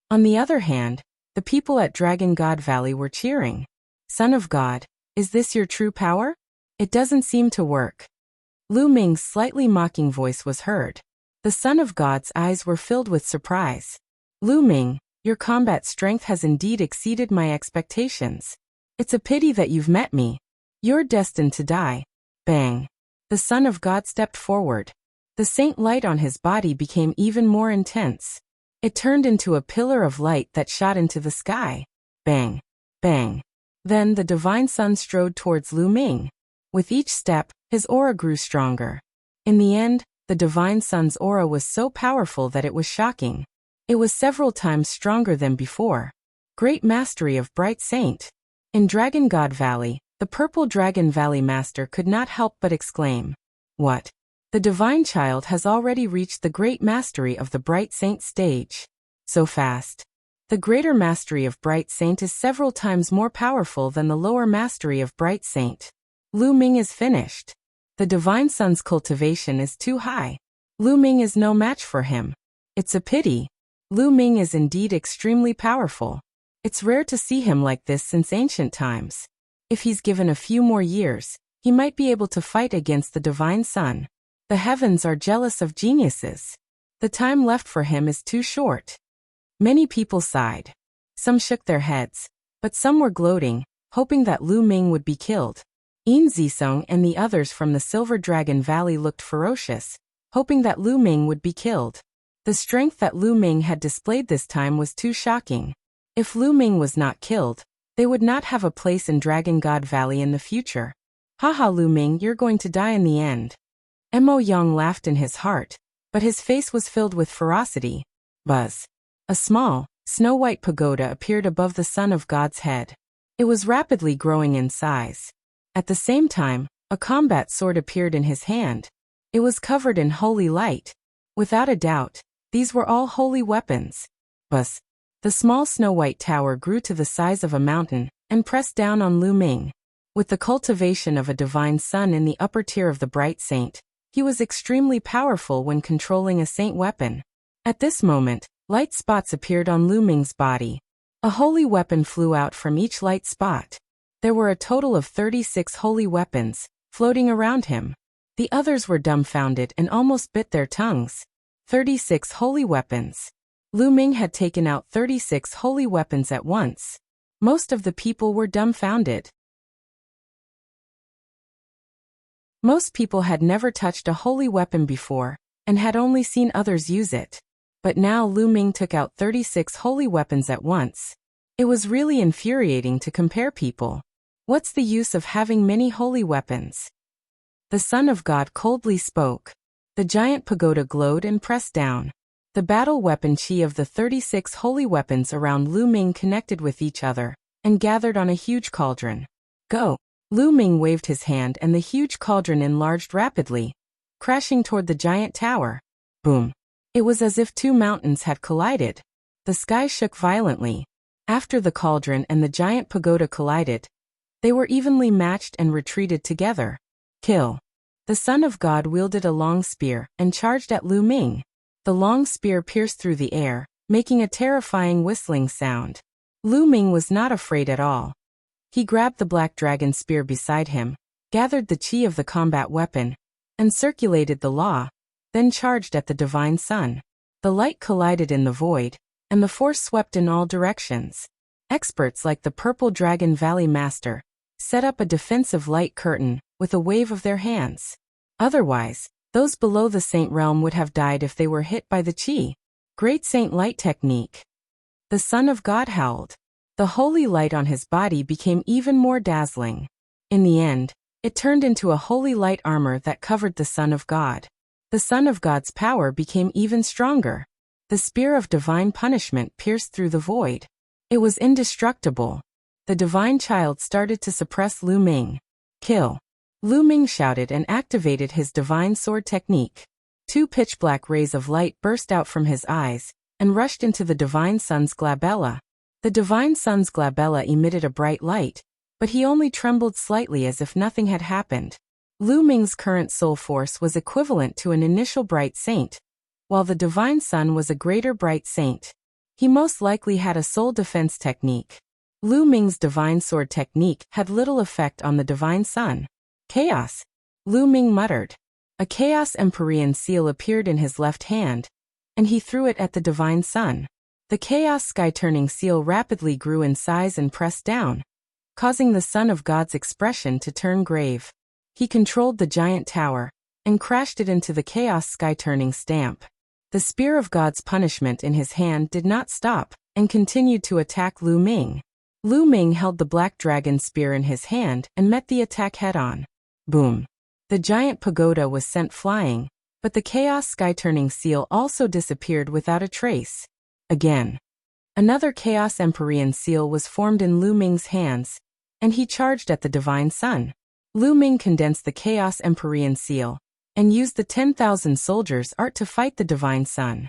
On the other hand, the people at Dragon God Valley were cheering. Son of God, is this your true power? It doesn't seem to work. Lu Ming's slightly mocking voice was heard. The Son of God's eyes were filled with surprise. Lu Ming, your combat strength has indeed exceeded my expectations. It's a pity that you've met me. You're destined to die. Bang. The Son of God stepped forward. The saint light on his body became even more intense. It turned into a pillar of light that shot into the sky. Bang. Bang. Then the divine son strode towards Lu Ming. With each step, his aura grew stronger. In the end, the divine son's aura was so powerful that it was shocking. It was several times stronger than before. Great mastery of Bright Saint. In Dragon God Valley, the Purple Dragon Valley Master could not help but exclaim, "What? The divine child has already reached the great mastery of the Bright Saint stage. So fast. The greater mastery of Bright Saint is several times more powerful than the lower mastery of Bright Saint. Lu Ming is finished. The divine son's cultivation is too high. Lu Ming is no match for him. It's a pity. Lu Ming is indeed extremely powerful. It's rare to see him like this since ancient times. If he's given a few more years, he might be able to fight against the divine son. The heavens are jealous of geniuses. The time left for him is too short." Many people sighed. Some shook their heads, but some were gloating, hoping that Lu Ming would be killed. Yin Zisong and the others from the Silver Dragon Valley looked ferocious, hoping that Lu Ming would be killed. The strength that Lu Ming had displayed this time was too shocking. If Lu Ming was not killed, they would not have a place in Dragon God Valley in the future. Haha, Lu Ming, you're going to die in the end. Mo Yang laughed in his heart, but his face was filled with ferocity. Buzz. A small, snow-white pagoda appeared above the Son of God's head. It was rapidly growing in size. At the same time, a combat sword appeared in his hand. It was covered in holy light. Without a doubt, these were all holy weapons. Buzz. The small snow-white tower grew to the size of a mountain and pressed down on Lu Ming. With the cultivation of a divine son in the upper tier of the Bright Saint, he was extremely powerful when controlling a saint weapon. At this moment, light spots appeared on Lu Ming's body. A holy weapon flew out from each light spot. There were a total of 36 holy weapons, floating around him. The others were dumbfounded and almost bit their tongues. 36 holy weapons. Lu Ming had taken out 36 holy weapons at once. Most of the people were dumbfounded. Most people had never touched a holy weapon before, and had only seen others use it. But now Lu Ming took out 36 holy weapons at once. It was really infuriating to compare people. What's the use of having many holy weapons? The Son of God coldly spoke. The giant pagoda glowed and pressed down. The battle weapon chi of the 36 holy weapons around Lu Ming connected with each other, and gathered on a huge cauldron. Go! Lu Ming waved his hand and the huge cauldron enlarged rapidly, crashing toward the giant tower. Boom! It was as if two mountains had collided. The sky shook violently. After the cauldron and the giant pagoda collided, They were evenly matched and retreated together. Kill. The Son of God wielded a long spear and charged at Lu Ming. The long spear pierced through the air, making a terrifying whistling sound. Lu Ming was not afraid at all. He grabbed the black dragon spear beside him, gathered the chi of the combat weapon, and circulated the law, then charged at the divine sun. The light collided in the void, and the force swept in all directions. Experts like the Purple Dragon Valley Master set up a defensive light curtain with a wave of their hands. Otherwise, those below the Saint Realm would have died if they were hit by the chi. Great Saint Light Technique. The Son of God howled. The holy light on his body became even more dazzling. In the end, it turned into a holy light armor that covered the Son of God. The Son of God's power became even stronger. The spear of divine punishment pierced through the void. It was indestructible. The divine child started to suppress Lu Ming. Kill. Lu Ming shouted and activated his divine sword technique. 2 pitch-black rays of light burst out from his eyes and rushed into the divine sun's glabella. The divine sun's glabella emitted a bright light, but he only trembled slightly as if nothing had happened. Lu Ming's current soul force was equivalent to an initial bright saint, while the divine sun was a greater bright saint. He most likely had a soul defense technique. Lu Ming's divine sword technique had little effect on the divine sun. Chaos. Lu Ming muttered. A Chaos Empyrean seal appeared in his left hand, and he threw it at the divine sun. The Chaos Sky-turning seal rapidly grew in size and pressed down, causing the Son of God's expression to turn grave. He controlled the giant tower and crashed it into the Chaos Sky-turning stamp. The spear of God's punishment in his hand did not stop and continued to attack Lu Ming. Lu Ming held the black dragon spear in his hand and met the attack head-on. Boom. The giant pagoda was sent flying, but the Chaos Sky-turning seal also disappeared without a trace. Again. Another Chaos Empyrean seal was formed in Lu Ming's hands, and he charged at the divine sun. Lu Ming condensed the Chaos Empyrean seal and used the 10,000 soldiers' art to fight the divine sun.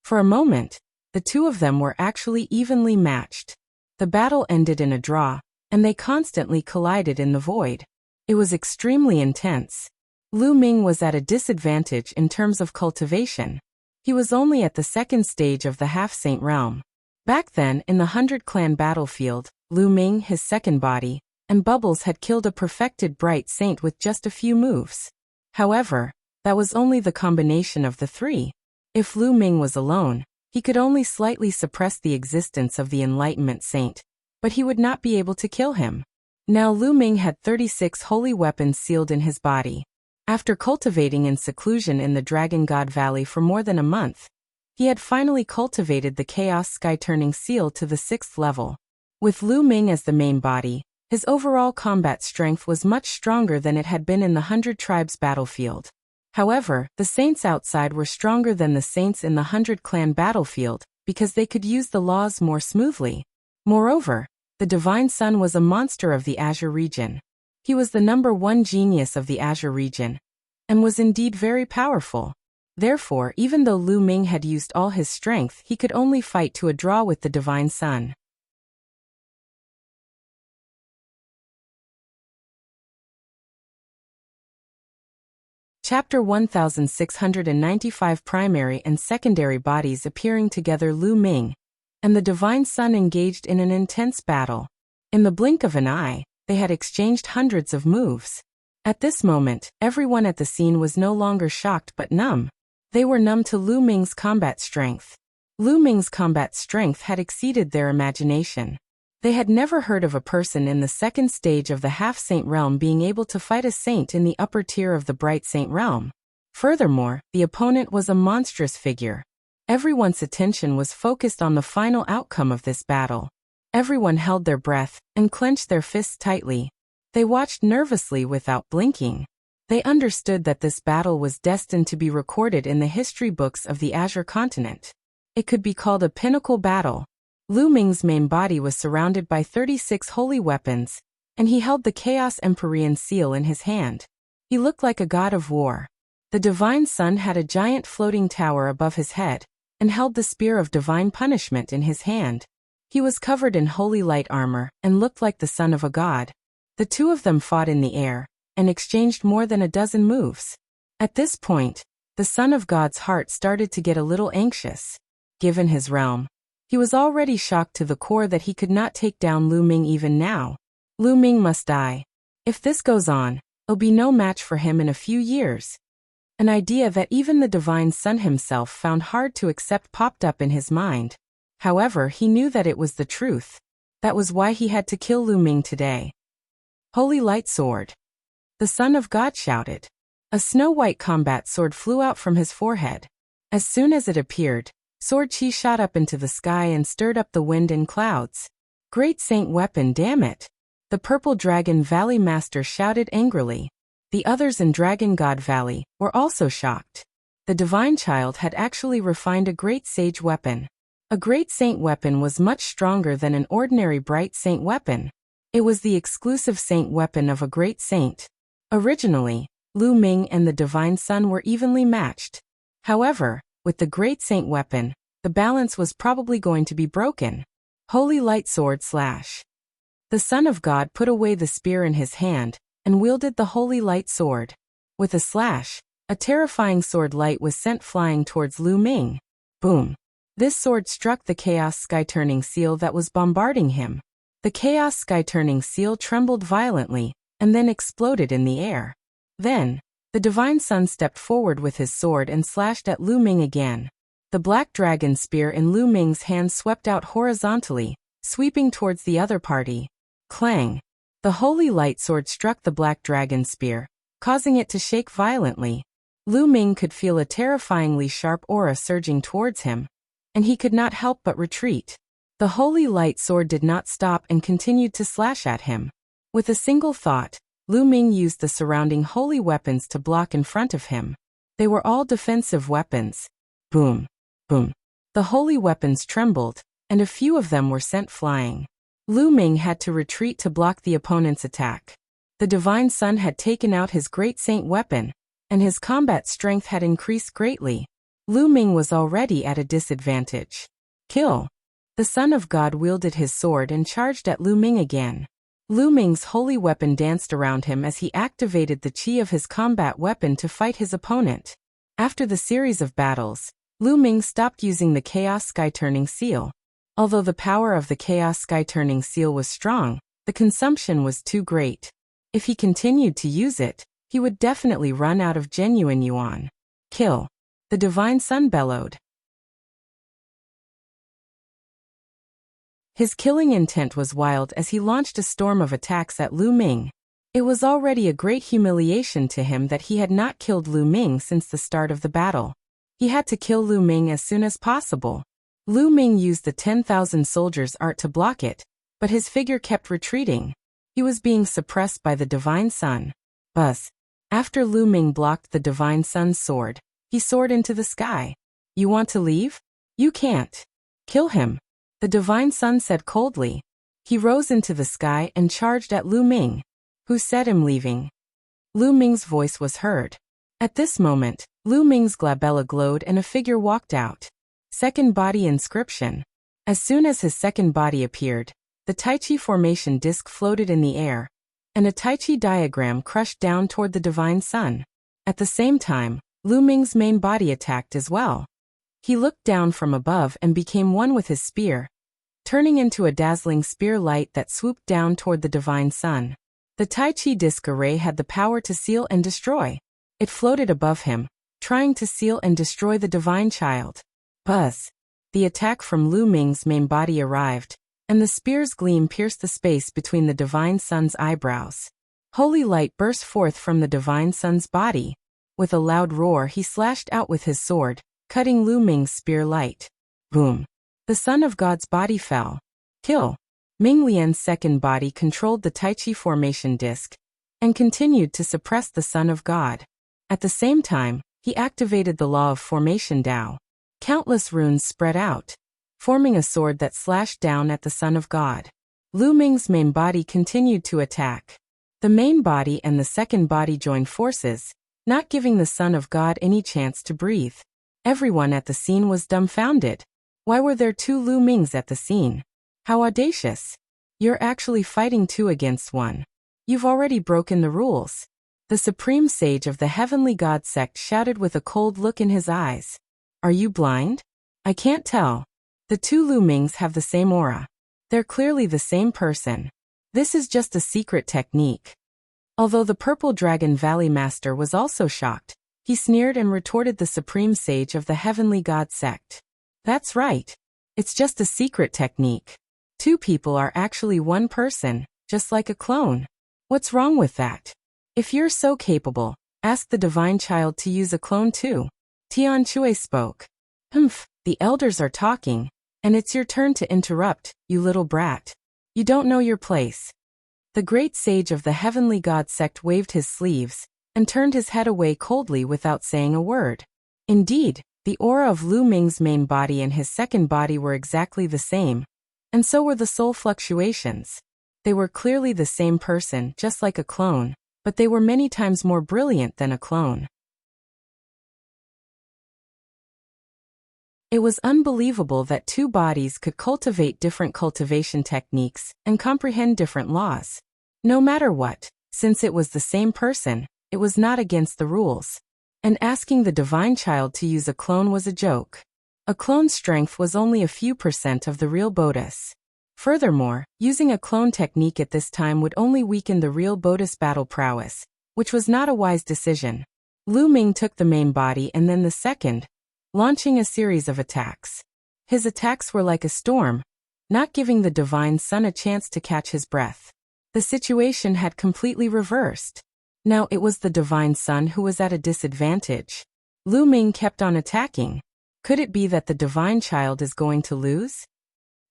For a moment, the two of them were actually evenly matched. The battle ended in a draw, and they constantly collided in the void. It was extremely intense. Lu Ming was at a disadvantage in terms of cultivation. He was only at the second stage of the half-saint realm. Back then, in the 100-clan battlefield, Lu Ming, his second body, and Bubbles had killed a perfected bright saint with just a few moves. However, that was only the combination of the three. If Lu Ming was alone, he could only slightly suppress the existence of the Enlightenment Saint, but he would not be able to kill him. Now Lu Ming had 36 holy weapons sealed in his body. After cultivating in seclusion in the Dragon God Valley for more than a month, he had finally cultivated the Chaos Sky-turning seal to the 6th level. With Lu Ming as the main body, his overall combat strength was much stronger than it had been in the 100 Tribes battlefield. However, the saints outside were stronger than the saints in the 100-clan battlefield because they could use the laws more smoothly. Moreover, the Divine Sun was a monster of the Azure region. He was the #1 genius of the Azure region, and was indeed very powerful. Therefore, even though Lu Ming had used all his strength, he could only fight to a draw with the Divine Sun. Chapter 1695. Primary and secondary bodies appearing together. Lu Ming and the Divine Sun engaged in an intense battle. In the blink of an eye, they had exchanged hundreds of moves. At this moment, everyone at the scene was no longer shocked but numb. They were numb to Lu Ming's combat strength. Lu Ming's combat strength had exceeded their imagination. They had never heard of a person in the second stage of the half-saint realm being able to fight a saint in the upper tier of the bright saint realm. Furthermore, the opponent was a monstrous figure. Everyone's attention was focused on the final outcome of this battle. Everyone held their breath and clenched their fists tightly. They watched nervously without blinking. They understood that this battle was destined to be recorded in the history books of the Azure continent. It could be called a pinnacle battle. Lu Ming's main body was surrounded by 36 holy weapons, and he held the Chaos Empyrean seal in his hand. He looked like a god of war. The Divine Sun had a giant floating tower above his head, and held the spear of divine punishment in his hand. He was covered in holy light armor and looked like the son of a god. The two of them fought in the air and exchanged more than a dozen moves. At this point, the son of God's heart started to get a little anxious. Given his realm, he was already shocked to the core that he could not take down Lu Ming even now. Lu Ming must die. If this goes on, it'll be no match for him in a few years. An idea that even the Divine Son himself found hard to accept popped up in his mind. However, he knew that it was the truth. That was why he had to kill Lu Ming today. Holy Light Sword. The Son of God shouted. A snow-white combat sword flew out from his forehead. As soon as it appeared, Sword Chi shot up into the sky and stirred up the wind and clouds. Great Saint weapon, damn it! The Purple Dragon Valley Master shouted angrily. The others in Dragon God Valley were also shocked. The Divine Child had actually refined a Great Sage weapon. A Great Saint weapon was much stronger than an ordinary Bright Saint weapon. It was the exclusive Saint weapon of a Great Saint. Originally, Lu Ming and the Divine Son were evenly matched. However, with the Great Saint weapon, the balance was probably going to be broken. Holy Light Sword slash. The Son of God put away the spear in his hand and wielded the Holy Light Sword. With a slash, a terrifying sword light was sent flying towards Lu Ming. Boom. This sword struck the Chaos Sky-turning seal that was bombarding him. The Chaos Sky-turning seal trembled violently and then exploded in the air. Then, the Divine Son stepped forward with his sword and slashed at Lu Ming again. The Black Dragon spear in Lu Ming's hand swept out horizontally, sweeping towards the other party. Clang! The Holy Light Sword struck the Black Dragon spear, causing it to shake violently. Lu Ming could feel a terrifyingly sharp aura surging towards him, and he could not help but retreat. The Holy Light Sword did not stop and continued to slash at him. With a single thought, Lu Ming used the surrounding holy weapons to block in front of him. They were all defensive weapons. Boom! Boom! The holy weapons trembled, and a few of them were sent flying. Lu Ming had to retreat to block the opponent's attack. The Divine Son had taken out his Great Saint weapon, and his combat strength had increased greatly. Lu Ming was already at a disadvantage. Kill! The Son of God wielded his sword and charged at Lu Ming again. Lu Ming's holy weapon danced around him as he activated the chi of his combat weapon to fight his opponent. After the series of battles, Lu Ming stopped using the Chaos Sky-turning seal. Although the power of the Chaos Sky-turning seal was strong, the consumption was too great. If he continued to use it, he would definitely run out of genuine yuan. Kill! The Divine Son bellowed. His killing intent was wild as he launched a storm of attacks at Lu Ming. It was already a great humiliation to him that he had not killed Lu Ming since the start of the battle. He had to kill Lu Ming as soon as possible. Lu Ming used the 10,000 soldiers art to block it, but his figure kept retreating. He was being suppressed by the Divine Son. Buzz. After Lu Ming blocked the Divine Son's sword, he soared into the sky. You want to leave? You can't. Kill him. The Divine Son said coldly. He rose into the sky and charged at Lu Ming. Who said him leaving? Lu Ming's voice was heard. At this moment, Lu Ming's glabella glowed and a figure walked out. Second body inscription. As soon as his second body appeared, the Tai Chi formation disc floated in the air, and a Tai Chi diagram crushed down toward the Divine Son. At the same time, Lu Ming's main body attacked as well. He looked down from above and became one with his spear, turning into a dazzling spear light that swooped down toward the Divine Son. The Tai Chi disc array had the power to seal and destroy. It floated above him, trying to seal and destroy the Divine Child. Buzz! The attack from Lu Ming's main body arrived, and the spear's gleam pierced the space between the Divine Son's eyebrows. Holy light burst forth from the Divine Son's body. With a loud roar, he slashed out with his sword, cutting Lu Ming's spear light. Boom! The Son of God's body fell. Kill! Ming Lian's second body controlled the Tai Chi formation disc and continued to suppress the Son of God. At the same time, he activated the law of formation Tao. Countless runes spread out, forming a sword that slashed down at the Son of God. Lu Ming's main body continued to attack. The main body and the second body joined forces, not giving the Son of God any chance to breathe. Everyone at the scene was dumbfounded. Why were there two Lu Mings at the scene? How audacious. You're actually fighting 2 against 1. You've already broken the rules. The supreme sage of the heavenly god sect shouted with a cold look in his eyes. Are you blind? I can't tell. The 2 Lu Mings have the same aura. They're clearly the same person. This is just a secret technique. Although the Purple Dragon Valley Master was also shocked, he sneered and retorted the supreme sage of the heavenly god sect. That's right. It's just a secret technique. 2 people are actually 1 person, just like a clone. What's wrong with that? If you're so capable, ask the divine child to use a clone too. Tian Chui spoke. The elders are talking, and it's your turn to interrupt, you little brat. You don't know your place. The great sage of the heavenly god sect waved his sleeves, and turned his head away coldly without saying a word. Indeed, the aura of Lu Ming's main body and his second body were exactly the same, and so were the soul fluctuations. They were clearly the same person, just like a clone, but they were many times more brilliant than a clone. It was unbelievable that 2 bodies could cultivate different cultivation techniques and comprehend different laws. No matter what, since it was the same person, it was not against the rules. And asking the divine child to use a clone was a joke. A clone's strength was only a few % of the real Bodis. Furthermore, using a clone technique at this time would only weaken the real Bodis battle prowess, which was not a wise decision. Lu Ming took the main body and then the second, launching a series of attacks. His attacks were like a storm, not giving the divine son a chance to catch his breath. The situation had completely reversed. Now it was the divine son who was at a disadvantage. Lu Ming kept on attacking. Could it be that the divine child is going to lose?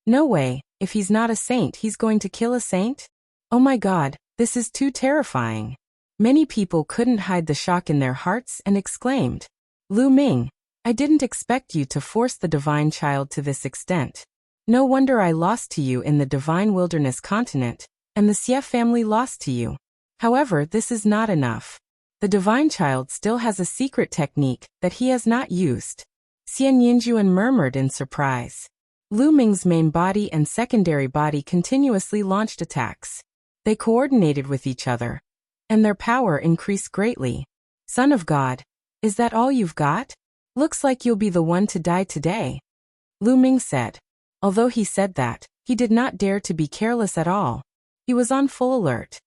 No way, if he's not a saint, he's going to kill a saint? Oh my god, this is too terrifying. Many people couldn't hide the shock in their hearts and exclaimed, Lu Ming, I didn't expect you to force the divine child to this extent. No wonder I lost to you in the divine wilderness continent, and the Xie family lost to you. However, this is not enough. The divine child still has a secret technique that he has not used. Xian Yinjuan murmured in surprise. Lu Ming's main body and secondary body continuously launched attacks. They coordinated with each other, and their power increased greatly. Son of God, is that all you've got? Looks like you'll be the one to die today. Lu Ming said. Although he said that, he did not dare to be careless at all. He was on full alert.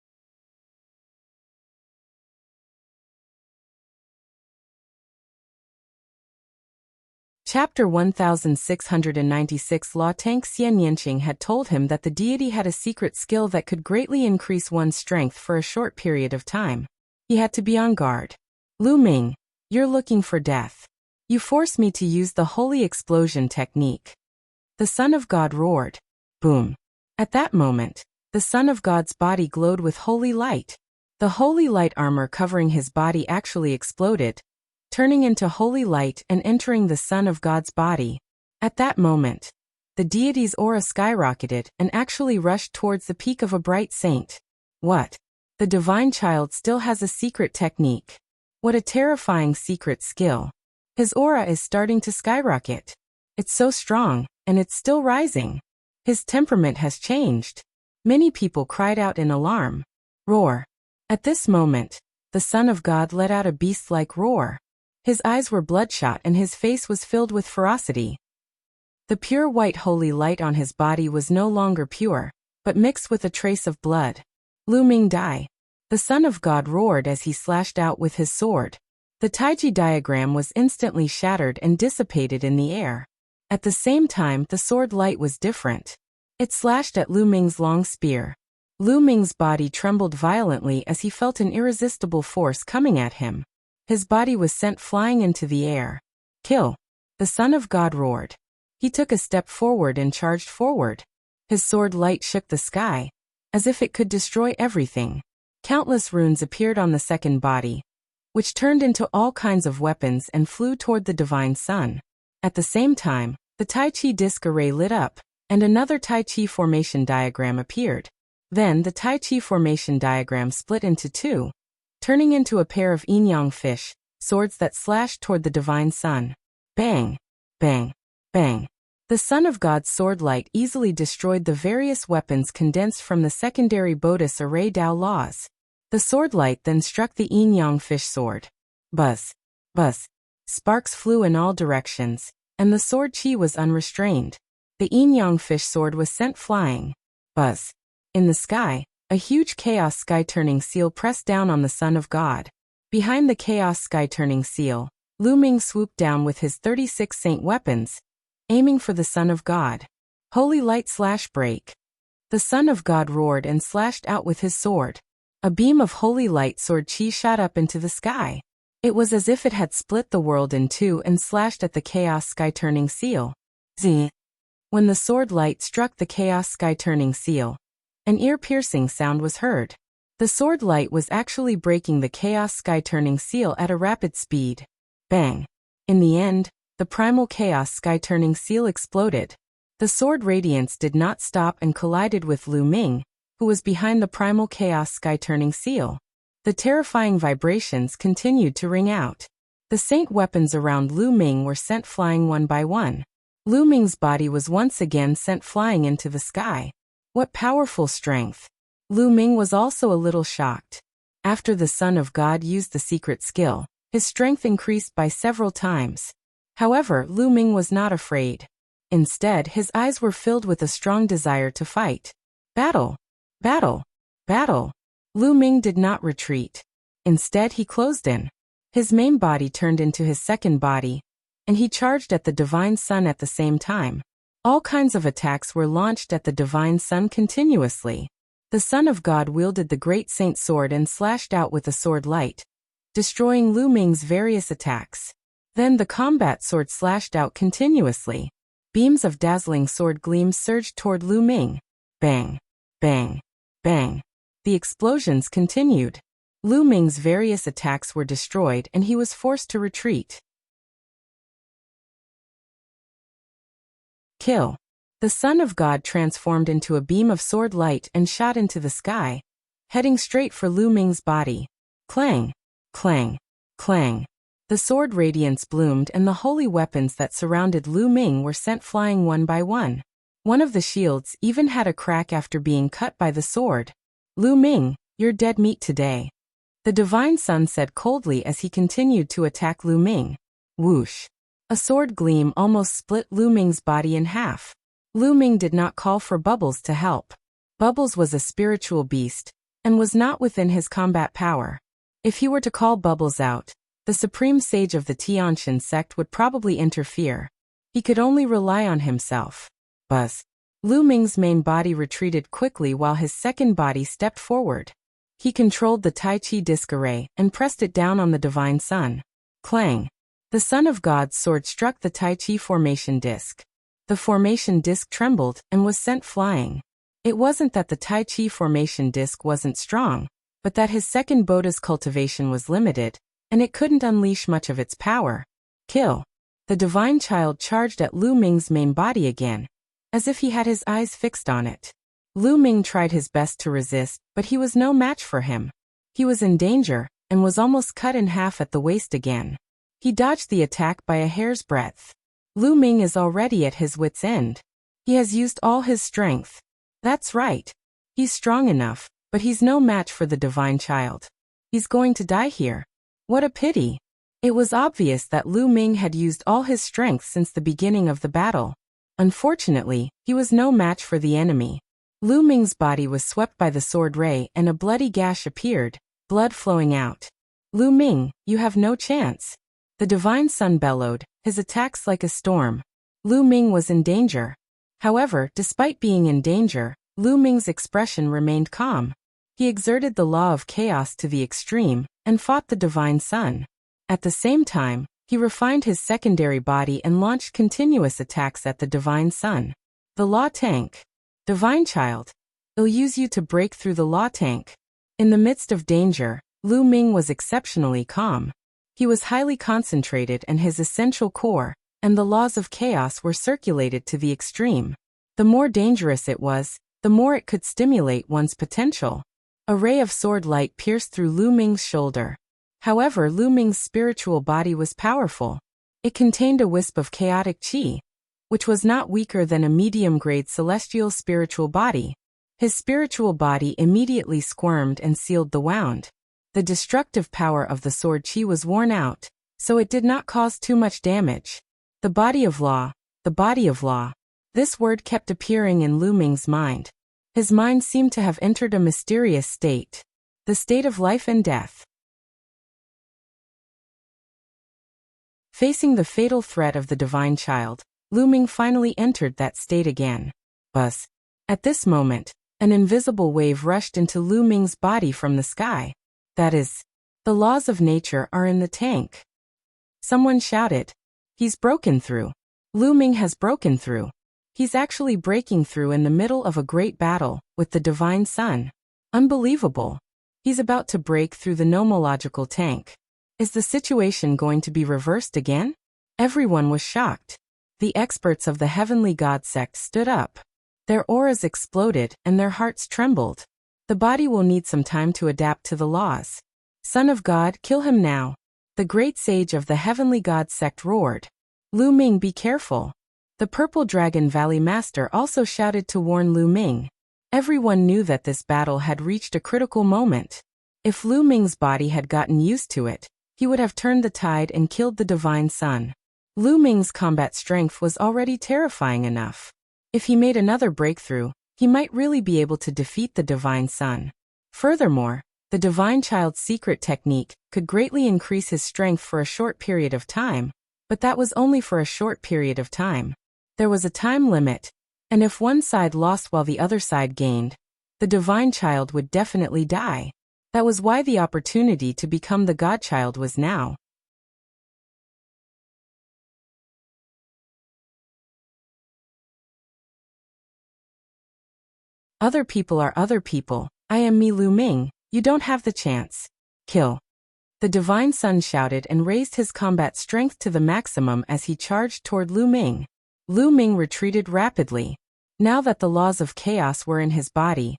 Chapter 1696. La Tang Xian Yanqing had told him that the deity had a secret skill that could greatly increase one's strength for a short period of time. He had to be on guard. Lu Ming, you're looking for death. You force me to use the holy explosion technique. The Son of God roared. Boom. At that moment, the Son of God's body glowed with holy light. The holy light armor covering his body actually exploded, turning into holy light and entering the Son of God's body. At that moment, the deity's aura skyrocketed and actually rushed towards the peak of a bright saint. What? The divine child still has a secret technique. What a terrifying secret skill. His aura is starting to skyrocket. It's so strong, and it's still rising. His temperament has changed. Many people cried out in alarm. Roar. At this moment, the Son of God let out a beast-like roar. His eyes were bloodshot and his face was filled with ferocity. The pure white holy light on his body was no longer pure, but mixed with a trace of blood. Lu Ming die. The Son of God roared as he slashed out with his sword. The Taiji diagram was instantly shattered and dissipated in the air. At the same time, the sword light was different. It slashed at Lu Ming's long spear. Lu Ming's body trembled violently as he felt an irresistible force coming at him. His body was sent flying into the air. Kill! The Son of God roared. He took a step forward and charged forward. His sword light shook the sky, as if it could destroy everything. Countless runes appeared on the second body, which turned into all kinds of weapons and flew toward the divine sun. At the same time, the Tai Chi disc array lit up, and another Tai Chi formation diagram appeared. Then the Tai Chi formation diagram split into two, turning into a pair of yin-yang fish, swords that slashed toward the divine sun. Bang! Bang! Bang! The Son of God's sword light easily destroyed the various weapons condensed from the secondary Bodhis array Dao laws. The sword light then struck the yin-yang fish sword. Buzz. Buzz. Sparks flew in all directions, and the sword chi was unrestrained. The yin-yang fish sword was sent flying. Buzz. In the sky, a huge chaos sky-turning seal pressed down on the Son of God. Behind the chaos sky-turning seal, Lu Ming swooped down with his 36 saint weapons, aiming for the Son of God. Holy light slash break. The Son of God roared and slashed out with his sword. A beam of holy light sword chi shot up into the sky. It was as if it had split the world in two and slashed at the chaos sky-turning seal. Z. When the sword light struck the chaos sky-turning seal, an ear-piercing sound was heard. The sword light was actually breaking the chaos sky-turning seal at a rapid speed. Bang. In the end, the primal chaos sky-turning seal exploded. The sword radiance did not stop and collided with Lu Ming, who was behind the primal chaos sky-turning seal. The terrifying vibrations continued to ring out. The saint weapons around Lu Ming were sent flying one by one. Lu Ming's body was once again sent flying into the sky. What powerful strength! Lu Ming was also a little shocked. After the Son of God used the secret skill, his strength increased by several times. However, Lu Ming was not afraid. Instead, his eyes were filled with a strong desire to fight. Battle! Battle! Battle! Lu Ming did not retreat. Instead, he closed in. His main body turned into his second body, and he charged at the Divine Sun at the same time. All kinds of attacks were launched at the Divine Sun continuously. The Son of God wielded the Great Saint Sword and slashed out with the sword light, destroying Lu Ming's various attacks. Then the combat sword slashed out continuously. Beams of dazzling sword gleams surged toward Lu Ming. Bang! Bang! Bang! The explosions continued. Lu Ming's various attacks were destroyed and he was forced to retreat. Kill. The Son of God transformed into a beam of sword light and shot into the sky, heading straight for Lu Ming's body. Clang! Clang! Clang! The sword radiance bloomed and the holy weapons that surrounded Lu Ming were sent flying one by one. One of the shields even had a crack after being cut by the sword. Lu Ming, you're dead meat today. The Divine Sun said coldly as he continued to attack Lu Ming. Whoosh! A sword gleam almost split Lu Ming's body in half. Lu Ming did not call for Bubbles to help. Bubbles was a spiritual beast, and was not within his combat power. If he were to call Bubbles out, the supreme sage of the Tiantian sect would probably interfere. He could only rely on himself. Buzz. Lu Ming's main body retreated quickly while his second body stepped forward. He controlled the Tai Chi disc array and pressed it down on the Divine Sun. Clang. The Son of God's sword struck the Tai Chi formation disc. The formation disc trembled and was sent flying. It wasn't that the Tai Chi formation disc wasn't strong, but that his second Bodhi's cultivation was limited, and it couldn't unleash much of its power. Kill. The Divine Child charged at Lu Ming's main body again, as if he had his eyes fixed on it. Lu Ming tried his best to resist, but he was no match for him. He was in danger, and was almost cut in half at the waist again. He dodged the attack by a hair's breadth. Lu Ming is already at his wit's end. He has used all his strength. That's right. He's strong enough, but he's no match for the Divine Child. He's going to die here. What a pity. It was obvious that Lu Ming had used all his strength since the beginning of the battle. Unfortunately, he was no match for the enemy. Lu Ming's body was swept by the sword ray and a bloody gash appeared, blood flowing out. Lu Ming, you have no chance. The Divine Sun bellowed, his attacks like a storm. Lu Ming was in danger. However, despite being in danger, Lu Ming's expression remained calm. He exerted the law of chaos to the extreme, and fought the Divine Sun. At the same time, he refined his secondary body and launched continuous attacks at the Divine Sun. The Law Tank. Divine Child. I'll use you to break through the Law Tank. In the midst of danger, Lu Ming was exceptionally calm. He was highly concentrated and his essential core, and the laws of chaos were circulated to the extreme. The more dangerous it was, the more it could stimulate one's potential. A ray of sword light pierced through Lu Ming's shoulder. However, Lu Ming's spiritual body was powerful. It contained a wisp of chaotic qi. which was not weaker than a medium-grade celestial spiritual body. His spiritual body immediately squirmed and sealed the wound. The destructive power of the sword qi was worn out, so it did not cause too much damage. The body of law, the body of law. This word kept appearing in Lu Ming's mind. His mind seemed to have entered a mysterious state. The state of life and death. Facing the fatal threat of the divine child, Lu Ming finally entered that state again. Buzz. At this moment, an invisible wave rushed into Lu Ming's body from the sky. That is, the laws of nature are in the tank. Someone shouted. He's broken through. Lu Ming has broken through. He's actually breaking through in the middle of a great battle with the divine sun. Unbelievable. He's about to break through the nomological tank. Is the situation going to be reversed again? Everyone was shocked. The experts of the heavenly god sect stood up. Their auras exploded and their hearts trembled. The body will need some time to adapt to the laws. Son of God, kill him now. The great sage of the heavenly god sect roared. Lu Ming, be careful. The Purple Dragon Valley Master also shouted to warn Lu Ming. Everyone knew that this battle had reached a critical moment. If Lu Ming's body had gotten used to it, he would have turned the tide and killed the divine sun. Lu Ming's combat strength was already terrifying enough. If he made another breakthrough, he might really be able to defeat the divine sun. Furthermore, the divine child's secret technique could greatly increase his strength for a short period of time, but that was only for a short period of time. There was a time limit, and if one side lost while the other side gained, the divine child would definitely die. That was why the opportunity to become the godchild was now. Other people are other people. I am me, Lu Ming. You don't have the chance. Kill. The divine sun shouted and raised his combat strength to the maximum as he charged toward Lu Ming. Lu Ming retreated rapidly. Now that the laws of chaos were in his body,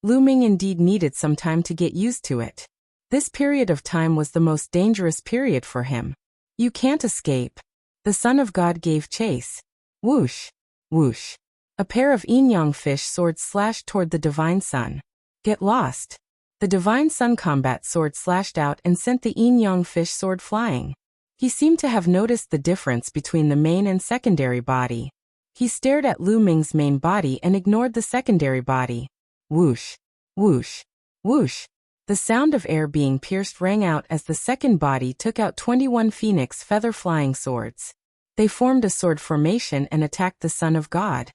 Lu Ming indeed needed some time to get used to it. This period of time was the most dangerous period for him. You can't escape. The Son of God gave chase. Whoosh. Whoosh. A pair of yin-yang fish swords slashed toward the divine sun. Get lost. The divine sun combat sword slashed out and sent the yin-yang fish sword flying. He seemed to have noticed the difference between the main and secondary body. He stared at Lu Ming's main body and ignored the secondary body. Whoosh. Whoosh. Whoosh. The sound of air being pierced rang out as the second body took out 21 phoenix feather flying swords. They formed a sword formation and attacked the Son of God.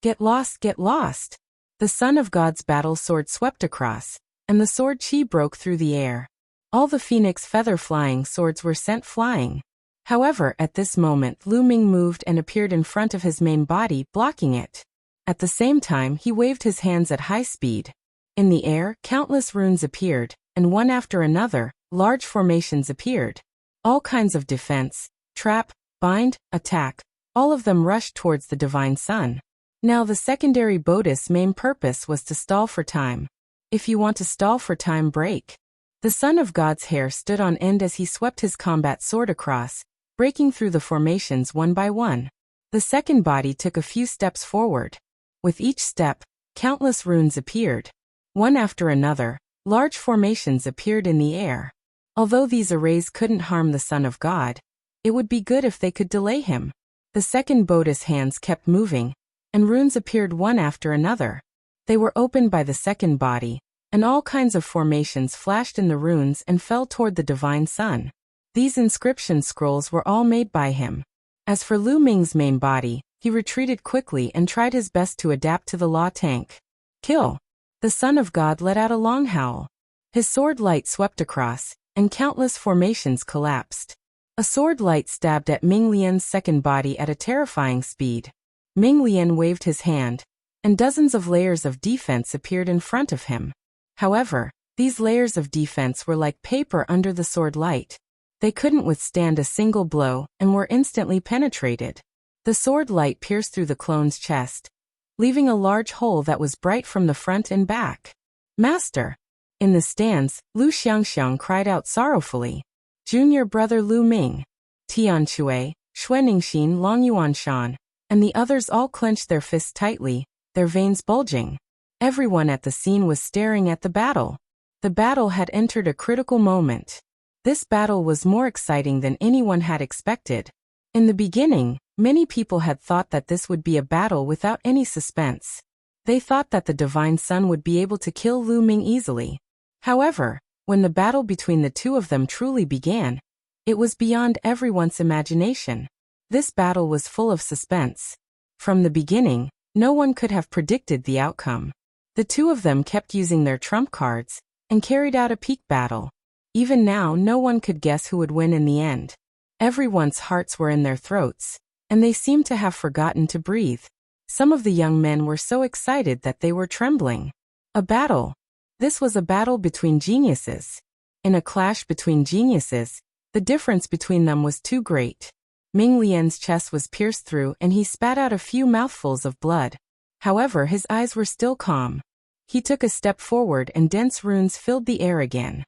Get lost, get lost. The Son of God's battle sword swept across, and the sword qi broke through the air. All the phoenix feather flying swords were sent flying. However, at this moment Lu Ming moved and appeared in front of his main body, blocking it. At the same time he waved his hands at high speed. In the air, countless runes appeared, and one after another, large formations appeared. All kinds of defense, trap, bind, attack, all of them rushed towards the divine sun. Now the secondary Bodhi's main purpose was to stall for time. If you want to stall for time, break. The Son of God's hair stood on end as he swept his combat sword across, breaking through the formations one by one. The second body took a few steps forward. With each step, countless runes appeared. One after another, large formations appeared in the air. Although these arrays couldn't harm the Son of God, it would be good if they could delay him. The second Bodhi's hands kept moving, and runes appeared one after another. They were opened by the second body, and all kinds of formations flashed in the runes and fell toward the divine sun. These inscription scrolls were all made by him. As for Lu Ming's main body, he retreated quickly and tried his best to adapt to the law tank. Kill. The Son of God let out a long howl. His sword light swept across, and countless formations collapsed. A sword light stabbed at Ming Lian's second body at a terrifying speed. Ming Lian waved his hand, and dozens of layers of defense appeared in front of him. However, these layers of defense were like paper under the sword light. They couldn't withstand a single blow and were instantly penetrated. The sword light pierced through the clone's chest, leaving a large hole that was bright from the front and back. Master! In the stands, Lu Xiangxiang cried out sorrowfully. Junior brother Lu Ming. Tian Chui, Xuenningxin Longyuanshan. and the others all clenched their fists tightly, their veins bulging. Everyone at the scene was staring at the battle. The battle had entered a critical moment. This battle was more exciting than anyone had expected. In the beginning, many people had thought that this would be a battle without any suspense. They thought that the Divine Sun would be able to kill Lu Ming easily. However, when the battle between the two of them truly began, it was beyond everyone's imagination. This battle was full of suspense. From the beginning, no one could have predicted the outcome. The two of them kept using their trump cards and carried out a peak battle. Even now, no one could guess who would win in the end. Everyone's hearts were in their throats, and they seemed to have forgotten to breathe. Some of the young men were so excited that they were trembling. A battle. This was a battle between geniuses. In a clash between geniuses, the difference between them was too great. Ming Lian's chest was pierced through and he spat out a few mouthfuls of blood. However, his eyes were still calm. He took a step forward and dense runes filled the air again.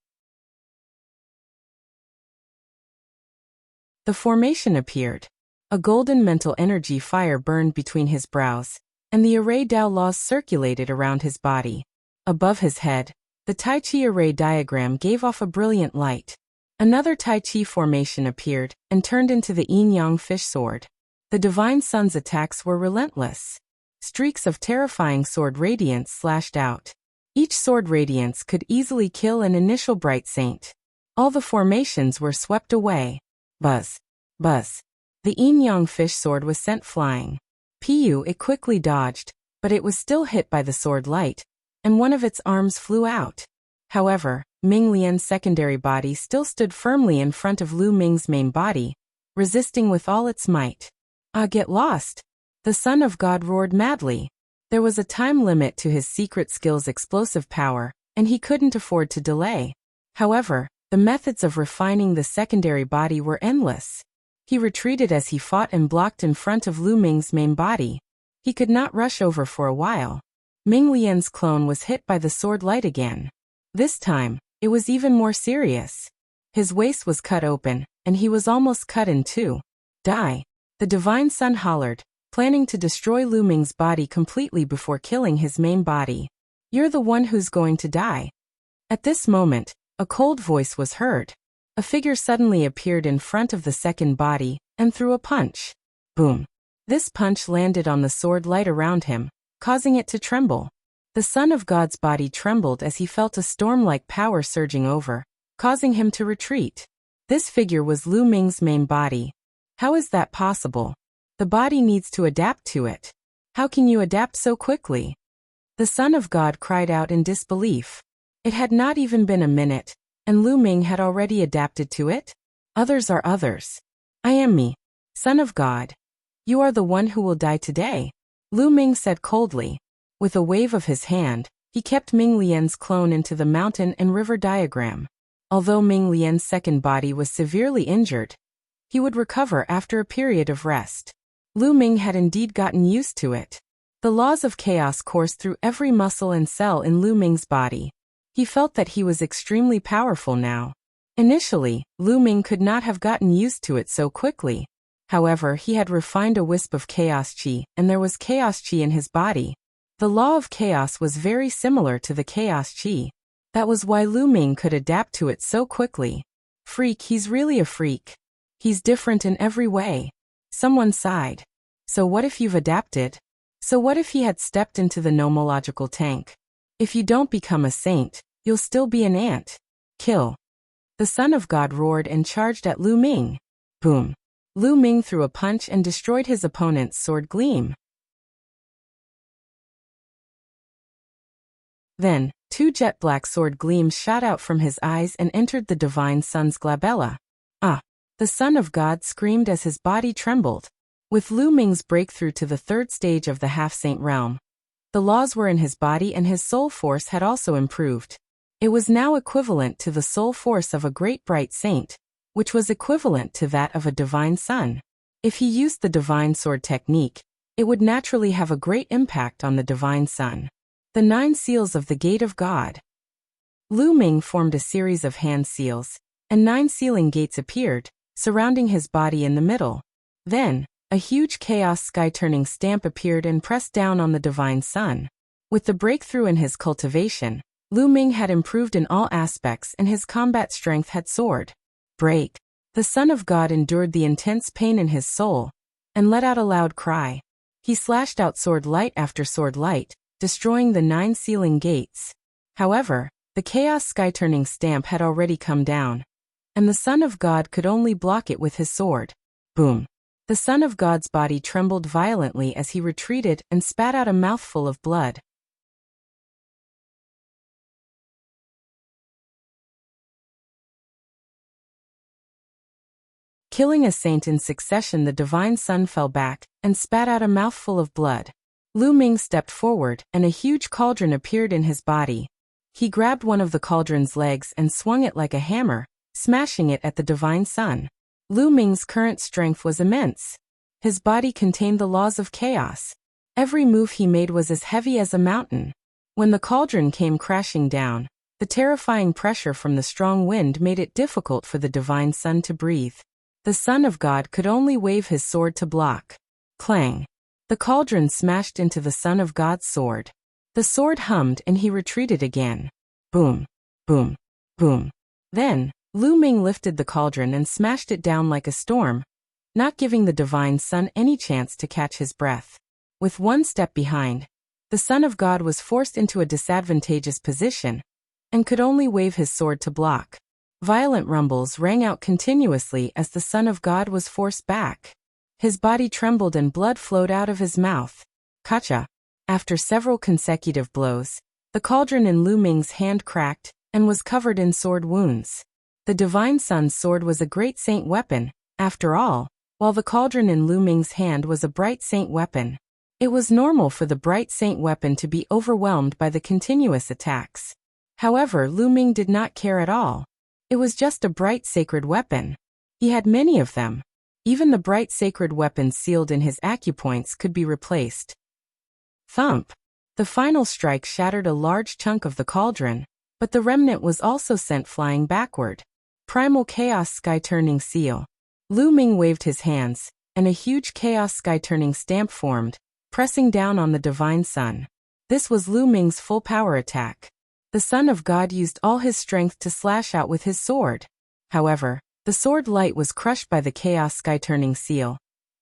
The formation appeared. A golden mental energy fire burned between his brows, and the array Dao laws circulated around his body. Above his head, the Tai Chi array diagram gave off a brilliant light. Another Tai Chi formation appeared and turned into the yin-yang fish sword. The Divine Sun's attacks were relentless. Streaks of terrifying sword radiance slashed out. Each sword radiance could easily kill an initial bright saint. All the formations were swept away. Buzz. Buzz. The yin-yang fish sword was sent flying. It quickly dodged, but it was still hit by the sword light, and one of its arms flew out. However, Ming Lian's secondary body still stood firmly in front of Lu Ming's main body, resisting with all its might. Get lost! The Son of God roared madly. There was a time limit to his secret skill's explosive power, and he couldn't afford to delay. However, the methods of refining the secondary body were endless. He retreated as he fought and blocked in front of Lu Ming's main body. He could not rush over for a while. Ming Lian's clone was hit by the sword light again. This time, it was even more serious. His waist was cut open, and he was almost cut in two. Die! The Divine Sun hollered, planning to destroy Lu Ming's body completely before killing his main body. You're the one who's going to die. At this moment, a cold voice was heard. A figure suddenly appeared in front of the second body and threw a punch. Boom! This punch landed on the sword light around him, causing it to tremble. The Son of God's body trembled as he felt a storm-like power surging over, causing him to retreat. This figure was Lu Ming's main body. How is that possible? The body needs to adapt to it. How can you adapt so quickly? The Son of God cried out in disbelief. It had not even been a minute, and Lu Ming had already adapted to it? Others are others. I am me, Son of God. You are the one who will die today, Lu Ming said coldly. With a wave of his hand, he kept Ming Lian's clone into the mountain and river diagram. Although Ming Lian's second body was severely injured, he would recover after a period of rest. Lu Ming had indeed gotten used to it. The laws of chaos coursed through every muscle and cell in Lu Ming's body. He felt that he was extremely powerful now. Initially, Lu Ming could not have gotten used to it so quickly. However, he had refined a wisp of chaos chi, and there was chaos chi in his body. The law of chaos was very similar to the chaos chi. That was why Lu Ming could adapt to it so quickly. Freak, he's really a freak. He's different in every way. Someone sighed. So what if you've adapted? So what if he had stepped into the nomological tank? If you don't become a saint, you'll still be an ant. Kill. The Son of God roared and charged at Lu Ming. Boom. Lu Ming threw a punch and destroyed his opponent's sword gleam. Then, two jet black sword gleams shot out from his eyes and entered the Divine Sun's glabella. The Son of God screamed as his body trembled. With Lu Ming's breakthrough to the third stage of the half-saint realm, the laws were in his body and his soul force had also improved. It was now equivalent to the soul force of a great bright saint, which was equivalent to that of a divine sun. If he used the divine sword technique, it would naturally have a great impact on the divine sun. The 9 seals of the Gate of God. Lu Ming formed a series of hand seals, and 9 sealing gates appeared, surrounding his body in the middle. Then, a huge chaos sky-turning stamp appeared and pressed down on the divine sun. With the breakthrough in his cultivation, Lu Ming had improved in all aspects and his combat strength had soared. Break. The Son of God endured the intense pain in his soul and let out a loud cry. He slashed out sword light after sword light, destroying the 9 sealing gates. However, the chaos sky-turning stamp had already come down, and the Son of God could only block it with his sword. Boom. The Son of God's body trembled violently as he retreated and spat out a mouthful of blood. Killing a saint in succession, the divine sun fell back and spat out a mouthful of blood. Lu Ming stepped forward and a huge cauldron appeared in his body. He grabbed one of the cauldron's legs and swung it like a hammer, smashing it at the divine sun. Lu Ming's current strength was immense. His body contained the laws of chaos. Every move he made was as heavy as a mountain. When the cauldron came crashing down, the terrifying pressure from the strong wind made it difficult for the divine sun to breathe. The Son of God could only wave his sword to block. Clang! The cauldron smashed into the Son of God's sword. The sword hummed and he retreated again. Boom! Boom! Boom! Then, Lu Ming lifted the cauldron and smashed it down like a storm, not giving the divine sun any chance to catch his breath. With one step behind, the Son of God was forced into a disadvantageous position and could only wave his sword to block. Violent rumbles rang out continuously as the Son of God was forced back. His body trembled and blood flowed out of his mouth. Kacha! After several consecutive blows, the cauldron in Lu Ming's hand cracked and was covered in sword wounds. The divine sun's sword was a great saint weapon, after all, while the cauldron in Lu Ming's hand was a bright saint weapon. It was normal for the bright saint weapon to be overwhelmed by the continuous attacks. However, Lu Ming did not care at all. It was just a bright sacred weapon. He had many of them. Even the bright sacred weapons sealed in his acupoints could be replaced. Thump! The final strike shattered a large chunk of the cauldron, but the remnant was also sent flying backward. Primal Chaos Sky-Turning Seal. Lu Ming waved his hands, and a huge Chaos Sky-Turning stamp formed, pressing down on the divine sun. This was Lu Ming's full power attack. The Son of God used all his strength to slash out with his sword. However, the sword light was crushed by the Chaos Sky-Turning Seal,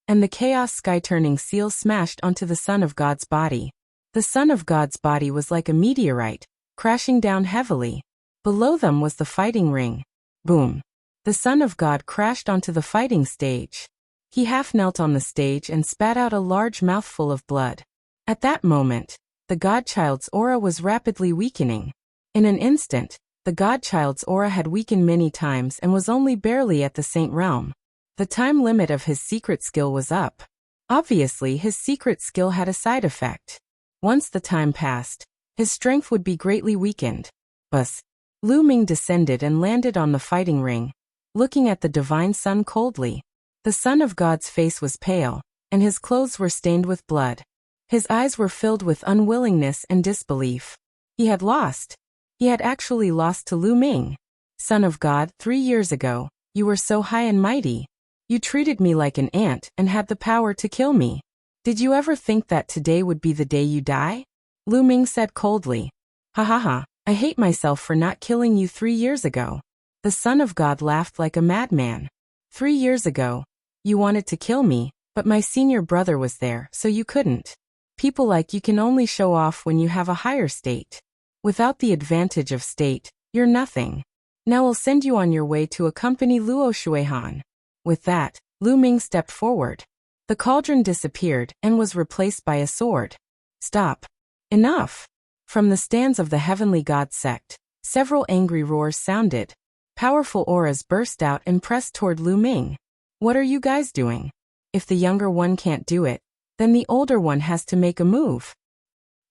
and the Chaos Sky-Turning Seal smashed onto the Son of God's body. The Son of God's body was like a meteorite, crashing down heavily. Below them was the fighting ring. Boom! The Son of God crashed onto the fighting stage. He half knelt on the stage and spat out a large mouthful of blood. At that moment, the Godchild's aura was rapidly weakening. In an instant, the Godchild's aura had weakened many times and was only barely at the Saint realm. The time limit of his secret skill was up. Obviously, his secret skill had a side effect. Once the time passed, his strength would be greatly weakened. Bus! Lu Ming descended and landed on the fighting ring, looking at the divine sun coldly. The Son of God's face was pale, and his clothes were stained with blood. His eyes were filled with unwillingness and disbelief. He had lost. He had actually lost to Lu Ming. Son of God, 3 years ago, you were so high and mighty. You treated me like an ant and had the power to kill me. Did you ever think that today would be the day you die? Lu Ming said coldly. Ha ha ha, I hate myself for not killing you 3 years ago. The Son of God laughed like a madman. 3 years ago, you wanted to kill me, but my senior brother was there, so you couldn't. People like you can only show off when you have a higher state. Without the advantage of state, you're nothing. Now I'll send you on your way to accompany Luo Shuihan. With that, Lu Ming stepped forward. The cauldron disappeared and was replaced by a sword. Stop. Enough. From the stands of the Heavenly God sect, several angry roars sounded. Powerful auras burst out and pressed toward Lu Ming. What are you guys doing? If the younger one can't do it, then the older one has to make a move.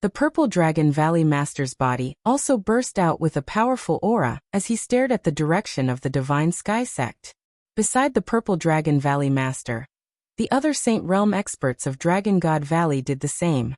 The Purple Dragon Valley Master's body also burst out with a powerful aura as he stared at the direction of the Divine Sky sect. Beside the Purple Dragon Valley Master, the other Saint Realm experts of Dragon God Valley did the same.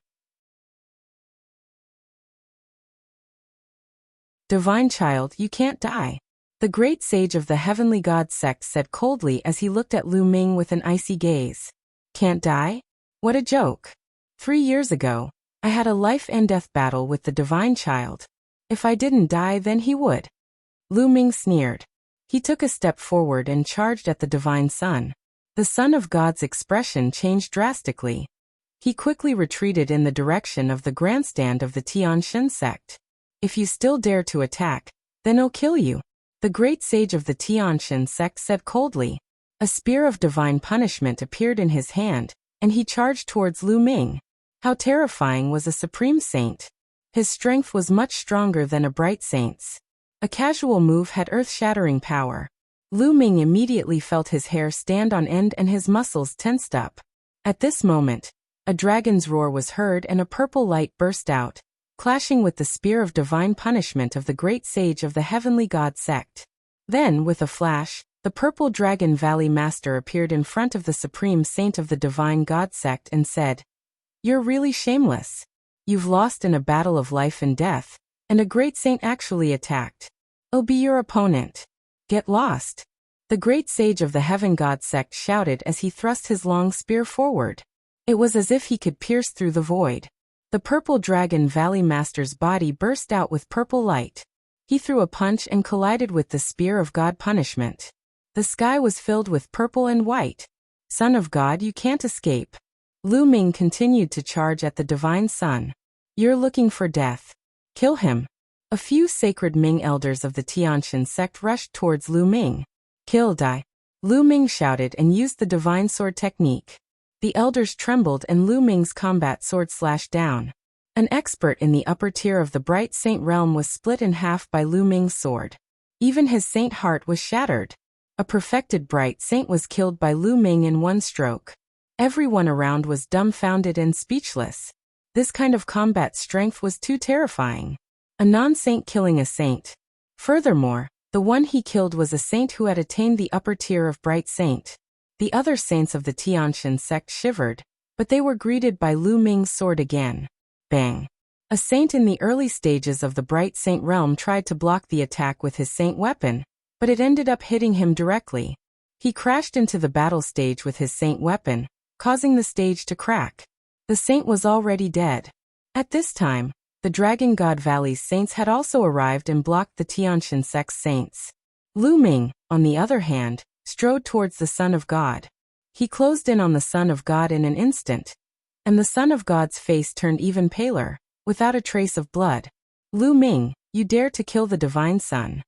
Divine Child, you can't die. The great sage of the Heavenly God sect said coldly as he looked at Lu Ming with an icy gaze. Can't die? What a joke. 3 years ago, I had a life and death battle with the divine child. If I didn't die, then he would. Lu Ming sneered. He took a step forward and charged at the divine son. The Son of God's expression changed drastically. He quickly retreated in the direction of the grandstand of the Tianxin sect. If you still dare to attack, then I'll kill you, the great sage of the Tianxin sect said coldly. A spear of divine punishment appeared in his hand, and he charged towards Lu Ming. How terrifying was a supreme saint! His strength was much stronger than a bright saint's. A casual move had earth-shattering power. Lu Ming immediately felt his hair stand on end and his muscles tensed up. At this moment, a dragon's roar was heard and a purple light burst out, clashing with the spear of divine punishment of the great sage of the heavenly god sect. Then, with a flash, the purple dragon valley master appeared in front of the supreme saint of the divine god sect and said, "You're really shameless. You've lost in a battle of life and death, and a great saint actually attacked. I'll be your opponent. Get lost." The great sage of the heaven god sect shouted as he thrust his long spear forward. It was as if he could pierce through the void. The purple dragon valley master's body burst out with purple light. He threw a punch and collided with the spear of god punishment. The sky was filled with purple and white. Son of God, you can't escape. Lu Ming continued to charge at the divine son. You're looking for death. Kill him. A few sacred Ming elders of the Tianxin sect rushed towards Lu Ming. Kill, die. Lu Ming shouted and used the divine sword technique. The elders trembled and Lu Ming's combat sword slashed down. An expert in the upper tier of the bright saint realm was split in half by Lu Ming's sword. Even his saint heart was shattered. A perfected bright saint was killed by Lu Ming in one stroke. Everyone around was dumbfounded and speechless. This kind of combat strength was too terrifying. A non-saint killing a saint. Furthermore, the one he killed was a saint who had attained the upper tier of bright saint. The other saints of the Tianxin sect shivered, but they were greeted by Lu Ming's sword again. Bang! A saint in the early stages of the bright saint realm tried to block the attack with his saint weapon, but it ended up hitting him directly. He crashed into the battle stage with his saint weapon, causing the stage to crack. The saint was already dead. At this time, the Dragon God Valley's saints had also arrived and blocked the Tianxin sect's saints. Lu Ming, on the other hand, strode towards the Son of God. He closed in on the Son of God in an instant, and the Son of God's face turned even paler, without a trace of blood. Lu Ming, you dare to kill the Divine Son.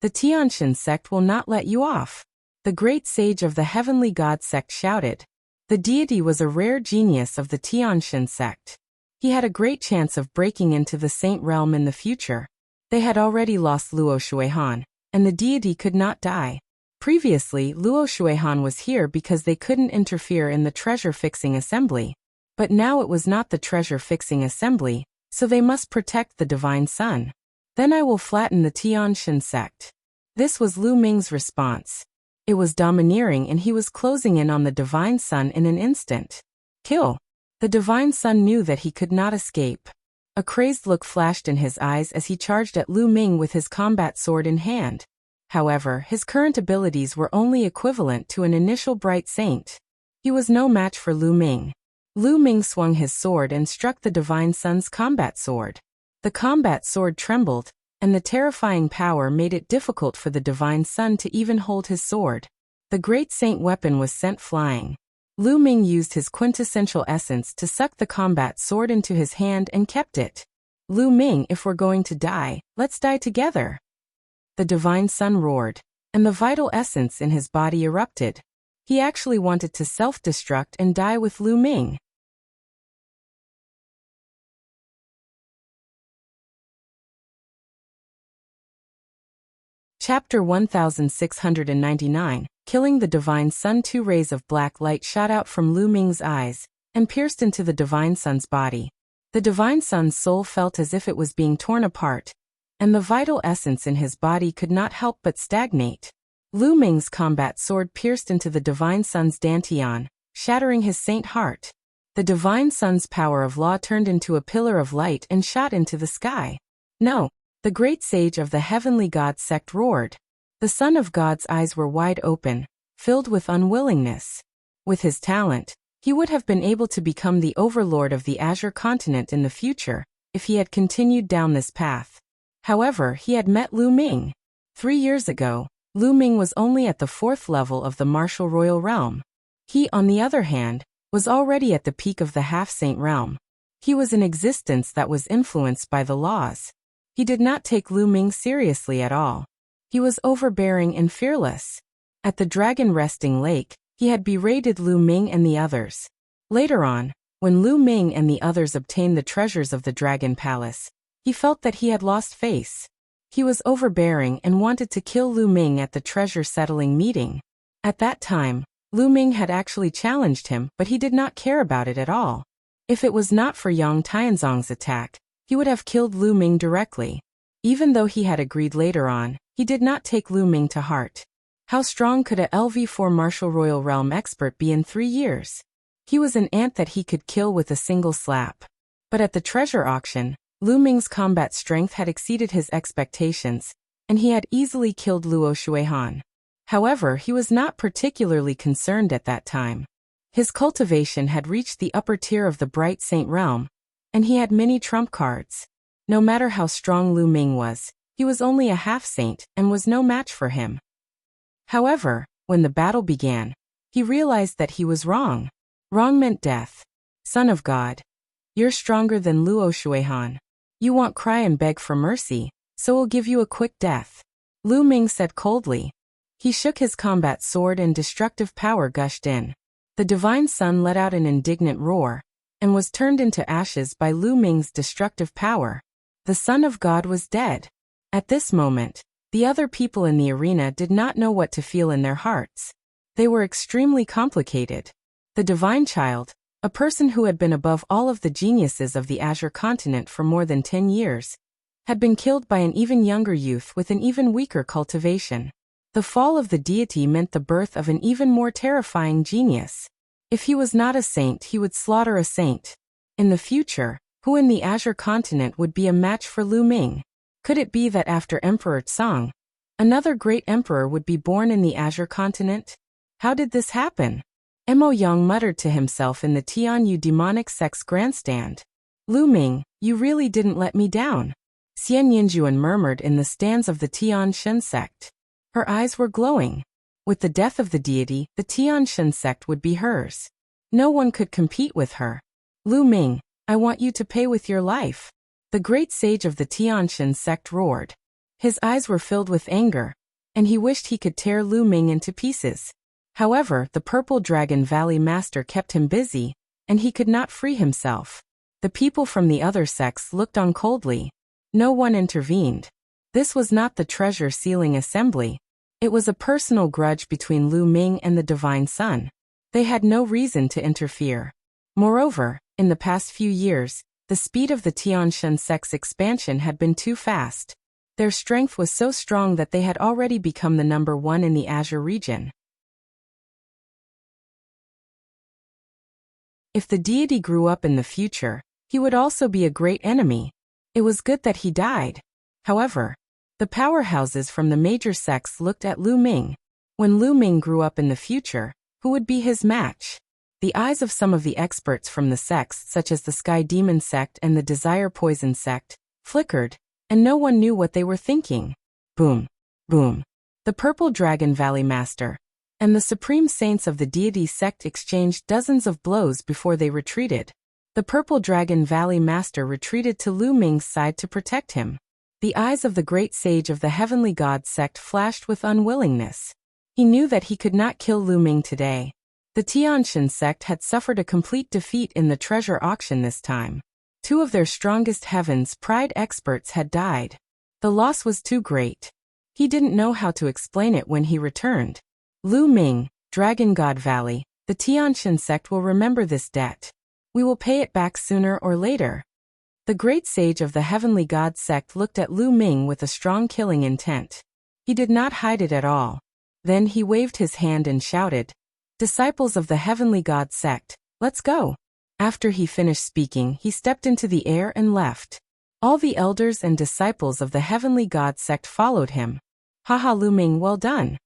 The Tianxin sect will not let you off. The great sage of the heavenly god sect shouted. The deity was a rare genius of the Tianxin sect. He had a great chance of breaking into the saint realm in the future. They had already lost Luo Shuihan, and the deity could not die. Previously, Luo Shuihan was here because they couldn't interfere in the treasure-fixing assembly. But now it was not the treasure-fixing assembly, so they must protect the divine son. Then I will flatten the Tianxin sect. This was Lu Ming's response. It was domineering and he was closing in on the divine son in an instant. Kill! The divine son knew that he could not escape. A crazed look flashed in his eyes as he charged at Lu Ming with his combat sword in hand. However, his current abilities were only equivalent to an initial bright saint. He was no match for Lu Ming. Lu Ming swung his sword and struck the divine son's combat sword. The combat sword trembled, and the terrifying power made it difficult for the divine son to even hold his sword. The great saint weapon was sent flying. Lu Ming used his quintessential essence to suck the combat sword into his hand and kept it. Lu Ming, if we're going to die, let's die together. The divine son roared, and the vital essence in his body erupted. He actually wanted to self-destruct and die with Lu Ming. Chapter 1699, Killing the Divine Son. 2 rays of black light shot out from Lu Ming's eyes, and pierced into the Divine Son's body. The Divine Son's soul felt as if it was being torn apart, and the vital essence in his body could not help but stagnate. Lu Ming's combat sword pierced into the Divine Son's dantian, shattering his saint heart. The Divine Son's power of law turned into a pillar of light and shot into the sky. No! The great sage of the heavenly god sect roared. The Son of God's eyes were wide open, filled with unwillingness. With his talent, he would have been able to become the overlord of the Azure continent in the future, if he had continued down this path. However, he had met Lu Ming. 3 years ago, Lu Ming was only at the 4th level of the martial royal realm. He, on the other hand, was already at the peak of the half-saint realm. He was an existence that was influenced by the laws. He did not take Lu Ming seriously at all. He was overbearing and fearless. At the Dragon Resting Lake, he had berated Lu Ming and the others. Later on, when Lu Ming and the others obtained the treasures of the Dragon Palace, he felt that he had lost face. He was overbearing and wanted to kill Lu Ming at the treasure settling meeting. At that time, Lu Ming had actually challenged him, but he did not care about it at all. If it was not for Yang Tianzong's attack, he would have killed Lu Ming directly. Even though he had agreed later on, he did not take Lu Ming to heart. How strong could a LV4 martial royal realm expert be in 3 years? He was an ant that he could kill with a single slap. But at the treasure auction, Lu Ming's combat strength had exceeded his expectations, and he had easily killed Luo Shuihan. However, he was not particularly concerned at that time. His cultivation had reached the upper tier of the Bright Saint realm, and he had many trump cards. No matter how strong Lu Ming was, he was only a half-saint and was no match for him. However, when the battle began, he realized that he was wrong. Wrong meant death. Son of God, you're stronger than Luo Shuihan. You won't cry and beg for mercy, so we'll give you a quick death. Lu Ming said coldly. He shook his combat sword and destructive power gushed in. The divine sun let out an indignant roar, and was turned into ashes by Lu Ming's destructive power. The Son of God was dead. At this moment, the other people in the arena did not know what to feel in their hearts. They were extremely complicated. The divine child, a person who had been above all of the geniuses of the Azure continent for more than 10 years, had been killed by an even younger youth with an even weaker cultivation. The fall of the deity meant the birth of an even more terrifying genius. If he was not a saint, he would slaughter a saint. In the future, who in the Azure continent would be a match for Lu Ming? Could it be that after Emperor Tsang, another great emperor would be born in the Azure continent? How did this happen? Mo Yang muttered to himself in the Tianyu demonic sex grandstand. Lu Ming, you really didn't let me down. Xian Yinjuan murmured in the stands of the Tian Shen sect. Her eyes were glowing. With the death of the deity, the Tian Shen sect would be hers. No one could compete with her. Lu Ming, I want you to pay with your life. The great sage of the Tian Shen sect roared. His eyes were filled with anger, and he wished he could tear Lu Ming into pieces. However, the Purple Dragon Valley Master kept him busy, and he could not free himself. The people from the other sects looked on coldly. No one intervened. This was not the treasure sealing assembly. It was a personal grudge between Lu Ming and the Divine Sun. They had no reason to interfere. Moreover, in the past few years, the speed of the Tianshan sect's expansion had been too fast. Their strength was so strong that they had already become the number 1 in the Azure region. If the deity grew up in the future, he would also be a great enemy. It was good that he died. However, the powerhouses from the major sects looked at Lu Ming. When Lu Ming grew up in the future, who would be his match? The eyes of some of the experts from the sects, such as the Sky Demon sect and the Desire Poison sect, flickered, and no one knew what they were thinking. Boom, boom. The Purple Dragon Valley Master and the Supreme Saints of the deity sect exchanged dozens of blows before they retreated. The Purple Dragon Valley Master retreated to Lu Ming's side to protect him. The eyes of the great sage of the Heavenly God sect flashed with unwillingness. He knew that he could not kill Lu Ming today. The Tianshan sect had suffered a complete defeat in the treasure auction this time. 2 of their strongest Heaven's Pride experts had died. The loss was too great. He didn't know how to explain it when he returned. Lu Ming, Dragon God Valley, the Tianshan sect will remember this debt. We will pay it back sooner or later. The great sage of the Heavenly God sect looked at Lu Ming with a strong killing intent. He did not hide it at all. Then he waved his hand and shouted, "Disciples of the Heavenly God sect, let's go." After he finished speaking, he stepped into the air and left. All the elders and disciples of the Heavenly God sect followed him. Haha Lu Ming, well done.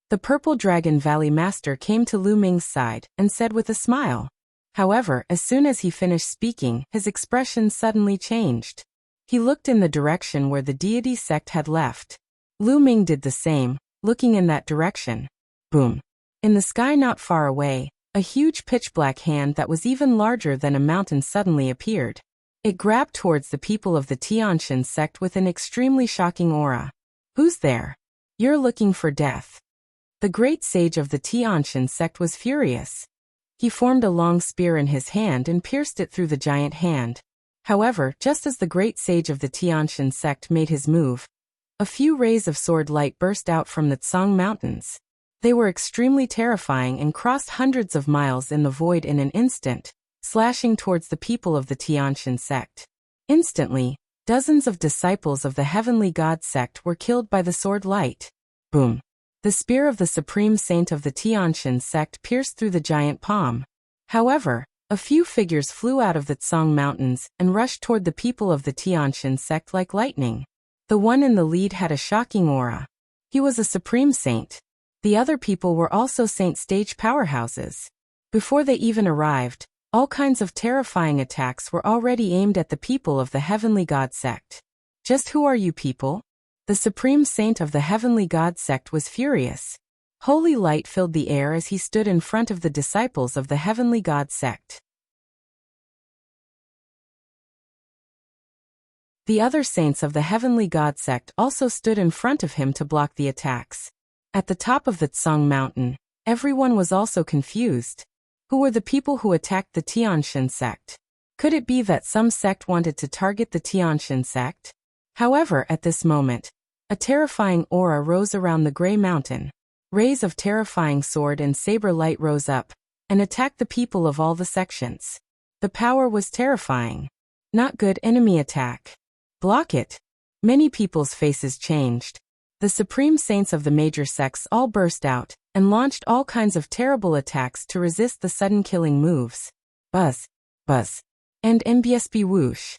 The Purple Dragon Valley Master came to Lu Ming's side and said with a smile. However, as soon as he finished speaking, his expression suddenly changed. He looked in the direction where the deity sect had left. Lu Ming did the same, looking in that direction. Boom. In the sky not far away, a huge pitch-black hand that was even larger than a mountain suddenly appeared. It grabbed towards the people of the Tianshan sect with an extremely shocking aura. Who's there? You're looking for death. The great sage of the Tianshan sect was furious. He formed a long spear in his hand and pierced it through the giant hand. However, just as the great sage of the Tianshan sect made his move, a few rays of sword light burst out from the Tsang Mountains. They were extremely terrifying and crossed hundreds of miles in the void in an instant, slashing towards the people of the Tianshan sect. Instantly, dozens of disciples of the heavenly god sect were killed by the sword light. Boom. The spear of the supreme saint of the Tianshan sect pierced through the giant palm. However, a few figures flew out of the Tsang Mountains and rushed toward the people of the Tianshan sect like lightning. The one in the lead had a shocking aura. He was a supreme saint. The other people were also saint stage powerhouses. Before they even arrived, all kinds of terrifying attacks were already aimed at the people of the heavenly god sect. Just who are you people? The supreme saint of the heavenly god sect was furious. Holy light filled the air as he stood in front of the disciples of the heavenly god sect. The other saints of the heavenly god sect also stood in front of him to block the attacks. At the top of the Tsang Mountain, everyone was also confused. Who were the people who attacked the Tianshan sect? Could it be that some sect wanted to target the Tianshan sect? However, at this moment, a terrifying aura rose around the gray mountain. Rays of terrifying sword and saber light rose up and attacked the people of all the sections. The power was terrifying. Not good. Enemy attack. Block it. Many people's faces changed. The supreme saints of the major sects all burst out and launched all kinds of terrible attacks to resist the sudden killing moves. Buzz, buzz, and MBSB whoosh.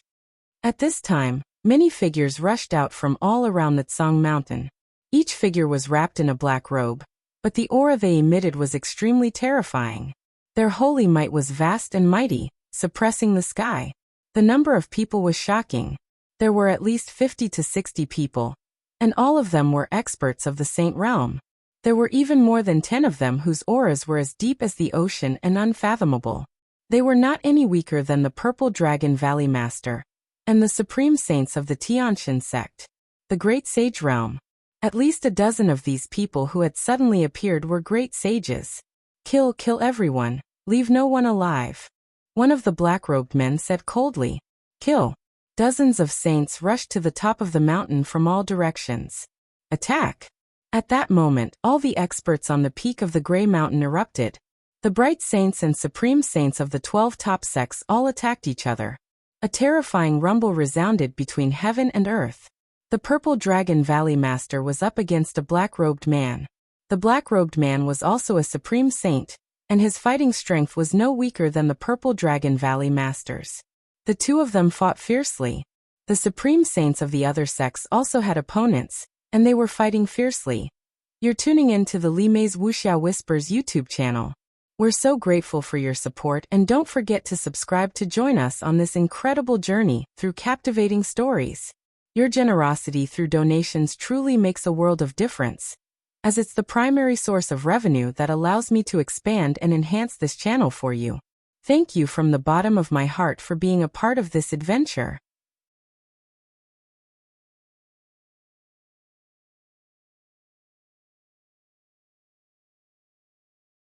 At this time, many figures rushed out from all around the Tsang Mountain. Each figure was wrapped in a black robe, but the aura they emitted was extremely terrifying. Their holy might was vast and mighty, suppressing the sky. The number of people was shocking. There were at least 50 to 60 people, and all of them were experts of the saint realm. There were even more than 10 of them whose auras were as deep as the ocean and unfathomable. They were not any weaker than the Purple Dragon Valley Master and the supreme saints of the Tianshan sect, the great sage realm. At least a dozen of these people who had suddenly appeared were great sages. Kill everyone, leave no one alive. One of the black-robed men said coldly. Kill. Dozens of saints rushed to the top of the mountain from all directions. Attack. At that moment, all the experts on the peak of the gray mountain erupted. The bright saints and supreme saints of the 12 top sects all attacked each other. A terrifying rumble resounded between heaven and earth. The Purple Dragon Valley Master was up against a black-robed man. The black-robed man was also a supreme saint, and his fighting strength was no weaker than the Purple Dragon Valley Masters. The two of them fought fiercely. The supreme saints of the other sects also had opponents, and they were fighting fiercely. You're tuning in to the Li Mei's Wuxia Whispers YouTube channel. We're so grateful for your support, and don't forget to subscribe to join us on this incredible journey through captivating stories. Your generosity through donations truly makes a world of difference, as it's the primary source of revenue that allows me to expand and enhance this channel for you. Thank you from the bottom of my heart for being a part of this adventure.